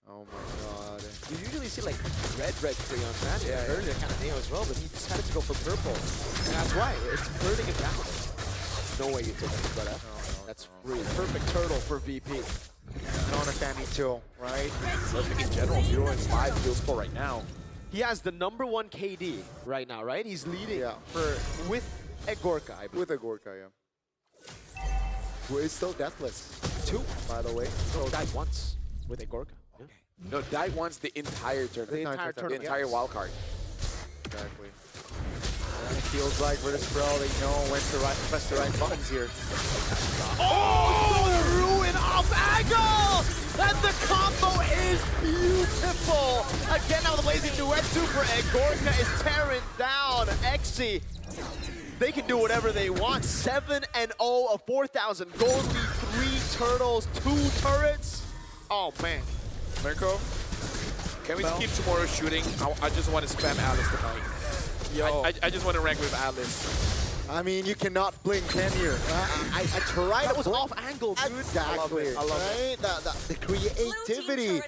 Oh my god. You usually see like red Retri on that. Yeah, earlier kind of name as well, but he decided to go for purple. And that's why. It's burning it down. No way you take it, but that's really perfect turtle for VP. And on a Fanny too, right? I think in general, 0-5 kill score right now. He has the #1 KD right now, right? He's leading with Egorka, I believe. With Egorka, yeah. Who is still deathless. 2, by the way. So died once with Egorka. Yeah. No, died once the entire tournament. The entire tournament. The entire wild card. Exactly. And it feels like Virtus Pro, they know when to press the right buttons here. Oh, the ruin off angle! And the combo is beautiful! Again, now the blazing duet super Egorka is tearing down Exy. They can do whatever they want. 7-0, a 4,000 gold lead, 3 turtles, 2 turrets. Oh man. Mirko, can we skip tomorrow's shooting? I just want to spam Alice tonight. Yo. I just want to rank with Alice. I mean, you cannot blink, can you? I tried. That was off angle, dude. Exactly. I love it. The creativity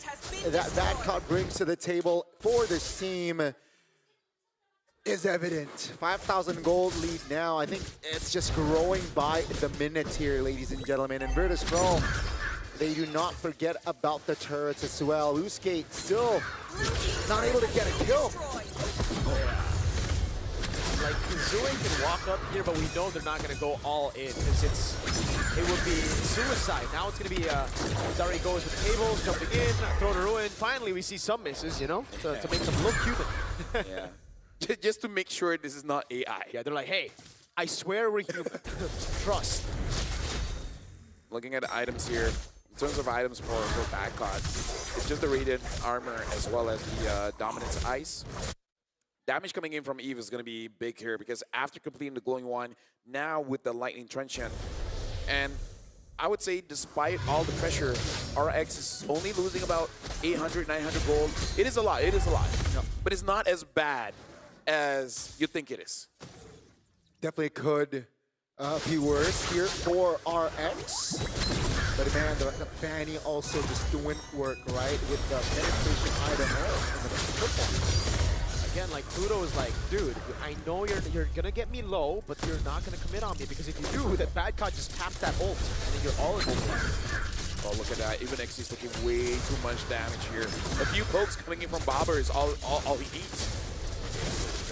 that Badcott brings to the table for this team is evident. 5,000 gold lead now. I think it's just growing by the minute here, ladies and gentlemen. And Virtus Pro, they do not forget about the turrets as well. Uskate still not able to get a kill. Like, Zui can walk up here, but we know they're not going to go all in because it would be suicide. Now it's going to be Dari goes with the cables, jumping in, throw to ruin. Finally, we see some misses, you know, to make them look human. Yeah. Just to make sure this is not AI. Yeah, they're like, hey, I swear we're human. Trust. Looking at the items here, in terms of items for Badcott, it's just the Radiant Armor as well as the Dominance Ice. Damage coming in from Eve is going to be big here because after completing the Glowing One, now with the Lightning Transient, and I would say despite all the pressure, RX is only losing about 800, 900 gold. It is a lot, but it's not as bad as you think it is. Definitely could be worse here for RX. But man, the Fanny also just doing work, right? With the penetration item and the triple. Again, like Pluto is like, dude, I know you're gonna get me low, but you're not gonna commit on me because if you do, that Badcott just taps that ult, and then you're all in ult. Oh, look at that. Even Xy's taking way too much damage here. A few pokes coming in from Bobber is all he needs.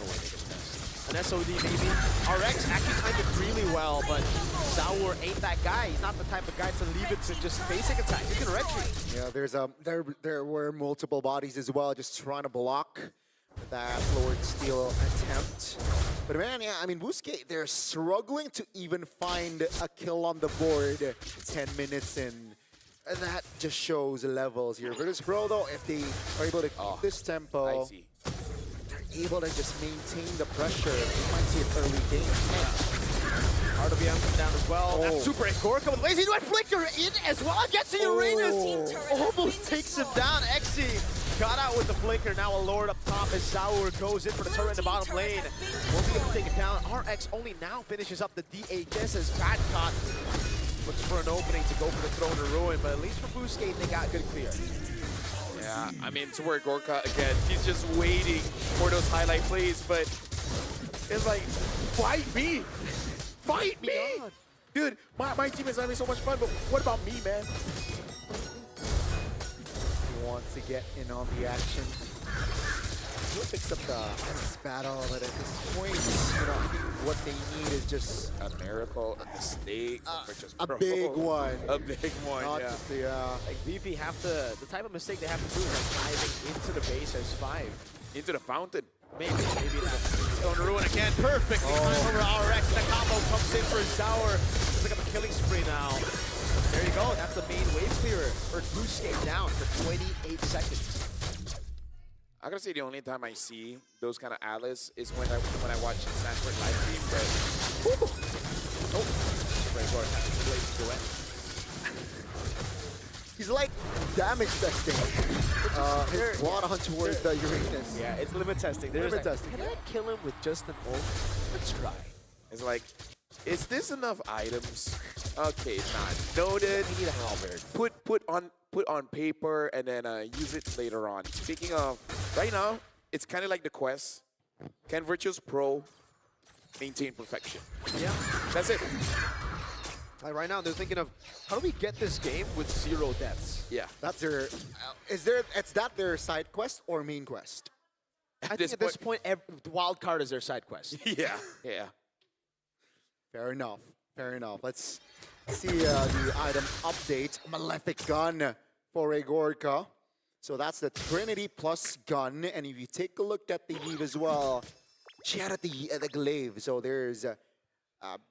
No way they can test. An SOD maybe. RX actually timed it really well, but Sour ain't that guy. He's not the type of guy to leave it to just basic attack. He can retreat. Yeah, there were multiple bodies as well, just trying to block that Lord Steel attempt. But man, yeah, I mean, Wuske, they're struggling to even find a kill on the board 10 minutes in. And that just shows levels here. Virtus Pro, though, if they are able to keep this tempo, they're able to just maintain the pressure. We might see an early game. RWM coming down as well. That's super Egorka with lazy duet flicker in as well. Gets to Uranus. Almost takes him down. Exy got out with the flicker. Now a Lord up top as Sour goes in for the turret in the bottom lane. Won't be able to take it down. RX only now finishes up the DHS as Badcott looks for an opening to go for the Throne of Ruin, but at least for Boostgate, they got good clear. Yeah, I mean, to where Egorka, again, he's just waiting for those highlight plays, but it's like, fight me. Fight me! Dude, my team is having so much fun, but what about me, man? He wants to get in on the action. He picks up the battle, but at this point, you know, I think what they need is just a miracle, a mistake, a big one. A big one, Not yeah. just the, Like VP have to, the type of mistake they have to do is like diving into the base as 5. Into the fountain. Maybe it's going to ruin again. Perfectly timed over RX. The combo comes in for Zauer. Let's look at the killing spree now. There you go. That's the main wave clearer. Or Bluescape down for 28 seconds. I gotta say the only time I see those kind of Atlas is when I watch Sanford live stream. But he's like damage testing. His water hunt towards the Uranus. Yeah, it's limit testing. There's Limit like, testing. can I kill him with just an ult? Let's try. it's like, is this enough items? Okay, it's not. Noted. We need a halberd. Put on paper and then use it later on. Speaking of, right now, it's kind of like the quest. Can Virtuous Pro maintain perfection? Yeah. That's it. Like right now, they're thinking of how do we get this game with 0 deaths? Yeah. That's their. Is that their side quest or main quest? I think at this point, the wild card is their side quest. Yeah. Yeah. Fair enough. Fair enough. Let's see the item update. Malefic gun for Egorka. So that's the Trinity plus gun. And if you take a look at the Eve as well, she had the glaive. So there's a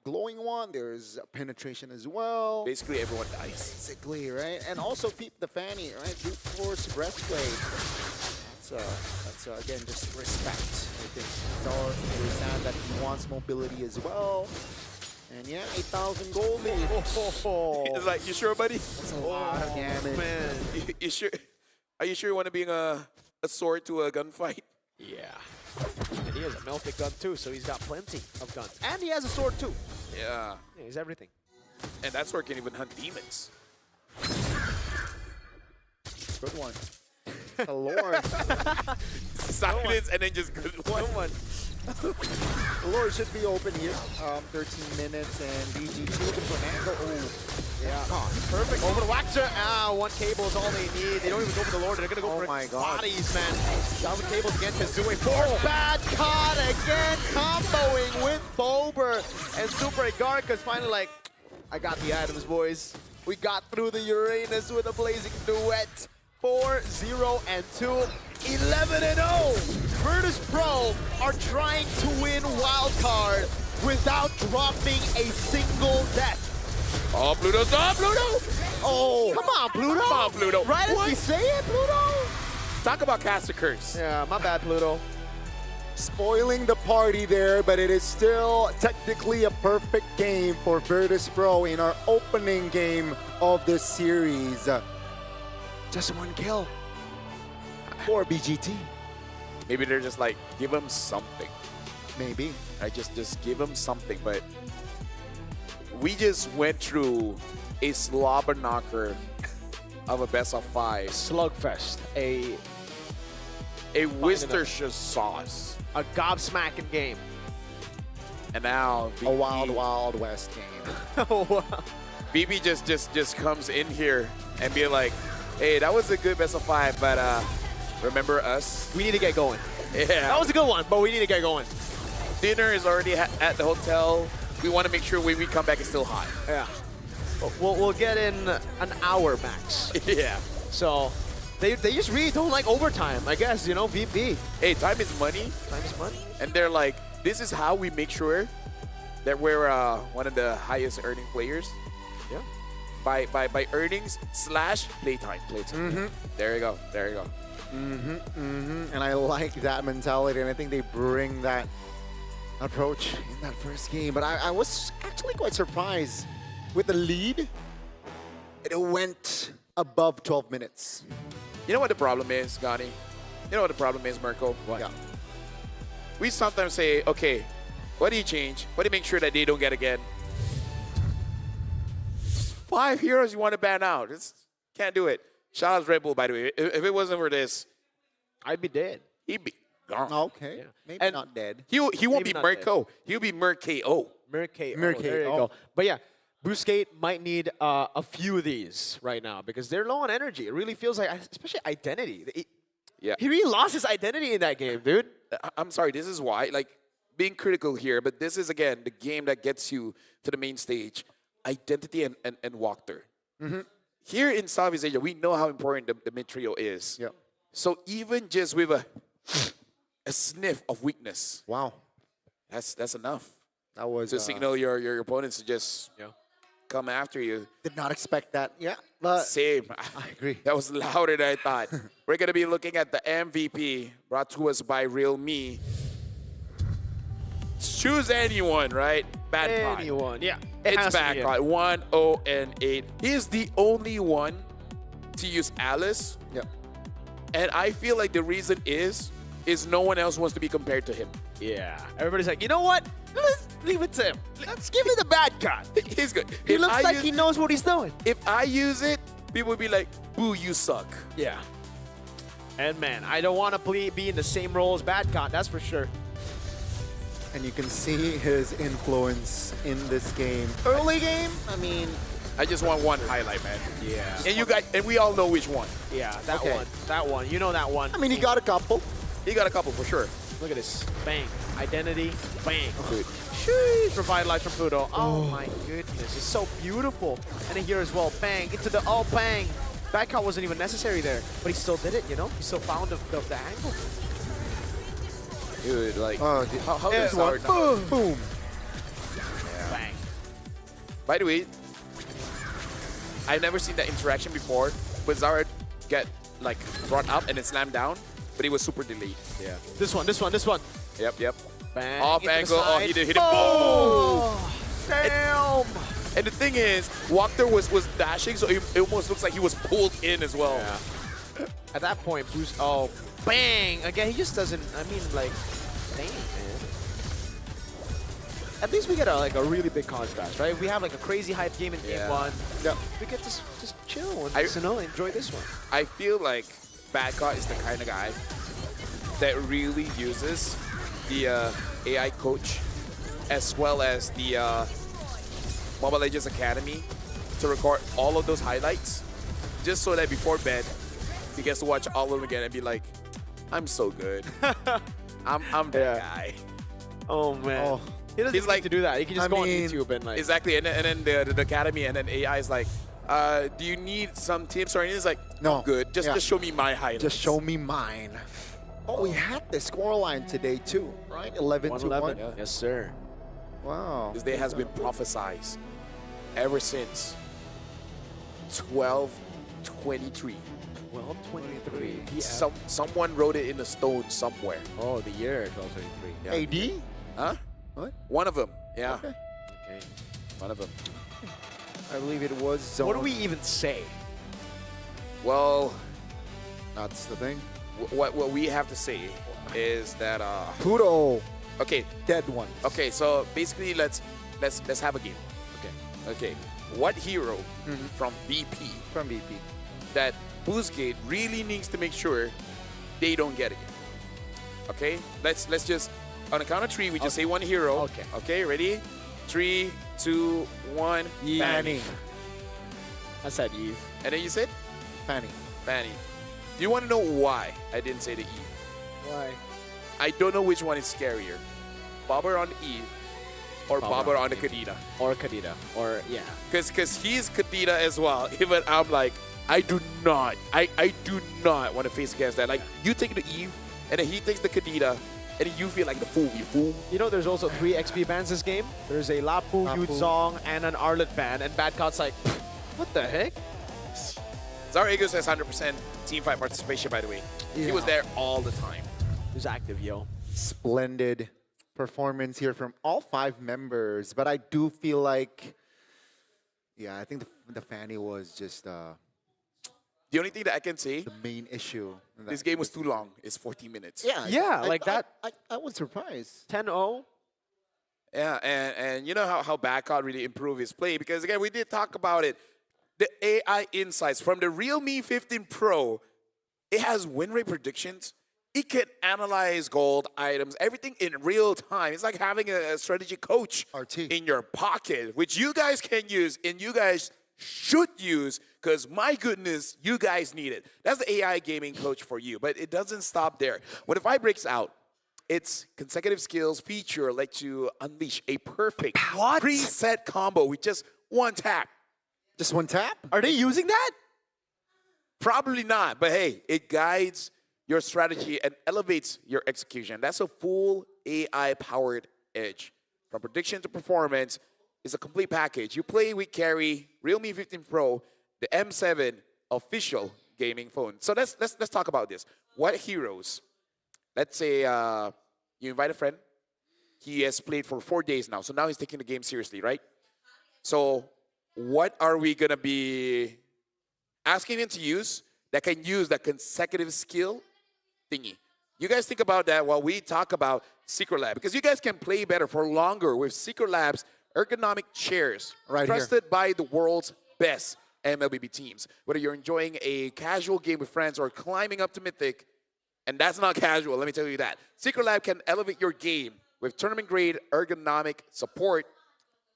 glowing one. There's penetration as well. Basically, everyone dies. Basically, right? And also Peep the Fanny, right? Brute Force breastplate. That's again, just respect. I think Star understands that he wants mobility as well. And yeah, 8,000 gold. It's like, you sure, buddy? That's a lot of damage. Man, you sure? Are you sure you want to bring a sword to a gunfight? Yeah. And he has a Malefic gun too, so he's got plenty of guns. And he has a sword too. Yeah. Yeah, he's everything. And that sword can even hunt demons. Good one. The Lord. Silence and then just good one. The Lord should be open here. 13 minutes and BG2 looking for an angle. Oh, yeah. Perfect. Over the Waxer. One cable is all they need. They don't even go for the Lord. They're going to go for bodies, man. 1,000 cables again. Kazue. Bad caught again. Comboing with Bober. And Super Egorka's finally like, I got the items, boys. We got through the Uranus with a blazing duet. 4-0 and 2. 11-0. Virtus Pro are trying to win wildcard without dropping a single death. Oh, Pluto's up, Pluto! Oh, come on, Pluto! Come on, Pluto! Right as we say it, Pluto? Talk about cast a curse. Yeah, my bad, Pluto. Spoiling the party there, but it is still technically a perfect game for Virtus Pro in our opening game of this series. Just one kill for BGT. Maybe they're just like, give him something. Maybe. I just give him something, but we just went through a slobber knocker of a best of 5. Slugfest. A Worcestershire sauce. A gobsmacking game. And now a wild west game. Oh, wow. BB just comes in here and be like, hey, that was a good best of 5, but remember us? We need to get going. Yeah. That was a good one, but we need to get going. Dinner is already at the hotel. We want to make sure when we come back it's still hot. Yeah. We'll get in an hour max. Yeah. So they just really don't like overtime, I guess, you know, VP. Hey, time is money. Time is money. And they're like, this is how we make sure that we're one of the highest earning players. Yeah. By earnings / playtime. Mm-hmm. There you go. There you go. And I like that mentality, and I think they bring that approach in that first game. But I was actually quite surprised with the lead. It went above 12 minutes. You know what the problem is, Gani? You know what the problem is, Mirko? What? Yeah. We sometimes say, okay, what do you change? What do you make sure that they don't get again? 5 heroes you want to ban out. Can't do it. Shout out Red Bull, by the way. If it wasn't for this, I'd be dead. He'd be gone. Okay. Yeah. Maybe And not dead. He won't be Mirko. He'll be Mirko. Mirk-KO. Mirk-KO. There you go. But yeah, Boostgate might need a few of these right now because they're low on energy. It really feels like, especially identity. He really lost his identity in that game, dude. I'm sorry, this is why, like, being critical here, but this is, again, the game that gets you to the main stage. Identity and walkthrough. Here in Southeast Asia, we know how important the mid trio is. Yep. So even just with a sniff of weakness, wow, that's enough. That was to signal your opponents to just come after you. Did not expect that. Yeah, but same. I agree. That was louder than I thought. We're gonna be looking at the MVP brought to us by Real Me. Choose anyone, right? Bad Cod. Anyone, yeah. It's Bad Cod. 1-0-8. He is the only one to use Alice. Yep. And I feel like the reason is no one else wants to be compared to him. Yeah. Everybody's like, you know what? Let's leave it to him. Let's give him the Bad Cod. He's good. He looks like he knows what he's doing. If I use it, people would be like, boo, you suck. Yeah. And man, I don't want to be in the same role as Bad Cod, that's for sure. And you can see his influence in this game. Early game, I mean, I just want one highlight, man. Yeah. And we all know which one. Yeah, that one. That one. You know that one. I mean, he got a couple. He got a couple for sure. Look at this. Bang. Identity. Bang. Good. Sheesh. Revitalized from Pluto. Oh my goodness. It's so beautiful. And then here as well. Bang. Into the bang. Bad Cod wasn't even necessary there. But he still did it, you know? He still found the angle. Dude, like, how is one? Boom. Boom. Yeah. Bang. By the way, I've never seen that interaction before. But Zara get like brought up and then slammed down, but he was super delayed. Yeah. This one. Yep. Bang. Off into angle. the Oh, side. he did hit it. Oh, damn. And the thing is, Walker was dashing, so it almost looks like he was pulled in as well. Yeah. At that point, Boost. Oh, bang. Again, he just doesn't. I mean, like, dang, man. At least we get a really big contrast, right? We have like a crazy hype game in game one. Yep. We get to just chill and enjoy this one. I feel like Bad Cod is the kind of guy that really uses the AI coach as well as the Mobile Legends Academy to record all of those highlights just so that before bed he gets to watch all of them again and be like, I'm so good. I'm that guy. Oh man. He doesn't need to do that. He can just go on YouTube and like. Exactly, and then the academy and then AI is like, do you need some tips or anything? It's like, no, I'm good. Just show me my highlights. Just show me mine. Oh, we had the scoreline today too, right? 11-1. Yeah. Yes, sir. Wow. This day has been prophesied ever since 12/23. 12/23. Someone wrote it in the stone somewhere. Oh, the year 12/23. AD? Huh? What? One of them. Yeah. Okay. One of them. I believe it was Zone. What do we even say? Well, that's the thing. What we have to say is that Pluto. Okay. Dead one. Okay, so basically let's have a game. Okay. What hero from VP that Boostgate really needs to make sure they don't get again? Okay? Let's just on the count of 3 we just say one hero. Okay, ready? 3, 2, 1. Fanny. I said Eve. And then you said? Fanny. Do you want to know why I didn't say the Eve? Why? I don't know which one is scarier. Bobber on the Eve or Bobber on the Kadena. Or Kadena. Or, yeah. Because he's Kadena as well. Even I'm like, I do not want to face against that. Like, you take the Eve, and then he takes the Kadena, and then you feel like the fool, you fool. You know, there's also 3 XP bans this game. There's a Lapu, Yuzong, and an Arlet ban, and Bad Cod's like, what the heck? Zara Eagles has 100% teamfight participation, by the way. Yeah. He was there all the time. He was active, yo. Splendid performance here from all 5 members, but I do feel like, yeah, I think the Fanny was just the only thing that I can say, the main issue. This game was too long. It's 14 minutes. Yeah, like that. I was surprised. 10-0. Yeah, and you know how Bad Cod really improved his play, because again, we did talk about it. The AI insights from the Realme 15 Pro, it has win rate predictions it can analyze gold items, everything in real time. It's like having a strategy coach in your pocket, which you guys can use and you guys should use because, my goodness, you guys need it. That's the AI gaming coach for you, but it doesn't stop there. When the fight breaks out, its consecutive skills feature lets you unleash a perfect preset combo with just one tap. Just one tap? Are they using that? Probably not, but hey, it guides your strategy and elevates your execution. That's a full AI-powered edge. From prediction to performance, it's a complete package. You play with carry, Realme 15 Pro, the M7 official gaming phone. So let's talk about this. What heroes? Let's say you invite a friend. He has played for 4 days now, so now he's taking the game seriously, right? So what are we gonna be asking him to use that can use that consecutive skill thingy? You guys think about that while we talk about Secret Lab, because you guys can play better for longer with Secret Lab's ergonomic chairs, trusted by the world's best MLBB teams. Whether you're enjoying a casual game with friends or climbing up to Mythic, and that's not casual, let me tell you that. Secret Lab can elevate your game with tournament-grade ergonomic support,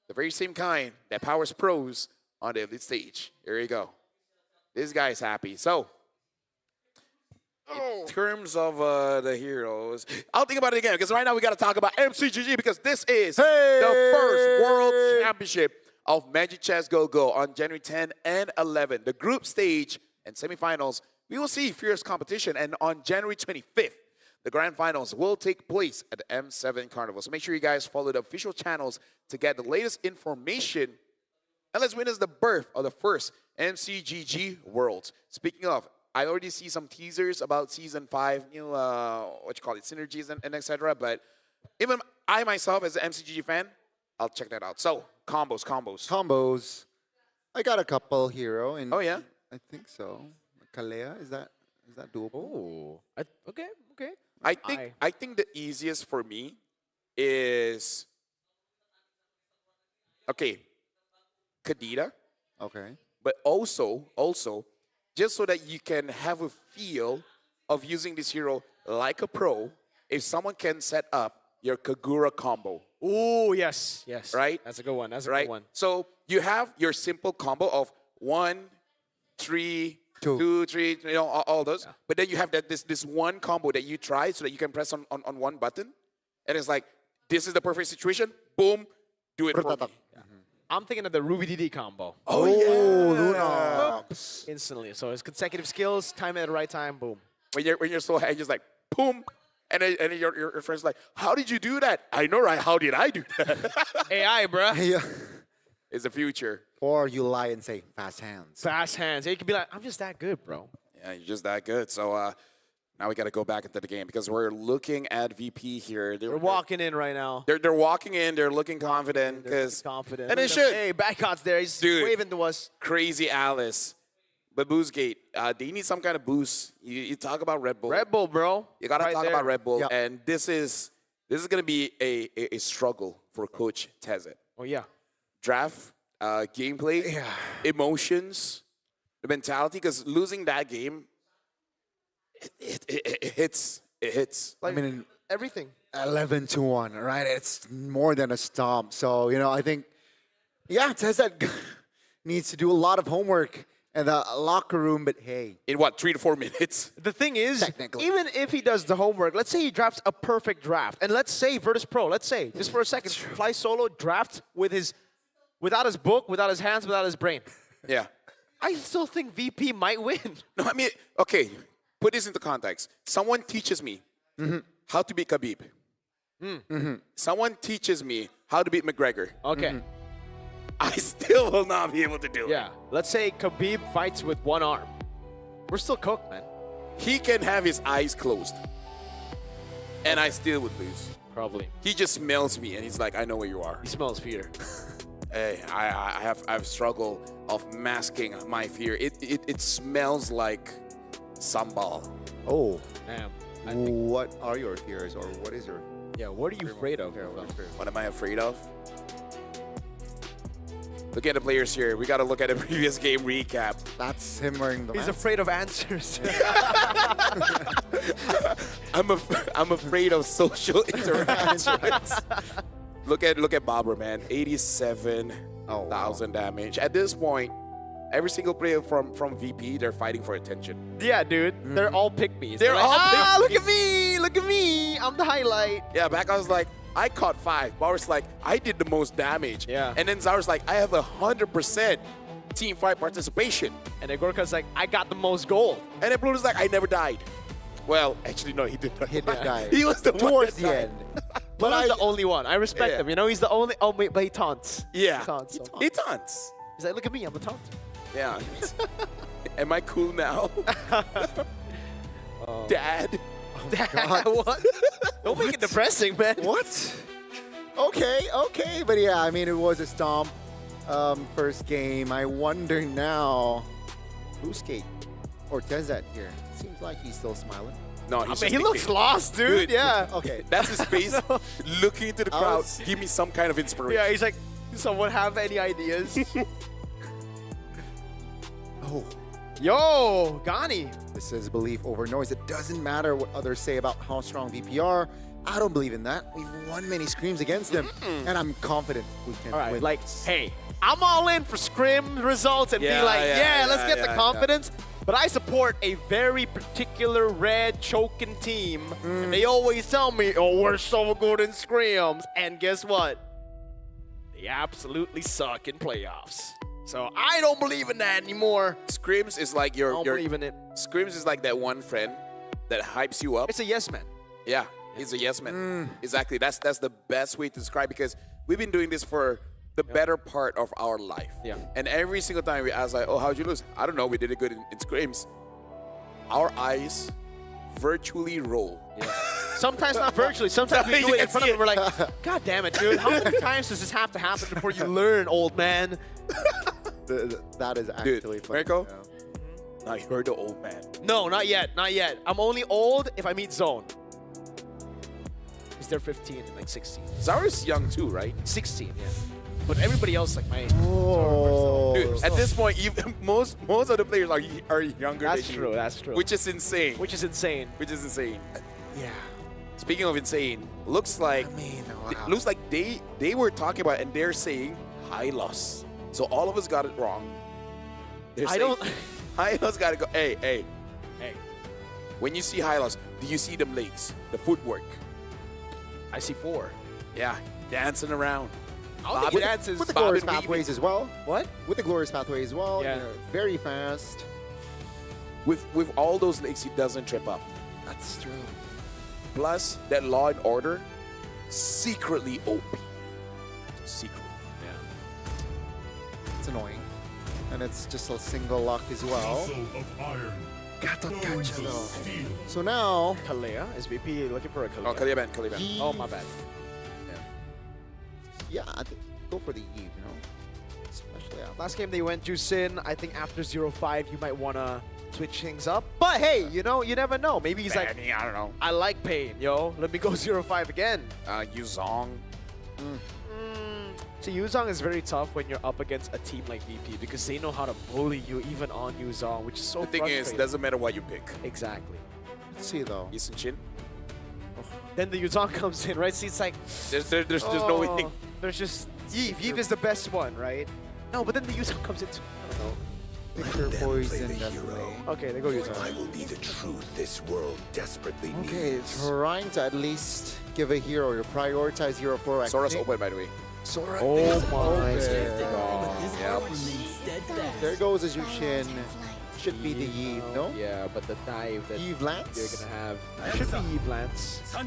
the very same kind that powers pros on the elite stage. Here you go. This guy's happy. So, in terms of the heroes, I'll think about it again because right now we got to talk about MCGG because this is the first World Championship of Magic Chess Go on January 10 and 11. The group stage and semifinals, we will see fierce competition. And on January 25th, the grand finals will take place at the M7 Carnival. So make sure you guys follow the official channels to get the latest information. And let's witness the birth of the first MCGG Worlds. Speaking of, I already see some teasers about Season 5, synergies and etc. But even I myself, as an MCGG fan, I'll check that out. So, combos. I got a couple hero. Oh, yeah? I think so. Kalea, is that doable? Oh, okay. I think the easiest for me is, Kadita. Okay. But also, just so that you can have a feel of using this hero like a pro, if someone can set up your Kagura combo. Oh, yes. Right? That's a good one. Good one. So you have your simple combo of 1, 3, 2, 3, all those. Yeah. But then you have this one combo that you try so that you can press on one button. And it's like, this is the perfect situation. Boom. Do it for me. Yeah. I'm thinking of the Ruby DD combo. Oh, yeah. Luna. Instantly. So it's consecutive skills, time at the right time, boom. When you're so high, just like, boom. And then your friend's like, how did you do that? I know, right? How did I do that? AI, bro. Yeah. It's the future. Or you lie and say, fast hands. Fast hands. You can be like, I'm just that good, bro. Yeah, you're just that good. So now we got to go back into the game because we're looking at VP here. They're walking in right now. They're walking in. They're looking confident. Confident. And they should. Hey, Backcot's there. He's waving to us. Crazy Alice. But Boostgate, they need some kind of boost. You talk about Red Bull. Red Bull, bro. You got to talk about Red Bull. Yep. And this is going to be a struggle for Coach Tezet. Oh, yeah. Draft, gameplay, emotions, the mentality. Because losing that game, it hits. Like, I mean, everything. 11-1, right? It's more than a stomp. So, I think, Tezet needs to do a lot of homework in the locker room, but hey. In what, 3 to 4 minutes? The thing is, even if he does the homework, let's say he drafts a perfect draft, and let's say Virtus Pro, let's say, just for a second, fly solo draft without his book, without his hands, without his brain. Yeah. I still think VP might win. No, I mean, okay, put this into context. Someone teaches me how to beat Khabib. Someone teaches me how to beat McGregor. Okay. I still will not be able to do it. Yeah. Let's say Khabib fights with one arm. We're still cooked, man. He can have his eyes closed. And I still would lose. Probably. He just smells me and he's like, I know where you are. He smells fear. Hey, I've struggled of masking my fear. It smells like sambal. Oh. Damn. What are your fears, or what is your... Yeah, what are you afraid of? What am I afraid of? Look at the players here. We got to look at the previous game recap. That's him wearing the He's mask. afraid of answers. I'm afraid of social interactions. Look at Bobber, man. 87,000 damage. At this point, every single player from VP, they're fighting for attention. Yeah, dude. They're all pick-me's. They're all like, look pick-me's. at me! Look at me! I'm the highlight. Yeah, back I was like, I caught 5. Bobber's like, I did the most damage. Yeah. And then Zaur's like, I have 100% team fight participation. And then Gorka's like, I got the most gold. And then Blue's like, I never died. Well, actually, no, he did not. He did die. He was the one towards that the died. end. But he's the only one. I respect Yeah. him. You know, he's the only. Oh, wait, but he taunts. Yeah. He taunts. He taunts. He's like, look at me, I'm the taunt. Yeah. Am I cool now? Dad? Dad, what? Don't make it depressing, man. What? Okay. But yeah, I mean, it was a stomp. First game. I wonder now, who's Skate or Tezat here? Seems like he's still smiling. No, I mean, he looks lost, dude. Yeah. Okay. That's his face looking into the crowd. Give me some kind of inspiration. Yeah, he's like, someone have any ideas? Oh. Yo, Gani. This is belief over noise. It doesn't matter what others say about how strong VP are. I don't believe in that. We've won many scrims against them, and I'm confident we can All right, win. like, hey, I'm all in for scrim results and be like, let's get the confidence. But I support a very particular red choking team. And they always tell me, oh, we're so good in scrims. And guess what? They absolutely suck in playoffs. So I don't believe in that anymore. Scrims is like your. I don't believe in it. Scrims is like that one friend that hypes you up. It's a yes man. Yeah, he's a yes man. Exactly. That's the best way to describe, because we've been doing this for the better part of our life. Yeah. And every single time we ask, like, oh, how'd you lose? I don't know. We did it good in scrims. Our eyes virtually roll. Yeah. Sometimes not virtually. Sometimes we do it in front of them. We're like, God damn it, dude. How many times does this have to happen before you learn, old man? That is actually funny. Marco? Now you're the old man. No, not yet. Not yet. I'm only old if I meet Zone. He's there 15 and like 16. Zaur's young too, right? 16, yeah. But everybody else like my age. Dude, at this point, most of the players are younger That's than true, you. that's true. Which is insane. Which is insane. Yeah. Speaking of insane, looks like it looks like they were talking about it and they're saying high loss. So all of us got it wrong. They're saying high loss got to go. Hey. When you see high loss, do you see them legs, the footwork? I see 4. Yeah, dancing around. With the glorious pathways as well. What? With the glorious pathway as well. Yeah. You know, very fast. With all those legs, he doesn't trip up. That's true. Plus, that Law and Order, secretly OP. Secretly. Yeah. It's annoying. And it's just a single lock as well. Gato Gacha though. So now... Kalea, SVP looking for a Kalea. Oh, Kalea ban. Oh, my bad. Yeah, I think go for the Eve, you know? Especially after. Last game they went Jusin. I think after 0-5, you might want to switch things up. But hey, you know, you never know. Maybe he's like, I don't know. I like pain, yo. Let me go 0-5 again. Yuzong. So Yuzong is very tough when you're up against a team like VP because they know how to bully you even on Yuzong, which is so The thing frustrating. is, doesn't matter what you pick. Exactly. Let's see though. Yisun Chin. Then the Yuzong comes in, right? See, it's like... There's no winning. There's just Yves. Yves is the best one, right? No, but then the Yuzong comes in too. I don't know. Picture poison definitely. Okay, they go Yuzong. I will be the truth this world desperately Okay, needs. trying to at least give a hero or prioritize hero for Sora's open, by the way. Sora Oh is my open. Yeah. There goes a Jushin. Should be the Eve, no? Yeah, but the dive that Eve Lance? they're gonna have should be Eve Lance. I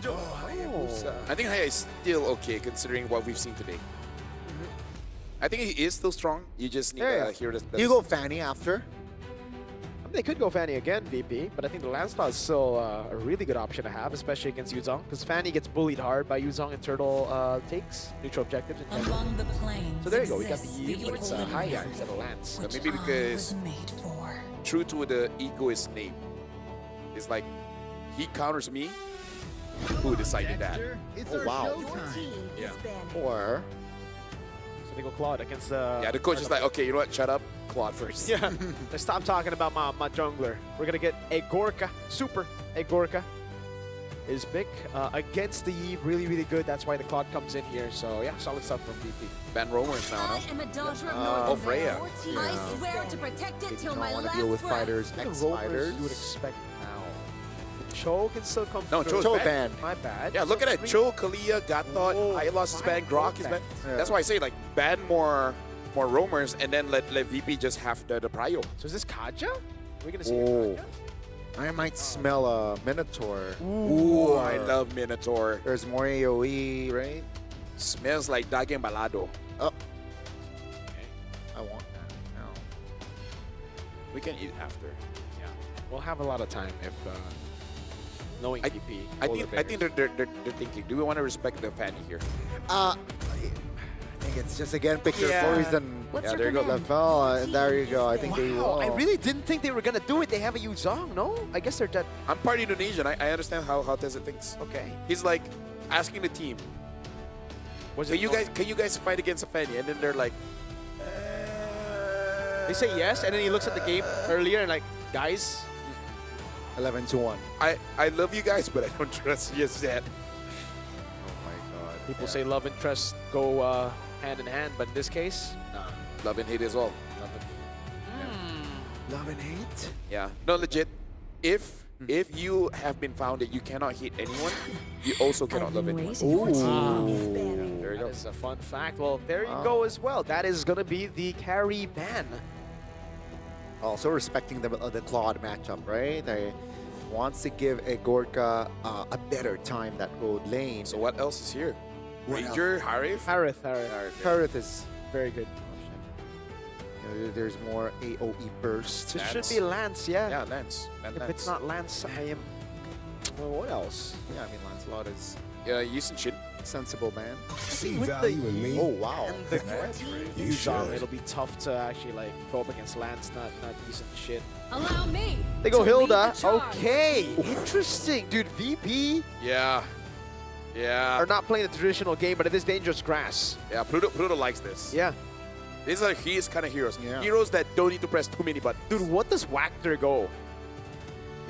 think Haya is still okay considering what we've seen today. I think he is still strong. You just need to hear this. You go Fanny after. They could go Fanny again, VP, but I think the Lancelot is still a really good option to have, especially against Yuzong, because Fanny gets bullied hard by Yuzong in turtle takes, neutral objectives in general. Among the plains So there you go, we got the exists Eve, but it's Haya instead of Lance. So maybe because true to the egoist name, it's like he counters me. Who decided that? Oh wow. Yeah. Or So they go Claude against the... Yeah, the coach is like, okay, you know what? Shut up. Claude first. Yeah, let's stop talking about my jungler. We're gonna get a Gorka, super a Gorka. his pick against the Eve. Really, really good. That's why the Claude comes in here. So yeah, solid stuff from VP. Ben Romers now, I am a daughter of oh, Northern Freya. Vale. I swear to protect it till my want last to deal with breath. fighters, The Romers ex-fighters. you would expect now. Cho can still come No, through. Cho's banned. My bad. Yeah, look at that. Cho, Kalia, Gatot, I lost his ban, Grok is banned. That's why I say, like, ban more roamers and then let VP just have the prio. So is this Kaja? Are we going to see a Kaja? I might smell a Minotaur. Ooh, I love Minotaur. There's more AoE, right? Smells like Dagen Balado. Oh. Okay. I want that. No. We can eat after. Yeah. We'll have a lot of time if knowing VP. I think they're thinking, do we want to respect the Fanny here? I think it's just, again, pick your poison. What's There you go, command? Level, and there you go. I think they will. I really didn't think they were going to do it. They have a Yuzong, no? I guess they're dead. I'm part Indonesian. I understand how Tessa thinks. Okay. He's like asking the team, can you guys fight against a Fanny? And then they're like, They say yes, and then he looks at the game earlier and like, guys. 11-1. I love you guys, but I don't trust you yet. Oh my god. People say love and trust go hand in hand, but in this case, nah. Love and hate as well. Love and hate? Yeah. No, legit. If you have been found that you cannot hit anyone, you also cannot love anyone. There you go. That is a fun fact. Well, there you go as well. That is going to be the carry ban. Also respecting the Claude matchup, right? They wants to give a Gorka a better time that road lane. So what else is here? Ranger, Harith? Harith is very good. There's more AoE burst. It should be Lance, yeah. Yeah, Lance. If it's not Lance, I am... Well, what else? Yeah, I mean, Lancelot is Yushin Shin. sensible man. See value in me. Oh, wow. And the Yuzong, it'll be tough to actually like go up against Lance, not decent shit. Allow me. They go to lead Hilda. the charge. Okay, interesting. Dude, VP Yeah. Yeah. are not playing the traditional game, but it is dangerous grass. Yeah, Pluto likes this. Yeah. These are his kind of heroes. Yeah. Heroes that don't need to press too many buttons. Dude, what does Wactor go?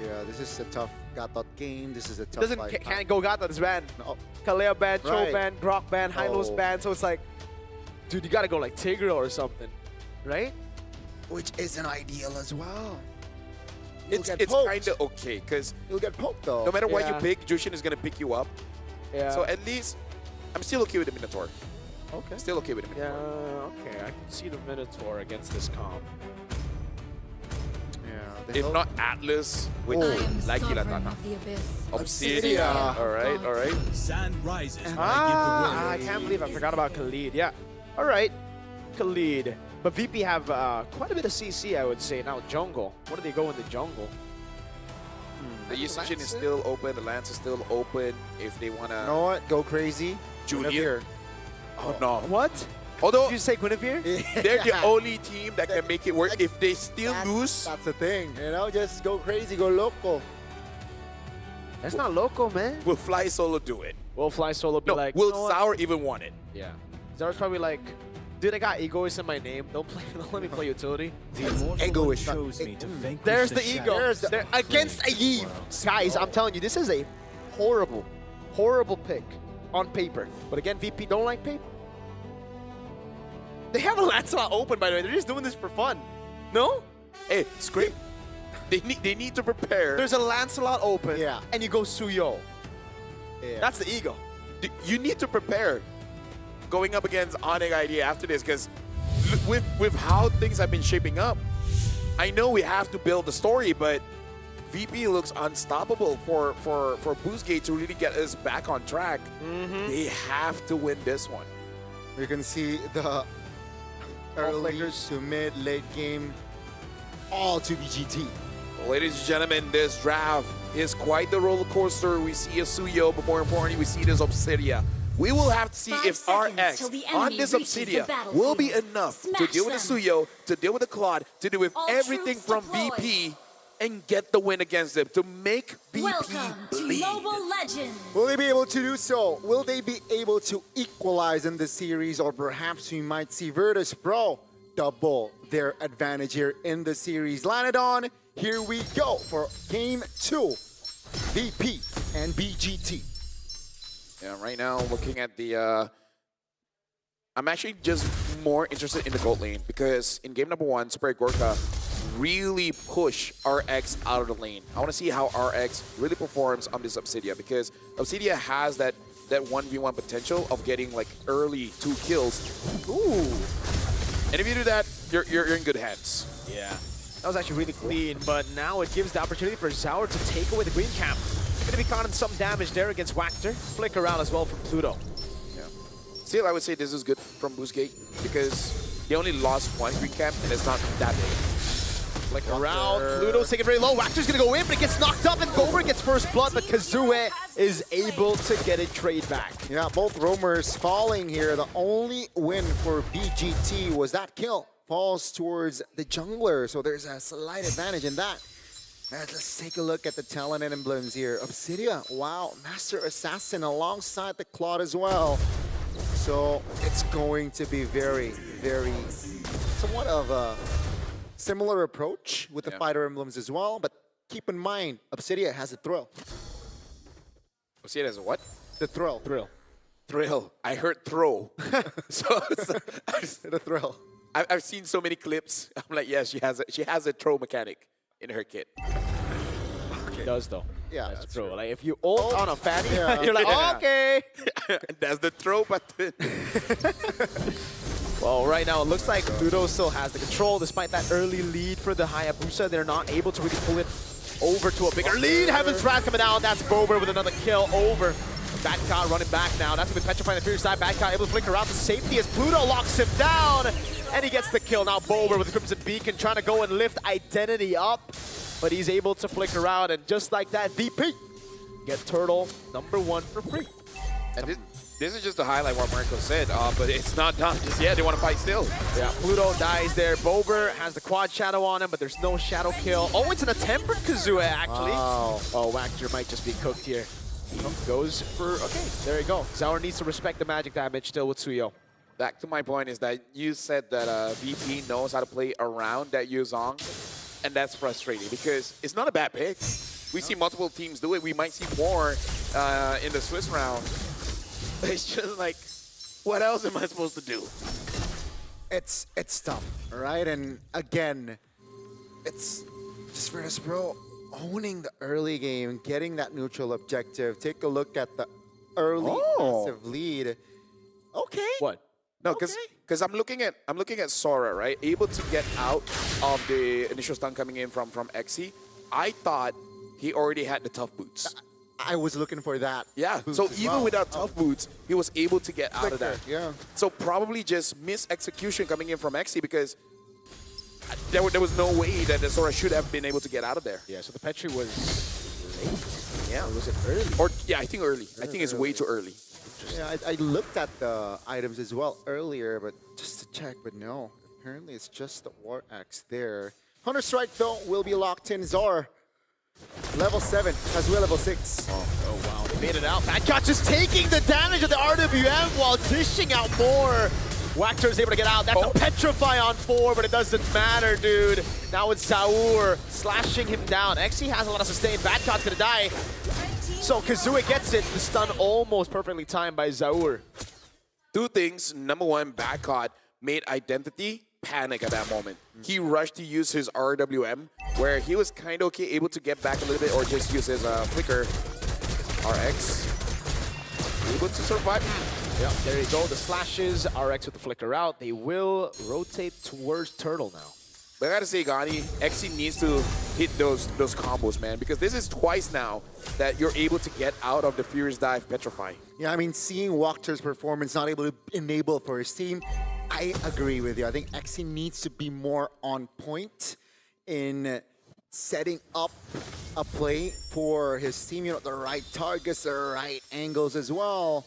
Yeah, this is a tough Gatot game. This is a tough fight. Can't go Gata this ban. No. Kaleo ban, Cho Right. ban, Grok ban, Hylos Oh. ban. So it's like, dude, you gotta go like Tigreal or something, right? Which isn't ideal as well. It's kind of okay, because You'll get poked, though. no matter what you Yeah. pick, Jushin is going to pick you up. Yeah. So at least, I'm still okay with the Minotaur. Okay. Still okay with the Yeah, Minotaur. okay. I can see the Minotaur against this comp. Yeah. If not Atlas, with I am like sovereign Ilatana. of the abyss. Obsidian. All right, all right. Sand rises. I can't believe I forgot about Khalid. Yeah. All right, Khalid. But VP have quite a bit of CC, I would say. Now jungle. What do they go in the jungle? The Yushin is still open. The Lance is still open. If they want You to... know what? Go crazy. Julian. Oh, no. What? Although, Did you say Guinevere? they're the only team that can make it work. If they still lose... That's the thing. You know, just go crazy, go local. That's not local, man. Will Fly Solo do it? Will Fly Solo be No, like, will you know what? Sour even want it? Yeah. Sour's probably like, dude, I got egoist in my name. Don't let me play utility. Egoist. chose me to vanquish There's the the shadow. ego. They're against a Eve. Guys, I'm telling you, this is a horrible, horrible pick on paper. But again, VP don't like paper. They have a Lancelot open, by the way. They're just doing this for fun. No? Hey, Scrape. They need to prepare. There's a Lancelot open, Yeah. and you go Suyo. Yeah. That's the ego. You need to prepare going up against Onyx Idea after this, because with how things have been shaping up, I know we have to build the story, but VP looks unstoppable for Boostgate to really get us back on track. They have to win this one. You can see the early to mid, late game, all to BGT. Ladies and gentlemen, this draft is quite the roller coaster. We see a Suyo, but more importantly, we see this Obsidia. We will have to see 5 if seconds RX till the on enemy this reaches the Obsidia battlefield. will be enough to Smash deal with the them. Suyo, to deal with the Claude, to deal with All everything troops from deployed. VP and get the win against them, to make VP Welcome bleed. to Mobile Legends. Will they be able to do so? Will they be able to equalize in the series, or perhaps we might see Virtus Pro double their advantage here in the series? Lanadon, here we go for Game 2 VP and BGT. Yeah, right now looking at the I'm actually just more interested in the gold lane because in game number 1, Super Gorka really push RX out of the lane. I want to see how RX really performs on this Obsidia because Obsidia has that 1v1 potential of getting like early 2 kills. Ooh. And if you do that, you're in good hands. Yeah. That was actually really clean, but now it gives the opportunity for Zaur to take away the green camp. Going to be caught in some damage there against Wactor. Flick around as well from Pluto. Still, I would say this is good from Boostgate because they only lost 1 green camp and it's not that big. Flick around, Pluto's taking very low. Wactor's gonna go in, but it gets knocked up and Gober gets first blood, but Kazue is able to get a trade back. Yeah, both roamers falling here. The only win for BGT was that kill. Falls towards the jungler, so there's a slight advantage in that. Let's take a look at the talent and emblems here. Obsidia, wow, Master Assassin alongside the Claude as well. So it's going to be very, very somewhat of a similar approach with the fighter emblems as well. But keep in mind, Obsidia has a thrill. Obsidia has a what? The thrill. Thrill. I heard throw. so the thrill. I've seen so many clips. I'm like, yeah, she has a throw mechanic in her kit. She does though. Yeah, that's true. Like if you ult on a fatty, you're like, Yeah. okay. That's the throw button. Well, right now it looks like Pluto still has the control despite that early lead for the Hayabusa. They're not able to really pull it over to a bigger lead. Heaven's Wrath coming out. That's Bober with another kill over. Badcott running back now. That's going to be petrifying the Fierce side. Badcott able to flicker out to safety as Pluto locks him down. And he gets the kill. Now Bober with the Crimson Beacon trying to go and lift Identity up. But he's able to flicker out. And just like that, VP get Turtle #1 for free. And this is just to highlight what Marco said, but it's not done just yet. They want to fight still. Yeah, Pluto dies there. Bober has the quad shadow on him, but there's no shadow kill. Oh, it's an attempt for Kazue, actually. Wow. Oh, Wactor might just be cooked here. He goes for, okay, there you go. Zaur needs to respect the magic damage still with Suyo. Back to my point is that you said that VP knows how to play around that Yuzong, and that's frustrating because it's not a bad pick. We see multiple teams do it. We might see more in the Swiss round. It's just like, what else am I supposed to do? It's tough, right? And again, it's just Virtus Pro owning the early game, getting that neutral objective. Take a look at the early massive lead. Okay. What? No, because I'm looking at Sora, right? Able to get out of the initial stun coming in from Xe. I thought he already had the tough boots. I was looking for that. Yeah, so even without tough boots, he was able to get out of that. Yeah. So probably just mis-execution coming in from Xe because there was no way that the Sora should have been able to get out of there. Yeah, so the Petri was late. Yeah. Or was it early? Or yeah, I think early. I think it's way too early. Yeah, I looked at the items as well earlier, but just to check, but no. Apparently it's just the War Axe there. Counter-Strike, though, will be locked in. Zor, level 7, as well level 6. Oh, wow, they made it out. Badcott just taking the damage of the RWM while dishing out more. Wactor is able to get out. That's a Petrify on 4, but it doesn't matter, dude. Now it's Zaur slashing him down. Xe has a lot of sustain. Badcott's gonna die. So Kazue gets it. The stun almost perfectly timed by Zaur. Two things. Number one, Badcott made Identity panic at that moment. He rushed to use his RWM, where he was kind of okay, able to get back a little bit, or just use his flicker. RX able to survive. Yeah, there you go. The slashes. RX with the flicker out. They will rotate towards Turtle now. But I gotta say, Gani, Xe needs to hit those combos, man, because this is twice now that you're able to get out of the Furious Dive Petrify. Yeah, I mean, seeing Wactor's performance not able to enable for his team, I agree with you. I think Xe needs to be more on point in setting up a play for his team, you know, the right targets, the right angles as well.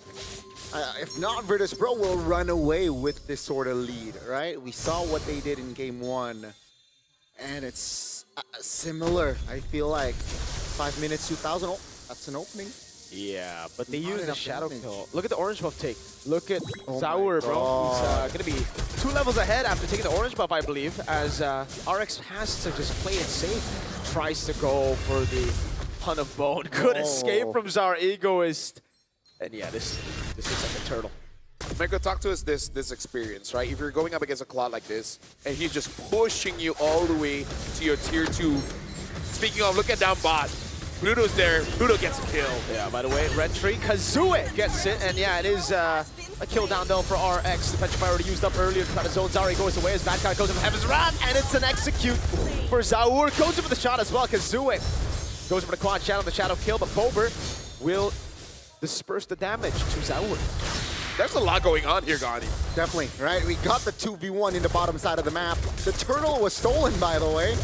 If not, Virtus Pro will run away with this sort of lead, right? We saw what they did in game 1, and it's similar. I feel like 5 minutes, 2,000. Oh, that's an opening. Yeah, but they Not use the enough shadow damage. kill. Look at the orange buff take. Look at Oh Zaur, my bro. He's God. going to be 2 levels ahead after taking the orange buff, I believe, as RX has to just play it safe. Tries to go for the Ton of bone. Good escape from Zara Egoist. And yeah, this looks like a turtle. Miko, talk to us this experience, right? If you're going up against a Claude like this, and he's just pushing you all the way to your tier 2. Speaking of, look at down bot. Pluto's there. Pluto gets a kill. Yeah, by the way, red tree, Kazue gets it. And yeah, it is a kill down though for RX. The Petrify already used up earlier to try to zone. Zari goes away as Badcard goes in the Heaven's Wrath, and it's an execute for Zaur. Goes in for the shot as well. Kazue goes for the quad channel, the shadow kill, but Bober will disperse the damage to Zaur. There's a lot going on here, Gandhi. Definitely, right? We got the 2v1 in the bottom side of the map. The turtle was stolen, by the way.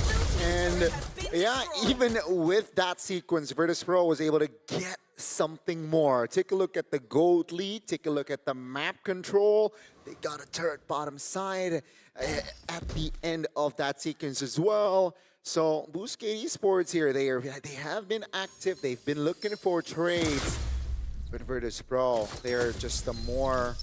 And yeah, even with that sequence, Virtus Pro was able to get something more. Take a look at the gold lead. Take a look at the map control. They got a turret bottom side at the end of that sequence as well. So Boostgate Esports here, they have been active. They've been looking for trades. But Virtus Pro, they're just the more,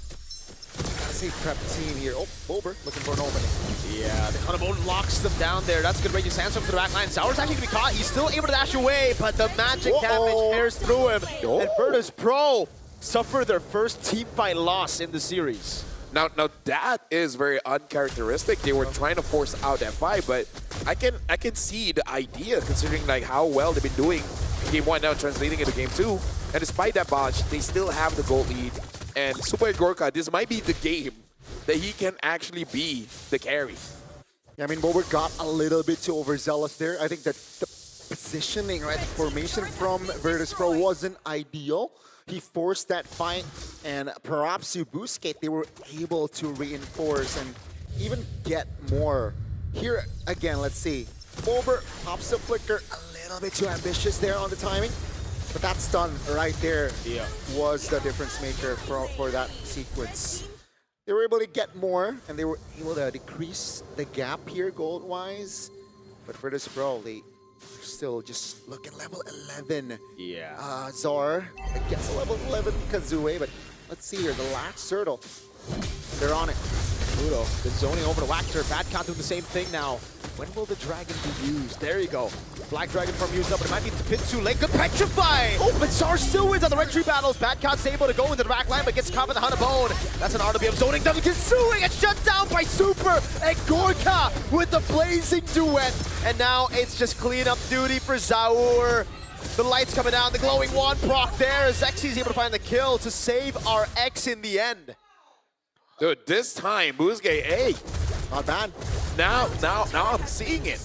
gotta say, prep team here. Oh, Bober looking for an opening. Yeah, the Hunabone locks them down there. That's good radius Sandstorm to the back line. Zaur's actually gonna be caught. He's still able to dash away, but the magic damage tears through him. And Virtus Pro suffer their first team fight loss in the series. Now that is very uncharacteristic. They were trying to force out that fight, but I can see the idea considering like how well they've been doing game 1 now translating into game 2. And despite that botch, they still have the gold lead. And Super Gorka, this might be the game that he can actually be the carry. Yeah, I mean, Bober got a little bit too overzealous there. I think that the positioning, right, the formation from Virtus Pro wasn't ideal. He forced that fight, and perhaps you Boostgate, they were able to reinforce and even get more. Here, again, let's see. Bober pops the flicker, a little bit too ambitious there on the timing. But that stun right there was the difference maker for that sequence. They were able to get more, and they were able to decrease the gap here gold-wise. But Virtus Pro, they still just look at level 11. Yeah. Zar gets a level 11 Kazue, but let's see here, the last turtle. They're on it. Pluto, the zoning over to Wactor. Badcon doing the same thing now. When will the dragon be used? There you go. Black Dragon from used up, but it might be a bit too late. Good Petrify! Oh, but Zar still wins on the red tree battles. Badcon's able to go into the back line, but gets caught by the Hunabone. That's an RWM zoning. Kazue gets shut down by Super and Gorka with the blazing duet. And now it's just cleanup duty for Zaur. The lights coming down, the glowing wand proc there as Xy's able to find the kill to save RX in the end. Dude, this time, Boostgate, hey. Not bad. Now I'm seeing it.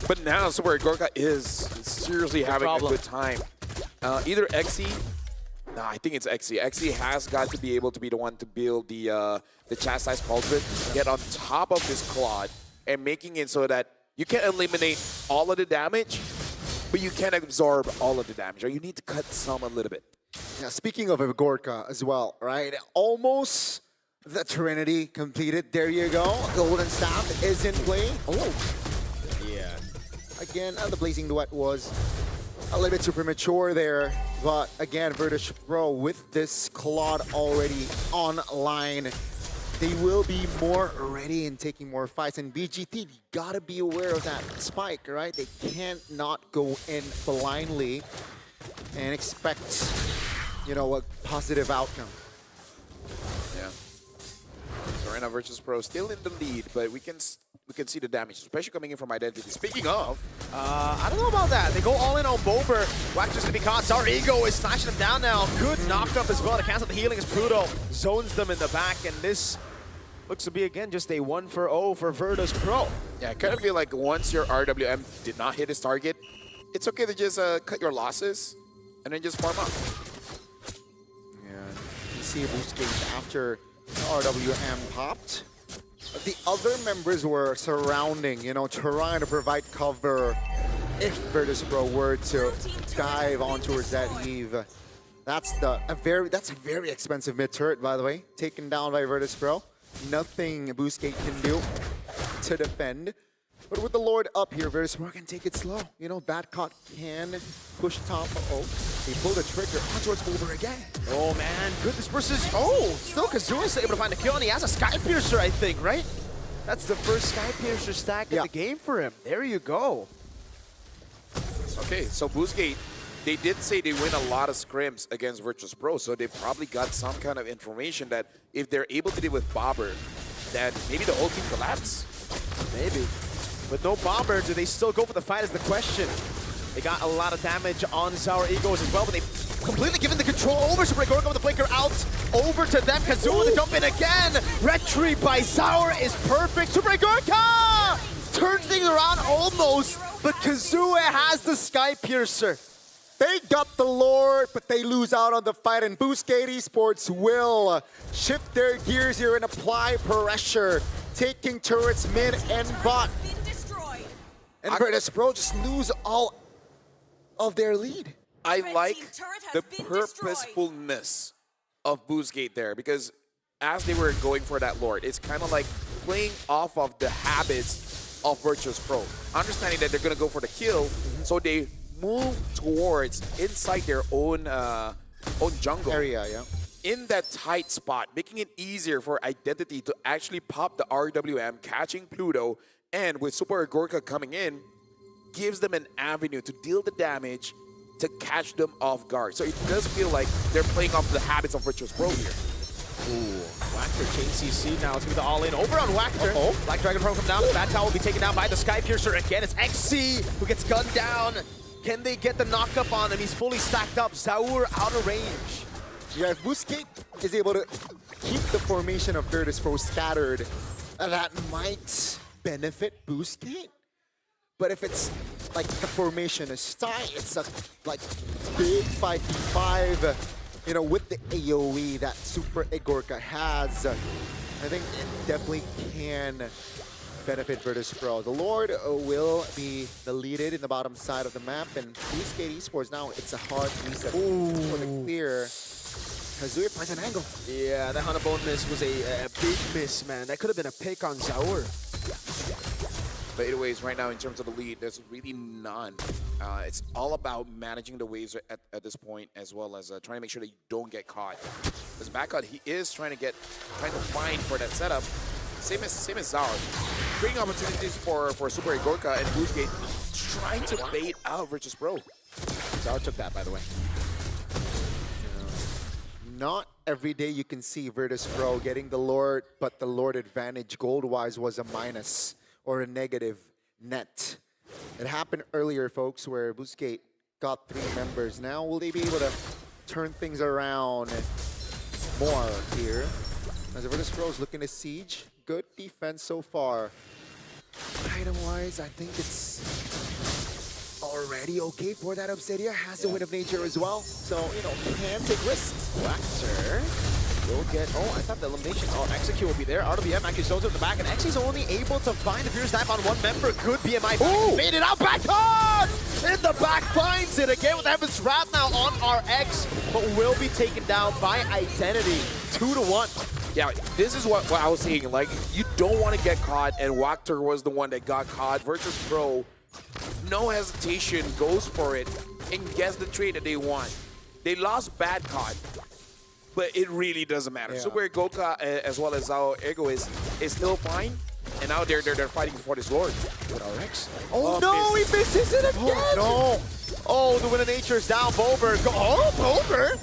But now Super Gorka is seriously having a good time. Either Xy, no, I think it's Xy. Xy has got to be able to be the one to build the Chastise Pauldron, get on top of this Claude, and making it so that you can eliminate all of the damage, but you can't absorb all of the damage, or you need to cut some a little bit. Yeah, speaking of Gorka as well, right? Almost the Trinity completed. There you go. Golden Staff is in play. Oh. Yeah. Again, the Blazing Duet was a little bit too premature there. But again, Virtus Pro with this Claude already online, they will be more ready in taking more fights. And BGT, you gotta be aware of that spike, right? They can't not go in blindly and expect, you know, a positive outcome. Yeah. So right now, Virtus Pro still in the lead, but we can see the damage, especially coming in from Identity. Speaking of, I don't know about that. They go all in on Bober. Wactor's gonna be caught. Our Ego is smashing him down now. Good knock-up as well to cancel the healing as Pluto zones them in the back, and this looks to be, again, just a 1-for-0 for Virtus Pro. Yeah, I kind of feel like once your RWM did not hit his target, it's okay to just cut your losses and then just farm up. Yeah, you see Boostgate after RWM popped. The other members were surrounding, you know, trying to provide cover if Virtus Pro were to dive on towards that Eve. That's a very expensive mid turret, by the way, taken down by Virtus Pro. Nothing Boostgate can do to defend. But with the Lord up here, Virtus Pro can take it slow. You know, Badcott can push top. Oh, they pull the trigger on towards Bober again. Oh man, good disperses. Oh, still Kazuya's able to find a kill, and he has a Sky Piercer, I think, right? That's the first Sky Piercer stack in the game for him. There you go. Okay, so Boostgate, they did say they win a lot of scrims against Virtus Pro, so they've probably got some kind of information that if they're able to deal with Bobber, then maybe the whole team collapses. Maybe. With no Bomber, do they still go for the fight is the question. They got a lot of damage on Sour Egos as well, but they've completely given the control over Super Gorgo with the flicker out. Over to them, Kazuo to jump in again. Retreat by Sour is perfect. Super Gorka turns things around almost, but Kazuo has the Sky Piercer. They got the Lord, but they lose out on the fight, and Boostgate Esports will shift their gears here and apply pressure, taking turrets mid and bot. And Virtus Pro just lose all of their lead. I like the purposefulness of Boostgate there, because as they were going for that Lord, it's kind of like playing off of the habits of Virtus Pro. Understanding that they're going to go for the kill, so they move towards inside their own jungle area, yeah. In that tight spot, making it easier for Identity to actually pop the RWM, catching Pluto, and with Super Gorka coming in, gives them an avenue to deal the damage to catch them off guard. So it does feel like they're playing off the habits of Virtus Pro here. Ooh, Wactor chain CC now. It's going to be the all-in over on Wactor. Black Dragon Pro come down. The Bad Cow will be taken down by the Sky Piercer again. It's XC who gets gunned down. Can they get the knock-up on him? He's fully stacked up. Zaur out of range. Yeah, if Boostgate is able to keep the formation of Virtus Pro scattered, that might benefit Boostgate. But if it's like the formation is tight, it's a like big 5v5, you know, with the AoE that Super Egorka has, I think it definitely can benefit Virtus Pro. The Lord will be deleted in the bottom side of the map, and Boostgate Esports now, it's a hard reset for the clear. Kazuya finds an angle. Yeah, that Hanabone miss was a big miss, man. That could have been a pick on Zaur. But anyways, right now in terms of the lead, there's really none. It's all about managing the waves at this point, as well as trying to make sure that you don't get caught. Because Backup, he is trying to find for that setup. Same as Zaur. Creating opportunities for Super Gorka and Boostgate trying to bait out Virtus Pro. Zaur took that, by the way. Not every day you can see Virtus Pro getting the Lord, but the Lord advantage gold-wise was a minus or a negative net. It happened earlier, folks, where Boostgate got 3 members. Now, will they be able to turn things around more here? As Virtus Pro is looking to siege. Good defense so far. Item-wise, I think it's already okay for that Obsidia. Has the Wind of Nature as well. So, you know, can take risks. Wactor will get, I thought the elimination, Execute will be there. RWM actually shows up the back, and Xy's only able to find the Fierce Snap on one member. Good BMI back. Made it out, back on! In the back, finds it again with Heaven's Wrath now on RX, but will be taken down by Identity. 2-1. Yeah, this is what I was saying. Like, you don't want to get caught, and Wactor was the one that got caught. Virtus Pro, no hesitation, goes for it, and gets the trade that they want. They lost Bad Cod, but it really doesn't matter. Yeah. Super Goka, as well as our Ego is still fine, and now they're fighting for this Lord with RX. Oh no, he misses it again! Oh, no. Oh, the Wind of Nature is down. Bober, Bober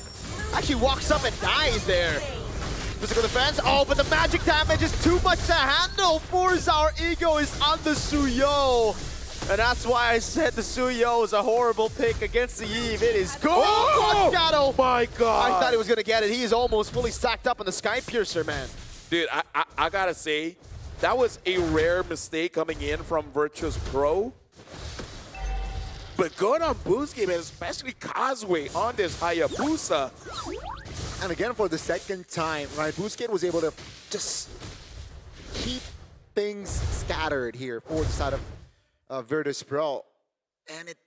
actually walks up and dies there. Physical defense, but the magic damage is too much to handle. Our Ego is on the Suyo. And that's why I said the Suyo is a horrible pick against the Eve. It is good. Oh my God. I thought he was going to get it. He is almost fully stacked up on the Sky Piercer, man. Dude, I gotta say, that was a rare mistake coming in from Virtus Pro. But good on Boostgate, especially Causeway on this Hayabusa. And again, for the second time, right, Boostgate was able to just keep things scattered here for the side of Virtus Pro. And it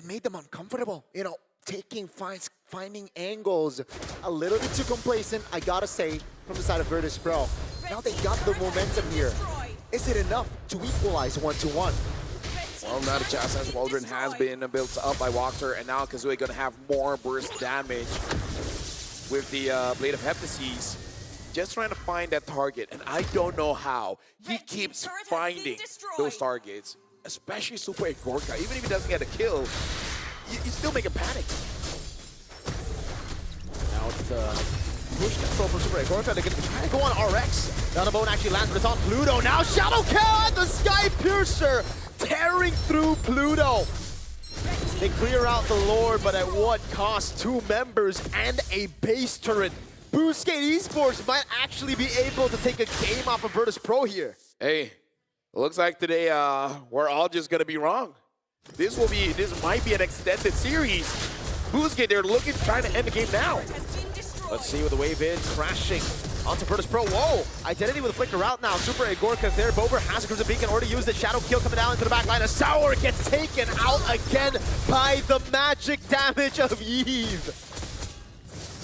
made them uncomfortable, you know, taking fights, finding angles, a little bit too complacent, I gotta say, from the side of Virtus Pro. Now they got the momentum here. Is it enough to equalize 1-1? Well, not a chance, as Waldron has been built up by Wactor, and now Kazuya gonna have more burst damage with the Blade of Heptases. Just trying to find that target, and I don't know how. He keeps finding those targets. especially Super Gorka. Even if he doesn't get a kill, you still make a panic. Now it's push control from Super Gorka. They're going to try to go on RX. Donabone actually lands, but it's on Pluto. Now Shadow Kill and the Sky Piercer tearing through Pluto. They clear out the Lord, but at what cost? 2 members and a base turret. Boostgate Esports might actually be able to take a game off of Virtus Pro here. Hey, looks like today we're all just gonna be wrong. This might be an extended series. Boostgate, they're trying to end the game now. Let's see what the wave is. Crashing onto Virtus Pro. Whoa! Identity with a flicker out now. Super Agorka there. Bober has a Crimson Beacon. Already used it. Shadow Kill coming down into the back line. A Sour gets taken out again by the magic damage of Eve.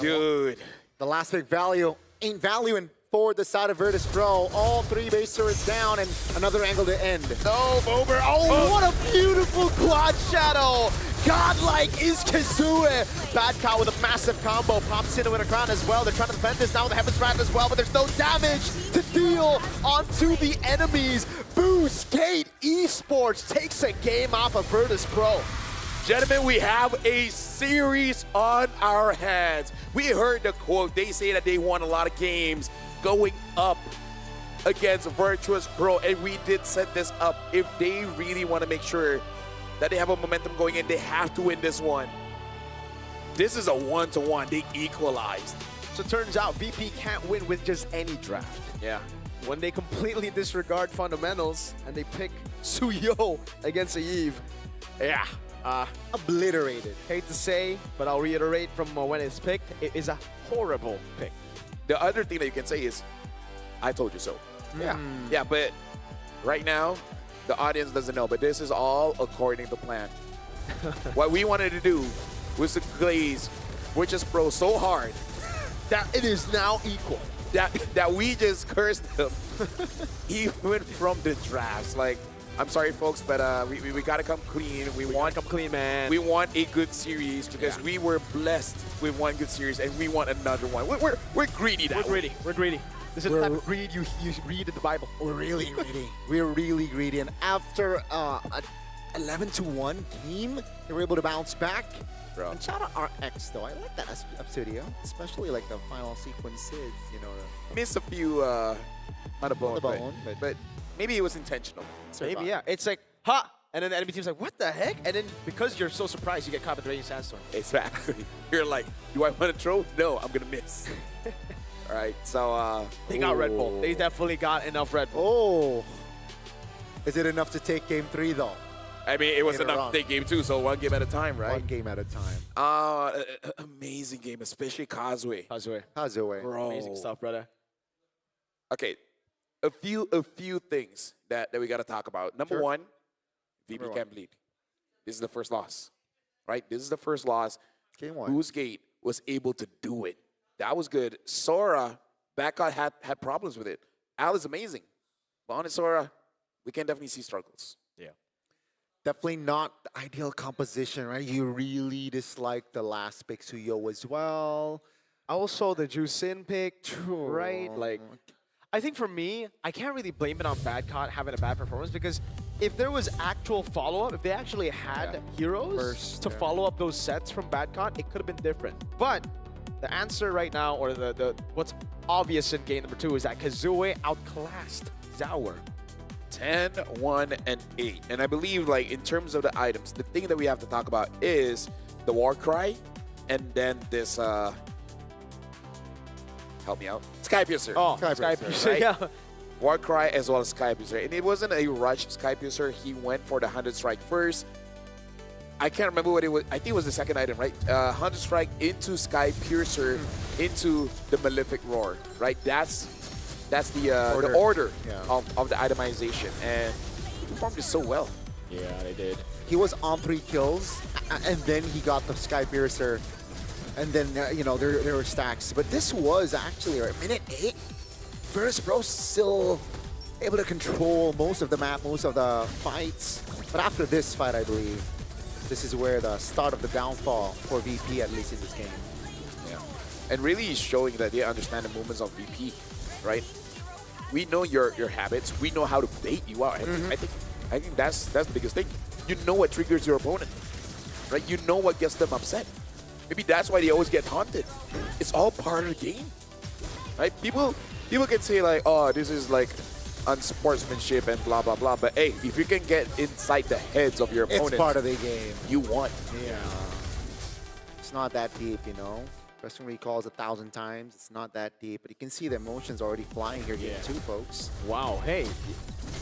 Dude. The last big value ain't valuing for the side of Virtus Pro. All 3 base turrets down and another angle to end. No, Bober. Oh, what a beautiful quad shadow. Godlike is Kazue. Bad Cow with a massive combo. Pops into a crown as well. They're trying to defend this now with the Heaven's Wrath as well, but there's no damage to deal onto the enemies. Boostgate Esports takes a game off of Virtus Pro. Gentlemen, we have a series on our hands. We heard the quote. They say that they won a lot of games going up against Virtus Pro, and we did set this up. If they really want to make sure that they have a momentum going in, they have to win this one. This is a 1-to-1. They equalized. So it turns out VP can't win with just any draft. Yeah. When they completely disregard fundamentals and they pick Suyo against Eve, yeah, obliterated. Hate to say, but I'll reiterate from when it's picked, it is a horrible pick. The other thing that you can say is, I told you so. Yeah. Yeah, but right now, the audience doesn't know, but this is all according to plan. What we wanted to do was to glaze Virtus Pro so hard that it is now equal. That we just cursed them even from the drafts. Like, I'm sorry, folks, but we gotta come clean. We want to come clean, man. We want a good series because we were blessed with one good series, and we want another one. We're greedy now. We're greedy. This is the type of greed you read in the Bible. We're really greedy. We're really greedy. And after an 11-1 game, they were able to bounce back. Bro. And shout out RX though. I like that up studio, especially like the final sequences. You know, miss a few on the bone, but maybe it was intentional. Maybe, yeah. It's like, ha! And then the enemy team's like, what the heck? And then because you're so surprised, you get caught with the Raging Sandstorm. Exactly. You're like, do I want to throw? No, I'm gonna miss. All right, so they got Red Bull. They definitely got enough Red Bull. Oh, is it enough to take game 3 though? I mean, it was enough to take game 2, so 1 game at a time, right? 1 game at a time. Amazing game, especially Kazue. Kazue. Bro. Amazing stuff, brother. Okay, a few things that we got to talk about. Number one, VP can't bleed. This is the first loss, right? This is the first loss. Game 1. Boostgate was able to do it. That was good. Sora, Backcott had problems with it. Al is amazing. But on Sora, we can definitely see struggles. Yeah. Definitely not the ideal composition, right? You really dislike the last pick Suyo as well. Also, the Jusin pick, right? Like, I think for me, I can't really blame it on Badcott having a bad performance because if there was actual follow-up, if they actually had heroes to follow up those sets from Badcott, it could have been different. But the answer right now, or the what's obvious in game number 2 is that Kazue outclassed Zauer. 10, 1, and 8. And I believe, like, in terms of the items, the thing that we have to talk about is the Warcry, and then this, help me out, Sky Piercer. Oh, Sky Piercer, right? yeah. Warcry as well as Sky Piercer. And it wasn't a rush Sky Piercer. He went for the 100 Strike first. I can't remember what it was. I think it was the second item, right? 100 Strike into Sky Piercer into the Malefic Roar, right? That's the order of the itemization, and he performed it so well. Yeah, they did. He was on 3 kills, and then he got the Sky Piercer, and then you know there were stacks. But this was actually minute 8. Virtus Pro still able to control most of the map, most of the fights. But after this fight, I believe this is where the start of the downfall for VP, at least in this game. Yeah, and really showing that they understand the movements of VP, right? We know your habits. We know how to bait you out. I I think that's the biggest thing. You know what triggers your opponent, right? You know what gets them upset. Maybe that's why they always get taunted. It's all part of the game, right? People can say like, oh, this is like unsportsmanship and blah blah blah. But hey, if you can get inside the heads of your opponents, It's part of the game. You won. Yeah. It's not that deep, you know. Wrestling recalls 1,000 times. It's not that deep, but you can see the emotions already flying here, game 2, folks. Wow, hey,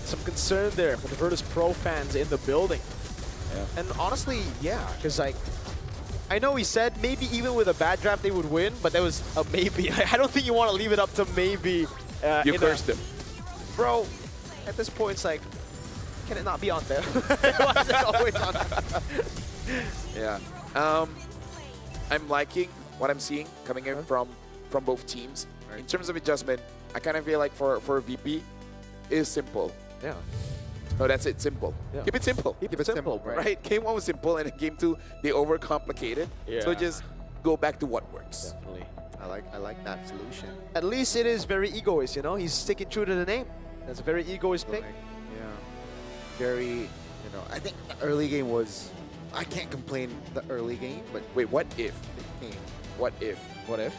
some concern there for the Virtus Pro fans in the building. Yeah. And honestly, yeah, because like, I know he said maybe even with a bad draft they would win, but that was a maybe. I don't think you want to leave it up to maybe. You cursed him. Bro, at this point, it's like, can it not be on there? Why is it always on there? Yeah. I'm liking what I'm seeing coming in from both teams. In terms of adjustment, I kind of feel like for VP, is simple. Yeah. No, that's it. Simple. Yeah. Keep it simple. Keep it simple, right? Game 1 was simple, and in Game 2, they overcomplicated. Yeah. So just go back to what works. Definitely. I like that solution. At least it is very egoist, you know? He's sticking true to the name. That's a very egoist pick. Yeah. Very, you know, I think the early game was, I can't complain the early game, but Wait, what if? What if? What if?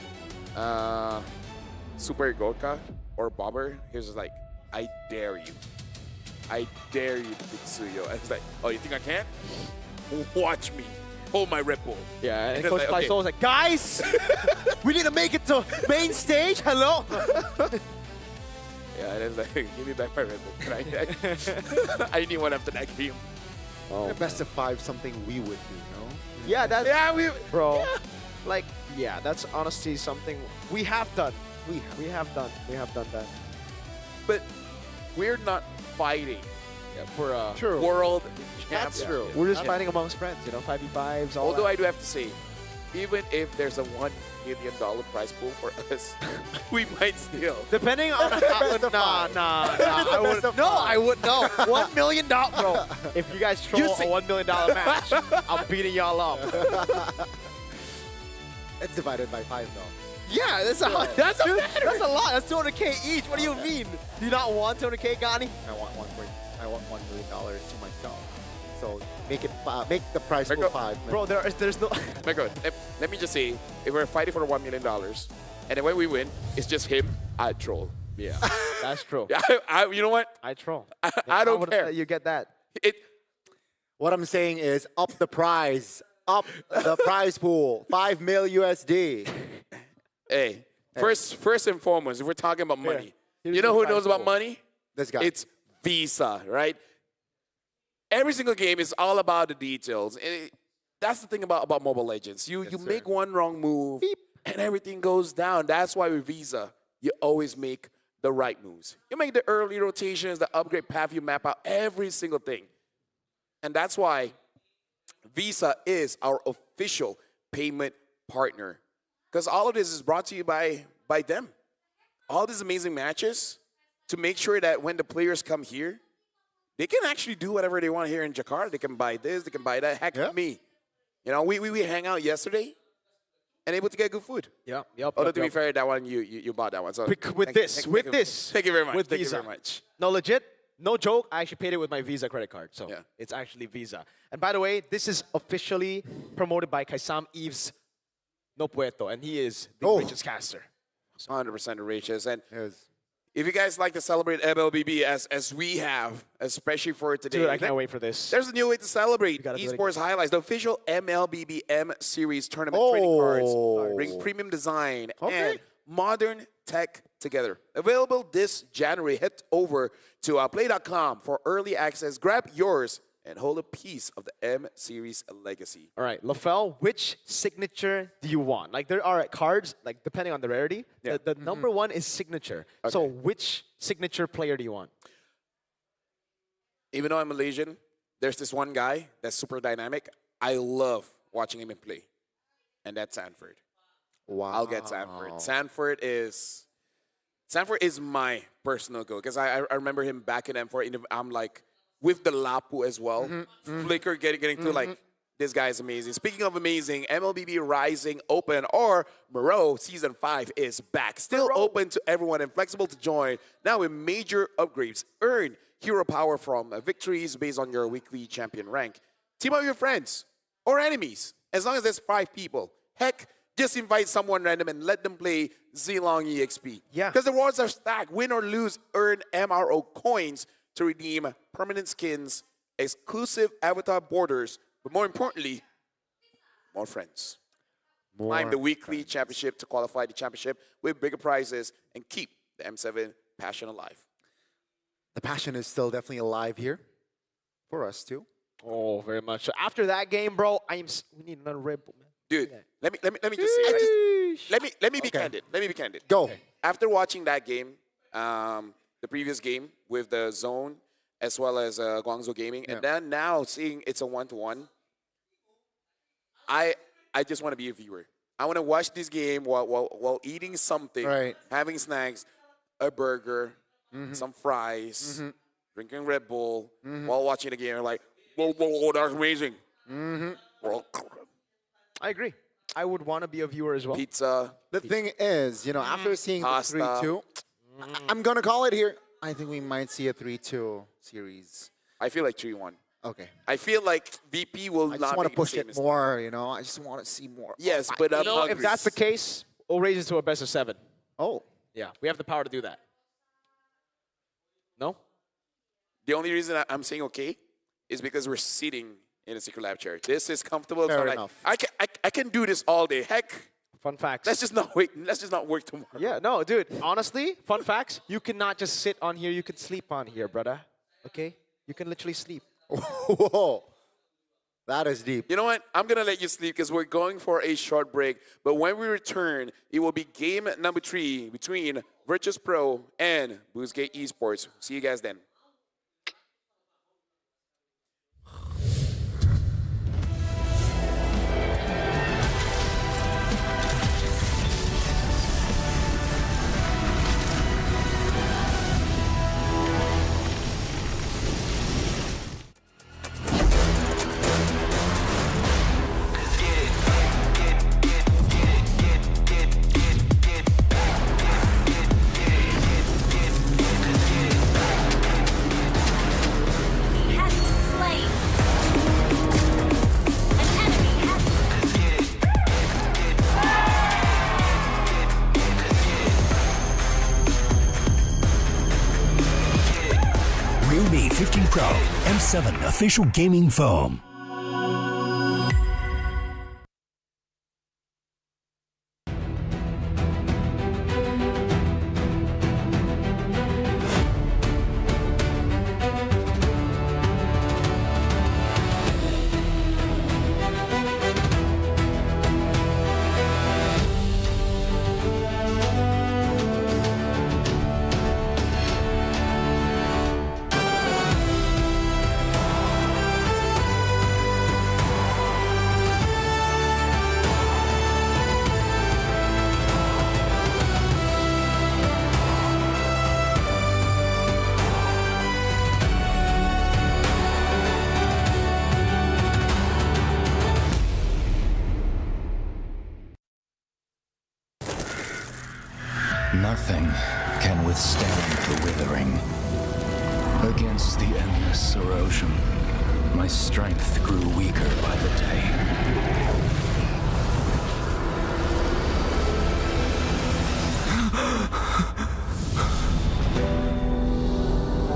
Super Gorka or Bobber, he was just like, I dare you. I dare you to pick Suyo. And it's like, oh, you think I can't? Watch me. Hold my Red Bull. Yeah, and it's Coach like, Faisal was like, guys, we need to make it to main stage. Hello. Yeah, and it's like, give me back my Red Bull. I need one after that game. the best of 5 something we would do, no? Yeah, that's bro. Yeah. Like, yeah, that's honestly something we have done. We have done that. But we're not fighting For world That's champion. true. We're just fighting amongst friends, you know, 5v5s. All Although that. I do have to say, even if there's a $1 million prize pool for us, we might still. Depending on I would I would no. $1 million, bro. If you guys troll a $1 million match, I'm beating y'all up. It's divided by 5 though. Yeah, that's a lot. That's That's 200K each. What do you mean? Do you not want 200K, Gani? I want $1 million to myself. So make it make the price pool 5. Bro, there's no. My God, let me just say, if we're fighting for $1 million, and then when we win, it's just him, I'd troll. Yeah, that's true. You know what? I troll. I don't care. You get that. What I'm saying is up the prize. Up the prize pool. 5 mil USD. Hey, first and foremost, if we're talking about money, Here's you know the who prize knows about pool. money? This guy. It's Visa, right? Every single game is all about the details. That's the thing about Mobile Legends. You make one wrong move, and everything goes down. That's why with Visa, you always make the right moves. You make the early rotations, the upgrade path, you map out every single thing. And that's why Visa is our official payment partner. Because all of this is brought to you by them. All these amazing matches to make sure that when the players come here, they can actually do whatever they want here in Jakarta. They can buy this, they can buy that. Heck, me. You know, we hang out yesterday and able to get good food. Yep. Although to be fair, that one you bought that one. So With this. Thank you very much. With Thank Visa. you very much. No, legit. No joke. I actually paid it with my Visa credit card. So it's actually Visa. And by the way, this is officially promoted by Kaisam Eves No Puerto, and he is the richest caster. 100% the richest. And if you guys like to celebrate MLBB as we have, especially for today. Dude, I can't wait for this. There's a new way to celebrate do it esports highlights. The official MLBB M Series tournament trading cards bring premium design and modern tech together. Available this January. Head over to play.com for early access. Grab yours and hold a piece of the M Series legacy. All right, LaFell, which signature do you want? Like, there are cards, like, depending on the rarity. Yeah. The number one is signature. Okay. So which signature player do you want? Even though I'm Malaysian, there's this one guy that's super dynamic. I love watching him play, and that's Sanford. Wow. I'll get Sanford. Sanford is my personal goal because I remember him back in M4. And I'm like, with the Lapu as well, Flicker getting through, like, this guy is amazing. Speaking of amazing, MLBB Rising Open or Moreau Season 5 is back. Still open to everyone and flexible to join. Now with major upgrades. Earn hero power from victories based on your weekly champion rank. Team up with your friends or enemies, as long as there's 5 people. Heck, just invite someone random and let them play Zilong EXP. Yeah. Because the rewards are stacked. Win or lose, earn MRO coins to redeem permanent skins, exclusive avatar borders, but more importantly, more friends. Climb the weekly championship to qualify the championship with bigger prizes and keep the M7 passion alive. The passion is still definitely alive here for us too. Oh, very much. So after that game, bro, we need another Red Bull, man. Dude, let me just say, let me be candid. Let me be candid. Go. Okay. After watching that game, the previous game with the Zone as well as Guangzhou Gaming, and then now seeing it's a 1-to-1, I just want to be a viewer. I want to watch this game while eating something, having snacks, a burger, some fries, drinking Red Bull, while watching the game. Like, whoa, that's amazing. I agree. I would want to be a viewer as well. Pizza. The thing is, you know, after seeing the Pasta. 3-2, I'm going to call it here. I think we might see a 3-2 series. I feel like 3-1. Okay. I feel like VP will I not just want to make push the same it more, you know. I just want to see more. Yes, but I'm if that's the case, we'll raise it to a best of 7. Oh. Yeah, we have the power to do that. No? The only reason I'm saying okay is because we're sitting in a secret lab chair. This is comfortable. Fair so like, enough. I can do this all day. Heck, fun facts. Let's just not wait. Let's just not work tomorrow. Yeah, no, dude. Honestly, fun facts. You cannot just sit on here. You can sleep on here, brother. Okay? You can literally sleep. Whoa. That is deep. You know what? I'm going to let you sleep because we're going for a short break. But when we return, it will be game number 3 between Virtus Pro and Boostgate Esports. See you guys then. Realme 15 Pro M7 official gaming foam. Nothing can withstand the withering. Against the endless erosion, my strength grew weaker by the day.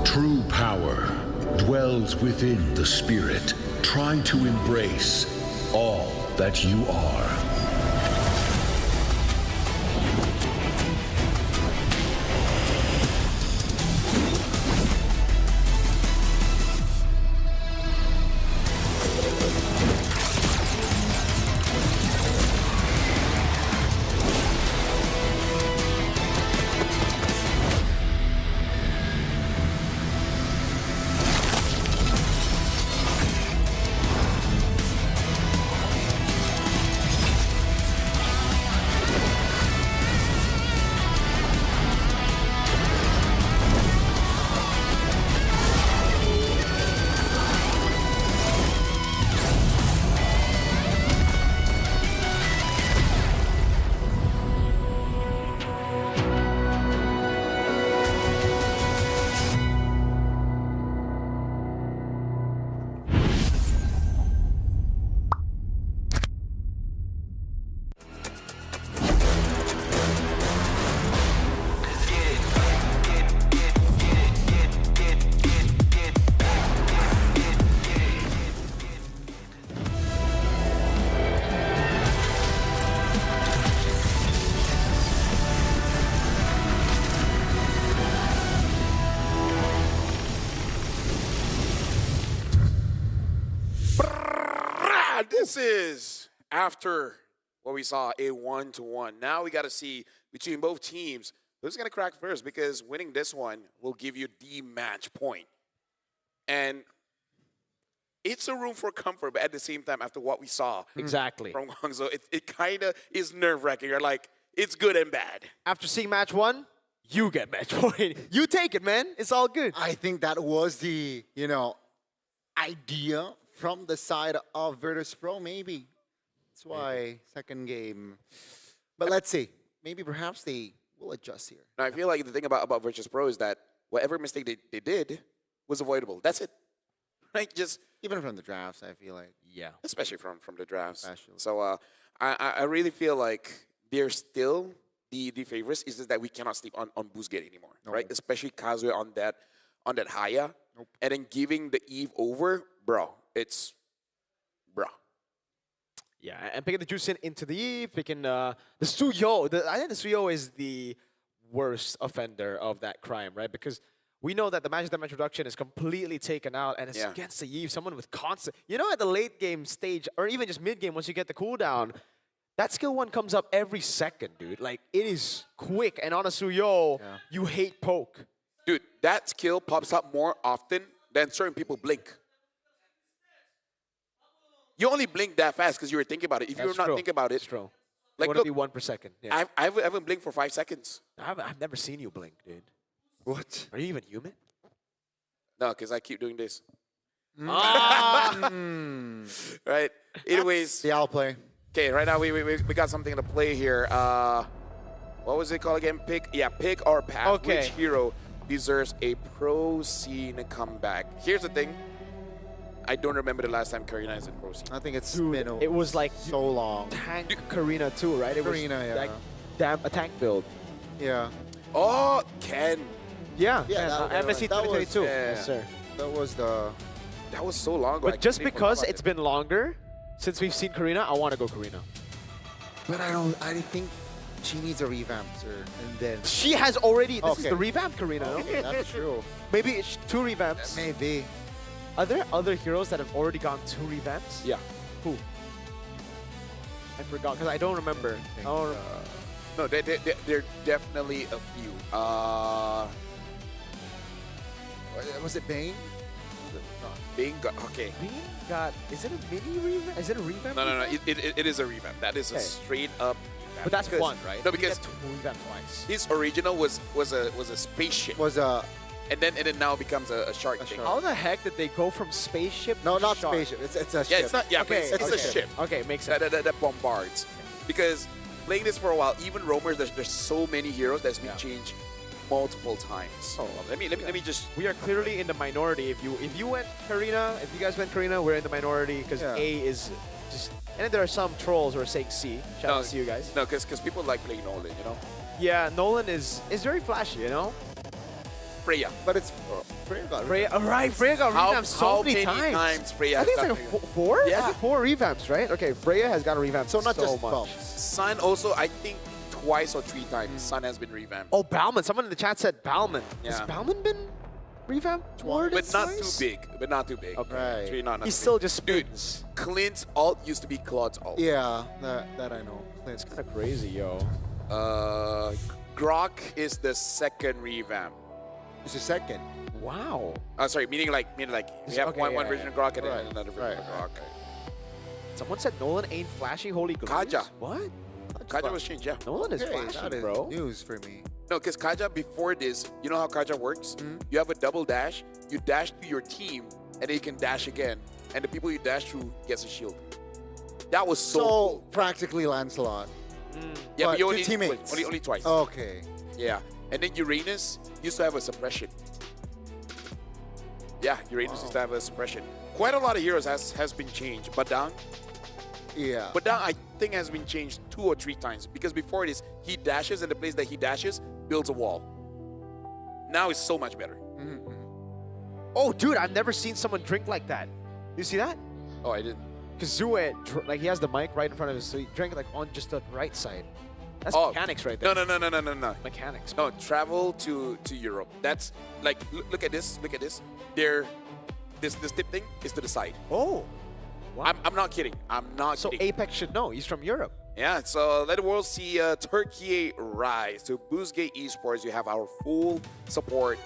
True power dwells within the spirit. Try to embrace all that you are. after what we saw, a 1-1, now we got to see between both teams who's going to crack first, because winning this one will give you the match point. And it's a room for comfort, but at the same time, after what we saw Exactly. from Guangzhou, it kind of is nerve-wracking. You're like, it's good and bad. After seeing match 1, you get match point. You take it, man. It's all good. I think that was the, idea from the side of Virtus Pro, maybe. That's why second game. But let's see. Maybe perhaps they will adjust here. Now, I feel like the thing about Virtus Pro is that whatever mistake they did was avoidable. That's it. Right? Just even from the drafts, I feel like. Yeah. Especially from the drafts. So I really feel like they're still the favorites. It's just that we cannot sleep on Boozgate anymore, right? Especially Kazue on that Haya. Nope. And then giving the Eve over, bro. Yeah, and picking the Juicin into the Eve, picking the Suyo. I think the Suyo is the worst offender of that crime, right? Because we know that the magic damage reduction is completely taken out, and it's against the Eve, someone with constant. At the late game stage, or even just mid game, once you get the cooldown, that skill 1 comes up every second, dude. Like, it is quick, and on a Suyo, you hate poke. Dude, that skill pops up more often than certain people blink. You only blink that fast because you were thinking about it. If you were not thinking about it, true. Like, It would be 1 per second. Yeah. I haven't blinked for 5 seconds. I've never seen you blink, dude. What? Are you even human? No, because I keep doing this. Ah. Right. Anyways. The outplay. Okay, right now we got something to play here. What was it called again? Pick or pass. Okay. Which hero deserves a pro scene comeback? Here's the thing. I don't remember the last time Karina is in pro scene. I think it's been It was like so long. tank Karina too, right? It Karina, was yeah. like damn a tank build. Yeah. Oh, Ken. Yeah, that MSC was- 2022. yeah. Yes, sir. That was so long ago. But just because it's been longer since we've seen Karina, I want to go Karina. But I think she needs a revamp, sir. And then She has already. This is Okay. the revamped Karina. no? Okay, that's true. Maybe it's 2 revamps. Maybe. Are there other heroes that have already gone 2 revamps? Yeah. Who? I forgot because I don't remember. No, there definitely a few. Was it Bane? Bing got, okay. Bing got. Is it a mini revamp? Is it a revamp? No. revamp? It is a revamp. That is a Okay. straight up revamp. But that's Because- one, right? No, You because get 2 revamp twice. his original was a spaceship, Was and then now becomes a shark thing. How the heck did they go from spaceship? no, to not shark? spaceship. It's a Yeah, ship. it's not. Yeah, Okay, but it's a okay. ship Okay, makes sense. that bombards. Because playing this for a while, even roamers, there's so many heroes that's been changed multiple times. Oh, let me just. We are clearly in the minority. If you went Karina, if you guys went Karina, we're in the minority because Yeah. A is just. And then there are some trolls who are saying C. Shout out to you guys. No, because people like playing Nolan, you know. Yeah, Nolan is very flashy, you know. Freya. But it's Freya got Freya, right? Freya got How revamped so many times. Freya? I think it's got like revamped? 4. Yeah. I think 4 revamps, right? Okay, Freya has got a revamp. So not just much. buffs. Sun also, I think twice or 3 times. Sun has been revamped. Oh, Balman. Someone in the chat said Balman. Has Yeah. Balman been revamped? More than But not twice? too big. But not too big. Okay. Right. It's really not He too still big. just spins. Clint's ult used to be Claude's ult. Yeah, that I know. It's kind of crazy, yo. Grok is the second revamp. It's the second. Wow. Sorry, meaning like we have Okay, one yeah, version yeah. of Grok and Right, then another version of Grok. Someone said Nolan ain't flashy. Holy ghost. Kaja. What? Kaja was changed, yeah. Nolan is Hey, flashy, that is bro. news for me. No, because Kaja before this, you know how Kaja works? You have a double dash, you dash to your team, and then you can dash again, and the people you dash through gets a shield. That was so cool. Practically Lancelot. Yeah, but you to only, teammates. only twice. Okay. Yeah, and then Uranus used to have a suppression. Yeah, Uranus used to have a suppression. Quite a lot of heroes has been changed. Badang, Yeah. Badang I think has been changed 2 or 3 times because before this he dashes and the place that he dashes builds a wall. Now it's so much better. Oh, dude, I've never seen someone drink like that. You see that? Oh, I didn't. Because Zue, like he has the mic right in front of him, so he drank like on just the right side. That's mechanics right there. No. Mechanics. No, travel to Europe. That's like look at this. Look at this. This tip thing is to the side. Oh. I'm not kidding. I'm not So kidding. Apex should know. He's from Europe. Yeah, so let the world see Turkey rise. To Boostgate Esports, you have our full support.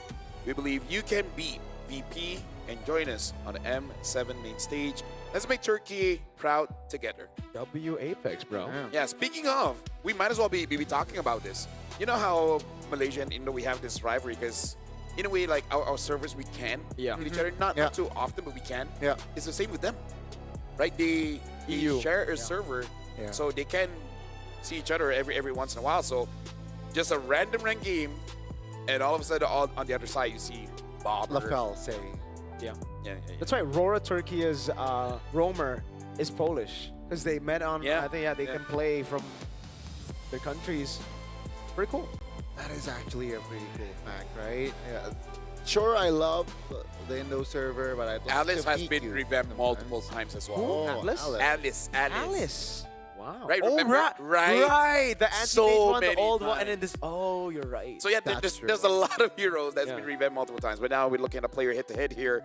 We believe you can beat VP and join us on the M7 main stage. Let's make Turkey proud together. W Apex, bro. Yeah, speaking of, we might as well be talking about this. You know how Malaysia and Indo, we have this rivalry because in a way, like our servers, we can with each other. Not too often, but we can. Yeah. It's the same with them, right? They share a server, so they can see each other every once in a while. So just a random rank game, and all of a sudden, on the other side, you see Bob. Lafel say. Yeah. Yeah. That's why Rora Turkey's roamer is Polish because they met on. I think they can play from their countries. Pretty cool. That is actually a pretty cool fact, right? Yeah. Sure, I love the Indo server, but I'd like Alice to has beat been you revamped multiple times as well. Who? Atlas? Alice. Wow. Right, Oh, remember? right. The anti-mage So one, the many old one, and times. then this. Oh, you're right. So yeah, there's a lot of heroes that's been revamped multiple times. But now we're looking at a player head-to-head here.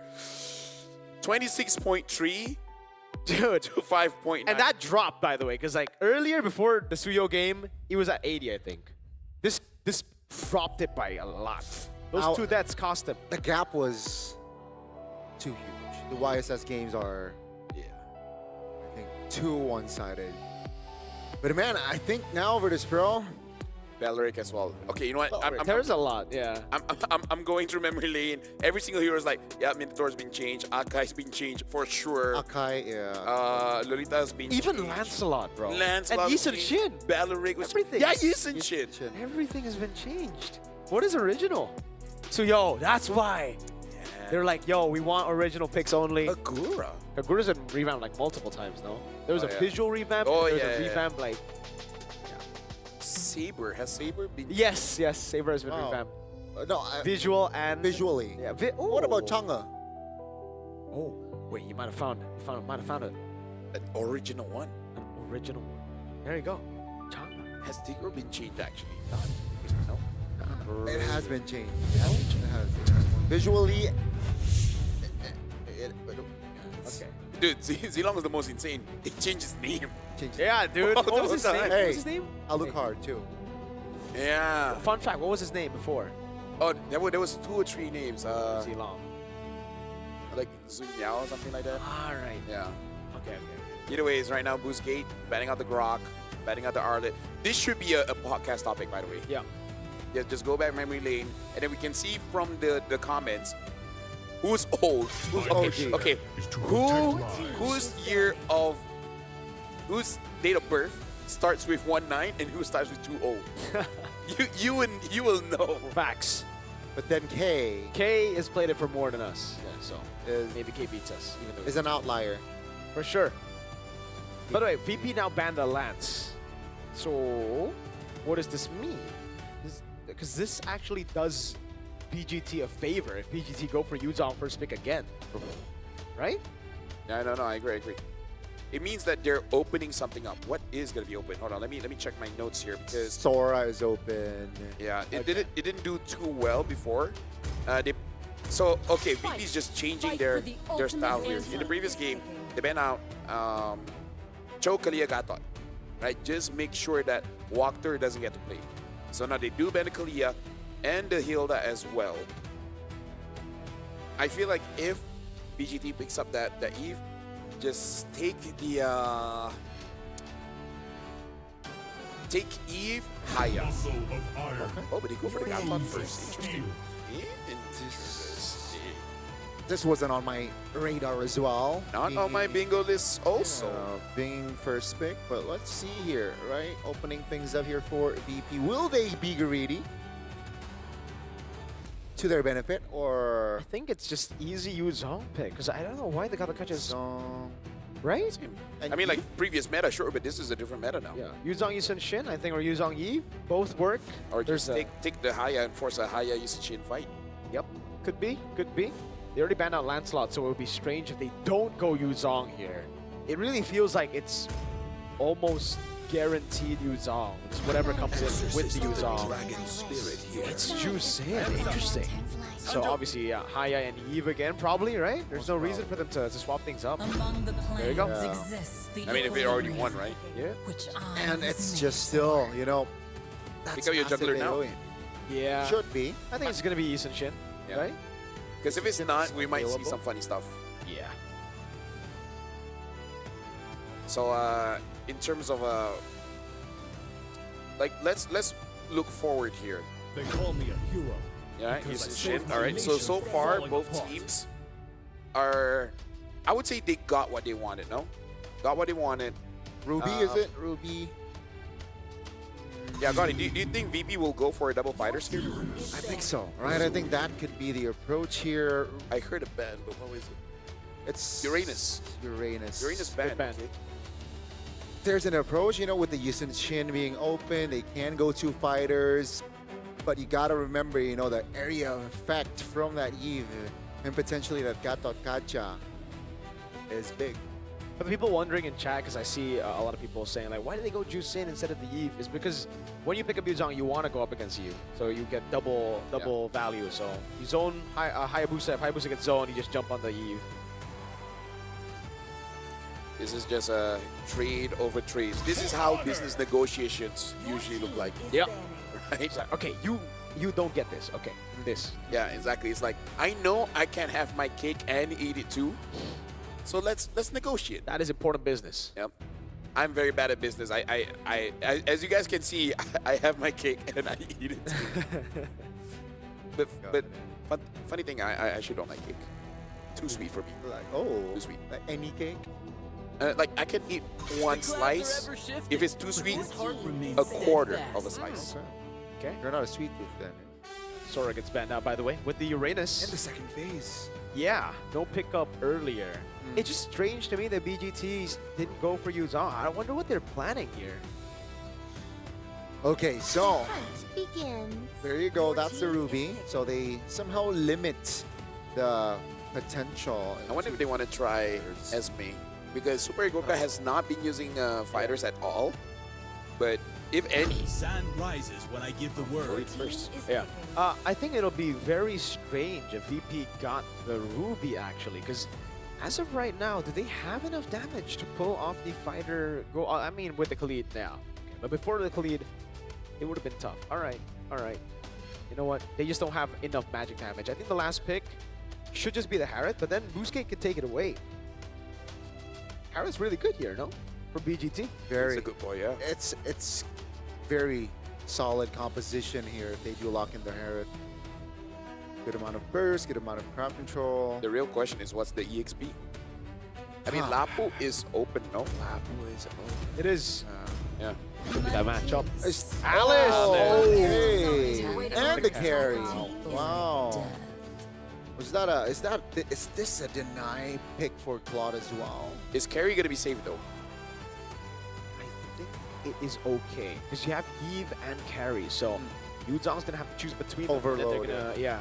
26.3 Dude. to 5.9. And that dropped, by the way, because like earlier before the Suyo game, he was at 80, I think. This dropped it by a lot. Those two deaths cost him. The gap was too huge. The YSS games are, I think, too one-sided. But man, I think now Virtus Pro, Valeric as well. Okay, you know what? There's a lot, yeah. I'm going through memory lane. Every single hero is like, yeah, Minotaur's been changed. Akai's been changed for sure. Akai, yeah. Lolita's been Even changed. Lancelot, bro. Lancelot And was Yisun changed. Shin. Valeric was Everything. Yeah, Yisun Shin. Everything has been changed. What is original? So yo, that's why. They're like, yo, we want original picks only. Agura. Agura's been revamped like multiple times, no? There was a visual revamp. Oh, there was yeah, a yeah. revamp like. Saber. Has Saber been Yes, Saber has been revamped. No, Visual and visually. Yeah. What about Chang'e? Oh, wait, you might have found it. an original one? An original one. There you go. Chang'e. Has Tigro been changed actually? No. It has been changed. It has. Visually, Okay. Dude, Zilong is the most insane. He changed his name. Yeah, dude. What was his name? Hey, What was his name? Alucard too. Yeah. Fun fact, what was his name before? Oh, there was 2 or 3 names. Zilong. Like Zunyao or something like that. Alright. Yeah. Okay. Either ways, right now, Boostgate, batting out the Grok, batting out the Arlet. This should be a podcast topic, by the way. Yeah. Yeah, just go back memory lane, and then we can see from the comments who's old. Okay. Whose date of birth starts with 19 and who starts with 20? you will know. Facts. But then K has played it for more than us. Yeah, so maybe K beats us. Even though is an outlier. for sure. By the way, VP now banned the Lance. So, what does this mean? Because this actually does BGT a favor if BGT go for Yuzong first pick again. Right? Yeah, no, I agree. It means that they're opening something up. What is going to be open? Hold on, let me check my notes here because Sora is open. yeah, it didn't do too well before. VP is just changing their style here. In the previous game, they banned out Cho Kalia Gatot, right? Just make sure that Walker doesn't get to play. So now they do ban the Kalia and the Hilda as well. I feel like if BGT picks up that Eve, just take the take Eve Haya. Oh, but they go for the Gatot first. Interesting. This wasn't on my radar as well. Not on my bingo list also. Being first pick, but let's see here, right? Opening things up here for VP. Will they be greedy to their benefit, or I think it's just easy Yuzong pick because I don't know why they got the catches. Right? I mean, like previous meta, sure, but this is a different meta now. Yeah. Yuzong Yisun Shin, I think, or Yuzong Yi, both work. Or just take the Haya and force a Haya Yisun Shin fight. Yep. Could be. They already banned out Lancelot, so it would be strange if they don't go Yuzong here. It really feels like it's almost guaranteed Yuzong. It's whatever comes in with the Yuzong. It's Jusin. Interesting. So obviously, Haya and Eve again, probably, right? There's no reason for them to swap things up. There you go. I mean, if they already won, right? Yeah. And it's just still, you know, that's Become your juggler massive now. AoE. Yeah. Should be. I think it's going to be Yi Sun Shin, right? Because if it's not, we might see some funny stuff. Yeah. So in terms of like let's look forward here. They call me a hero. Yeah, because I Yi Sun Shin. saved All the right. So nation from far, falling both apart. teams are. I would say they got what they wanted. No, got what they wanted. Ruby, is it? Ruby. Yeah, got it. Do you think VP will go for a double fighters here? I think so, right? I think that could be the approach here. I heard a band, but what was it? It's Uranus. Uranus. Uranus band. Okay. There's an approach, you know, with the Yi Sun Shin being open, they can go 2 fighters, but you gotta remember, you know, the area of effect from that Eve and potentially that Gato Kacha is big. For the people wondering in chat, because I see a lot of people saying, like, why did they go Jusin instead of the Eve? Is because when you pick up Yuzong, you want to go up against you. So you get double value. So you zone Hayabusa. If Hayabusa gets zoned, you just jump on the Eve. This is just a trade over trades. This is how business negotiations usually look like. Yeah. Right? Okay, you don't get this. Okay, this. Yeah, exactly. It's like, I know I can't have my cake and eat it too. So let's negotiate. That is important business. Yep. I'm very bad at business. I as you guys can see, I have my cake and I eat it too. but funny thing, I actually don't like cake. Too sweet for me. Like, oh, too sweet. Like any cake? Like I can eat one slice. If it's too sweet, a quarter of a slice. Okay. You're not a sweet tooth then. Sora gets banned out, by the way, with the Uranus. In the second phase. Yeah, no pickup earlier. It's just strange to me that BGTs didn't go for Yuzong. I wonder what they're planning here. Okay, so Begins. there you go. That's the Ruby. So they somehow limit the potential. I wonder if they want to try Esme, because Super Goka has not been using fighters at all. But if any, Sun rises when I give the word. First. Yeah. I think it'll be very strange if VP got the Ruby, actually, because as of right now, do they have enough damage to pull off the fighter? I mean, with the Khalid now. Okay, but before the Khalid, it would have been tough. All right. You know what? They just don't have enough magic damage. I think the last pick should just be the Harith, but then Boosgate could take it away. Harith's really good here, no? For BGT. Very He's a good boy, yeah. It's very solid composition here if they do lock in the Harith. Good amount of burst, good amount of crowd control. The real question is, what's the EXP? I mean, Lapu is open, no? Lapu is open. It is. Yeah. That matchup. Alice! Oh, okay. And the carry. Wow. Is this a deny pick for Claude as well? Is carry gonna be safe though? I think it is okay because you have Eve and carry, so Yuzong's gonna have to choose between them. Overload. Yeah,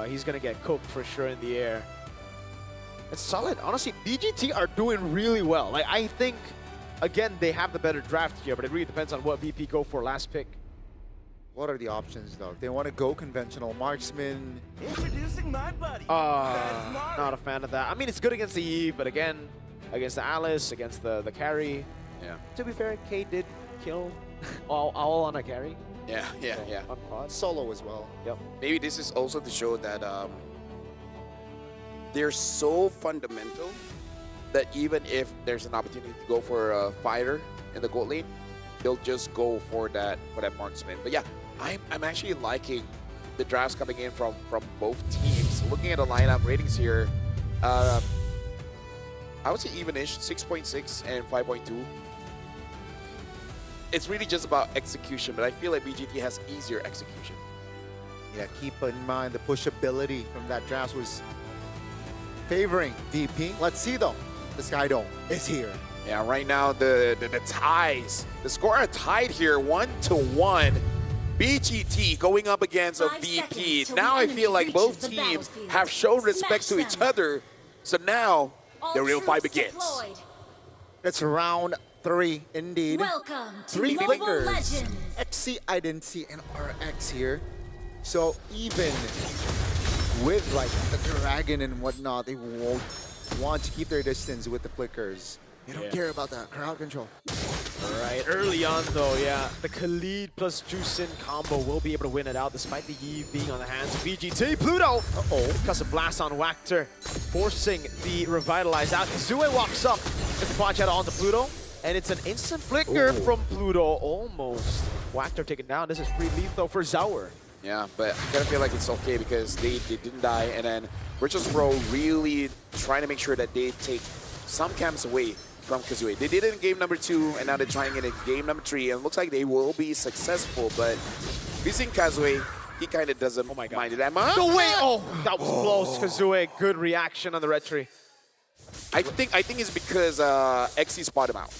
he's gonna get cooked for sure in the air. It's solid. Honestly, BGT are doing really well. Like, I think, again, they have the better draft here, but it really depends on what VP go for last pick. What are the options though? If they want to go conventional marksman. Introducing my buddy. Not a fan of that. I mean, it's good against the Eve, but again, against the Alice, against the carry. Yeah. To be fair, K did kill all on a carry. Yeah. On quad. Solo as well. Yep. Maybe this is also to show that they're so fundamental that even if there's an opportunity to go for a fighter in the gold lane, they'll just go for that marksman. But yeah, I'm actually liking the drafts coming in from both teams. Looking at the lineup ratings here, I would say even-ish, 6.6 and 5.2. It's really just about execution, but I feel like BGT has easier execution. Yeah, keep in mind the pushability from that draft was favoring VP. Let's see though. The Sky Dome is here. Yeah, right now the ties. The score are tied here, 1-1. BGT going up against a VP. Now I feel like both teams have shown respect to each other. So now the real fight begins. It's round 3 indeed. Welcome to 3 Mobile flickers. Legends. XC, I didn't see an RX here. So even with like the dragon and whatnot, they won't want to keep their distance with the flickers. They don't care about that crowd control. All right, early on though, yeah, the Khalid plus Jusin combo will be able to win it out despite the Eve being on the hands of VGT. Pluto! Uh-oh, because of blast on Wactor, forcing the Revitalize out. Zue walks up, gets the Quad Shadow onto Pluto, and it's an instant flicker from Pluto, almost. Wactor taken down. This is free lethal for Zaur. Yeah, but I kind of feel like it's okay because they didn't die, and then Virtus Pro really trying to make sure that they take some camps away from Kazooie. They did it in game number 2, and now they're trying it in game number 3, and it looks like they will be successful, but facing Kazooie, he kind of doesn't mind it that much. No way! Oh, that was close. Kazooie, good reaction on the red tree. I think it's because XC spotted him out.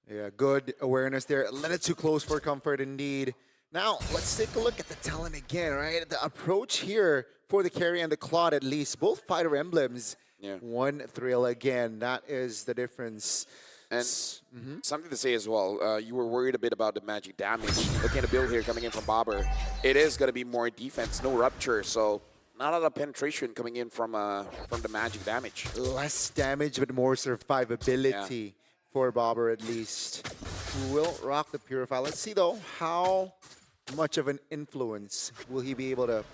Yeah, good awareness there. A little too close for comfort indeed. Now, let's take a look at the talent again, right? The approach here for the carry and the Claude, at least, both Fighter Emblems. Yeah. One thrill again. That is the difference. And something to say as well, you were worried a bit about the magic damage. Looking at the build here coming in from Bobber, it is going to be more defense, no rupture, so not a lot of penetration coming in from the magic damage. Less damage, but more survivability for Bobber at least. Who will rock the Purify. Let's see though, how much of an influence will he be able to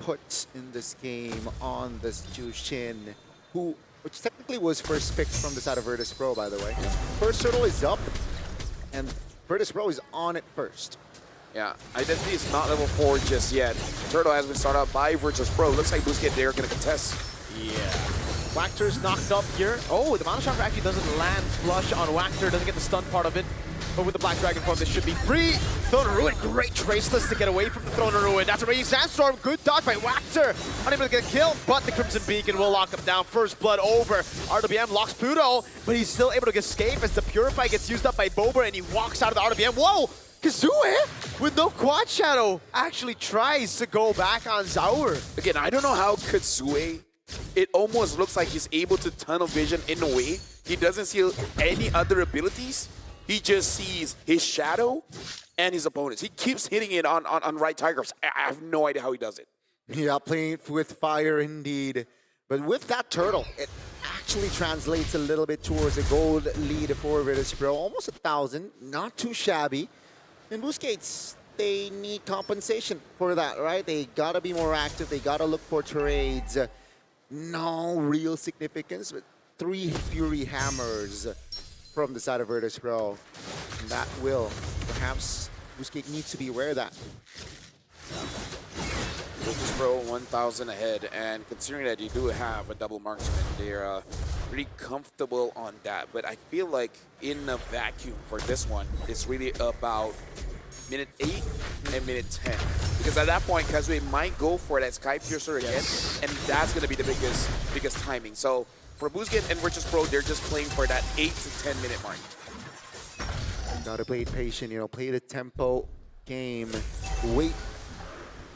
put in this game on this Jushin, which technically was first picked from the side of Virtus Pro, by the way. First turtle is up, and Virtus Pro is on it first. Yeah, Identity is not level 4 just yet. Turtle has been started out by Virtus Pro. Looks like Busquets they're going to contest. Yeah. Wactor's knocked up here. Oh, the Mana Chakra actually doesn't land flush on Wactor, doesn't get the stun part of it. But with the Black Dragon form, this should be free. Throne of Ruin, great Traceless to get away from the Throne of Ruin. That's a Raging Sandstorm, good dodge by Wactor. Unable to get killed, but the Crimson Beacon will lock him down. First blood over. RWM locks Pluto, but he's still able to escape as the Purify gets used up by Bober and he walks out of the RWM. Whoa! Kazooie, with no Quad Shadow, actually tries to go back on Zaur. Again, I don't know how Kazooie, it almost looks like he's able to tunnel vision in a way. He doesn't see any other abilities. He just sees his shadow and his opponents. He keeps hitting it on right Tigers. I have no idea how he does it. Yeah, playing with fire indeed. But with that turtle, it actually translates a little bit towards a gold lead for Virtus Pro. Almost 1,000, not too shabby. And Busquets, they need compensation for that, right? They gotta be more active. They gotta look for trades. No real significance, but 3 Fury Hammers from the side of Virtus Pro. And that will, perhaps, Busquets needs to be aware of that. Virtus Pro 1,000 ahead, and considering that you do have a double marksman, they're pretty comfortable on that. But I feel like in a vacuum for this one, it's really about minute 8 and minute 10. Because at that point, Kazooie might go for that Sky Piercer again, and that's going to be the biggest timing. So for Busquets and Virtus Pro, they're just playing for that 8 to 10 minute mark. Gotta play it patient, you know, play the tempo game, wait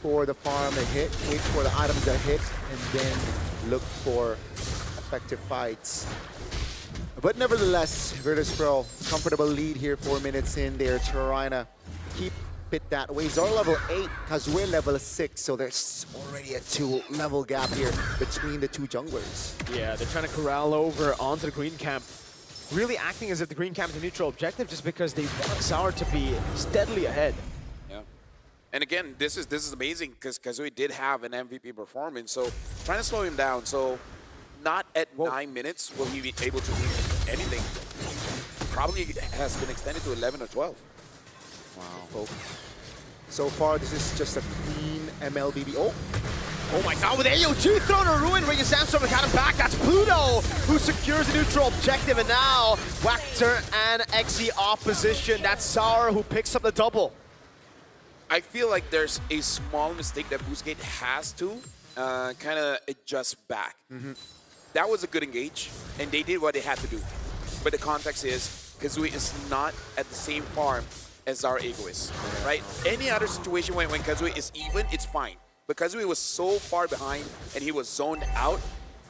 for the farm to hit, wait for the items to hit, and then look for effective fights. But nevertheless, Virtus Pro, comfortable lead here, 4 minutes in. They're trying to keep it that way. Zor level 8, Kazooie level 6, so there's already a 2-level gap here between the two junglers. Yeah, they're trying to corral over onto the green camp. Really acting as if the green camp is a neutral objective just because they want Zaur to be steadily ahead. Yeah. And again, this is amazing because Kazooie did have an MVP performance, so trying to slow him down. So not at 9 minutes will he be able to do anything. Probably has been extended to 11 or 12. Wow. So far, this is just a clean MLBB. Oh my god, with AOG Throne of Ruin, Raging Sandstorm got him back. That's Pluto who secures the neutral objective, and now Wactor and XE opposition. That's Zaur who picks up the double. I feel like there's a small mistake that Busquets has to kind of adjust back. That was a good engage, and they did what they had to do. But the context is, Kazooie is not at the same farm as Zaur Ego is, right? Any other situation when Kazooie is even, it's fine. But Kazooie was so far behind and he was zoned out,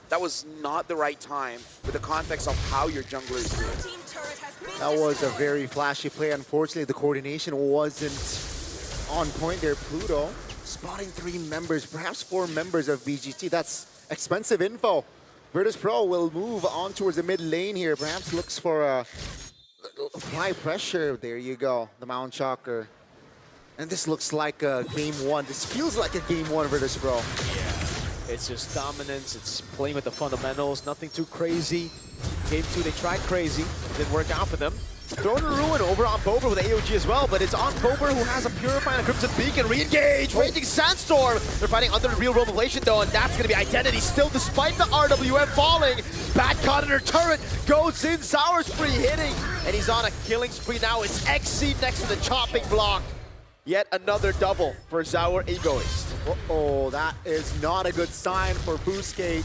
that was not the right time with the context of how your jungler is doing. That was a very flashy play. Unfortunately, the coordination wasn't on point there. Pluto spotting 3 members, perhaps 4 members of BGT. That's expensive info. Virtus Pro will move on towards the mid lane here. Perhaps looks for a apply pressure. There you go, the Mount Shocker. And this looks like a game 1. This feels like a game 1 Virtus Pro. Yeah, it's just dominance. It's playing with the fundamentals. Nothing too crazy. Game 2, they tried crazy. Didn't work out for them. Throwing a ruin over on Bober with AOG as well, but it's on Bober who has a Purify and a Crimson Beacon. Re-engage! Raging Sandstorm! They're fighting under the real Revelation though, and that's going to be Identity still despite the RWM falling. Bad caught in her turret, goes in, Sour Spree hitting, and he's on a killing spree now. It's XC next to the chopping block. Yet another double for Sour Egoist. Uh-oh, that is not a good sign for Boostgate.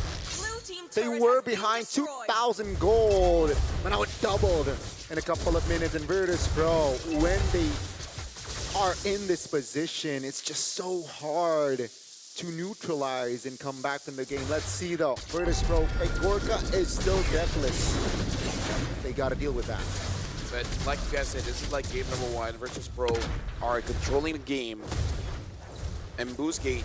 They were behind 2,000 gold, but now it doubled in a couple of minutes. And Virtus Pro, when they are in this position, it's just so hard to neutralize and come back from the game. Let's see though, Virtus Pro, Gorka is still deathless. They got to deal with that. But like you guys said, this is like game number 1. Virtus Pro are controlling the game. And Boostgate,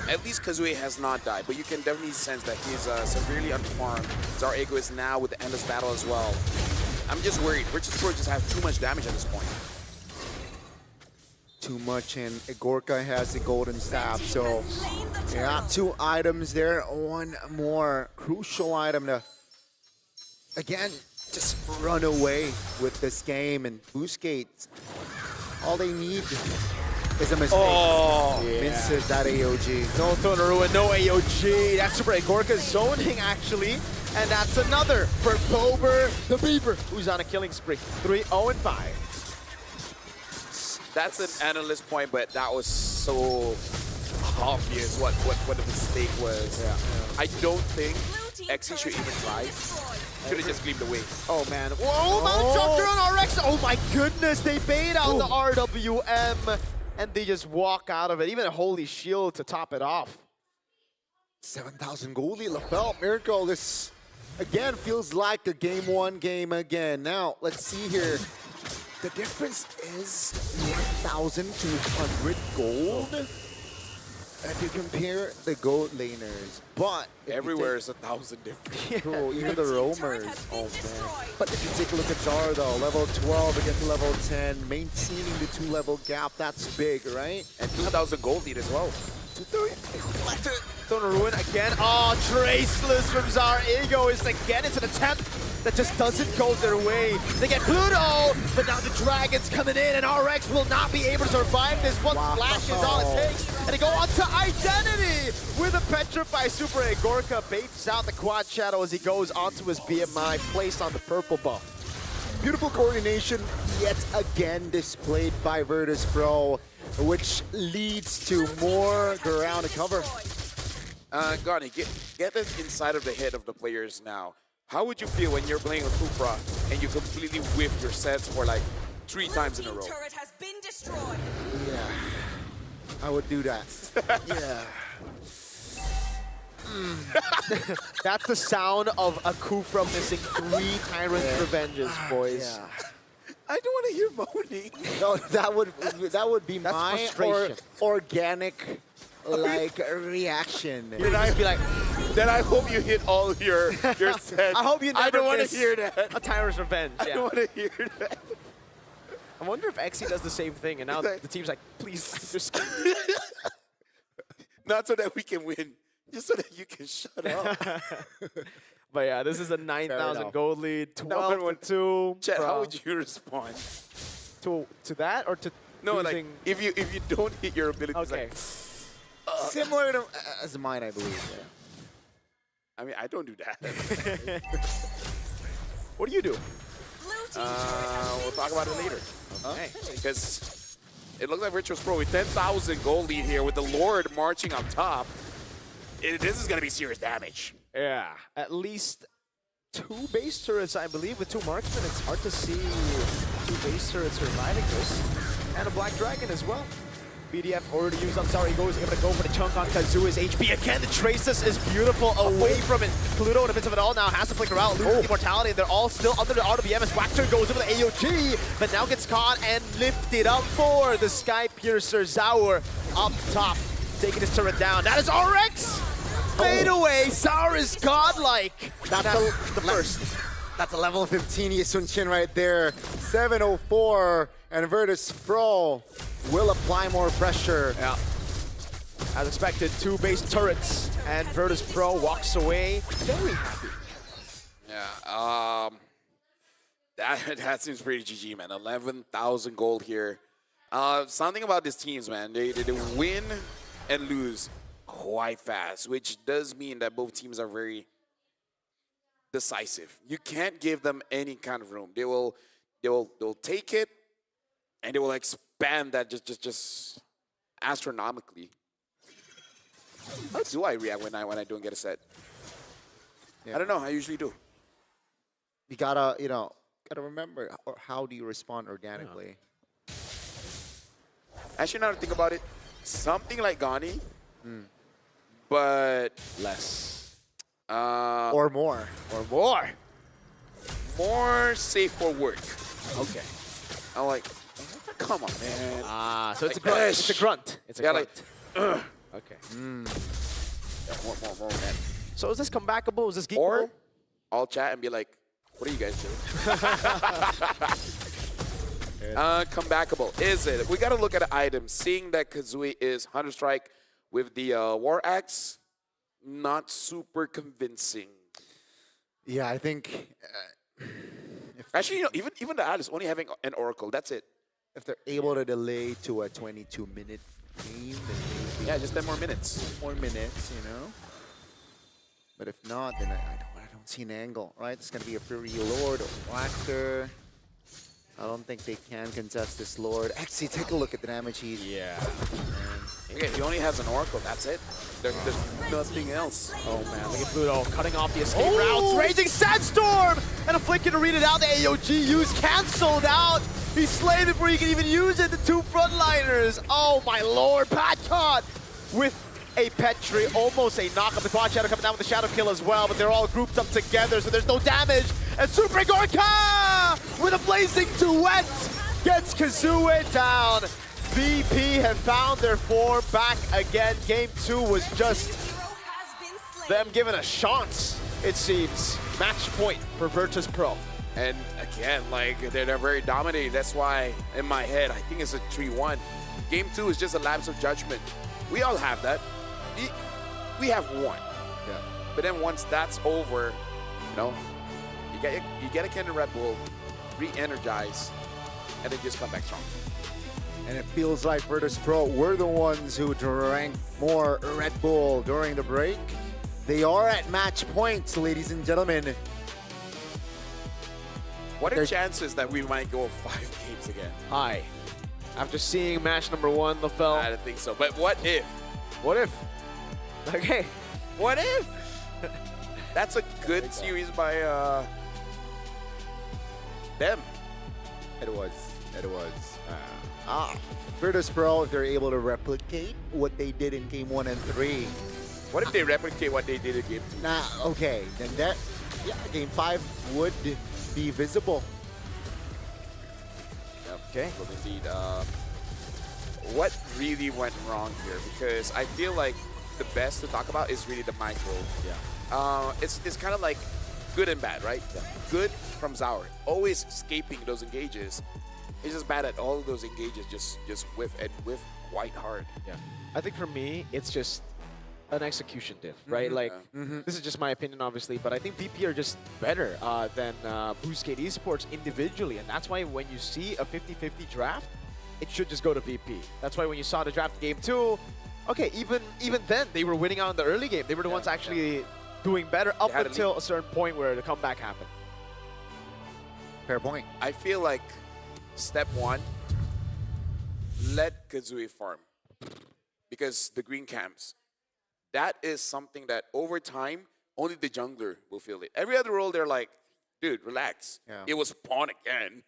at least Kazue has not died, but you can definitely sense that he's severely underfarmed. Zarego is now with the endless battle as well. I'm just worried. Virtus Pro just have too much damage at this point. Too much, and Gorka has the golden staff, so yeah, 2 items there. 1 more crucial item to, again, just run away with this game. And Boostgate, all they need is a mistake. Oh, yeah. Misses that AOG. No Throne of Ruin, no AOG. That's super. Gorka zoning actually. And that's another for Bober, the Beaver, who's on a killing spree. 3-0-5. That's an analyst point, but that was so obvious what the mistake was. Yeah. I don't think XE should even try. Should have just gleamed away. Oh man. Whoa, Mount Shocker on RX. Oh my goodness, they bait out the RWM. And they just walk out of it. Even a Holy Shield to top it off. 7,000 goldie, LaFell, Miracle. This, again, feels like a game 1 game again. Now, let's see here. The difference is 1,200 gold. If you compare the gold laners, but everywhere is 1,000 different. Cool, even the roamers. Oh man. But if you take a look at Zara though, level 12 against level 10, maintaining the 2-level gap, that's big, right? And 2,000 gold lead as well. Throne of Ruin again. Oh, Traceless from Zara Egoist again. It's an attempt that just doesn't go their way. They get Pluto, but now the Dragon's coming in, and RX will not be able to survive this. One splash is all it takes, and they go on to Identity with a Petrify Super. Gorka baits out the quad shadow as he goes onto his BMI, placed on the purple buff. Beautiful coordination yet again displayed by Virtus Pro, which leads to more ground to cover. Garni, get this inside of the head of the players now. How would you feel when you're playing a Kupra and you completely whiff your sets for like 3 times in a row? Turret has been destroyed. Yeah, I would do that. Yeah. That's the sound of a Kufra missing 3 Tyrant Revenges, boys. Yeah. I don't want to hear moaning. No, that would be my organic like reaction. Then I hope you hit all your sets. I hope you never I don't want to miss hear that. a Tyrant's Revenge. I don't want to hear that. I wonder if XE does the same thing, and now the team's like, please, just not so that we can win, just so that you can shut up. But yeah, this is a 9,000 gold lead, 12-2. Chet, how would you respond to that or to no, losing? like if you don't hit your abilities, Okay. like Similar to as mine, I believe. Yeah. I mean, I don't do that. What do you do? We'll talk about it later. Okay. Because it looks like Virtus Pro with 10,000 gold lead here with the Lord marching up top. This is going to be serious damage. Yeah, at least 2 base turrets, I believe, with 2 marksmen. It's hard to see 2 base turrets surviving this. And a Black Dragon as well. BDF already used on Sour Eagles, able to go for the chunk on Kazua's HP. Again, the Traces is beautiful away from it. Pluto in the midst of it all now has to flicker out, loses immortality. They're all still under the RWM as Waxter goes over the AOG, but now gets caught and lifted up for the Sky Piercer. Zaur up top, taking his turret down. That is RX! Fade away, Zaur is godlike. That's the first. That's a level 15 Yisun Chin right there. 704, and Virtus Pro will apply more pressure. Yeah. As expected, 2 base turrets, and Virtus Pro walks away very happy. Yeah, that seems pretty GG, man. 11,000 gold here. Something about these teams, man, they win and lose quite fast, which does mean that both teams are very decisive. You can't give them any kind of room. They'll take it, and they will expand that just astronomically. How do I react when I don't get a set? Yeah. I don't know. I usually do. You gotta remember, how do you respond organically? Actually, now to think about it, something like Gani, but less. Or more. Or more. More safe for work. Okay. I'm like, come on, man. So it's a grunt. It's a grunt. It's a grunt. Okay. Yeah, more, man. So is this comebackable? Is this geekable? Or I'll chat and be like, what are you guys doing? Comebackable. Is it? We got to look at the items. Seeing that Kazooie is Hunter Strike with the War Axe, not super convincing. Yeah, I think. Actually, even the Alice only having an Oracle. That's it. If they're able to delay to a 22-minute game, then maybe yeah, just 10 more minutes. More minutes, you know. But if not, then I don't see an angle, right? It's gonna be a Fury Lord or Waxter. I don't think they can contest this Lord. Actually, take a look at the damage he's. Yeah. Okay, he only has an Oracle. That's it. There's nothing else. Oh man, look at Pluto cutting off the escape routes. Raging Sandstorm! And a flicker to read it out. The AOG use canceled out. He slayed before he can even use it. The 2 frontliners. Oh my lord. Pat caught with a Petri. Almost a knock up. The Quad Shadow coming down with the Shadow Kill as well, but they're all grouped up together, so there's no damage. And Super Gorka with a blazing duet gets Kazooie down. VP have found their form back again. Game 2 was just them given a chance, it seems. Match point for Virtus Pro. And again, like, they're very dominating. That's why, in my head, I think it's a 3-1. Game 2 is just a lapse of judgment. We all have that. We have one. Yeah. But then once that's over, you know, you get a can of Red Bull, re-energize, and then just come back strong. And it feels like Virtus Pro were the ones who drank more Red Bull during the break. They are at match points, ladies and gentlemen. What are chances that we might go 5 games again? High. After seeing match number 1, LaFell. I don't think so. But what if? What if? Okay. What if? That's a good series by them. It was. Virtus Pro, if they're able to replicate what they did in game 1 and 3. What if they replicate what they did in game 2? Nah, okay. Then game 5 would be visible. Okay. Well, indeed. What really went wrong here? Because I feel like the best to talk about is really the micro. Yeah. It's kind of like good and bad, right? Yeah. Good from Zaur, always escaping those engages. He's just bad at all of those engages, just whiff quite hard. Yeah. I think for me, it's just an execution diff, right? Like, this is just my opinion, obviously, but I think VP are just better than Boostgate Esports individually, and that's why when you see a 50-50 draft, it should just go to VP. That's why when you saw the draft in game 2, okay, even then, they were winning out in the early game. They were the ones actually doing better up until a certain point where the comeback happened. Fair point. I feel like step 1, let Kazooie farm. Because the green camps, that is something that over time, only the jungler will feel it. Every other role, they're like, dude, relax. Yeah. It was pawn again.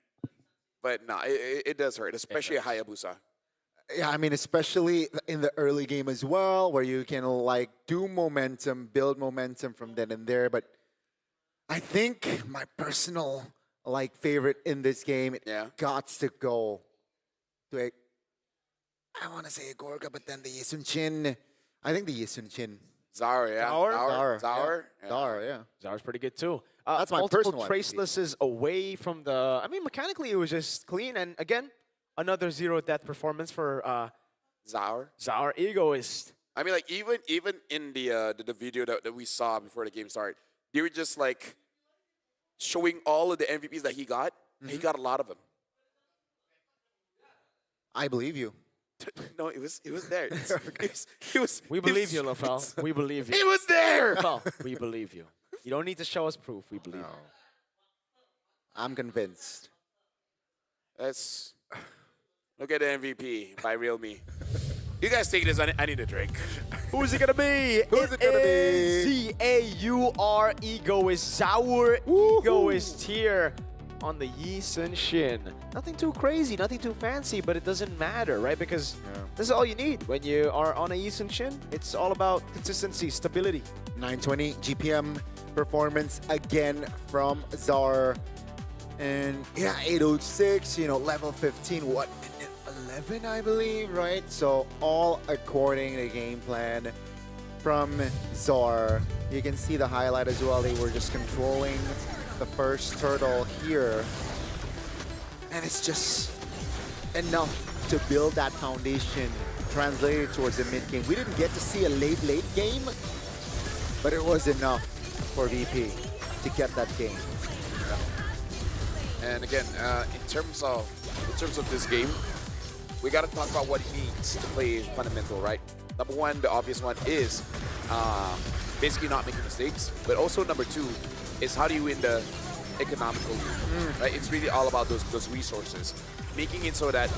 But no, it does hurt, especially a Hayabusa. Yeah, I mean, especially in the early game as well, where you can like do momentum, build momentum from then and there. But I think my personal like favorite in this game, it got to go to a, I want to say a Gorga, but then the Yisun Chin. I think the Yisun Chin. Zara, yeah. Zara, yeah. Zara's pretty good too. That's my multiple personal tracelesses away from the. I mean, mechanically it was just clean, and again, another zero death performance for Zara. Zara Egoist. I mean, like even in the video that we saw before the game started, they were just like showing all of the MVPs that he got. And he got a lot of them. I believe you. No, it was there. We believe you, Lafel. We believe you. It was there. Lafel, we believe you. You don't need to show us proof. We believe you. I'm convinced. Let's look at the MVP by Real Me. You guys take this. I need a drink. Who's it gonna be? Who's it gonna be? Zaur Egoist. Zaur Egoist here on the Yi Sun Shin. Nothing too crazy, nothing too fancy, but it doesn't matter, right? Because this is all you need when you are on a Yi Sun Shin. It's all about consistency, stability. 920 GPM performance again from Zaur. And yeah, 806, level 15, what, minute 11, I believe, right? So all according to game plan from Zaur. You can see the highlight as well. They were just controlling the first turtle here. And it's just enough to build that foundation translated towards the mid game. We didn't get to see a late game, but it was enough for VP to get that game. And again, in terms of this game, we got to talk about what it means to play fundamental, right? Number one, the obvious one is basically not making mistakes, but also number two is how do you win the economical loop, right? It's really all about those resources, making it so that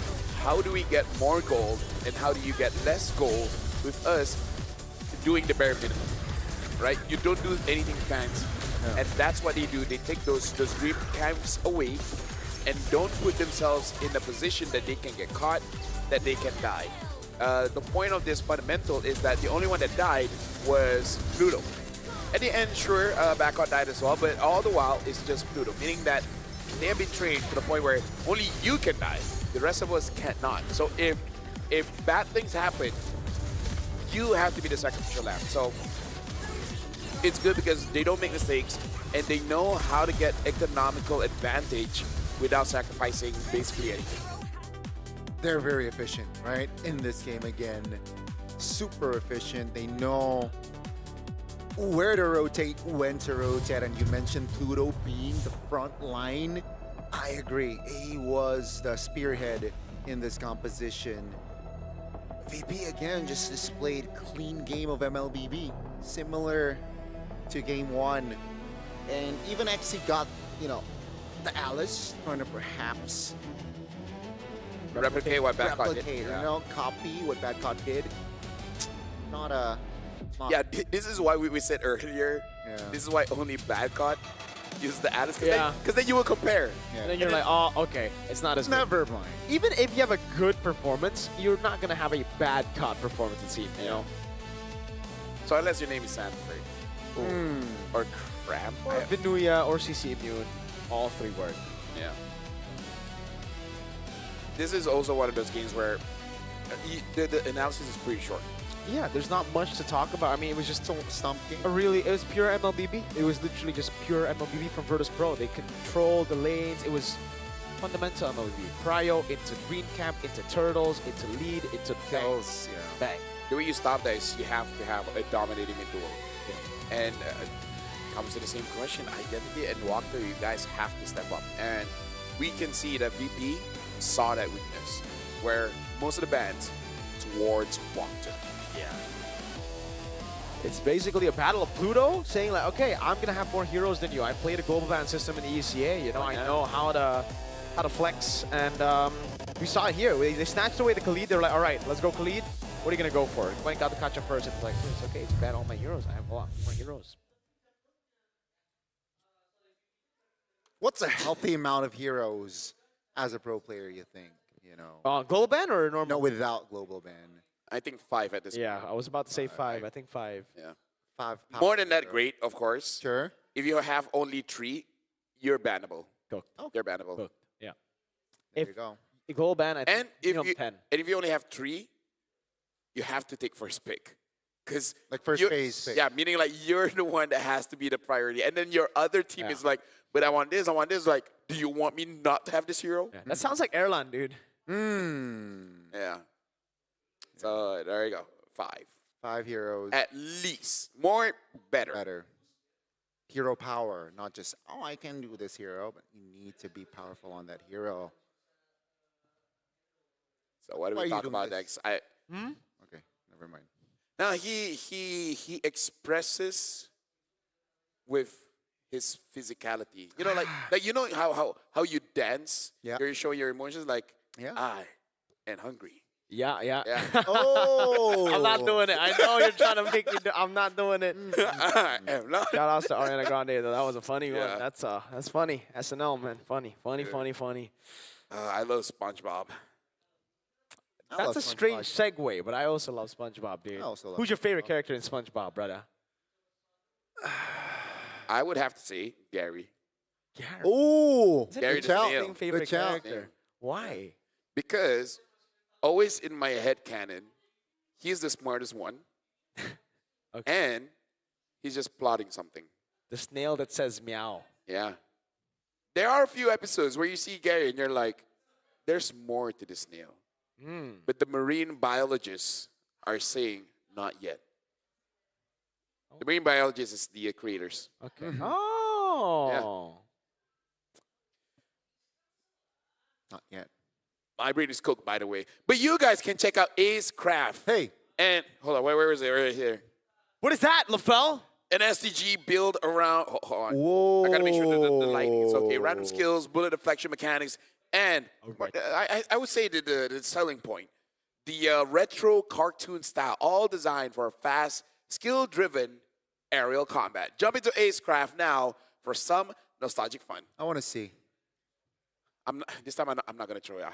how do we get more gold and how do you get less gold with us doing the bare minimum, right? You don't do anything fancy. And that's what they do. They take those dream camps away and don't put themselves in a position that they can get caught, that they can die. The point of this fundamental is that the only one that died was Pluto. At the end, sure, Backup died as well, but all the while, it's just Pluto, meaning that they have been trained to the point where only you can die. The rest of us cannot. So if bad things happen, you have to be the sacrificial lamb. So it's good because they don't make mistakes and they know how to get economical advantage without sacrificing basically anything. They're very efficient, right? In this game again, super efficient. They know where to rotate, when to rotate, and you mentioned Pluto being the front line. I agree. He was the spearhead in this composition. VP again just displayed clean game of MLBB, similar to game one. And even XC got, the Alice trying to perhaps replicate what Badcott did. Copy what Badcott did. Yeah, this is why we said earlier, this is why only Badcott uses the Alice, because then you will compare. And then you're like, oh, okay, it's not as good. Never mind. Even if you have a good performance, you're not going to have a bad COD performance, it seems, you know? So unless your name is Sanford, or Cramp, or Vinuya, or CC Immune, all three work. Yeah. This is also one of those games where the analysis is pretty short. Yeah, there's not much to talk about. I mean, it was just stomp game. It was pure MLBB. It was literally just pure MLBB from Virtus Pro. They controlled the lanes. It was fundamental MLBB. Cryo into green camp, into turtles, into lead, into kills. Bang. The way you stop that is you have to have a dominating mid duel. And it comes to the same question. Identity and Walker, you guys have to step up. And we can see that VP saw that weakness, where most of the bans towards Walker. Yeah. It's basically a battle of Pluto saying like, okay, I'm gonna have more heroes than you. I played a global ban system in the ECA, you know, I know how to flex, and we saw it here. They snatched away the Khalid. They're like, all right, let's go Khalid. What are you gonna go for? Went got the Kacha first. It's like, it's okay, it's ban all my heroes. I have a lot more heroes. What's a healthy amount of heroes as a pro player, you think? you know. Global ban or normal? No, without global ban. I think 5 at this point. Yeah, I was about to say 5. I think 5. Yeah. 5. More than that, great, of course. Sure. If you have only 3, you're bannable. Cooked. You're bannable. Cooked. Yeah. There you go. Global ban, I think And if minimum you 10. and if you only have 3, you have to take first pick. Because Like first phase pick. Yeah, meaning like you're the one that has to be the priority. And then your other team is like, but I want this, I want this. Like, do you want me not to have this hero? Yeah, that sounds like airline, dude. Yeah. So there you go. 5. 5 heroes. At least. More, better. Better. Hero power, not just, oh, I can do this hero, but you need to be powerful on that hero. So what do Why we are you talk doing about this? next? Okay, never mind. Now he expresses with his physicality. You know, like you know how you dance. Yeah. You show your emotions like Yeah. I am hungry. Yeah. Yeah. Oh! I'm not doing it. I know you're trying to make me do I'm not doing it. I am not. Shout outs to Ariana Grande, though. That was a funny Yeah. one. That's funny. SNL, man. Funny. I love SpongeBob. That's a strange segue, but I also love SpongeBob, dude. I also love Who's your favorite character in SpongeBob, brother? I would have to say Gary. Gary. Oh! Gary Good the shout. snail. Favorite Good shout. character. Why? Because always in my head canon, he's the smartest one. And he's just plotting something. The snail that says meow. Yeah. There are a few episodes where you see Gary and you're like, there's more to the snail. But the marine biologists are saying not yet. The marine biologists is the creators. Okay. Oh. Not yet. My brain is cooked, by the way. But you guys can check out Ace Craft. Hey. And hold on, where is it? Right here. What is that, LaFell? An SDG build around. Hold on. Whoa. I gotta make sure the lighting is okay. Random skills, bullet deflection mechanics, and I would say the selling point. The retro cartoon style, all designed for fast, skill-driven aerial combat. Jump into Acecraft now for some nostalgic fun. I want to see. This time I'm not gonna throw it. I'm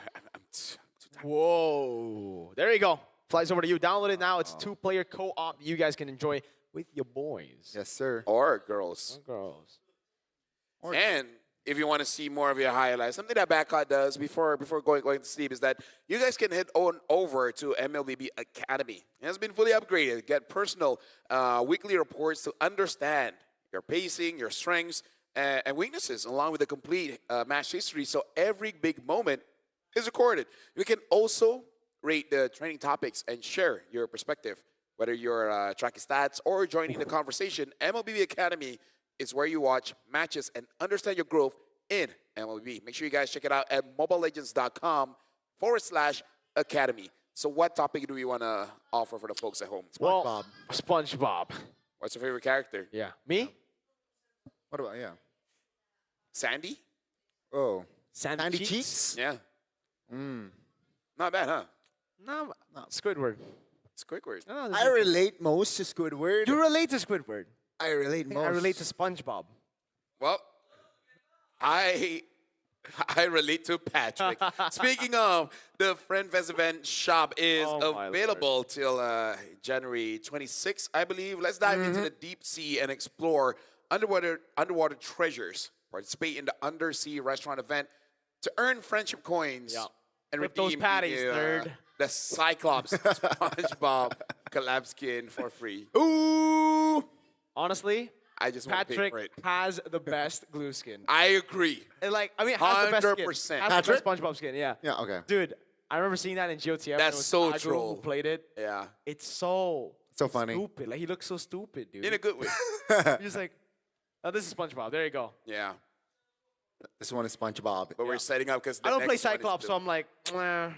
too tired. Whoa. There you go. Flies over to you. Download it now. It's 2-player co-op you guys can enjoy with your boys. Yes, sir. Or girls. And if you want to see more of your highlights, something that Backcot does before going to sleep is that you guys can head on over to MLBB Academy. It has been fully upgraded. Get personal weekly reports to understand your pacing, your strengths, and weaknesses, along with the complete match history. So every big moment is recorded. You can also rate the training topics and share your perspective, whether you're tracking stats or joining the conversation. MLBB Academy is where you watch matches and understand your growth in MLB. Make sure you guys check it out at mobilelegends.com/academy. So what topic do we want to offer for the folks at home? Well, SpongeBob. What's your favorite character? Yeah. Me? What about, Sandy? Oh. Sandy Cheeks? Yeah. Mm. Not bad, huh? No, Squidward. Squidward. I relate most to Squidward. You relate to Squidward. I relate most. I relate to SpongeBob. Well, I relate to Patrick. Speaking of, the Friend Fest event shop is available till January 26th, I believe. Let's dive into the deep sea and explore underwater treasures. Participate in the undersea restaurant event to earn friendship coins and Flip redeem those patties, nerd. the Cyclops SpongeBob collab skin for free. Ooh! Honestly, I just want to pay Patrick for it. has the best glue skin. I agree. And has the best skin. 100%. Has the best SpongeBob skin, yeah. Yeah, okay. Dude, I remember seeing that in GOTF. That's It was so Agro troll. Who played it. Yeah. It's so funny. stupid. Like, he looks so stupid, dude. In a good way. You're just like, oh, this is SpongeBob. There you go. Yeah. This one is SpongeBob. But we're setting up because I don't play Cyclops, so I'm like, Yeah.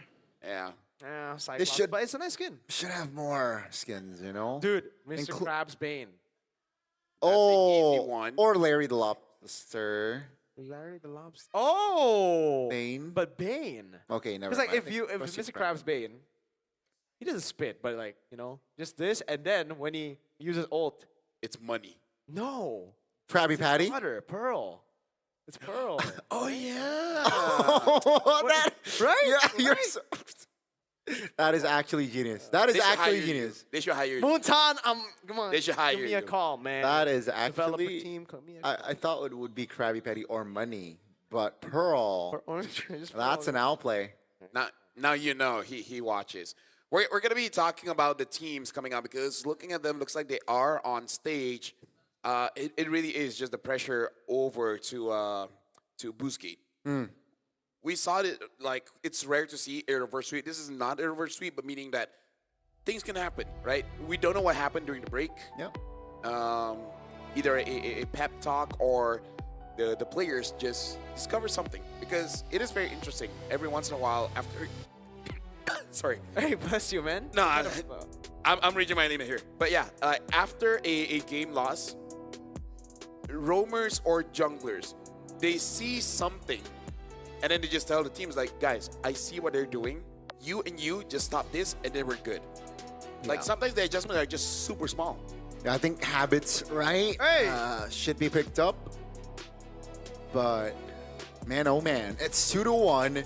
Cyclops. should- But it's a nice skin. Should have more skins, you know? Dude, Mr. Krabs Bane. Oh, one. or Larry the Lobster. Larry the Lobster. Oh! Bane. But Bane. Okay, never Because, like, mind. if Mr. Krabs Bane, he doesn't spit, but, like, just this, and then when he uses ult, It's money. no. Krabby Patty? Butter, Pearl. It's Pearl. Oh yeah. That, right? Yeah, you're so, that is actually genius. That is They should actually hire genius. You. They should hire you. Moontan, come on. They should hire Give me you. a call, man. That is Developer actually. team, give me a call. I thought it would be Krabby Patty or Money, but Pearl. That's an outplay. Now you know he watches. We're going to be talking about the teams coming out because looking at them looks like they are on stage. It really is just the pressure over to Boostgate. We saw it like it's rare to see a reverse sweep. This is not a reverse sweep, but meaning that things can happen, right? We don't know what happened during the break. Yeah. Either a pep talk or the players just discover something because it is very interesting. Every once in a while after... Sorry. Hey, bless you, man. No, I'm reading my limit here. But yeah, after a game loss, roamers or junglers, they see something and then they just tell the teams like, guys, I see what they're doing. You and you just stop this and then we're good. Like sometimes the adjustments are just super small. I think habits, right? Should be picked up. But man, oh man, it's 2-1.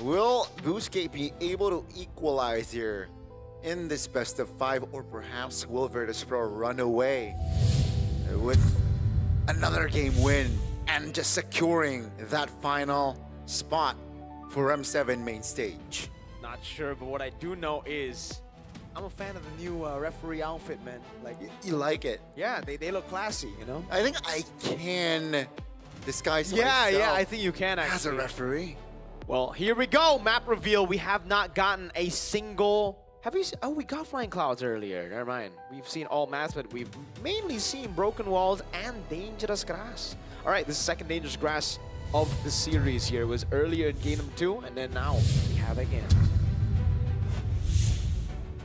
Will Boostgate be able to equalize here in this best of 5, or perhaps will Virtus.pro run away with another game win and just securing that final spot for M7 main stage? Not sure, but what I do know is I'm a fan of the new referee outfit, man. Like, you like it? Yeah, they look classy, you know? I think I can disguise Yeah, myself I think you can actually. as a referee. Well, here we go. Map reveal. We have not gotten a single... Have we... Oh, we got Flying Clouds earlier. Never mind. We've seen all maps, but we've mainly seen Broken Walls and Dangerous Grass. All right, this is second Dangerous Grass of the series here. It was earlier in Game 2, and then now we have again.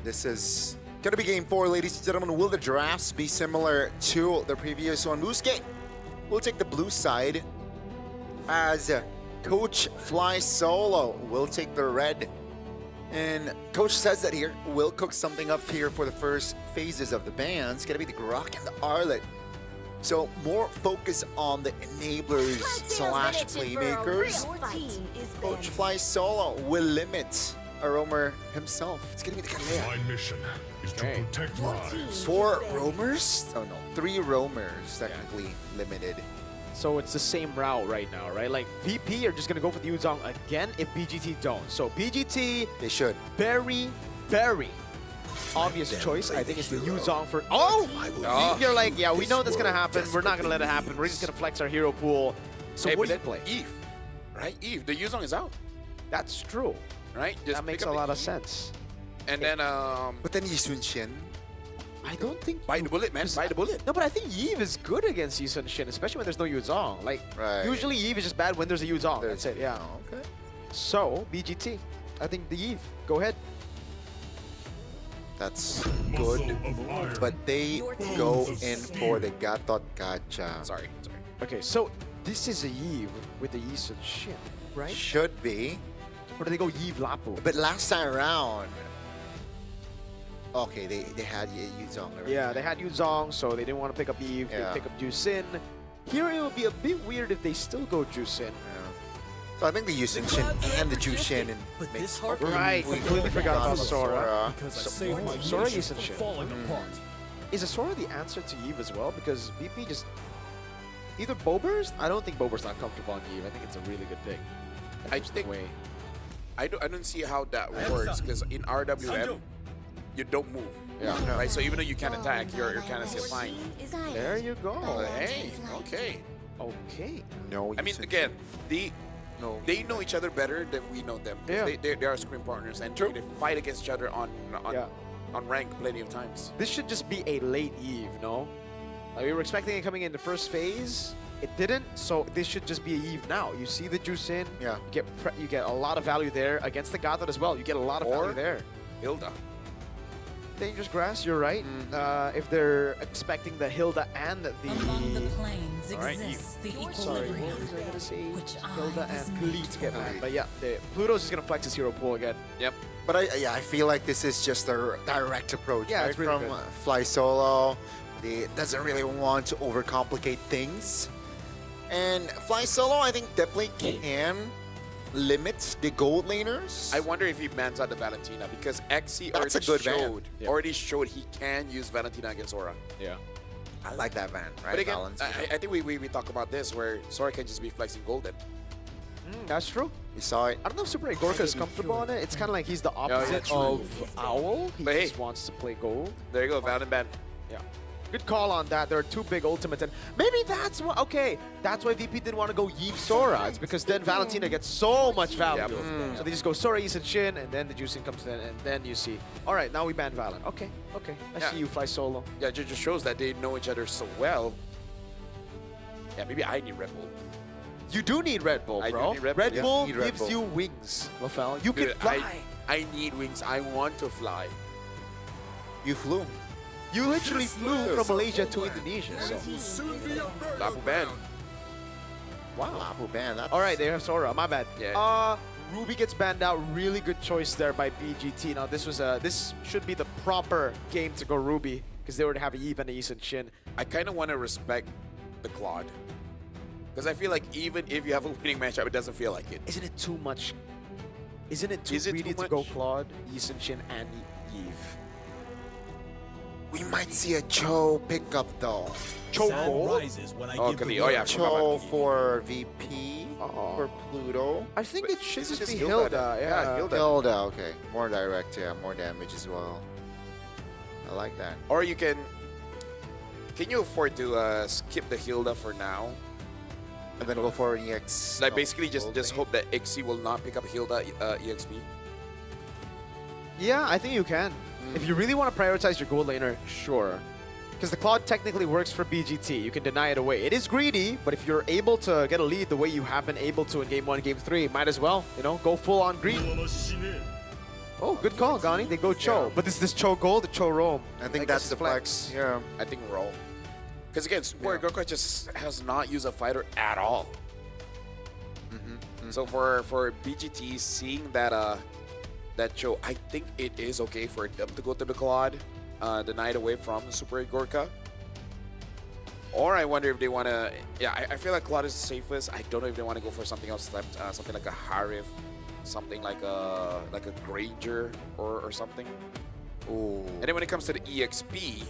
This is going to be game 4, ladies and gentlemen. Will the drafts be similar to the previous one? Boostgate will take the blue side as Coach Fly Solo will take the red. And Coach says that here, we'll cook something up here for the first phases of the ban. It's going to be the Grok and the Arlet. So more focus on the enablers slash playmakers. Coach Fly Solo will limit a roamer himself. It's going to be the Kalea. My mission is to protect lives. 4 roamers? Oh no, 3 roamers technically limited. So it's the same route right now, right? Like VP are just gonna go for the Yuzong again if BGT don't. So BGT, they should. Very, very obvious choice. I think it's the Yuzong for. Oh my God! You're like, yeah, we know that's gonna happen. We're not gonna let it happen. We're just gonna flex our hero pool. So Hey, what do but you play? Eve, right? Eve, the Yuzong is out, That's true. right? Just That makes pick a up the lot of Eve. sense. And then But then Yisun Shin. I don't think. bite the bullet, man. Bite the bullet. No, but I think Yves is good against Yisun Shin, especially when there's no Yuzong. Like, usually Yves is just bad when there's a Yuzong. That's it, yeah. Okay. So, BGT, I think the Yves. Go ahead. That's good. But they go in for the Gatot Gacha. Sorry. Okay, so this is a Yves with the Yisun Shin, right? Should be. Or do they go Yves Lapu? But last time around, okay, they had Yuzong. Yeah, they had Yuzong, so they didn't want to pick up Yves. Yeah. They pick up Jusin. Here it would be a bit weird if they still go Jusin. So I think the Yisun Shin and the Jushin makes Right, completely forgot about Sora. Sora. Sora Yisun Shin. Is a Sora the answer to Yves as well? Because BP just... Either Boburst? I don't think Boburst not comfortable on Yves. I think it's a really good pick. I think I don't see how that works because in RWM you don't move. Yeah. Right. So even though you can't attack, you're kind of still fine. There you go. Hey. Okay. Okay. No. I mean, again, they know each other better than we know them. Yeah. They are scrim partners and they fight against each other on rank plenty of times. This should just be a late Eve, no? Like we were expecting it coming in the first phase. It didn't, so this should just be a Eve now. You see the juice in. Yeah. You get a lot of value there against the Gatot as well. You get a lot of value there. Hilda. Dangerous Grass, you're right. If they're expecting the Hilda and the... Among the planes Alright, exists the Sorry, equilibrium what was I gonna say? which Hilda eyes and need Khalid to get find. that. But yeah, Pluto's just gonna flex his hero pool again. Yep. But I feel like this is just a direct approach. Yeah, right? it's really from good. Fly Solo. He doesn't really want to overcomplicate things. And Fly Solo, I think, definitely can limit the gold laners. I wonder if he bans out the Valentina because XC That's already a good ban. showed, already showed he can use Valentina against Sora. Yeah. I like that ban, right? But again, Balance, I think we talk about this where Sora can just be flexing golden. That's true. We saw it. I don't know if Super Gorka is comfortable on it. It's kind of like he's the opposite of Owl. He just wants to play gold. There you go, Valen ban. Yeah. Good call on that. There are two big ultimates, and maybe that's why. Okay, that's why VP didn't want to go Eve Sora. It's because then Valentina gets so much value. So they just go Sora, Ys, and Shin, and then the juicing comes in, and then you see. All right, now we ban Valen. Okay, okay. I see you Fly Solo. Yeah, it just shows that they know each other so well. Yeah, maybe I need Red Bull. You do need Red Bull, I do bro. need Red Red Bull. Bull Yeah, Red gives Bull. you wings, Lafel. You Dude, can fly. I need wings. I want to fly. You flew. You literally flew from Malaysia to Indonesia. So. Lapu ban. Wow. Lapu ban. That's... All right, they have Sora. My bad. Yeah. Ruby gets banned out. Really good choice there by BGT. Now this should be the proper game to go Ruby because they already have Eve and Ys and Shin. I kind of want to respect the Claude because I feel like even if you have a winning matchup, it doesn't feel like it. Isn't it too much? Isn't it too greedy to go Claude, Ys and Shin, and Eve? We might see a Cho pickup though. Cho rises when I give the oh yeah, Cho for VP for Pluto. I think it should It's just be just Hilda. Yeah, Hilda, okay. More direct, yeah. More damage as well. I like that. Or you can you afford to skip the Hilda for now? And then go for an EX. Like basically just hope that XC will not pick up Hilda EXP. Yeah, I think you can. If you really want to prioritize your gold laner, sure. Because the Claude technically works for BGT. You can deny it away. It is greedy, but if you're able to get a lead the way you have been able to in Game 1, Game 3, might as well, you know, go full on greed. Oh, good call, Gani. They go Cho. Yeah. But this Cho gold, the Cho roam. I think that's the flex. Yeah. I think roll. Because again, Super Gorka just has not used a fighter at all. So for BGT, seeing that that Cho, I think it is okay for them to go to the Claude, denied away from Super Gorka. Or I wonder if they want to. Yeah, I feel like Claude is the safest. I don't know if they want to go for something else, something like a Harif, something like a Granger or something. Ooh. And then when it comes to the EXP,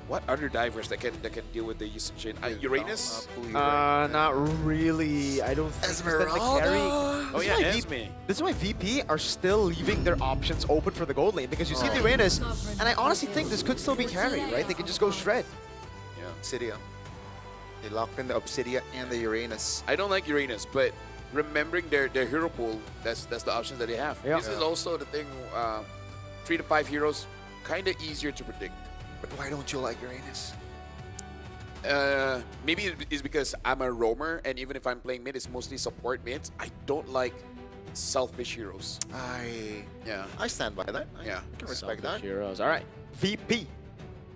what other divers that can deal with the Ys and Shin? Uranus? Not really. I don't think. Esmeralda? Oh yeah, Esme. This is why VP are still leaving their options open for the gold lane because you see the Uranus, and I honestly think this could still be carry, right? They can just go Shred. Yeah. Obsidia. They locked in the Obsidia and the Uranus. I don't like Uranus, but remembering their hero pool, that's the options that they have. Yeah. This is also the thing. 3 to 5 heroes, kind of easier to predict. But why don't you like Uranus? Maybe it's because I'm a roamer, and even if I'm playing mid, it's mostly support mids. I don't like selfish heroes. I Yeah. stand by that. I can respect that. Heroes. All right. VP.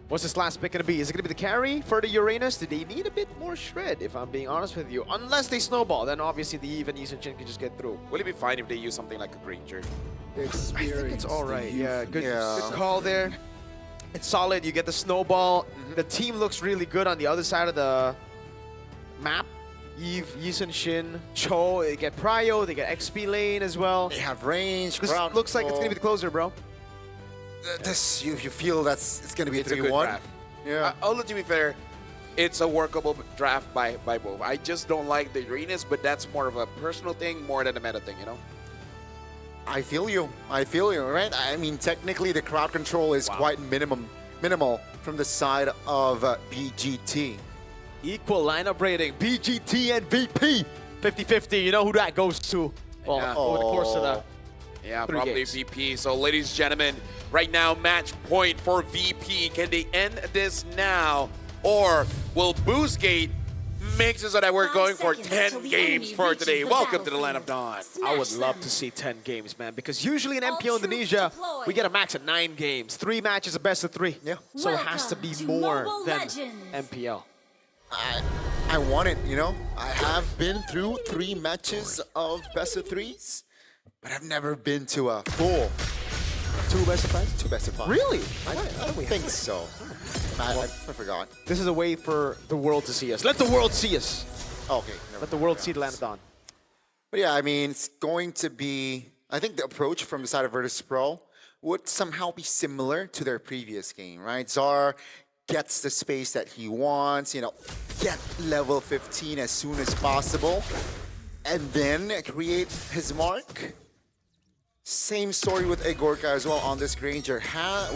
What's this last pick going to be? Is it going to be the carry for the Uranus? Do they need a bit more Shred, if I'm being honest with you? Unless they snowball, then obviously the Eve and Ys and Shin can just get through. Will it be fine if they use something like a Granger? I think it's all right. Yeah, good call there. It's solid. You get the snowball. The team looks really good on the other side of the map. Eve, Ys and Shin, Cho, they get Prio, they get XP lane as well. They have range. This looks like it's going to be the closer, bro. This, you feel it's going to be It's a good 3-1? draft. Yeah. Although to be fair, it's a workable draft by both. I just don't like the Uranus, but that's more of a personal thing more than a meta thing, you know? I feel you, right? I mean, technically the crowd control is quite minimal from the side of BGT. Equal lineup rating, BGT and VP. 50-50, you know who that goes to. Well, over the course of the Yeah, 3 probably games. VP. So, ladies and gentlemen, right now, match point for VP. Can they end this now? Or will Boostgate make it so that we're going for 10 games for today? Welcome to the Land of Dawn. I would love to see 10 games, man, because usually in MPO Indonesia, we get a max of 9 games. 3 matches, a best of 3. Yeah. So it has to be more than MPL. I want it, you know? I have been through 3 matches of best of 3s, but I've never been to a full 2 best of 5? 2 best of 5. Really? I don't think so. I forgot. This is a way for the world to see us. Let the world see us. Okay. Let the world see Lanadon. But yeah, I mean, it's going to be... I think the approach from the side of Virtus Pro would somehow be similar to their previous game, right? Zar gets the space that he wants, you know, get level 15 as soon as possible, and then create his mark. Same story with Egorka as well on this Granger.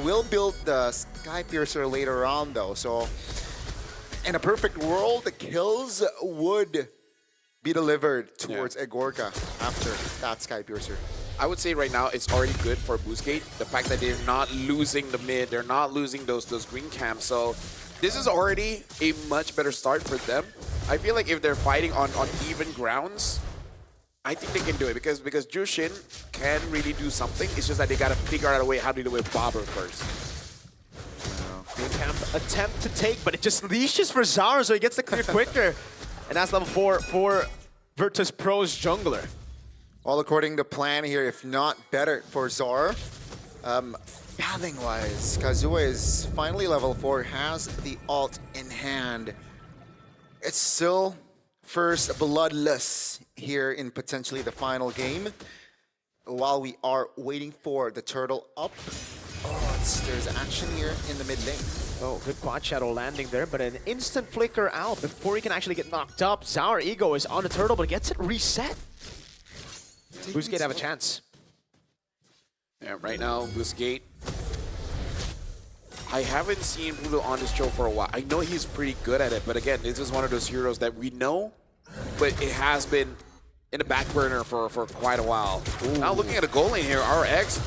Will build the Sky Piercer later on though, so in a perfect world, the kills would be delivered towards Egorka after that Sky Piercer. I would say right now it's already good for Boostgate. The fact that they're not losing the mid, they're not losing those green camps. So this is already a much better start for them. I feel like if they're fighting on even grounds, I think they can do it because Jushin can really do something. It's just that they gotta figure out a way how to do it with Bobber first. Green camp attempt to take, but it just leashes for Zara, so he gets the clear quicker. And that's level 4 for Virtus Pro's jungler. Well, according to plan here, if not better for Zar. Pathing-wise, Kazuya is finally level 4, has the ult in hand. It's still first bloodless here in potentially the final game. While we are waiting for the turtle up, there's action here in the mid lane. Oh, good quad shadow landing there, but an instant flicker out before he can actually get knocked up. Sour Ego is on the turtle, but gets it reset. Boostgate have a chance. Yeah, right now, Boostgate. I haven't seen Pluto on this show for a while. I know he's pretty good at it, but again, this is one of those heroes that we know, but it has been in the back burner for quite a while. Ooh. Now looking at the goal lane here, RX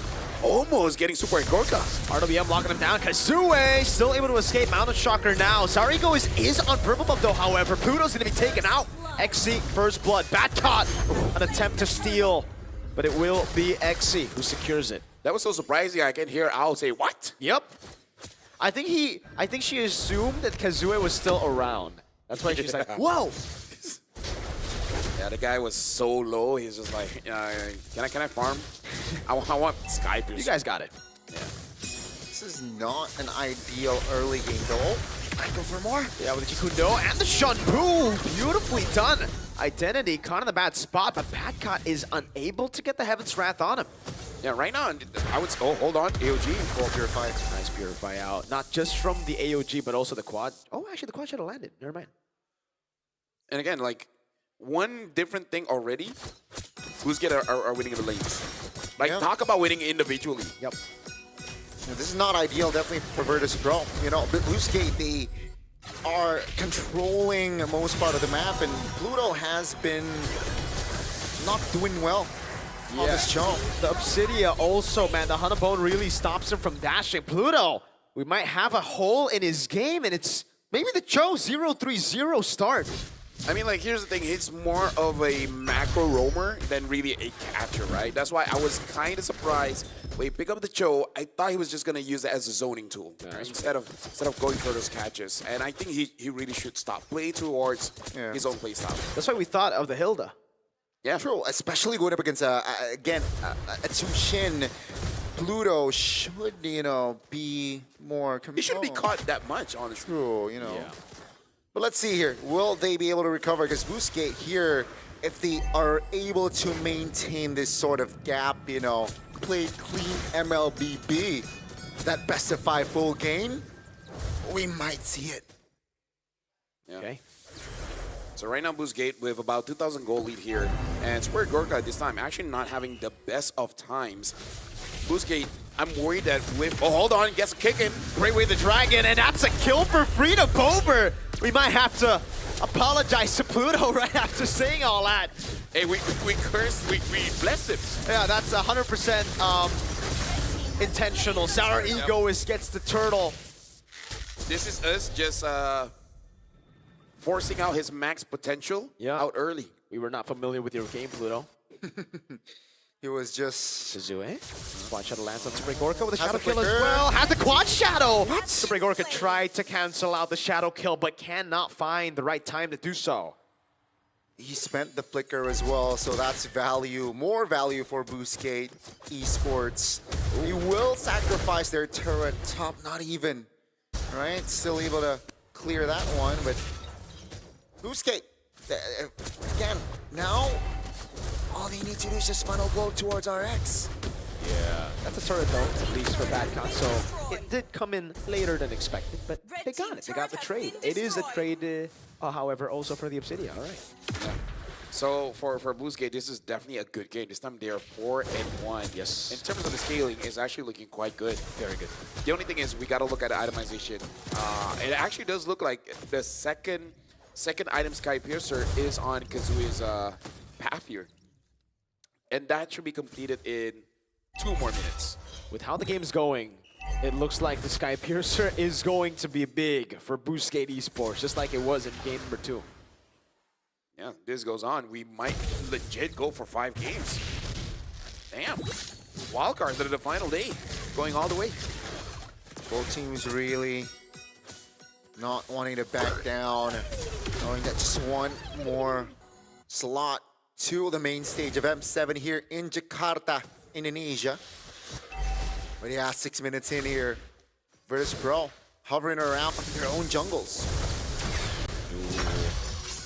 almost getting Super Egorka. RWM locking him down. Kazue still able to escape. Mounted Shocker now. Sarigo is on purple buff though, however. Pluto's going to be taken out. XC, first blood. Bat caught. An attempt to steal, but it will be XC who secures it. That was so surprising. I can hear Al say, what? Yep. I think she assumed that Kazue was still around. That's why she's like, whoa. Yeah, the guy was so low. He's just like, can I farm? I want Sky Piercer. You guys got it. Yeah. This is not an ideal early game though. I go for more. Yeah, with the Chikundo and the Shunpu. Beautifully done. Identity caught in the bad spot, but Badcott is unable to get the Heaven's Wrath on him. Yeah, right now, I would say, oh, hold on, AOG. Full Purify. Nice Purify out. Not just from the AOG, but also the quad. Oh, actually, the quad should have landed. Never mind. And again, like, one different thing already, who's are winning the lanes. Like, talk about winning individually. Yep. This is not ideal, definitely for Virtus Pro. You know, but Boostgate, they are controlling most part of the map, and Pluto has been not doing well on this jump. The Obsidia also, man, the Hanabone really stops him from dashing. Pluto, we might have a hole in his game, and it's maybe the Cho 0-3-0 start. I mean, like, here's the thing. He's more of a macro roamer than really a catcher, right? That's why I was kind of surprised when he picked up the Cho. I thought he was just going to use it as a zoning tool, right? instead of going for those catches. And I think he really should stop playing towards his own play style. That's why we thought of the Hilda. Yeah, true. Especially going up against, again, a Zushin. Pluto should, you know, be more controlled. He shouldn't be caught that much, honestly. True, you know. Yeah. But let's see here. Will they be able to recover? Because Boostgate here, if they are able to maintain this sort of gap, you know, play clean MLBB, that best of 5 full game, we might see it. Yeah. Okay. So right now, Boostgate with about 2,000 gold lead here. And Super Egorka this time actually not having the best of times. Boostgate, I'm worried that with... Oh, hold on. Gets a kick in. Great way the dragon, and that's a kill for Frida Bober. We might have to apologize to Pluto right after saying all that. Hey, we cursed, we blessed him. Yeah, that's 100% intentional. Sour Ego gets the turtle. This is us just forcing out his max potential out early. We were not familiar with your game, Pluto. He was just... Kazue. Quad Shadow lands on Super Egorka with a Shadow Kill as well. Has the Quad Shadow! What? Super Egorka tried to cancel out the Shadow Kill, but cannot find the right time to do so. He spent the flicker as well, so that's value, more value for Boostgate Esports. He will sacrifice their turret top, not even, right? Still able to clear that one, but Boostgate, again, now all they need to do is just funnel blow towards RX. Yeah, that's a turret though, at least for Badcon. So it did come in later than expected, but they got it. They got the trade. It is a trade, however, also for the Obsidian. All right. Yeah. So for Boostgate, this is definitely a good game. This time they are 4-1. Yes. In terms of the scaling, it's actually looking quite good. Very good. The only thing is we got to look at itemization. It actually does look like the second item Sky Piercer is on Kazui's path here. And that should be completed in 2 more minutes. With how the game's going, it looks like the Sky Piercer is going to be big for Boostgate Esports, just like it was in game number 2. Yeah, this goes on. We might legit go for 5 games. Damn. Wildcard to the final day, going all the way. Both teams really not wanting to back down, knowing that just one more slot to the main stage of M7 here in Jakarta, Indonesia. But yeah, 6 minutes in here. Virtus Pro hovering around their own jungles.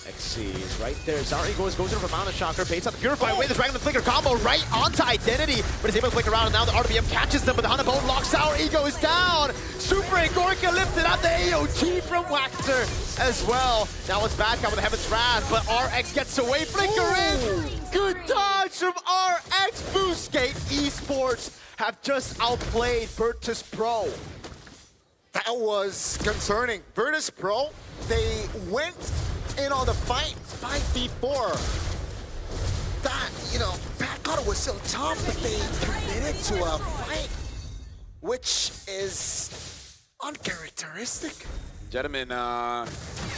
XC is right there. Zari goes in for Mountain Shocker, baits out the Purify away the Dragon and Flicker combo right onto Identity, but is able to flick around, and now the RWM catches them, but the Hunter Bone locks Our Ego is down. Super and Gorka lifted out the AOG from Waxter as well. Now it's back out with the Heaven's Wrath, but RX gets away. Flicker in. Good dodge from RX. Boostgate Esports have just outplayed Virtus Pro. That was concerning. Virtus Pro, they went in on the fight 5v4. That, you know, Badcon was still tough, but they committed to a fight, which is uncharacteristic. Gentlemen,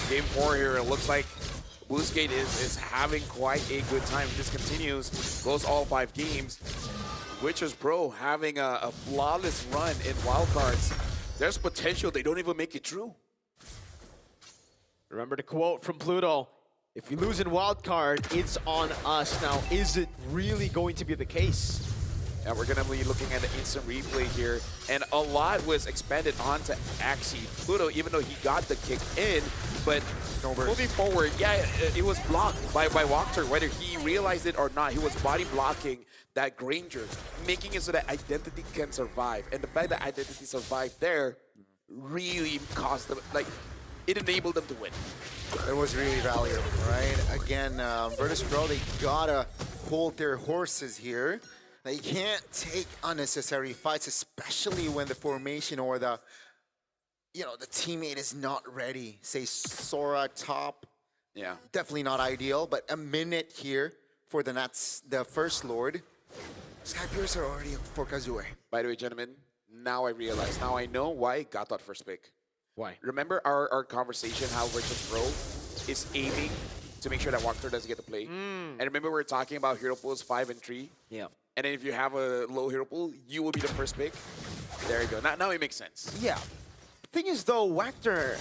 game 4 here, it looks like Boostgate is having quite a good time. If this continues, goes all 5 games. Witchers Pro having a flawless run in wildcards. There's potential they don't even make it through. Remember the quote from Pluto, if you lose in wildcard, it's on us. Now, is it really going to be the case? And we're gonna be looking at the instant replay here, and a lot was expanded onto Axie. Pluto, even though he got the kick in, but moving forward, yeah, it was blocked by Walker, whether he realized it or not. He was body blocking that Granger, making it so that Identity can survive. And the fact that Identity survived there really cost them, like, it enabled them to win. It was really valuable, right? Again, Virtus Pro, they gotta hold their horses here. They can't take unnecessary fights, especially when the formation or the, you know, the teammate is not ready. Say Sora top. Yeah. Definitely not ideal, but a minute here for the First Lord. Sky Piercer already for Kazue. By the way, gentlemen, now I realize, now I know why I got that first pick. Why? Remember our conversation how Virtus Pro is aiming to make sure that Walker doesn't get to play? And remember we were talking about hero pools 5 and 3? Yeah. And then if you have a low hero pool, you will be the first pick. There you go. Now it makes sense. Yeah. Thing is though, Wactor,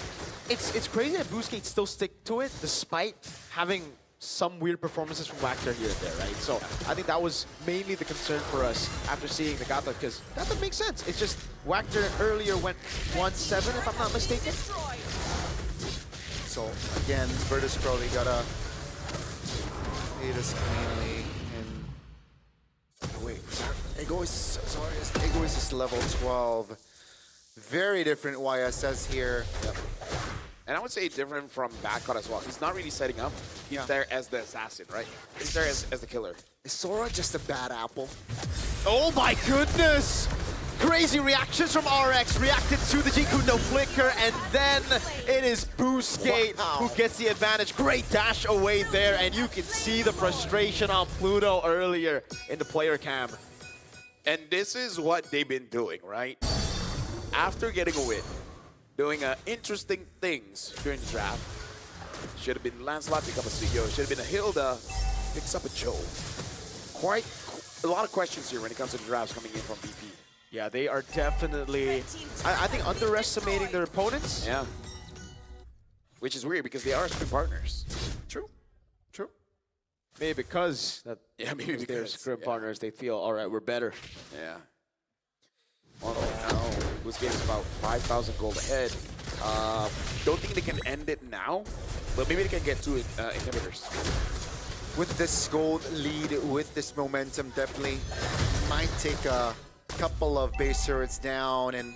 it's crazy that Boostgate still stick to it despite having some weird performances from Wactor here and there, right? So I think that was mainly the concern for us after seeing the Gata, because that doesn't make sense. It's just Wactor earlier went 1-7 if I'm not mistaken. So again, Virtus Pro, they gotta play this cleanly. And wait, Egoist is level 12. Very different YSS here. Yep. And I would say different from Badcon as well. He's not really setting up. He's there as the assassin, right? He's there as the killer. Is Sora just a bad apple? Oh my goodness! Crazy reactions from RX, reacted to the Jiku no flicker, and then it is Boostgate who gets the advantage. Great dash away there, and you can see the frustration on Pluto earlier in the player cam. And this is what they've been doing, right? After getting a win, doing interesting things during the draft. Should have been Lancelot, pick up a CEO. Should have been a Hilda, picks up a Joe. Quite a lot of questions here when it comes to the drafts coming in from BP. Yeah, they are definitely, I think, underestimating their opponents. Yeah. Which is weird because they are good partners. True. True. Maybe because that maybe they're because, scrim partners, they feel, all right, we're better. Yeah. Well, now, this game's about 5,000 gold ahead. Don't think they can end it now, but maybe they can get 2 inhibitors. With this gold lead, with this momentum, definitely might take a couple of base turrets down, and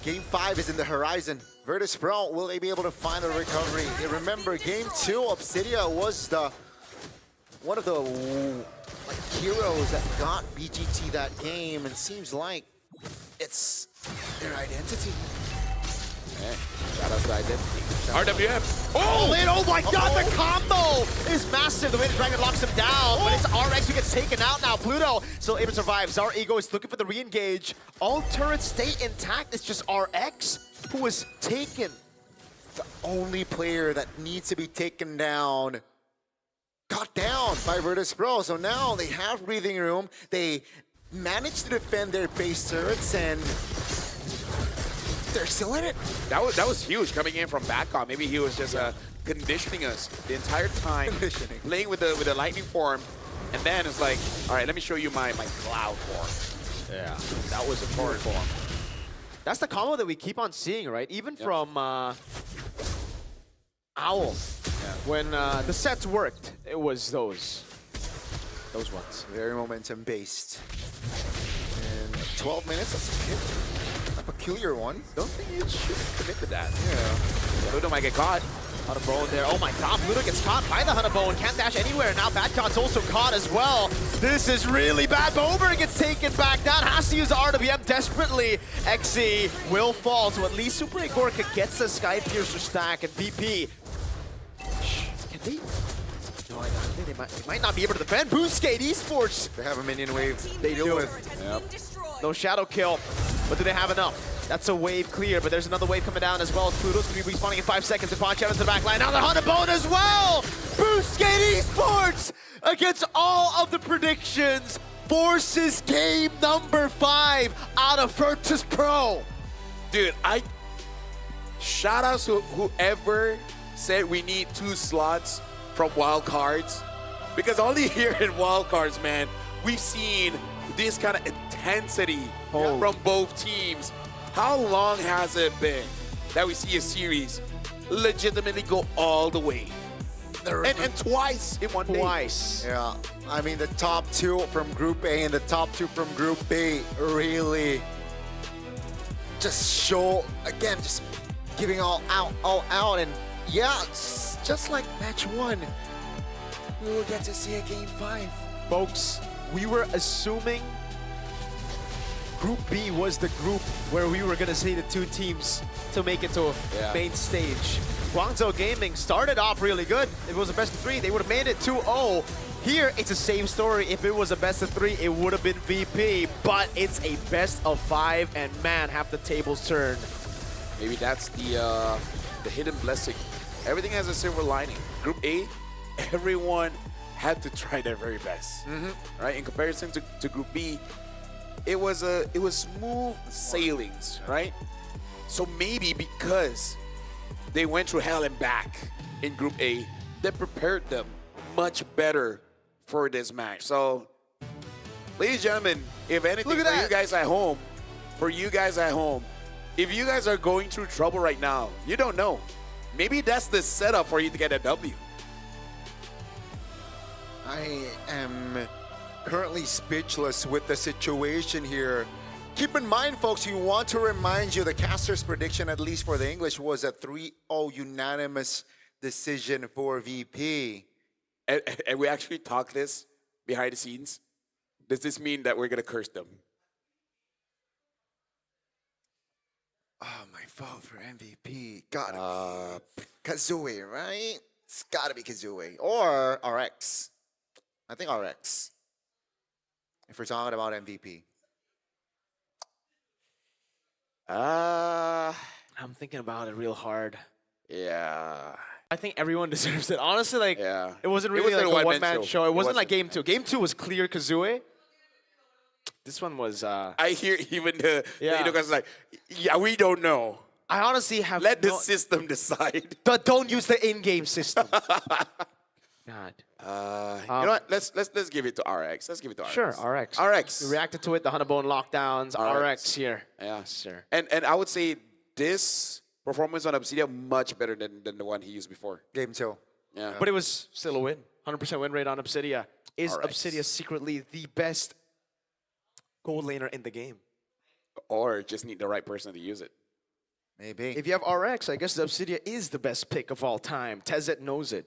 Game 5 is in the horizon. Virtus Pro, will they be able to find a recovery? And remember, Game 2, Obsidia was one of the heroes that got BGT that game, and seems like it's their identity. Okay. Shout out to identity. RWF. Oh my god, the combo is massive. The way the Dragon locks him down, but it's RX who gets taken out now. Pluto still able to survive. Zar Ego is looking for the re-engage. All turrets stay intact. It's just RX who was taken. The only player that needs to be taken down got down by Virtus Pro. So now they have breathing room. They managed to defend their base turrets, and they're still in it. That was huge coming in from backcom. Maybe he was just conditioning us the entire time, playing with the lightning form, and then it's like, all right, let me show you my cloud form. Yeah, that was a torrent form. That's the combo that we keep on seeing, right? Even from Owl. Yeah. When the sets worked, it was those ones. Very momentum based. And 12 minutes, that's a peculiar one. Don't think you should commit to that. Yeah. Pluto might get caught. Hunter there. Oh my god, Pluto gets caught by the Hunter and can't dash anywhere. Now Badcot's also caught as well. This is really bad. Bober gets taken back down. Has to use the RWM desperately. XE will fall, so at least Super Igorka gets the Sky Piercer stack, and VP. Can they? No, I think they might not be able to defend. Boostgate Esports. They have a minion wave. They deal with. Yep. No shadow kill, but do they have enough? That's a wave clear, but there's another wave coming down as well. Pluto's going to be respawning in 5 seconds. And Poncho into the back line. Now the Hunter Bone as well! Boostgate Esports against all of the predictions forces game number 5 out of Virtus Pro. Dude, shout out to whoever said we need 2 slots from wild cards, because only here in wild cards, man, we've seen this kind of intensity from both teams. How long has it been that we see a series legitimately go all the way? And twice in one day. Twice. Yeah, I mean, the top 2 from Group A and the top 2 from Group B really just show, again, just giving all out. And yeah, just like match 1, we will get to see a game 5. Folks, we were assuming Group B was the group where we were going to see the 2 teams to make it to main stage. Guangzhou Gaming started off really good. If it was a best of 3, they would have made it 2-0. Here, it's the same story. If it was a best of 3, it would have been VP. But it's a best of 5, and man, have the tables turned. Maybe that's the hidden blessing. Everything has a silver lining. Group A, everyone had to try their very best, right? In comparison to Group B, it was smooth sailings, right? So maybe because they went through hell and back in Group A, that prepared them much better for this match. So, ladies and gentlemen, if anything, for you guys at home, if you guys are going through trouble right now, you don't know. Maybe that's the setup for you to get a W. I am currently speechless with the situation here. Keep in mind, folks, we want to remind you the caster's prediction, at least for the English, was a 3-0 unanimous decision for VP. And we actually talked this behind the scenes. Does this mean that we're going to curse them? Oh, my vote for MVP. Gotta be Kazooie, right? It's gotta be Kazooie. Or RX. I think RX. If we're talking about MVP. I'm thinking about it real hard. Yeah. I think everyone deserves it. Honestly, like, it wasn't really It was like a a one-man show. It wasn't like wasn't. Game 2. Game 2 was clear Kazooie. This one was... I hear even the guys like, yeah, we don't know. I honestly have... Let the system decide. But don't use the in-game system. God. You know what? Let's give it to RX. Let's give it to RX. Sure, RX. RX. We reacted to it, the Honeybow lockdowns, RX here. Yeah. Sure. And I would say this performance on Obsidian much better than the one he used before. Game 2. Yeah. But it was still a win. 100% win rate on Obsidia. Is RX. Obsidia secretly the best gold laner in the game? Or just need the right person to use it. Maybe. If you have RX, I guess the Obsidia is the best pick of all time. Tezet knows it.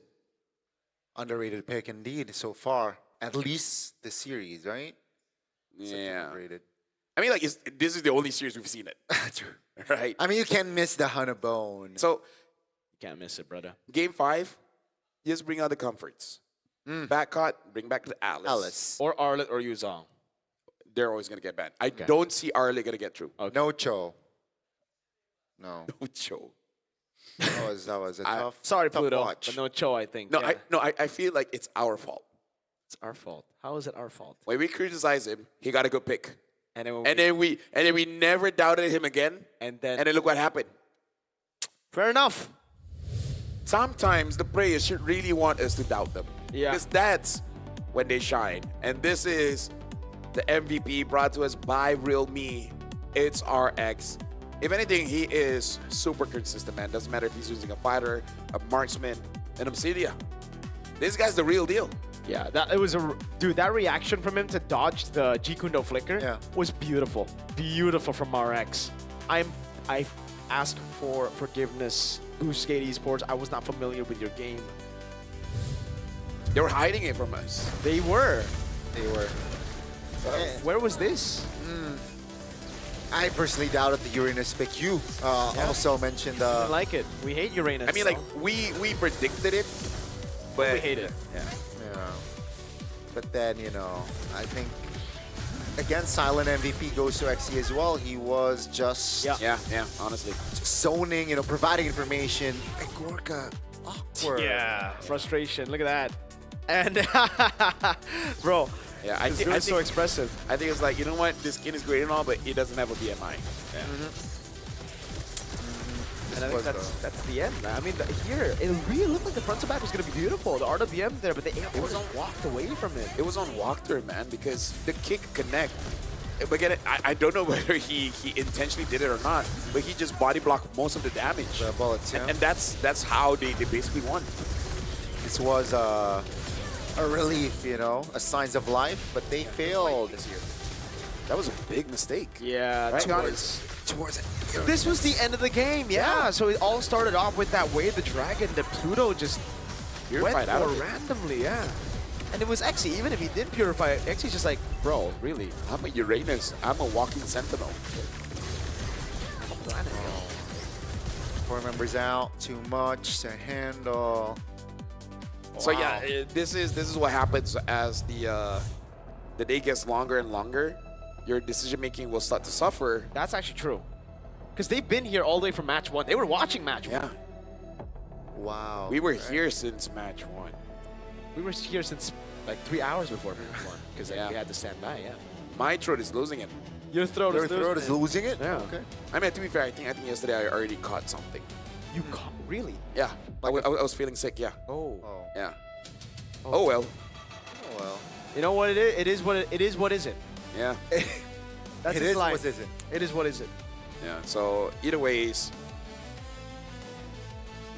Underrated pick indeed so far. At least the series, right? Yeah. Underrated. I mean, like, this is the only series we've seen it. True. Right? I mean, you can't miss the Honeybow. So, you can't miss it, brother. Game 5, just bring out the comforts. Backcut, bring back the Alice. Or Arlet or Yuzong. They're always going to get banned. I don't see Arlet going to get through. Okay. No Cho. No. No Cho. That was a tough. Sorry, tough Pluto. watch. But no Cho, I think. No, Yeah. I feel like it's our fault. It's our fault. How is it our fault? When we criticize him, he got a good pick. And then, then we never doubted him again. And then look what happened. Fair enough. Sometimes the players should really want us to doubt them. Yeah. Because that's when they shine. And this is the MVP brought to us by Real Me. It's RX. If anything, he is super consistent, man. Doesn't matter if he's using a fighter, a marksman, an Obsidia. This guy's the real deal. Yeah, that reaction from him to dodge the G Kundo flicker was beautiful. Beautiful from RX. I asked for forgiveness. Boostgate Esports, I was not familiar with your game. They were hiding it from us. They were. Eh. Where was this? I personally doubted the Uranus pick. You also mentioned. I like it. We hate Uranus. I mean, like, we predicted it, but we hate it. Yeah. But then, I think, again, Silent MVP goes to XE as well. He was just... Yeah, honestly. Just zoning, providing information. And Gorka, awkward. Yeah, frustration. Look at that. And, bro, yeah, I think so expressive. I think it's like, you know what? This skin is great and all, but it doesn't have a BMI. Yeah. And I think that's the end. I mean, here, it really looked like the front to back was going to be beautiful. The art of the M there, but it was walked away from it. It was on walkthrough, man, because the kick connect. But again, I don't know whether he intentionally did it or not, but he just body blocked most of the damage. The bullets, yeah. And that's how they basically won. This was a relief, a signs of life, but they failed. That was a big mistake. Yeah, right? Towards it. This was the end of the game, yeah. So it all started off with that Wave the Dragon that Pluto just went for randomly, yeah. And it was Exy, even if he did purify it, Exy's just like, bro, really? I'm a Uranus. I'm a walking sentinel. 4 members out, too much to handle. So yeah, this is what happens as the day gets longer and longer. Your decision making will start to suffer. That's actually true. Because they've been here all the way from match 1. They were watching match 1. Yeah. Wow. We were here since match 1. We were here since like 3 hours before match 1. Because we had to stand by, yeah. My throat is losing it. Your throat is losing it? Yeah. Okay. I mean, to be fair, I think yesterday I already caught something. You caught? Really? Yeah. I was feeling sick, yeah. Oh. Yeah. Oh well. Oh well. You know what it is? It is what is it? Yeah. That's it his is line. what is it? It is what is it? Yeah. So either ways,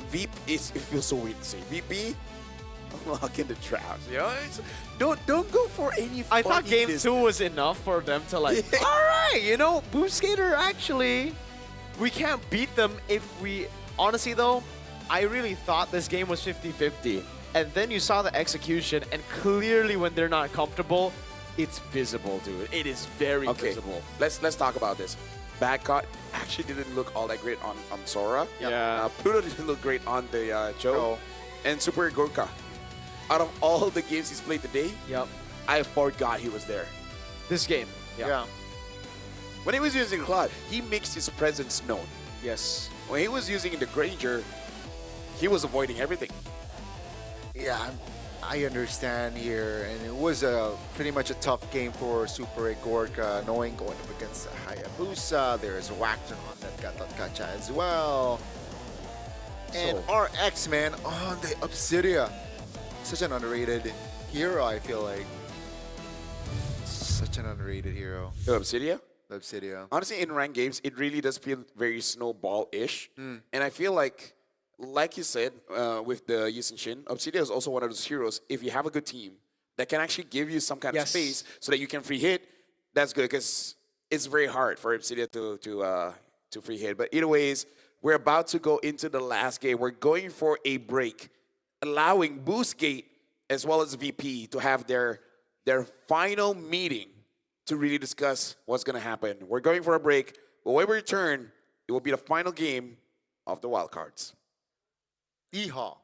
VP it feels so weird to say. VP, lock in the traps. Don't go for any. I thought game 2 was enough for them to like. All right, Boostgater actually, we can't beat them if we. Honestly though, I really thought this game was 50-50. And then you saw the execution, and clearly when they're not comfortable, it's visible, dude. It is very visible. Let's talk about this. Backcut actually didn't look all that great on Sora. Yeah. Pluto didn't look great on the Joe. And Super Gorka. Out of all the games he's played today, I forgot he was there. This game. Yeah. When he was using Cloud, he makes his presence known. Yes. When he was using the Granger, he was avoiding everything. Yeah, I understand here, and it was pretty much a tough game for Super Gorka, knowing going up against Hayabusa. There's Wacteron that got Tatkacha as well. And RX, man, on the Obsidia. Such an underrated hero, I feel like. Such an underrated hero. Obsidia? Obsidia. Honestly, in ranked games, it really does feel very snowball-ish. And I feel like you said, with the Yisun Shin, Obsidia is also one of those heroes. If you have a good team that can actually give you some kind of space so that you can free hit, that's good, because it's very hard for Obsidia to free hit. But either ways, we're about to go into the last game. We're going for a break, allowing Boostgate as well as VP to have their final meeting to really discuss what's going to happen. We're going for a break, but when we return, it will be the final game of the wildcards. Yeehaw.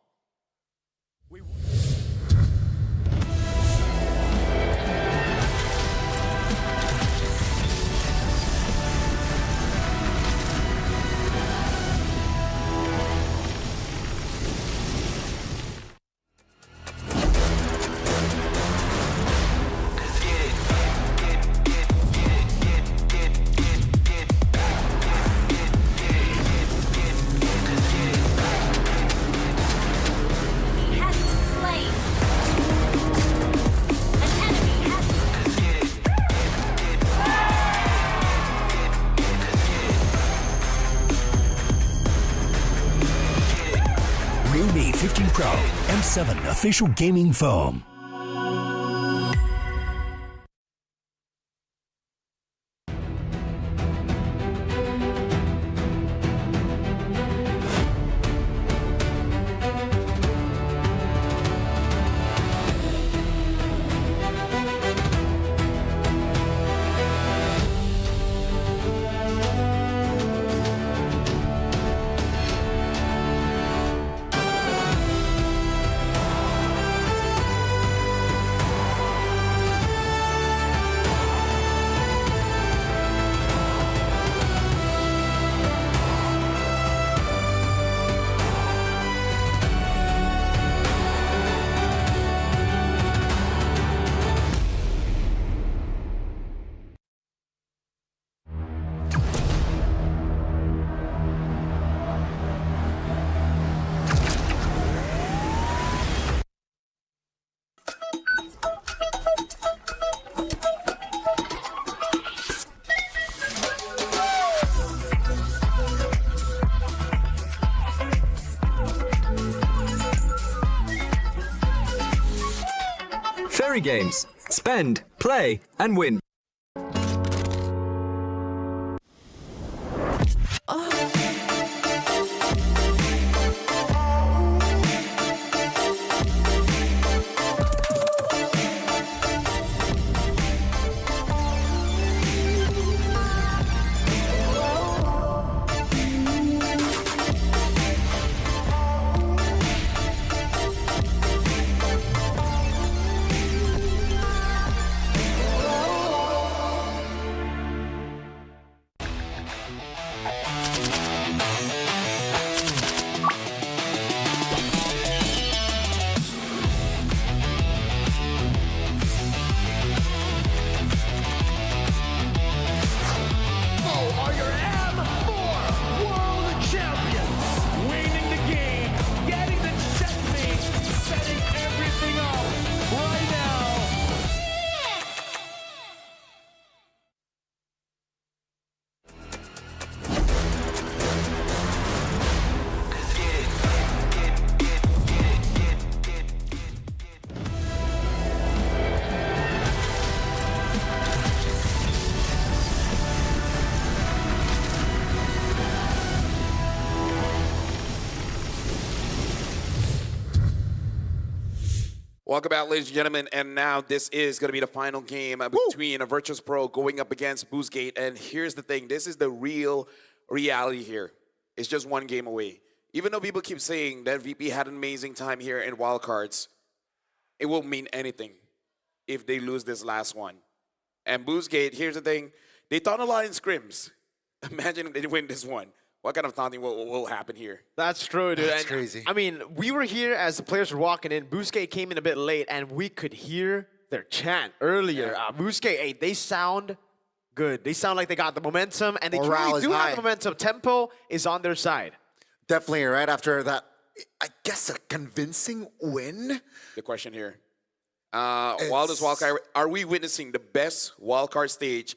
Realme 15 Pro M7 official gaming foam. Fairy Games. Spend, play, and win. Are your M4 World Champions, winning the game, getting the checkmate, setting everything up right now. Welcome back, ladies and gentlemen, and now this is going to be the final game between a Virtus Pro going up against Boostgate. And here's the thing, this is the real reality here. It's just one game away. Even though people keep saying that VP had an amazing time here in Wildcards, it won't mean anything if they lose this last one. And Boostgate, here's the thing, they thought a lot in scrims. Imagine if they win this one. What kind of taunting will happen here? That's true, dude. That's And, crazy. I mean, we were here as the players were walking in. Boostgate came in a bit late, and we could hear their chant earlier. Boostgate, hey, they sound good. They sound like they got the momentum, and they Morale truly is do have high. the momentum. Tempo is on their side. Definitely, right after that I guess a convincing win. The question here. Wildest wildcard, are we witnessing the best wildcard stage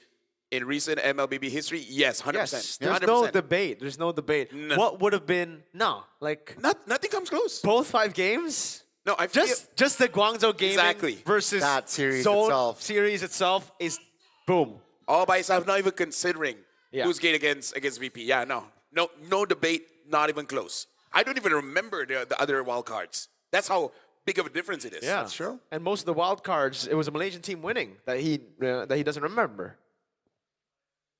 in recent MLBB history? Yes, 100%. Yes, 100%. there's no debate. There's no debate. No. What would have been nothing comes close. Both 5 games. No, I feel just the Guangzhou gaming versus that series Zone itself. series itself is boom. all by itself, not even considering Yeah. who's game against VP. Yeah, no debate, not even close. I don't even remember the other wildcards. That's how big of a difference it is. Yeah, That's true. And most of the wild cards, it was a Malaysian team winning that he doesn't remember.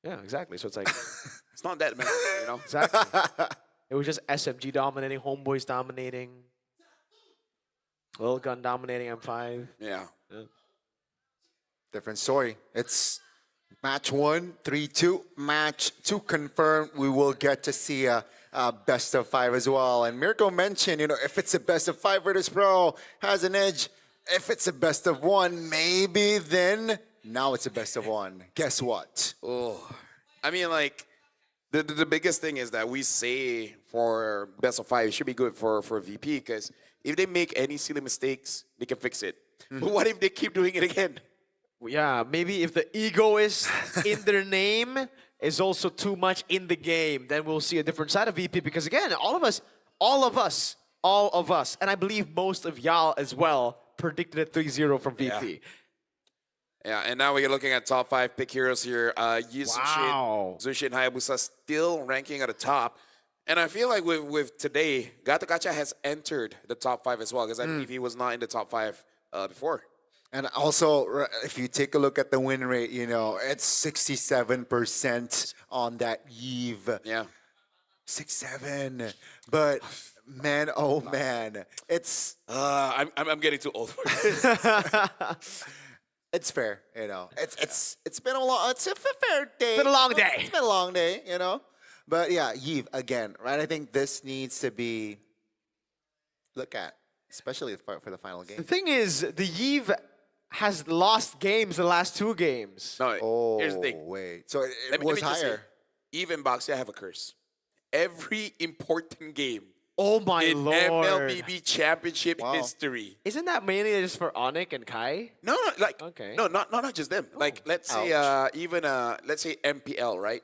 Yeah, exactly. So it's like It's not that many, you know. exactly. It was just SMG dominating, Homeboys dominating, Lil Gun dominating M5. Yeah. Different story. It's match 1, 3-2. Match 2 confirmed. We will get to see a best of 5 as well. And Mirko mentioned, if it's a best of 5, Virtus Pro has an edge. If it's a best of 1, maybe then now it's a best of 1. Guess what? Oh, I mean, like, the biggest thing is that we say for best of 5, it should be good for VP, because if they make any silly mistakes, they can fix it. But what if they keep doing it again? Yeah, maybe if the egoist in their name is also too much in the game, then we'll see a different side of VP. Because again, all of us, and I believe most of y'all as well, predicted a 3-0 from VP. Yeah, and now we're looking at top 5 pick heroes here. Zushin Hayabusa still ranking at the top. And I feel like with today, Gato Gacha has entered the top 5 as well, because I believe he was not in the top 5 before. And also, if you take a look at the win rate, it's 67% on that Eve. Yeah. 6-7. But man, oh man, it's I'm getting too old for this. it's fair, It's been a long, it's a fair day. It's been a long day. It's been a long day, But yeah, Eve again, right? I think this needs to be looked at, especially for the final game. The thing is, the Yves has lost games the last 2 games. No, here's the thing. Wait, so it Let was me just say, higher. even Boxia have a curse. Every important game Oh my in lord. MLBB championship Wow. history. Isn't that mainly just for Onyx and Kai? No, like Okay. no, not just them. Like let's say even let's say MPL, right?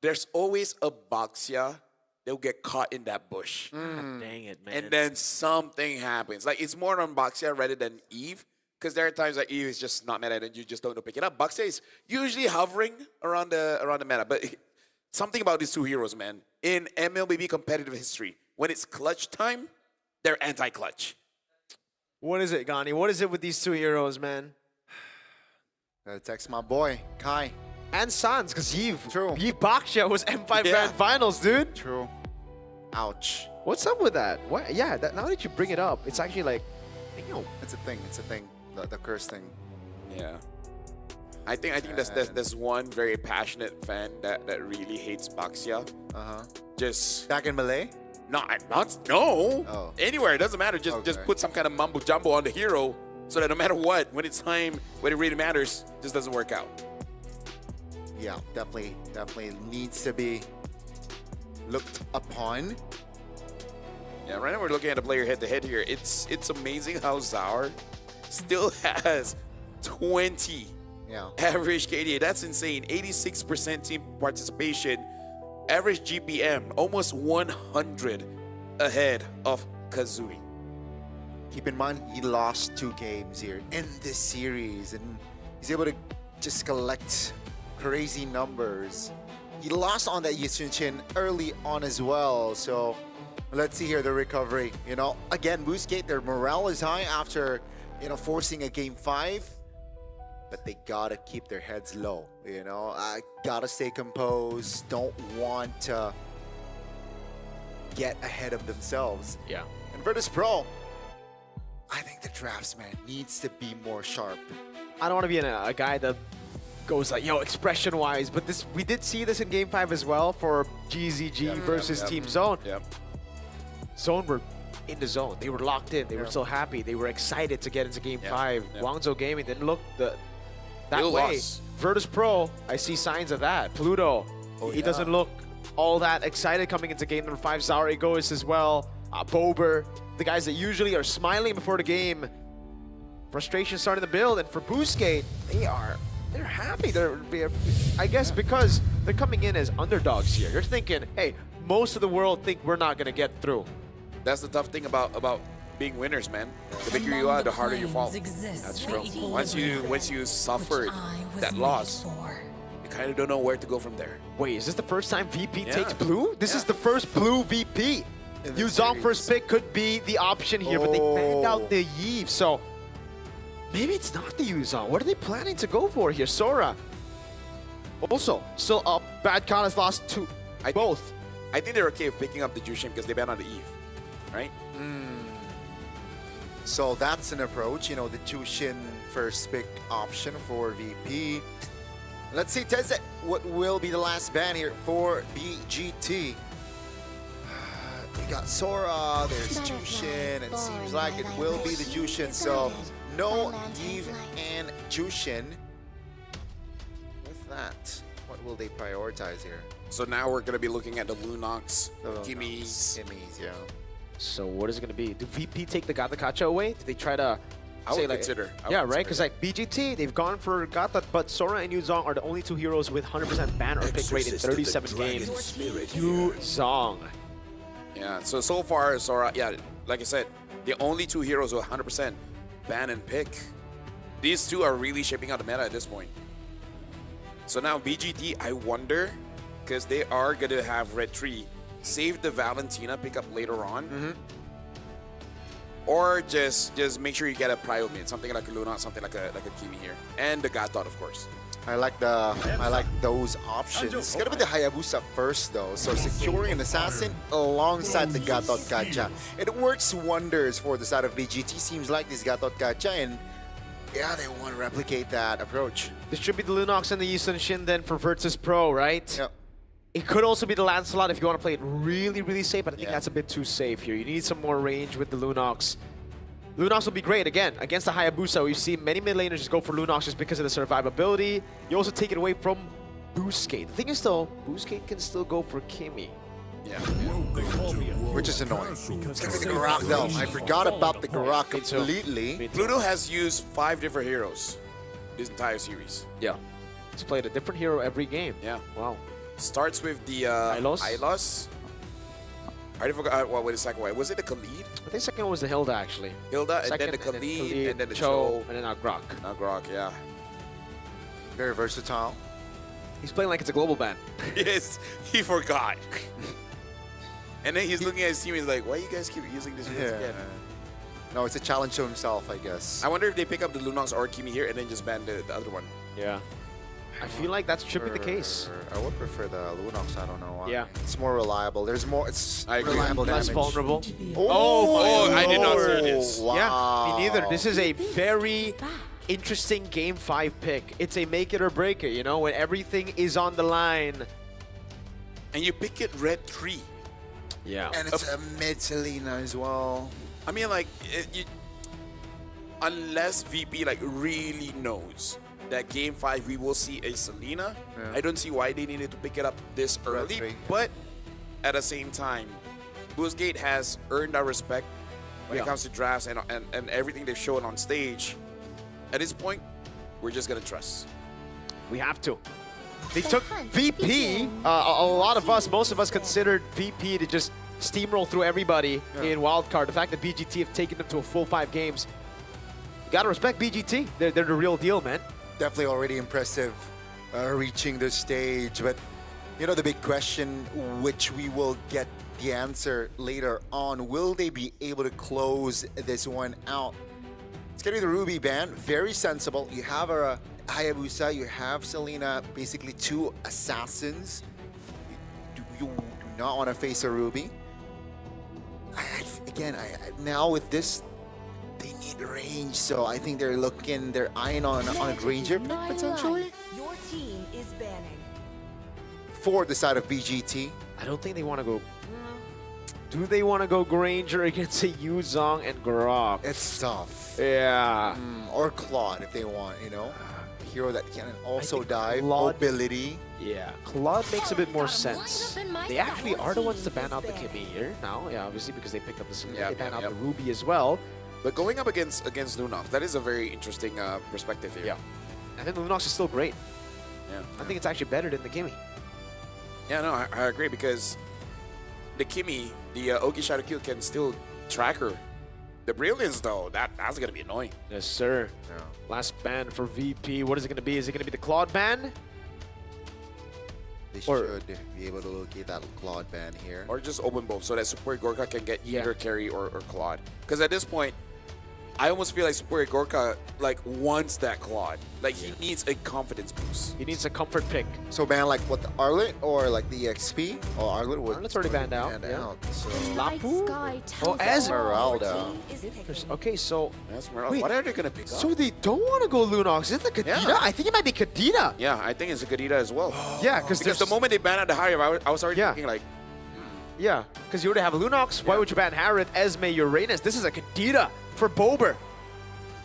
There's always a Boxia they'll get caught in that bush. God dang it, man. And then something happens. Like it's more on Boxia rather than Eve. Because there are times that Eve is just not meta and you just don't know pick it up. Boxia is usually hovering around the meta. But something about these 2 heroes, man. In MLBB competitive history, when it's clutch time, they're anti-clutch. What is it, Gani? What is it with these 2 heroes, man? Gotta text my boy, Kai. And Sans, because Yves True. Baksha was M5 Grand Finals, dude. True. Ouch. What's up with that? What? Yeah, now that you bring it up, it's actually like, damn. It's a thing. It's a thing. The curse thing. Yeah. I think there's one very passionate fan that really hates Boxia. Just back in Malay? No. Oh. Anywhere, it doesn't matter. Just put some kind of mumbo jumbo on the hero so that no matter what, when it's time, when it really matters, it just doesn't work out. Yeah, definitely needs to be looked upon. Yeah, right now we're looking at a player head-to-head here. It's amazing how Zaur still has 20 average KDA. That's insane. 86% team participation. Average GPM, almost 100 ahead of Kazui. Keep in mind, he lost 2 games here in this series, and he's able to just collect crazy numbers. He lost on that Yisunchin early on as well, so let's see here the recovery. Again, Moosegate, their morale is high after, forcing a game 5, but they gotta keep their heads low. Gotta stay composed. Don't want to get ahead of themselves. Yeah. And Virtus Pro, I think the draftsman needs to be more sharp. I don't want to be a guy that goes like, expression-wise, but we did see this in Game 5 as well for GZG versus Team Zone. Yep. Zone were in the zone. They were locked in. They were so happy. They were excited to get into Game 5. Guangzhou Gaming didn't look that way. Virtus Pro, I see signs of that. Pluto, he doesn't look all that excited coming into Game number 5. Zaur Egoist as well. Bober, the guys that usually are smiling before the game. Frustration starting to build, and for Boostgate, they're happy. I guess because they're coming in as underdogs here. They're thinking, hey, most of the world think we're not gonna get through. That's the tough thing about being winners, man. The bigger you are, the harder you fall. That's true. Once you suffered that loss, you kind of don't know where to go from there. Wait, is this the first time VP takes blue? This is the first blue VP. Yuzong first pick could be the option here, but they banned out the Yves, so maybe it's not the Yuzong. What are they planning to go for here? Sora. Also, still up. Bad Con has lost both. I think they're okay with picking up the Jushin because they banned out the Eve, right? So that's an approach, you know, the Jushin first pick option for VP. Let's see, Teze, what will be the last ban here for BGT? We got Sora, there's Jushin, and it seems like it will be the Jushin, so no Eve and Jushin. With that, what will they prioritize here? So now we're going to be looking at the Lunox, Kimmy's. Yeah. So what is it going to be? Do VP take the Gata Kacha away? Do they try to I would consider. Yeah, right? Because like BGT, they've gone for Gata, but Sora and Yuzong are the only two heroes with 100% ban or pick rate in 37 games. Yuzong. Yeah, so far, Sora, yeah, like I said, the only two heroes with 100% ban and pick. These two are really shaping out the meta at this point. So now BGT, I wonder, because they are going to have Red Tree, save the Valentina pickup later on. Or just make sure you get a prio mid, something like a Luna, something like a Kimi here. And the Gatot, of course. I like those options. It's gonna be the Hayabusa first though, so securing an assassin alongside the Gatot Kacha. It works wonders for the side of BGT. Seems like this Gatot Kacha, and yeah, they want to replicate that approach. This should be the Lunox and the Yi Sun-shin then for Virtus Pro, right? Yep. It could also be the Lancelot if you want to play it really, really safe, but I think that's a bit too safe here. You need some more range with the Lunox. Lunox will be great, again, against the Hayabusa. We've seen many mid laners just go for Lunox just because of the survivability. You also take it away from Boostgate. The thing is though, Boostgate can still go for Kimmy. Yeah. Which is annoying. It's gonna be the Garak though. I forgot about the Garak completely. Pluto has used 5 different heroes this entire series. Yeah. He's played a different hero every game. Yeah. Wow. Starts with the Ilos. I already forgot what was the second one. Was it the Khalid? I think second one was the Hilda actually. Hilda, and then the Khalid, and then the Cho, and then now Grok. Now Grok, yeah. Very versatile. He's playing like it's a global ban. Yes, he forgot. And then he's looking at his team, he's like, why you guys keep using this again? No, it's a challenge to himself, I guess. I wonder if they pick up the Lunox or Kimi here and then just ban the other one. Yeah. I feel like that should be the case. I would prefer the Lunox, I don't know. Yeah. It's more reliable. There's more, it's I agree. reliable Less damage. vulnerable. Oh, I did not see this. Wow. Yeah, me neither. This is a very interesting Game 5 pick. It's a make it or break it, you know, when everything is on the line. And you pick it Red 3. Yeah. And it's a mid Selena as well. I mean, like, unless VP like really knows that Game 5 we will see a Selena, I don't see why they needed to pick it up this early. But at the same time, Boostgate has earned our respect when it comes to drafts and everything they've shown on stage. At this point, we're just gonna trust. We have to. They took VP. A lot of us, most of us considered VP to just steamroll through everybody in wildcard. The fact that BGT have taken them to a full 5 games, you gotta respect BGT. They're the real deal, man. Definitely already impressive reaching the stage. But, you know, the big question, which we will get the answer later on, will they be able to close this one out? It's going to be the Ruby ban. Very sensible. You have a Hayabusa, you have Selena, basically 2 assassins. You do not want to face a Ruby. Again, now with this, they need range, so I think they're eyeing on a Granger pick potentially. Your team is banning. For the side of BGT. I don't think they want to go. Do they want to go Granger against a Yuzong and Grok? It's tough. Yeah. Or Claude if they want, you know. hero that can also dive. Claude- Mobility. Yeah, Claude makes a bit more sense. They actually are the ones to ban out the Kimmy here now. Yeah, obviously because they picked up the Selena, they ban out the Ruby as well. But going up against Lunox, that is a very interesting perspective here. Yeah, I think Lunox is still great. Yeah, I think it's actually better than the Kimmy. Yeah, no, I agree because the Kimmy, the Ogi Shadow Kill can still track her. The Brilliance, though, that's going to be annoying. Yes, sir. Yeah. Last ban for VP. What is it going to be? Is it going to be the Claude ban? They should be able to locate that Claude ban here. Or just open both so that Super Gorka can get either carry or Claude. Because at this point, I almost feel like Super Gorka wants that Claude. Like he needs a confidence boost. He needs a comfort pick. So ban like what, the Arlet or like the EXP? Oh, Arlet was Arlet's already banned out. So Lapu? Oh, Esmeralda. Okay, so Wait, what are they gonna pick up? So they don't want to go Lunox. Is it the Kadena? Yeah. I think it might be Kadena. Yeah, I think it's a Kadita as well. Yeah, because the moment they banned out the Harriet, I was already thinking like, yeah, because you already have Lunox. Why would you ban Harriet, Esme, Uranus? This is a Kadena for Bober.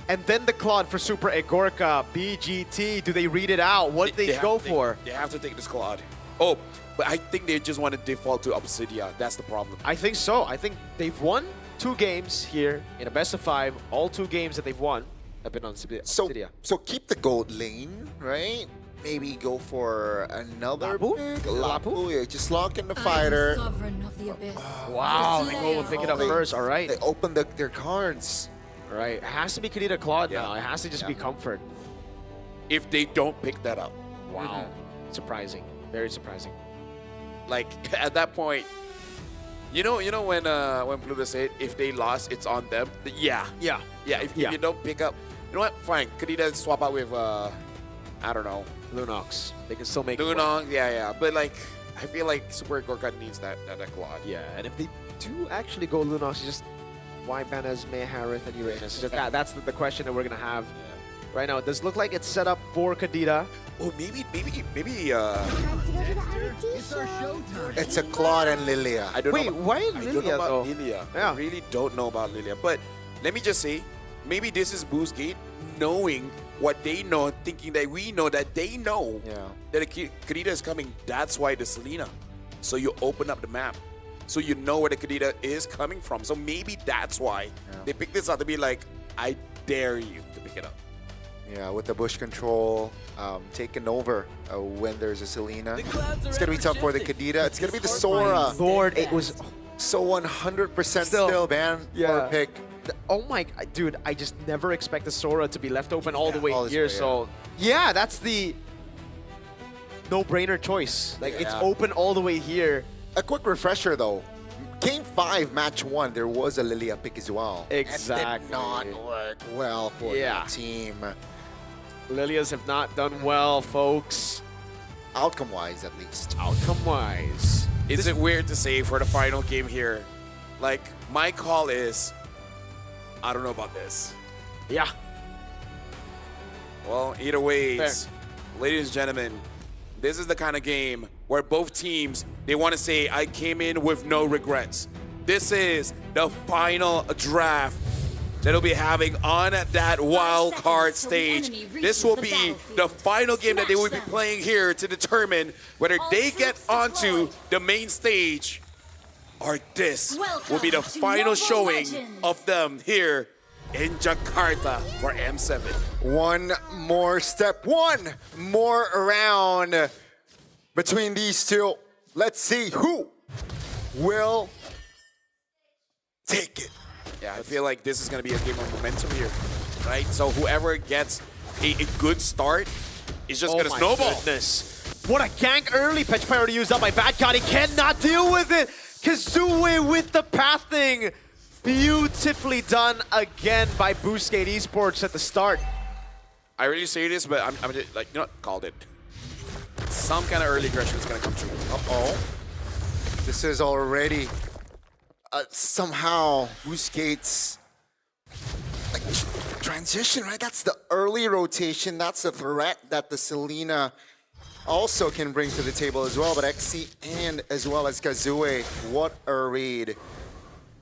And then the Claude for Super Egorka, BGT. Do they read it out? What do they go for? They have to take this Claude. Oh, but I think they just want to default to Obsidia. That's the problem. I think so. I think they've won 2 games here in a best of 5. All 2 games that they've won have been on Obsidia. So keep the gold lane, right? Maybe go for another pick. Lapu. Yeah, just lock in the fighter. Wow, they go and pick it up first. All right. They open their cards. All right. It has to be Kadena Claude now. It has to just be Comfort. If they don't pick that up. Wow. Surprising. Very surprising. Like at that point, you know when Pluto said if they lost, it's on them. Yeah. If you don't pick up, you know what? Fine. Kadena swap out with I don't know, Lunox. They can still make it Lunox. Yeah. But like, I feel like Super Gorka needs that Claude. Yeah, and if they do actually go Lunox, just why ban Esme, Harith, and Uranus? Just that's the question that we're gonna have right now. It does look like it's set up for Kadena. Oh, maybe. It's a Claude and Lilia. I don't know. Why I don't know about though? Lilia. Yeah. I really don't know about Lilia. But let me just say, maybe this is Boostgate knowing what they know, thinking that we know that they know that Kadena is coming. That's why the Selena. So you open up the map. So you know where the Kadena is coming from. So maybe that's why they picked this up to be like, I dare you to pick it up. Yeah, with the bush control taken over when there's a Selena. It's going to be tough for the Kadena. It's going to be the Sora. Lord, it was so 100% still ban or pick. Oh my, dude, I just never expect the Sora to be left open all the way all this here. way, So, yeah, that's the no-brainer choice. Like, it's open all the way here. A quick refresher, though. Game 5, match 1, there was a Lilia pick as well. Exactly. It did not work well for the team. Lilias have not done well, folks. Outcome-wise, at least. Outcome-wise. Is it weird to say for the final game here? Like, my call is, I don't know about this. Yeah. Well, either ways, ladies and gentlemen, this is the kind of game where both teams, they want to say, I came in with no regrets. This is the final draft that will be having on that wild card stage. This will be the final game that they will be playing here to determine whether they get onto the main stage or this will be the final showing of them here in Jakarta for M7. One more step, one more round between these two. Let's see who will take it. Yeah, I feel like this is going to be a game of momentum here, right? So whoever gets a good start is just going to snowball. Goodness. What a gank early. Petrifier already used up by Badcon. He cannot deal with it. Kazue with the pathing. Beautifully done again by Boostgate Esports at the start. I really say this, but I'm just like, you know what? Called it. Some kind of early aggression is going to come through. Uh-oh. This is already somehow Boostgate's like transition, right? That's the early rotation. That's the threat that the Selena also can bring to the table as well. But XC and as well as Kazue, what a read.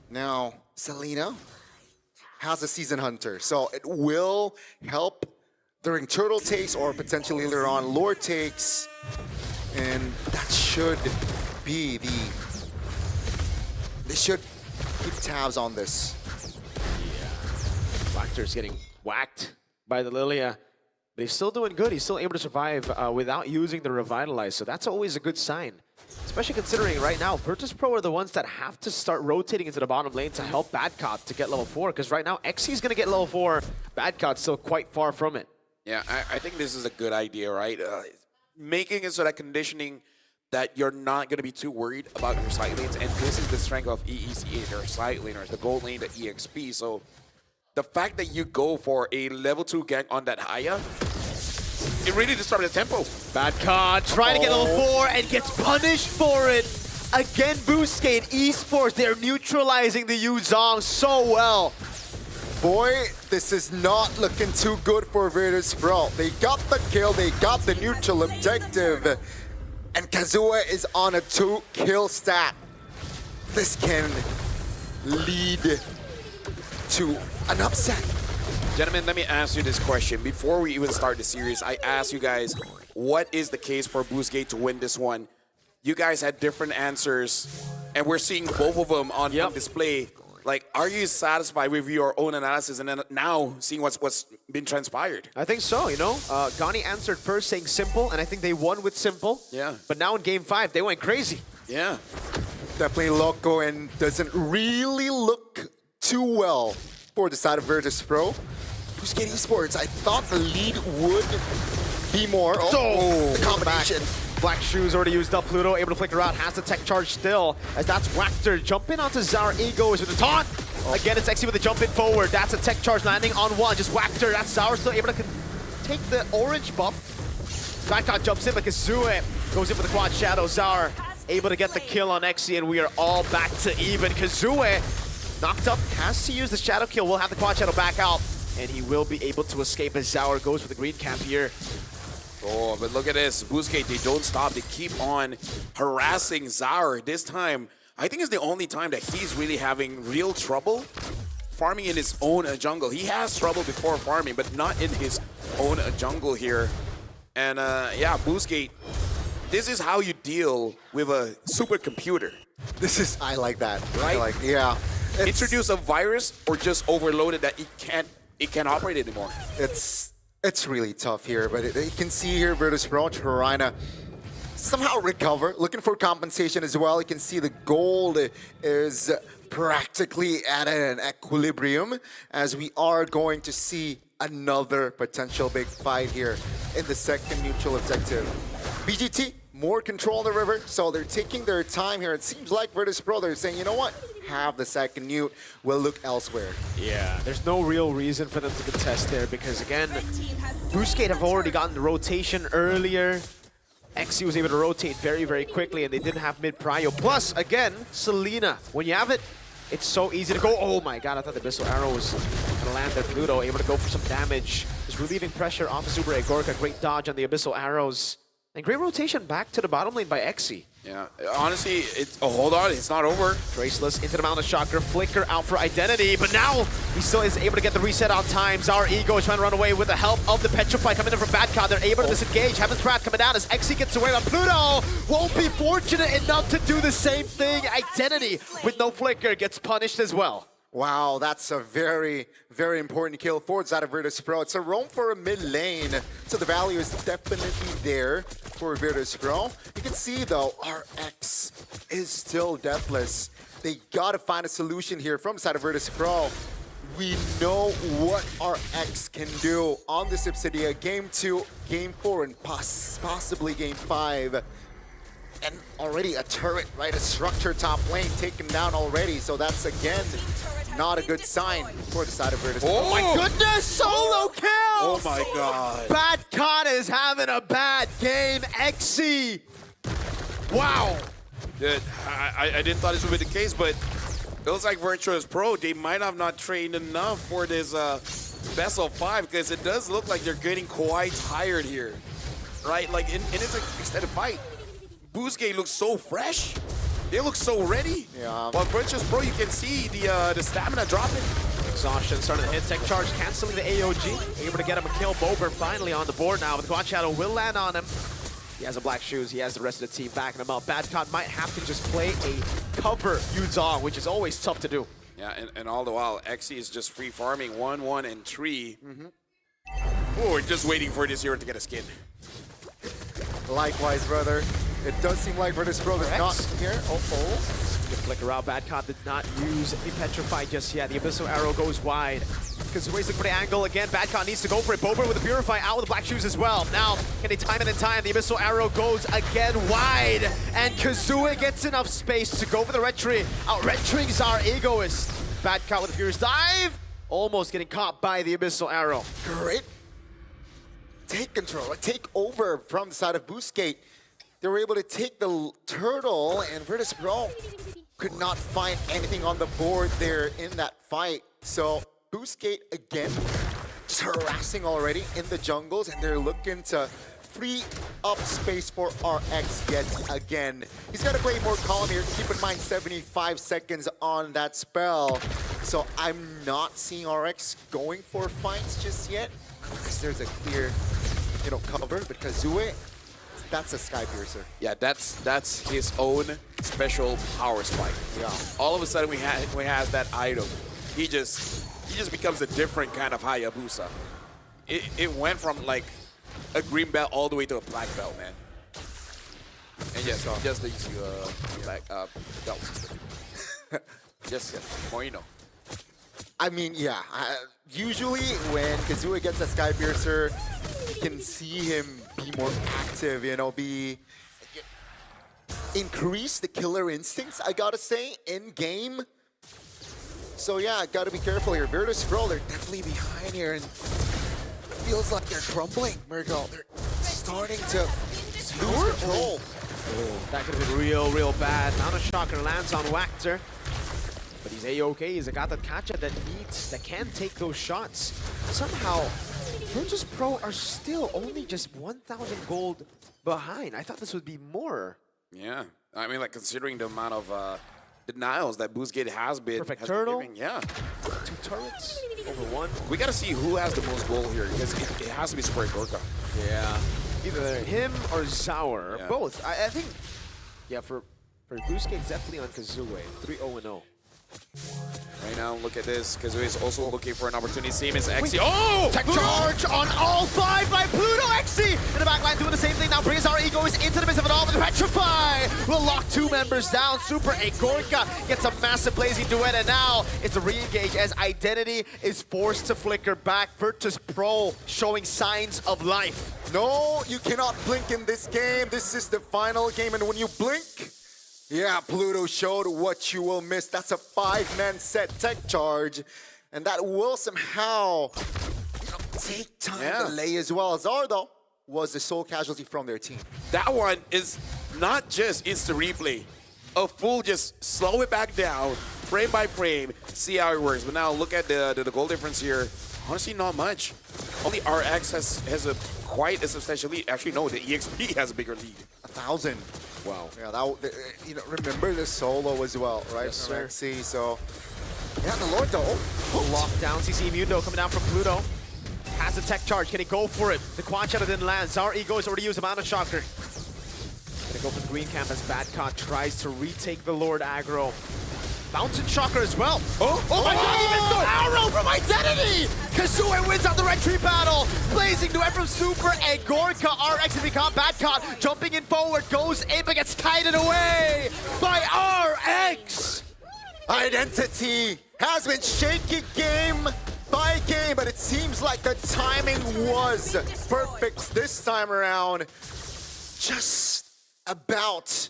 Now, Selena has a Season Hunter, so it will help during turtle takes or potentially later on lore takes. And that should be the... They should keep tabs on this. Wactor's getting whacked by the Lilia. But he's still doing good. He's still able to survive without using the Revitalize. So that's always a good sign. Especially considering right now, Virtus Pro are the ones that have to start rotating into the bottom lane to help Badcott to get level 4. Because right now, XC's going to get level 4. Badcott's still quite far from it. Yeah, I think this is a good idea, right? Making it so that conditioning that you're not going to be too worried about your side lanes. And this is the strength of EEC, their side laners, the gold lane, the EXP. So the fact that you go for a level 2 gank on that Haya, it really disrupted the tempo. Badcott trying to get level 4 and gets punished for it. Again, Boostgate Esports, they're neutralizing the Yu Zhong so well. Boy, this is not looking too good for Virtus Pro. They got the kill, they got the neutral objective, and Kazuya is on a 2-kill stat. This can lead to an upset. Gentlemen, let me ask you this question. Before we even start the series, I asked you guys, what is the case for Boostgate to win this one? You guys had different answers, and we're seeing both of them on display. Like, are you satisfied with your own analysis and then now seeing what's been transpired? I think so, you know. Gani answered first saying simple, and I think they won with simple. Yeah. But now in game 5, they went crazy. Yeah. Definitely Loco and doesn't really look too well for the side of Virtus Pro. Boostgate Esports, I thought the lead would be more. Oh, the combination. Black Shoes already used up Pluto, able to flicker out, has the tech charge still, as that's Wactor jumping onto Zar Egos with the taunt. Again, it's XC with the jump in forward. That's a tech charge landing on one, just Wactor. That's Zar still able to take the orange buff. Badcott jumps in, but Kazue goes in for the quad shadow. Zar able to get the kill on XC, and we are all back to even. Kazue knocked up, has to use the shadow kill. We'll have the quad shadow back out, and he will be able to escape as Zauer goes for the green cap here. Oh, but look at this. Boostgate, they don't stop. They keep on harassing Zauer. This time, I think it's the only time that he's really having real trouble farming in his own jungle. He has trouble before farming, but not in his own jungle here. And yeah, Boostgate, this is how you deal with a supercomputer. This is, I like that. Right? Yeah. Introduce a virus or just overload it that it can't operate anymore. It's really tough here, but you can see here Virtus Pro trying to somehow recover, looking for compensation as well. You can see the gold is practically at an equilibrium, as we are going to see another potential big fight here in the second neutral objective. BGT, more control of the river, so they're taking their time here. It seems like Virtus Pro, they're saying, you know what? Have the second newt, we'll look elsewhere. Yeah, there's no real reason for them to contest there because, again, Boostgate have already gotten the rotation earlier. XC was able to rotate very, very quickly, and they didn't have mid-prio. Plus, again, Selena, when you have it, it's so easy to go. Oh my god, I thought the Abyssal Arrow was going to land there. Pluto able to go for some damage. Just relieving pressure off of Super Gorka. Great dodge on the Abyssal Arrows. And great rotation back to the bottom lane by XC. Yeah, honestly, it's hold on, it's not over. Traceless into the Mountain Shocker, Flicker out for Identity, but now he still is able to get the reset on time. Zar Ego is trying to run away with the help of the Petrify coming in from Badcott. They're able to disengage. Heaven's Wrath coming down as XC gets away, but Pluto won't be fortunate enough to do the same thing. Identity with no Flicker gets punished as well. Wow, that's a very, very important kill for the side of Virtus Pro. It's a roam for a mid lane, so the value is definitely there for Virtus Pro. You can see, though, RX is still deathless. They gotta find a solution here from the side of Virtus Pro. We know what RX can do on this Obsidia. Game 2, Game 4, and possibly Game 5. And already a turret, right? A structure top lane taken down already. So that's, again, not a good sign for the side of Virtus. Oh my goodness! Solo kill! Oh my god. Badcott is having a bad game. XC. Wow. Dude, I didn't thought this would be the case, but it looks like Virtus Pro, they might have not trained enough for this best of 5, because it does look like they're getting quite tired here. Right? Like, in its extended fight, Boostgate looks so fresh. They look so ready. Yeah. While Virtus Pro, you can see the stamina dropping. exhaustion starting to hit. Tech charge canceling the AOG. Able to get him a kill. Bober finally on the board now, but the Quad Shadow will land on him. He has the black shoes. He has the rest of the team backing him up. Badcon might have to just play a cover Yuzong, which is always tough to do. Yeah, and all the while, Xe is just free farming 1, 1, and 3. Oh, we're just waiting for this hero to get a skin. Likewise, brother. It does seem like Virtus Pro is not here. Good flicker out. Badcon did not use the Petrify just yet. The Abyssal Arrow goes wide. Kazue's looking for the angle again. Badcon needs to go for it. Bober with the Purify out with the black shoes as well. Now, can they time it in time? The Abyssal Arrow goes again wide. And Kazue gets enough space to go for the red tree. Out red trings are egoist. Badcon with the Furious Dive. Almost getting caught by the Abyssal Arrow. Great. Take control, take over from the side of Boostgate. They were able to take the turtle, and Virtus Pro could not find anything on the board there in that fight. So Boostgate again, just harassing already in the jungles, and they're looking to free up space for RX yet again. He's got to play more calm here. Keep in mind 75 seconds on that spell. So I'm not seeing RX going for fights just yet, unless there's a clear, cover. But Kazue, that's a Sky Piercer. Yeah, that's his own special power spike. Yeah. All of a sudden we have that item. He just becomes a different kind of Hayabusa. It went from like a green belt all the way to a black belt, man. And yes, just the black belt system. Just more you know. I mean, yeah. Usually when Kazue gets a Sky Piercer, you can see him be more active, increase the killer instincts, I gotta say, in game. So yeah, gotta be careful here. Virtus Pro, they're definitely behind here, and it feels like they're crumbling, Miracle. They're starting to lose control. That could have been real bad. Nano Shocker lands on Wactor. But he's A-OK. He's got the catcher that can take those shots. Somehow, Virtus Pro are still only just 1,000 gold behind. I thought this would be more. Yeah. I mean, like, considering the amount of denials that Boostgate has been. Perfect turtle. Giving, yeah. 2 turrets over 1. We got to see who has the most gold here, because it has to be Super Gorka. Yeah. Either him or Zaur. Yeah. Both. I think, yeah, for Boostgate, definitely on Kazue. 3-0-0. Right now, look at this. Kazue is also looking for an opportunity. Same as Xe. Oh! Tech charge on all 5 by Pluto. Xe in the back line doing the same thing now. Brings our egos into the midst of it all with Petrify. Will lock 2 members down. Super Agorka gets a massive blazing duet, and now it's a re-engage as Identity is forced to flicker back. Virtus Pro showing signs of life. No, you cannot blink in this game. This is the final game, and when you blink, yeah, Pluto showed what you will miss. That's a 5-man set tech charge, and that will somehow take time to lay as well. Zaur, though, was the sole casualty from their team. That one is not just instant replay. A full just slow it back down, frame by frame, see how it works. But now look at the goal difference here. Honestly, not much. Only RX has a quite a substantial lead. Actually, no, the EXP has a bigger lead. 1,000. Wow. Yeah, that, remember the solo as well, right? Yes, sir. Rexy, so yeah, the Lord though. Lockdown. CC Mundo coming down from Pluto. Has the tech charge. Can he go for it? The Quad Shadow didn't land. Zaur Ego has already used a Mana Shocker. Gonna go for the green camp as Badcon tries to retake the Lord aggro. Bouncing Shocker as well. Oh my god, he missed the arrow from Identity! Kazue wins out the red tree battle. Blazing duet from Super and Gorka. RX has become Badcon. Jumping in forward, goes in but gets kited away by RX! Identity has been shaky game by game, but it seems like the timing was perfect this time around. Just about.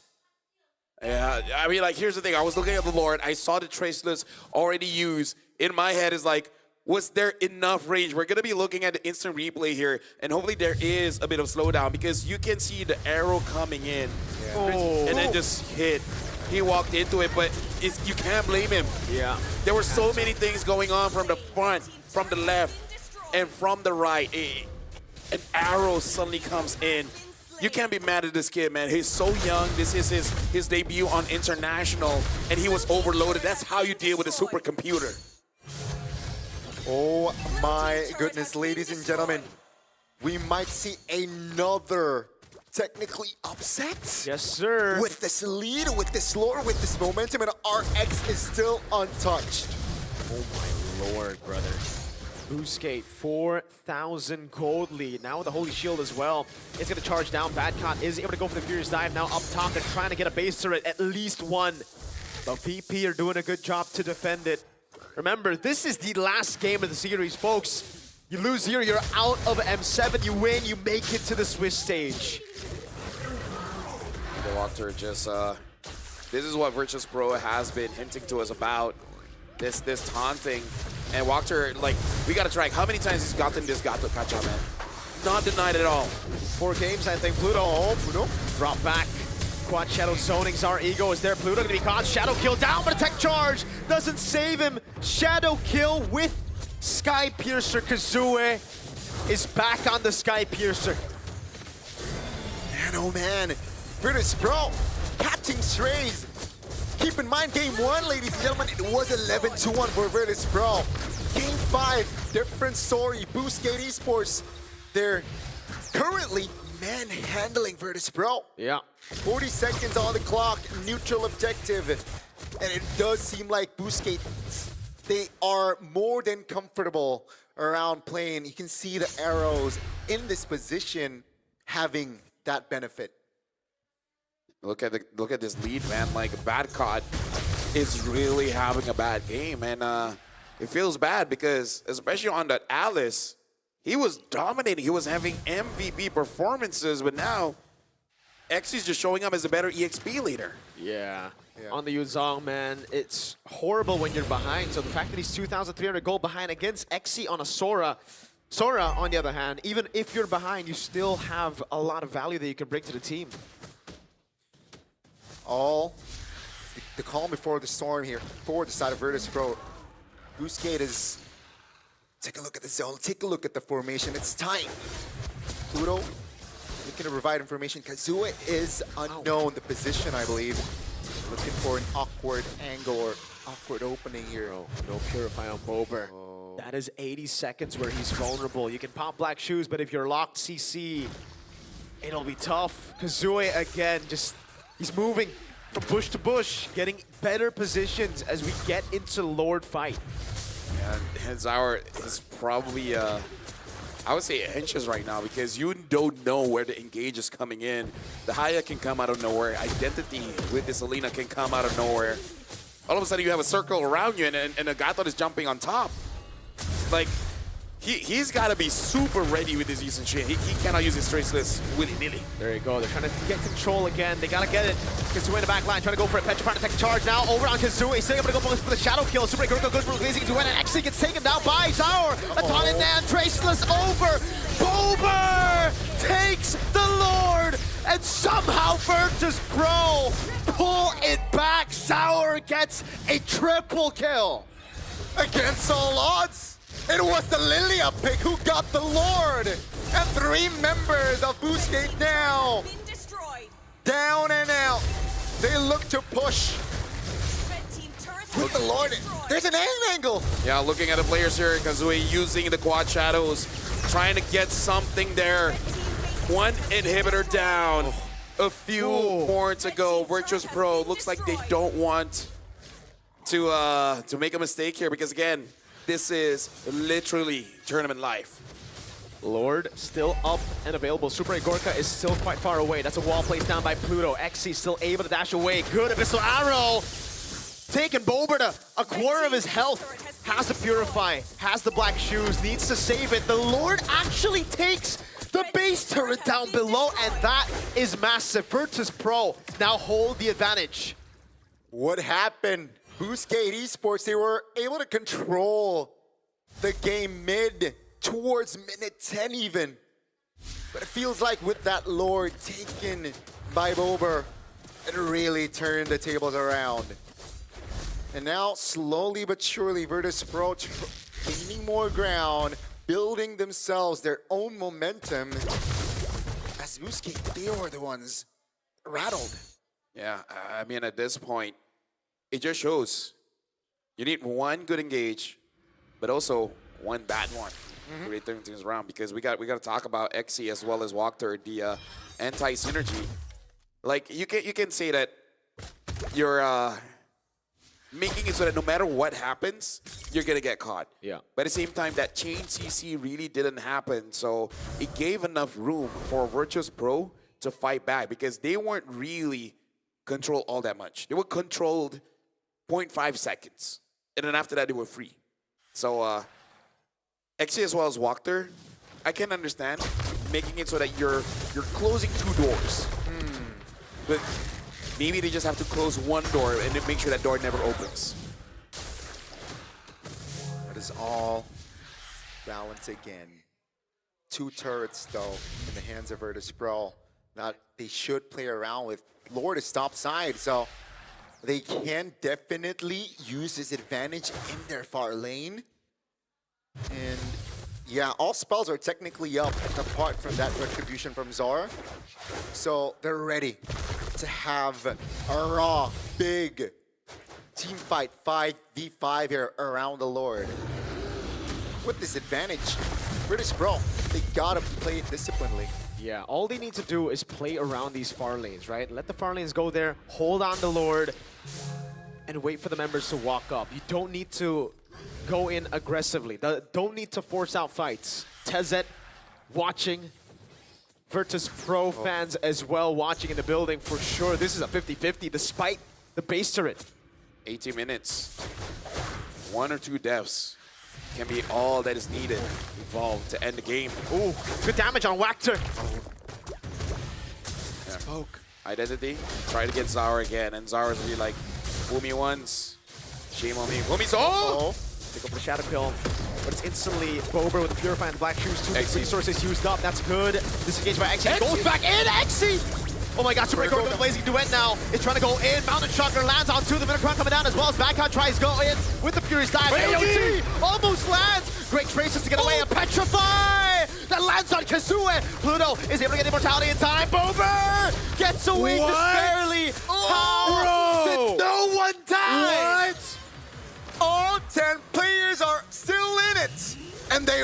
Yeah, I mean, like, here's the thing. I was looking at the Lord. I saw the Traceless already used. In my head is like, was there enough range? We're going to be looking at the instant replay here, and hopefully there is a bit of slowdown because you can see the arrow coming in and then just hit. He walked into it, but you can't blame him. Yeah. There were so many things going on from the front, from the left, and from the right. An arrow suddenly comes in. You can't be mad at this kid, man. He's so young. This is his debut on international, and he was overloaded. That's how you deal with a supercomputer. Oh my goodness, ladies and gentlemen. We might see another technically upset. Yes, sir. With this lead, with this lore, with this momentum, and RX is still untouched. Oh my lord, brother. Boostgate, 4,000 gold lead. Now with the Holy Shield as well. It's going to charge down. Badcott is able to go for the Furious Dive. Now up top, they're trying to get a base turret, at least one. But VP are doing a good job to defend it. Remember, this is the last game of the series, folks. You lose here, you're out of M7. You win, you make it to the Swiss stage. The Walker just, this is what Virtus Pro has been hinting to us about. This taunting. And Walker, like, we gotta track how many times he's gotten this Gato Kacha, man. Not denied at all. 4 games, I think. Pluto, oh, Pluto, drop back. Quad Shadow zoning, Zar Ego is there. Pluto gonna be caught. Shadow kill down, but a tech charge doesn't save him. Shadow kill with Sky Piercer. Kazue is back on the Sky Piercer. Man, oh man. Virtus Pro catching strays. Keep in mind, game 1, ladies and gentlemen, it was 11-1 for Virtus Pro. Game 5, different story. Boostgate Esports, they're currently manhandling Virtus Pro. Yeah. 40 seconds on the clock, neutral objective. And it does seem like Boostgate, they are more than comfortable around playing. You can see the arrows in this position having that benefit. Look at this lead, man. Like, Badcott is really having a bad game, and it feels bad because, especially on that Alice, he was dominating. He was having MVP performances, but now Xy's just showing up as a better EXP leader. Yeah. On the Yuzong, man, it's horrible when you're behind. So the fact that he's 2,300 gold behind against Xy on a Sora. Sora, on the other hand, even if you're behind, you still have a lot of value that you can bring to the team. All the calm before the storm here for the side of Virtus Pro. Boostgate is, take a look at the zone, take a look at the formation, it's tight. Pluto looking to provide information. Kazue is unknown, the position, I believe. Looking for an awkward angle or awkward opening here. Oh, no Purify on Bober. That is 80 seconds where he's vulnerable. You can pop Black Shoes, but if you're locked CC, it'll be tough. Kazue again, just he's moving from bush to bush, getting better positions as we get into Lord fight. Yeah, Henzauer is probably, I would say inches right now because you don't know where the engage is coming in. The Haya can come out of nowhere. Identity with this Alina can come out of nowhere. All of a sudden you have a circle around you and Agathon is jumping on top. Like, he's got to be super ready with his use and shit. He cannot use his traceless willy-nilly. There you go. They're trying to get control again. They got to get it. Kazue in the back line, trying to go for it. Petrifying to take the charge now. Over on Kazue. He's still able to go for the shadow kill. Super Gurko goes for the blazing to win and actually gets taken down by Zaur. A ton in there. Traceless over. Bober takes the Lord. And somehow Virtus Pro pull it back. Zaur gets a triple kill. Against all odds. It was the Lilia pick who got the Lord. And 3 members of Boostgate now. Down and out. They look to push. With the Lord, there's an angle. Yeah, looking at the players here, Kazue using the quad shadows, trying to get something there. 1 inhibitor down. A few more to go. Virtus Pro looks like they don't want to make a mistake here because again, this is literally tournament life. Lord still up and available. Super Gorka is still quite far away. That's a wall placed down by Pluto. Xy still able to dash away. Good Abyssal Arrow. Taking Bober to a quarter of his health. Has to Purify. Has the Black Shoes. Needs to save it. The Lord actually takes the base turret down below. And that is massive. Virtus Pro now hold the advantage. What happened? Boostgate Esports, they were able to control the game mid towards minute 10 even. But it feels like with that Lord taken by Bober, it really turned the tables around. And now, slowly but surely, Virtus Pro gaining more ground, building themselves their own momentum. As Boostgate, they were the ones rattled. Yeah, I mean, at this point, it just shows you need 1 good engage, but also one bad one. Really turn things around, because we got to talk about XC as well as Walker, the anti-synergy. Like you can say that you're making it so that no matter what happens, you're gonna get caught. Yeah. But at the same time, that chain CC really didn't happen, so it gave enough room for Virtus Pro to fight back, because they weren't really controlled all that much. They were controlled 0.5 seconds, and then after that they were free. So XC as well as Walker, I can understand making it so that you're closing 2 doors. But maybe they just have to close 1 door and then make sure that door never opens. That is all balance again. 2 turrets though in the hands of Virtus Pro. Now they should play around with Lord is top side, so they can definitely use this advantage in their far lane. And yeah, all spells are technically up apart from that retribution from Zara. So they're ready to have a raw, big team fight 5v5 here around the Lord. With this advantage, Virtus Pro, they gotta play it disciplinedly. Yeah, all they need to do is play around these far lanes, right? Let the far lanes go there, hold on the Lord, and wait for the members to walk up. You don't need to go in aggressively. Don't need to force out fights. Tezet watching. Virtus Pro fans as well watching in the building for sure. This is a 50-50 despite the base turret. 80 minutes. 1 or 2 deaths can be all that is needed involved to end the game. Ooh, good damage on Wactor. Smoke. Identity. Try to get Zara again, and Zara's really like, fool me once, shame on me. Fool me so. Pick up the Shadow Kill, but it's instantly Bober with the Purify and the Black Shoes. 2 big resources used up. That's good. Disengaged by XC. Goes back in. XC. Oh my God, Super Core with the Blazing Duet now. It's trying to go in. Mountain Shocker lands on 2. The Minocron coming down as well as Backhand tries to go in with the Fury's dive. AOT almost lands. Great traces to get away and Petrify that lands on Kazue. Pluto is able to get immortality in time. Bober gets away just barely. How did no one die? What? All 10 players are still in it, and they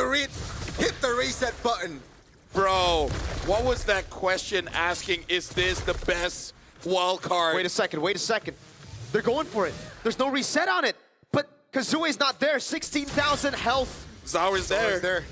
hit the reset button. Bro, what was that question asking, is this the best wild card? Wait a second. They're going for it. There's no reset on it, but Kazue's not there. 16,000 health. Zara's there.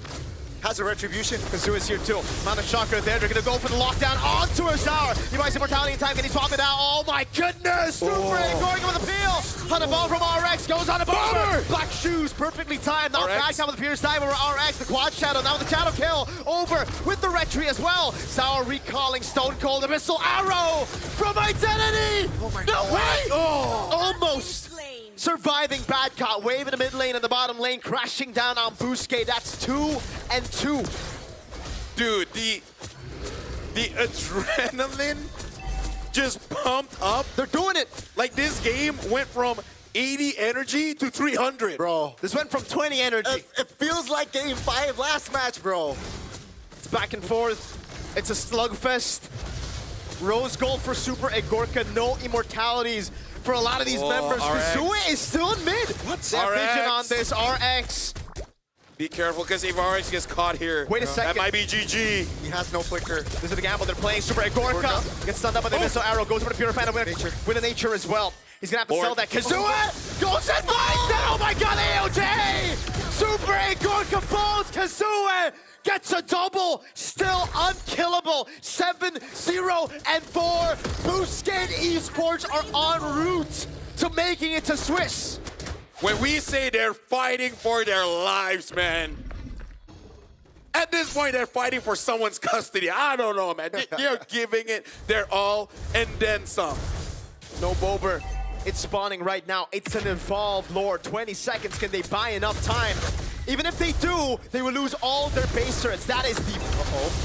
Has a retribution. Kazue's here too. Mountain Shocker there. They're gonna go for the lockdown onto her Zara. He buys immortality in time. Can he swap it out? Oh my goodness! Super going with the peel. On the ball from RX. Goes on the bomber. Black Shoes perfectly timed. Now back down with the Pierce dive over RX. The quad shadow. Now with the shadow kill. Over with the retry as well. Zara recalling Stone Cold. The missile arrow from Identity. Oh my God. No way! Oh, almost. Surviving Bad Cop, wave in the mid lane and the bottom lane, crashing down on Busquet. That's 2 and 2. Dude, the adrenaline just pumped up. They're doing it. Like this game went from 80 energy to 300. Bro. This went from 20 energy. It feels like game 5 last match, bro. It's back and forth. It's a slugfest. Rose gold for Super Egorka, no immortalities for a lot of these members. Kazue is still in mid. What's that vision on this? RX. Be careful, because if RX gets caught here, wait a second. That might be GG. He has no flicker. This is the gamble they're playing. Super Egorka gets stunned up by the missile arrow. Goes for the Purify and with a nature as well. He's gonna have to sell that. Kazue goes and finds that. Oh my God, AOJ! Super Egorka falls. Kazue gets a double, still unkillable. 7-0 and 4. Busquet Esports are en route to making it to Swiss. When we say they're fighting for their lives, man, at this point they're fighting for someone's custody. I don't know, man. They're giving it their all and then some. No Bober. It's spawning right now. It's an evolved Lord. 20 seconds. Can they buy enough time? Even if they do, they will lose all their base turrets. That is the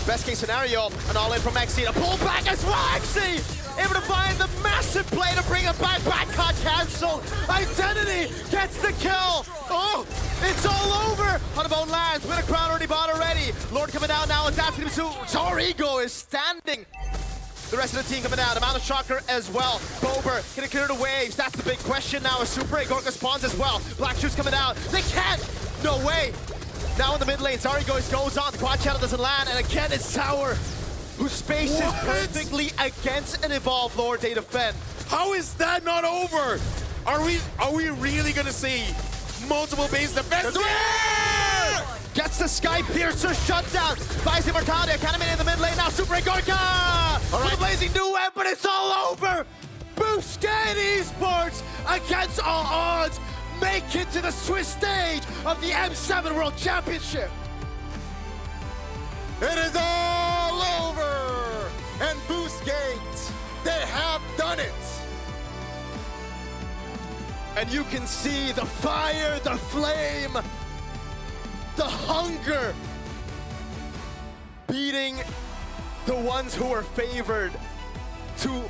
best case scenario. An all-in from XC. A pull back as well, XC! Able to find the massive play to bring him back. Backcut canceled. Identity gets the kill. Oh, it's all over. Honeybolt lands. With a crown already bought already. Lord coming down now. Adapting to Torigo is standing. The rest of the team coming down. Amount of Shocker as well. Bober gonna clear the waves. That's the big question now. As Super Egorka spawns as well. Black Shoes coming out. They can't. No way. Now in the mid lane, Zari goes on, the quad channel doesn't land, and again it's Tower, who spaces perfectly against an Evolve Lord. They defend. How is that not over? Are we really gonna see multiple base defense? Gets the Sky Piercer shut down. Buys Immortality, Academy in the mid lane now. Super Gorka! All right, blazing new web, but it's all over. Boosgate Esports against all odds make it to the Swiss stage of the M7 World Championship. It is all over! And Boostgate, they have done it! And you can see the fire, the flame, the hunger beating the ones who are favored to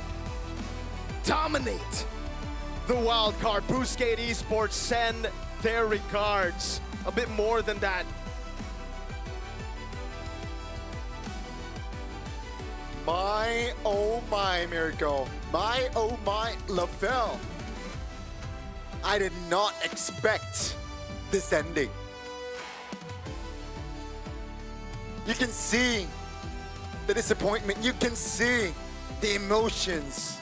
dominate the wild card. Boostgate Esports send their regards. A bit more than that. My, oh my, Miracle. My, oh my, LaFell. I did not expect this ending. You can see the disappointment. You can see the emotions,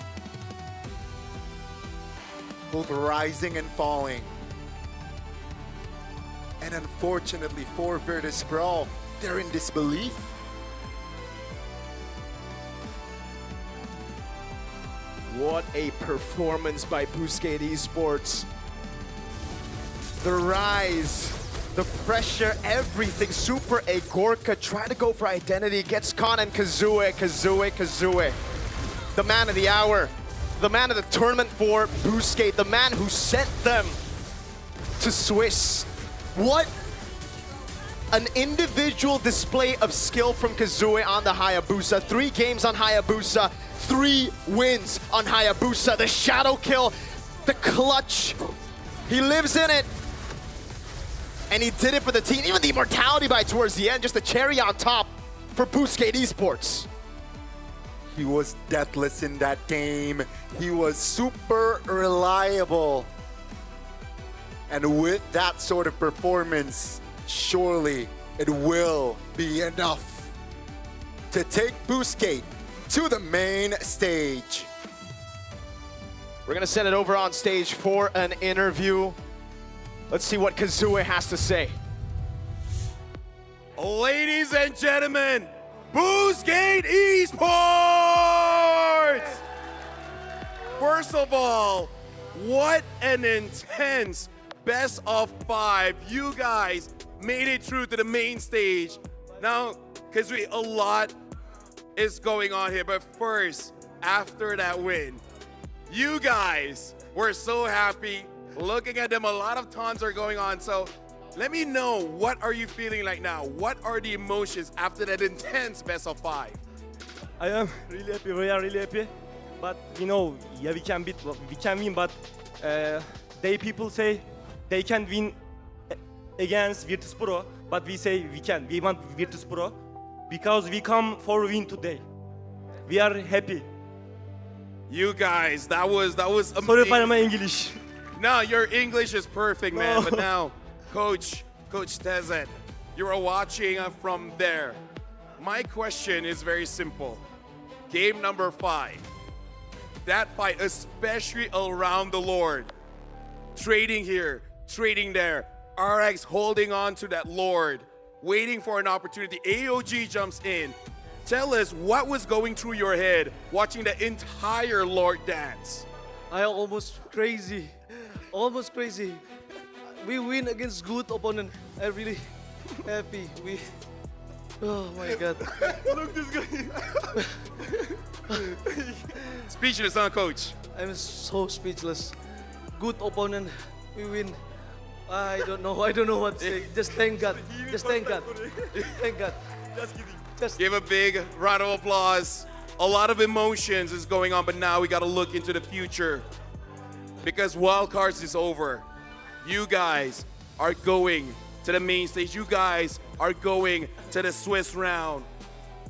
both rising and falling. And unfortunately for Virtus Pro, they're in disbelief. What a performance by Boostgate Esports. The rise, the pressure, everything. Super A Gorka trying to go for identity, gets caught, and Kazue. The man of the hour, the man of the tournament for Boostgate, the man who sent them to Swiss. What an individual display of skill from Kazue on the Hayabusa. 3 games on Hayabusa, 3 wins on Hayabusa. The shadow kill, the clutch. He lives in it. And he did it for the team. Even the immortality by towards the end, just the cherry on top for Boostgate Esports. He was deathless in that game. He was super reliable. And with that sort of performance, surely it will be enough to take Boostgate to the main stage. We're gonna send it over on stage for an interview. Let's see what Kazue has to say. Ladies and gentlemen, Boostgate Esports! First of all, what an intense best of 5. You guys made it through to the main stage. Now, Kazue, a lot is going on here, but first, after that win, you guys were so happy. Looking at them, a lot of taunts are going on. So let me know, what are you feeling like now? What are the emotions after that intense best of 5? I am really happy. We are really happy. But you know, yeah, we can win. But people say they can win against Virtus Pro. But we say we can. We want Virtus Pro because we come for win today. We are happy. You guys, that was amazing. Sorry for my English. No, your English is perfect, man. But now, Coach Tezen, you are watching from there. My question is very simple. Game number 5. That fight, especially around the Lord. Trading here, trading there. RX holding on to that Lord, waiting for an opportunity. AOG jumps in. Tell us what was going through your head watching the entire Lord dance. I almost crazy. Almost crazy. We win against good opponent. I'm really happy. Oh my God. Look this guy. Speechless, huh, Coach? I'm so speechless. Good opponent. We win. I don't know what to say. Just thank God. Just thank God. Thank God. Just kidding. Give a big round of applause. A lot of emotions is going on, but now we got to look into the future. Because Wildcards is over. You guys are going to the main stage. You guys are going to the Swiss round.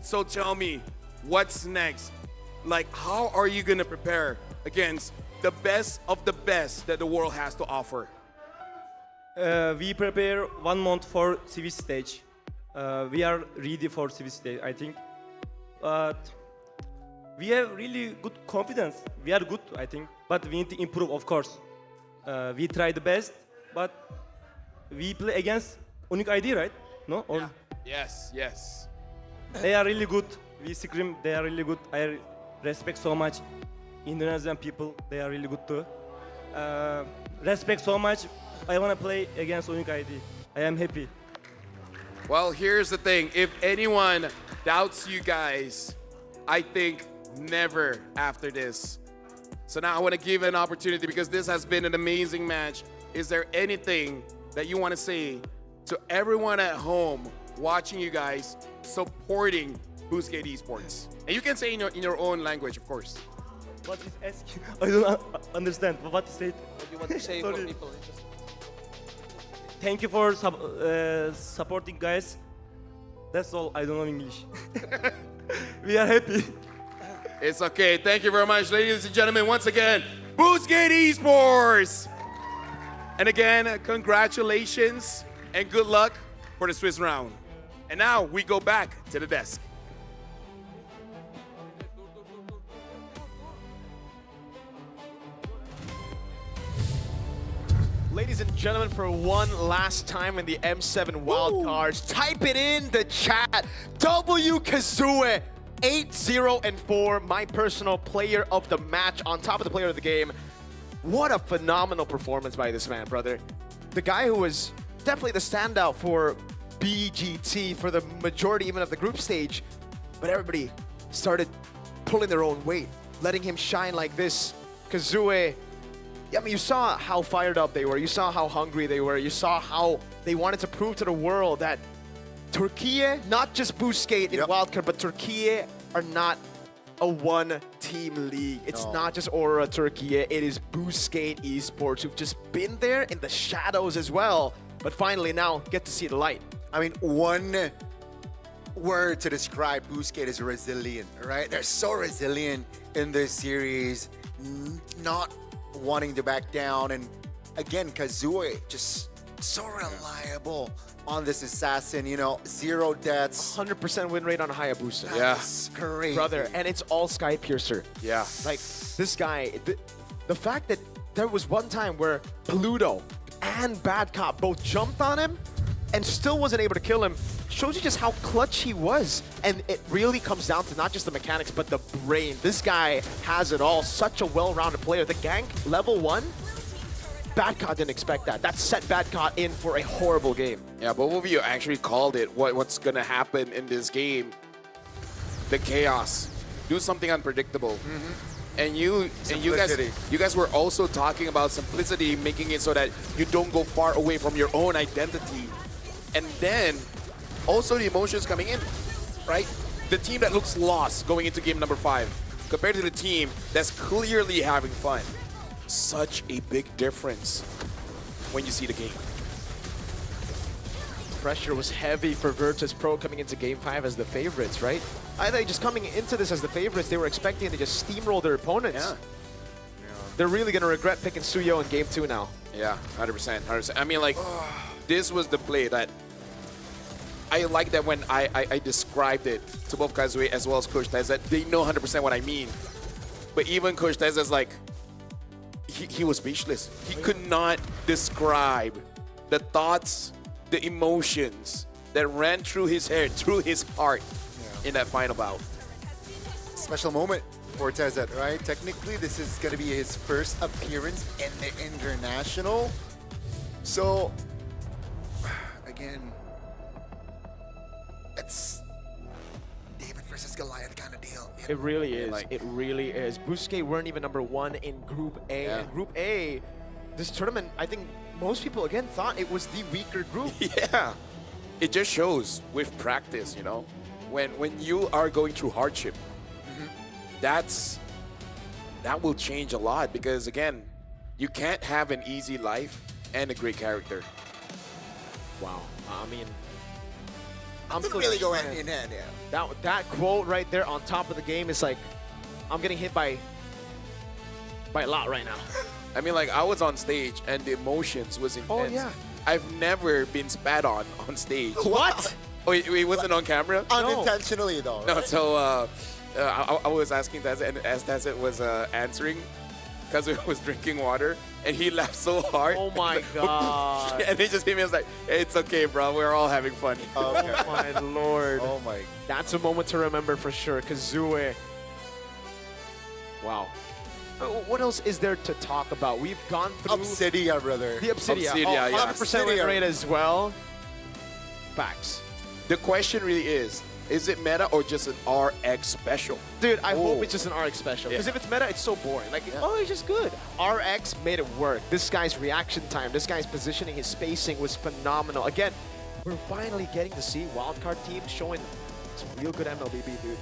So tell me, what's next? Like, how are you going to prepare against the best of the best that the world has to offer? We prepare 1 month for Swiss stage. We are ready for Swiss stage, I think. But we have really good confidence. We are good, I think. But we need to improve, of course. We try the best, but we play against Unique ID, right? No? Or Yes, yes. they are really good. We scream, they are really good. I respect so much Indonesian people. They are really good too. Respect so much. I want to play against Unique ID. I am happy. Well, here's the thing. If anyone doubts you guys, I think never after this. So now I want to give an opportunity because this has been an amazing match. Is there anything that you want to say to everyone at home watching you guys supporting Boostgate Esports? And you can say in your own language, of course. What is asking? I don't understand. What is it? What do you want to say for people? Thank you for supporting, guys. That's all. I don't know English. We are happy. It's okay. Thank you very much, ladies and gentlemen. Once again, Boostgate Esports. And again, congratulations and good luck for the Swiss round. And now we go back to the desk. Ladies and gentlemen, for one last time in the M7 wildcards, type it in the chat. W Kazue 8-0-4, my personal player of the match on top of the player of the game. What a phenomenal performance by this man, brother. The guy who was definitely the standout for BGT for the majority even of the group stage, but everybody started pulling their own weight, letting him shine like this. Kazue, I mean, you saw how fired up they were. You saw how hungry they were. You saw how they wanted to prove to the world that Turkey, not just Boostgate in wildcard, but Turkey are not a one-team league. It's not just Aura Turkey. It is Boostgate Esports who've just been there in the shadows as well, but finally now get to see the light. I mean, one word to describe Boostgate is resilient, right? They're so resilient in this series, not wanting to back down. And again, Kazue just so reliable on this assassin, you know, 0 deaths. 100% win rate on Hayabusa. That's crazy. Brother, and it's all Sky Piercer. Yeah. Like, this guy, the fact that there was one time where Pluto and Bad Cop both jumped on him and still wasn't able to kill him shows you just how clutch he was. And it really comes down to not just the mechanics, but the brain. This guy has it all. Such a well-rounded player. The gank, level 1, Badcott didn't expect that. That set Badcott in for a horrible game. Yeah, both of you actually called it. What's going to happen in this game. The chaos. Do something unpredictable. And you guys were also talking about simplicity, making it so that you don't go far away from your own identity. And then also the emotions coming in, right? The team that looks lost going into game number 5 compared to the team that's clearly having fun. Such a big difference when you see the game. Pressure was heavy for Virtus Pro coming into game 5 as the favorites, right? I think just coming into this as the favorites, they were expecting to just steamroll their opponents. Yeah. They're really going to regret picking Suyo in game 2 now. Yeah, 100%, 100%. I mean, like, this was the play that I like that when I described it to both Kazue as well as Coach Tez, that they know 100% what I mean. But even Coach Tez is like, he was speechless. He could not describe the thoughts, the emotions that ran through his head, through his heart in that final bout. Special moment for Tezet, right? Technically, this is going to be his first appearance in the International. So, again, it's David versus Goliath kind of deal. It really is. Like, it really is. Boostgate weren't even #1 in Group A. Yeah. And Group A, this tournament, I think most people, again, thought it was the weaker group. Yeah. It just shows with practice, you know, when you are going through hardship, that will change a lot because, again, you can't have an easy life and a great character. Wow. I mean, I'm still really go hand in hand, yeah. That quote right there on top of the game is like, I'm getting hit by a lot right now. I mean, like, I was on stage and the emotions was intense. Oh, yeah. I've never been spat on stage. What? Oh, it wasn't on camera? Unintentionally, though. No, right? so I was asking Tazit, and as Tazit was answering, because he was drinking water, and he laughed so hard. Oh my god. And he just hit me. I was like, hey, it's okay, bro. We're all having fun. Oh my lord. Oh my. That's a moment to remember for sure. Kazue. Wow. What else is there to talk about? We've gone through Obsidia, brother. the Obsidia. Obsidia, yeah. 100% win rate as well. Facts. The question really is it meta or just an RX special? Dude, I hope it's just an RX special. Because Yeah. if it's meta, it's so boring. Like, oh, it's just good. RX made it work. This guy's reaction time, this guy's positioning, his spacing was phenomenal. Again, we're finally getting to see wildcard teams showing some real good MLBB, dude.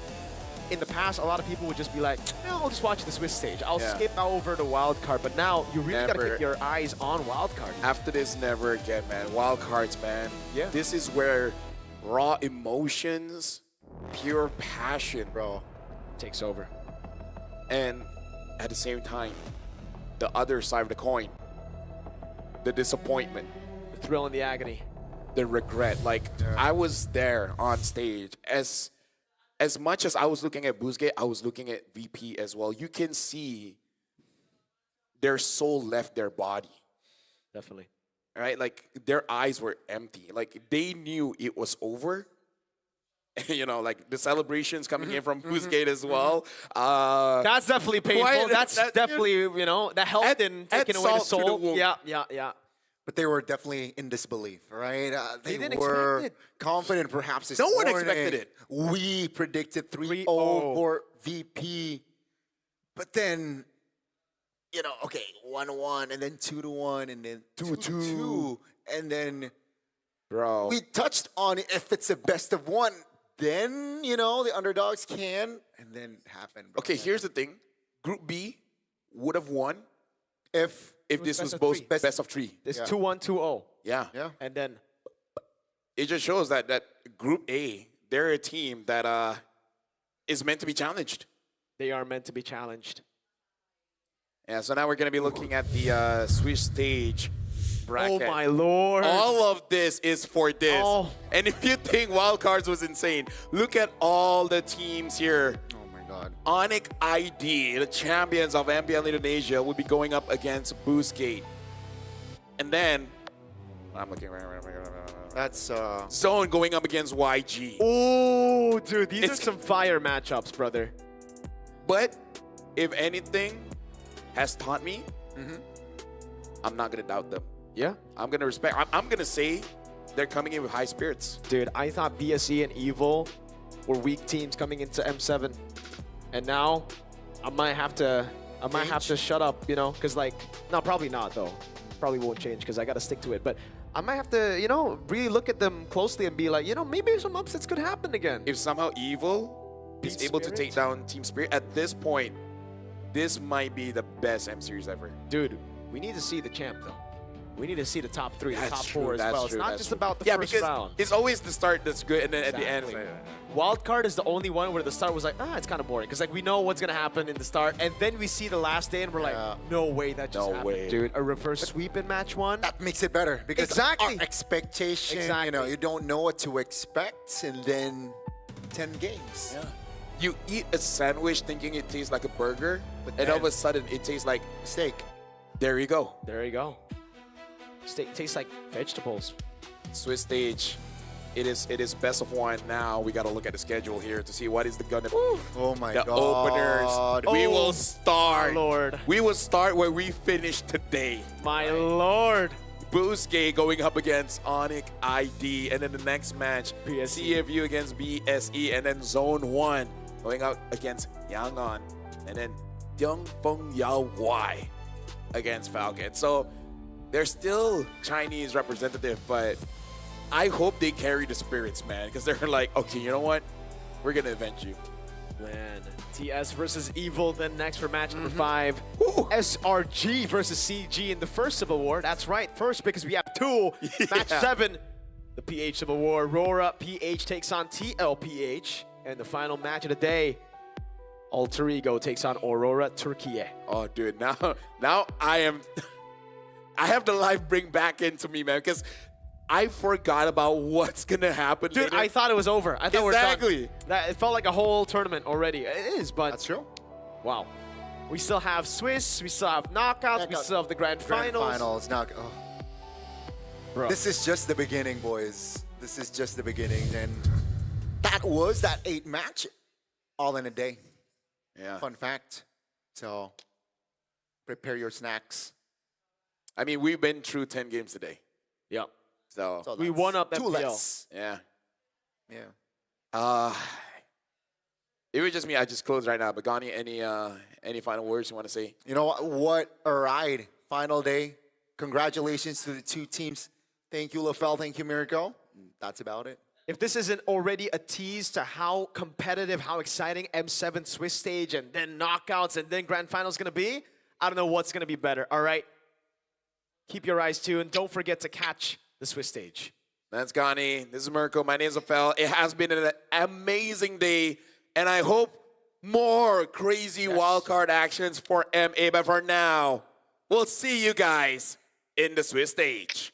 In the past, a lot of people would just be like, no, I'll just watch the Swiss stage. I'll skip over to wildcard. But now, you really got to keep your eyes on wildcard. After this, never again, man. Wild cards, man. Yeah. This is where raw emotions, pure passion, bro, takes over. And at the same time, the other side of the coin, the disappointment, the thrill and the agony, the regret. Like, I was there on stage. As much as I was looking at Boozgate, I was looking at VP as well. You can see their soul left their body. Definitely. Right? Like, their eyes were empty. Like, they knew it was over. You know, like, the celebrations coming in from Boozgate as well. That's definitely painful. That's definitely, you know, that helped in taking away the soul. Yeah. But they were definitely in disbelief, right? They didn't were expect it. confident perhaps this No one morning. expected it. We predicted 3-0 for VP. But then, you know, okay, 1-1, and then 2-1, and then 2-2. And then bro, we touched on it. If it's a best of one, then, you know, the underdogs can, and then happen. Bro. Okay, here's the thing. Group B would have won if this was of both three. best of three. It's 2-1, 2-0. Yeah. And then It just shows that Group A, they're a team that is meant to be challenged. they are meant to be challenged. Yeah, so now we're going to be looking at the Swiss stage bracket. Oh my lord. All of this is for this. Oh. And if you think wildcards was insane, look at all the teams here. Oh my god. Onyx ID, the champions of MPL Indonesia, will be going up against Boostgate. And then, I'm looking right. That's Zone going up against YG. Oh, dude, these are some fire matchups, brother. But if anything has taught me, I'm not gonna doubt them. Yeah, I'm gonna respect. I'm gonna say they're coming in with high spirits. Dude, I thought BSE and Evil were weak teams coming into M7, and now I might have to shut up, you know, because like, no, probably not though. Probably won't change because I got to stick to it. But I might have to, you know, really look at them closely and be like, you know, maybe some upsets could happen again. If somehow Evil is able to take down Team Spirit at this point, this might be the best M series ever. Dude, we need to see the champ though. We need to see the top three, the That's top true, four as that's well. true, It's not that's just true. about the Yeah, first because round. it's always the start that's good, and then at the end, Exactly. like, Wild card is the only one where the start was like, it's kind of boring. Because like we know what's going to happen in the start. And then we see the last day and we're like, no way that just happened. way. Dude, a reverse sweep in match one. that makes it better because Exactly. our expectation, you know, you don't know what to expect, and then 10 games. yeah. You eat a sandwich thinking it tastes like a burger, But and all then- of a sudden it tastes like Steak. There you go. There you go. Steak tastes like vegetables. Swiss stage. It is best of one now. We got to look at the schedule here to see what is gonna be Oh my the god. openers. We will start. My lord. We will start where we finished today. My lord. Boostgate going up against Onyx ID, and then the next match, PSE. CFU against BSE, and then Zone 1 going out against Yangon, and then Dongfeng Yao Y against Falcon. So they're still Chinese representative, but I hope they carry the spirits, man, because they're like, okay, you know what? We're going to avenge you. Man, TS versus Evil, then next for match number 5. SRG versus CG in the first Civil War. That's right, first because we have 2. Match 7, the PH Civil War. Aurora PH takes on TLPH. And the final match of the day, Alter Ego takes on Aurora Turkey. Oh, dude, now I am... I have the live bring back into me, man, because I forgot about what's gonna happen. Dude, later. I thought it was over. I thought exactly. we're done. It felt like a whole tournament already. It is, but That's true. wow. We still have Swiss. We still have knockouts. We still have the grand finals. Bro. This is just the beginning, boys. This is just the beginning, and that was that 8 match, all in a day. Yeah. Fun fact. So prepare your snacks. I mean, we've been through 10 games today. Yep. So we won up two MPL. less. Yeah. Yeah. It was just me. I just closed right now. But Gani, any final words you want to say? You know what a ride. Final day. Congratulations to the 2 teams. Thank you, LaFell. Thank you, Miracle. That's about it. If this isn't already a tease to how competitive, how exciting M7 Swiss stage and then knockouts and then grand finals going to be, I don't know what's going to be better. All right? Keep your eyes tuned. Don't forget to catch the Swiss stage. That's Gani. This is Mirko. My name is LaFell. It has been an amazing day, and I hope more crazy wildcard actions for MA. But for now, we'll see you guys in the Swiss stage.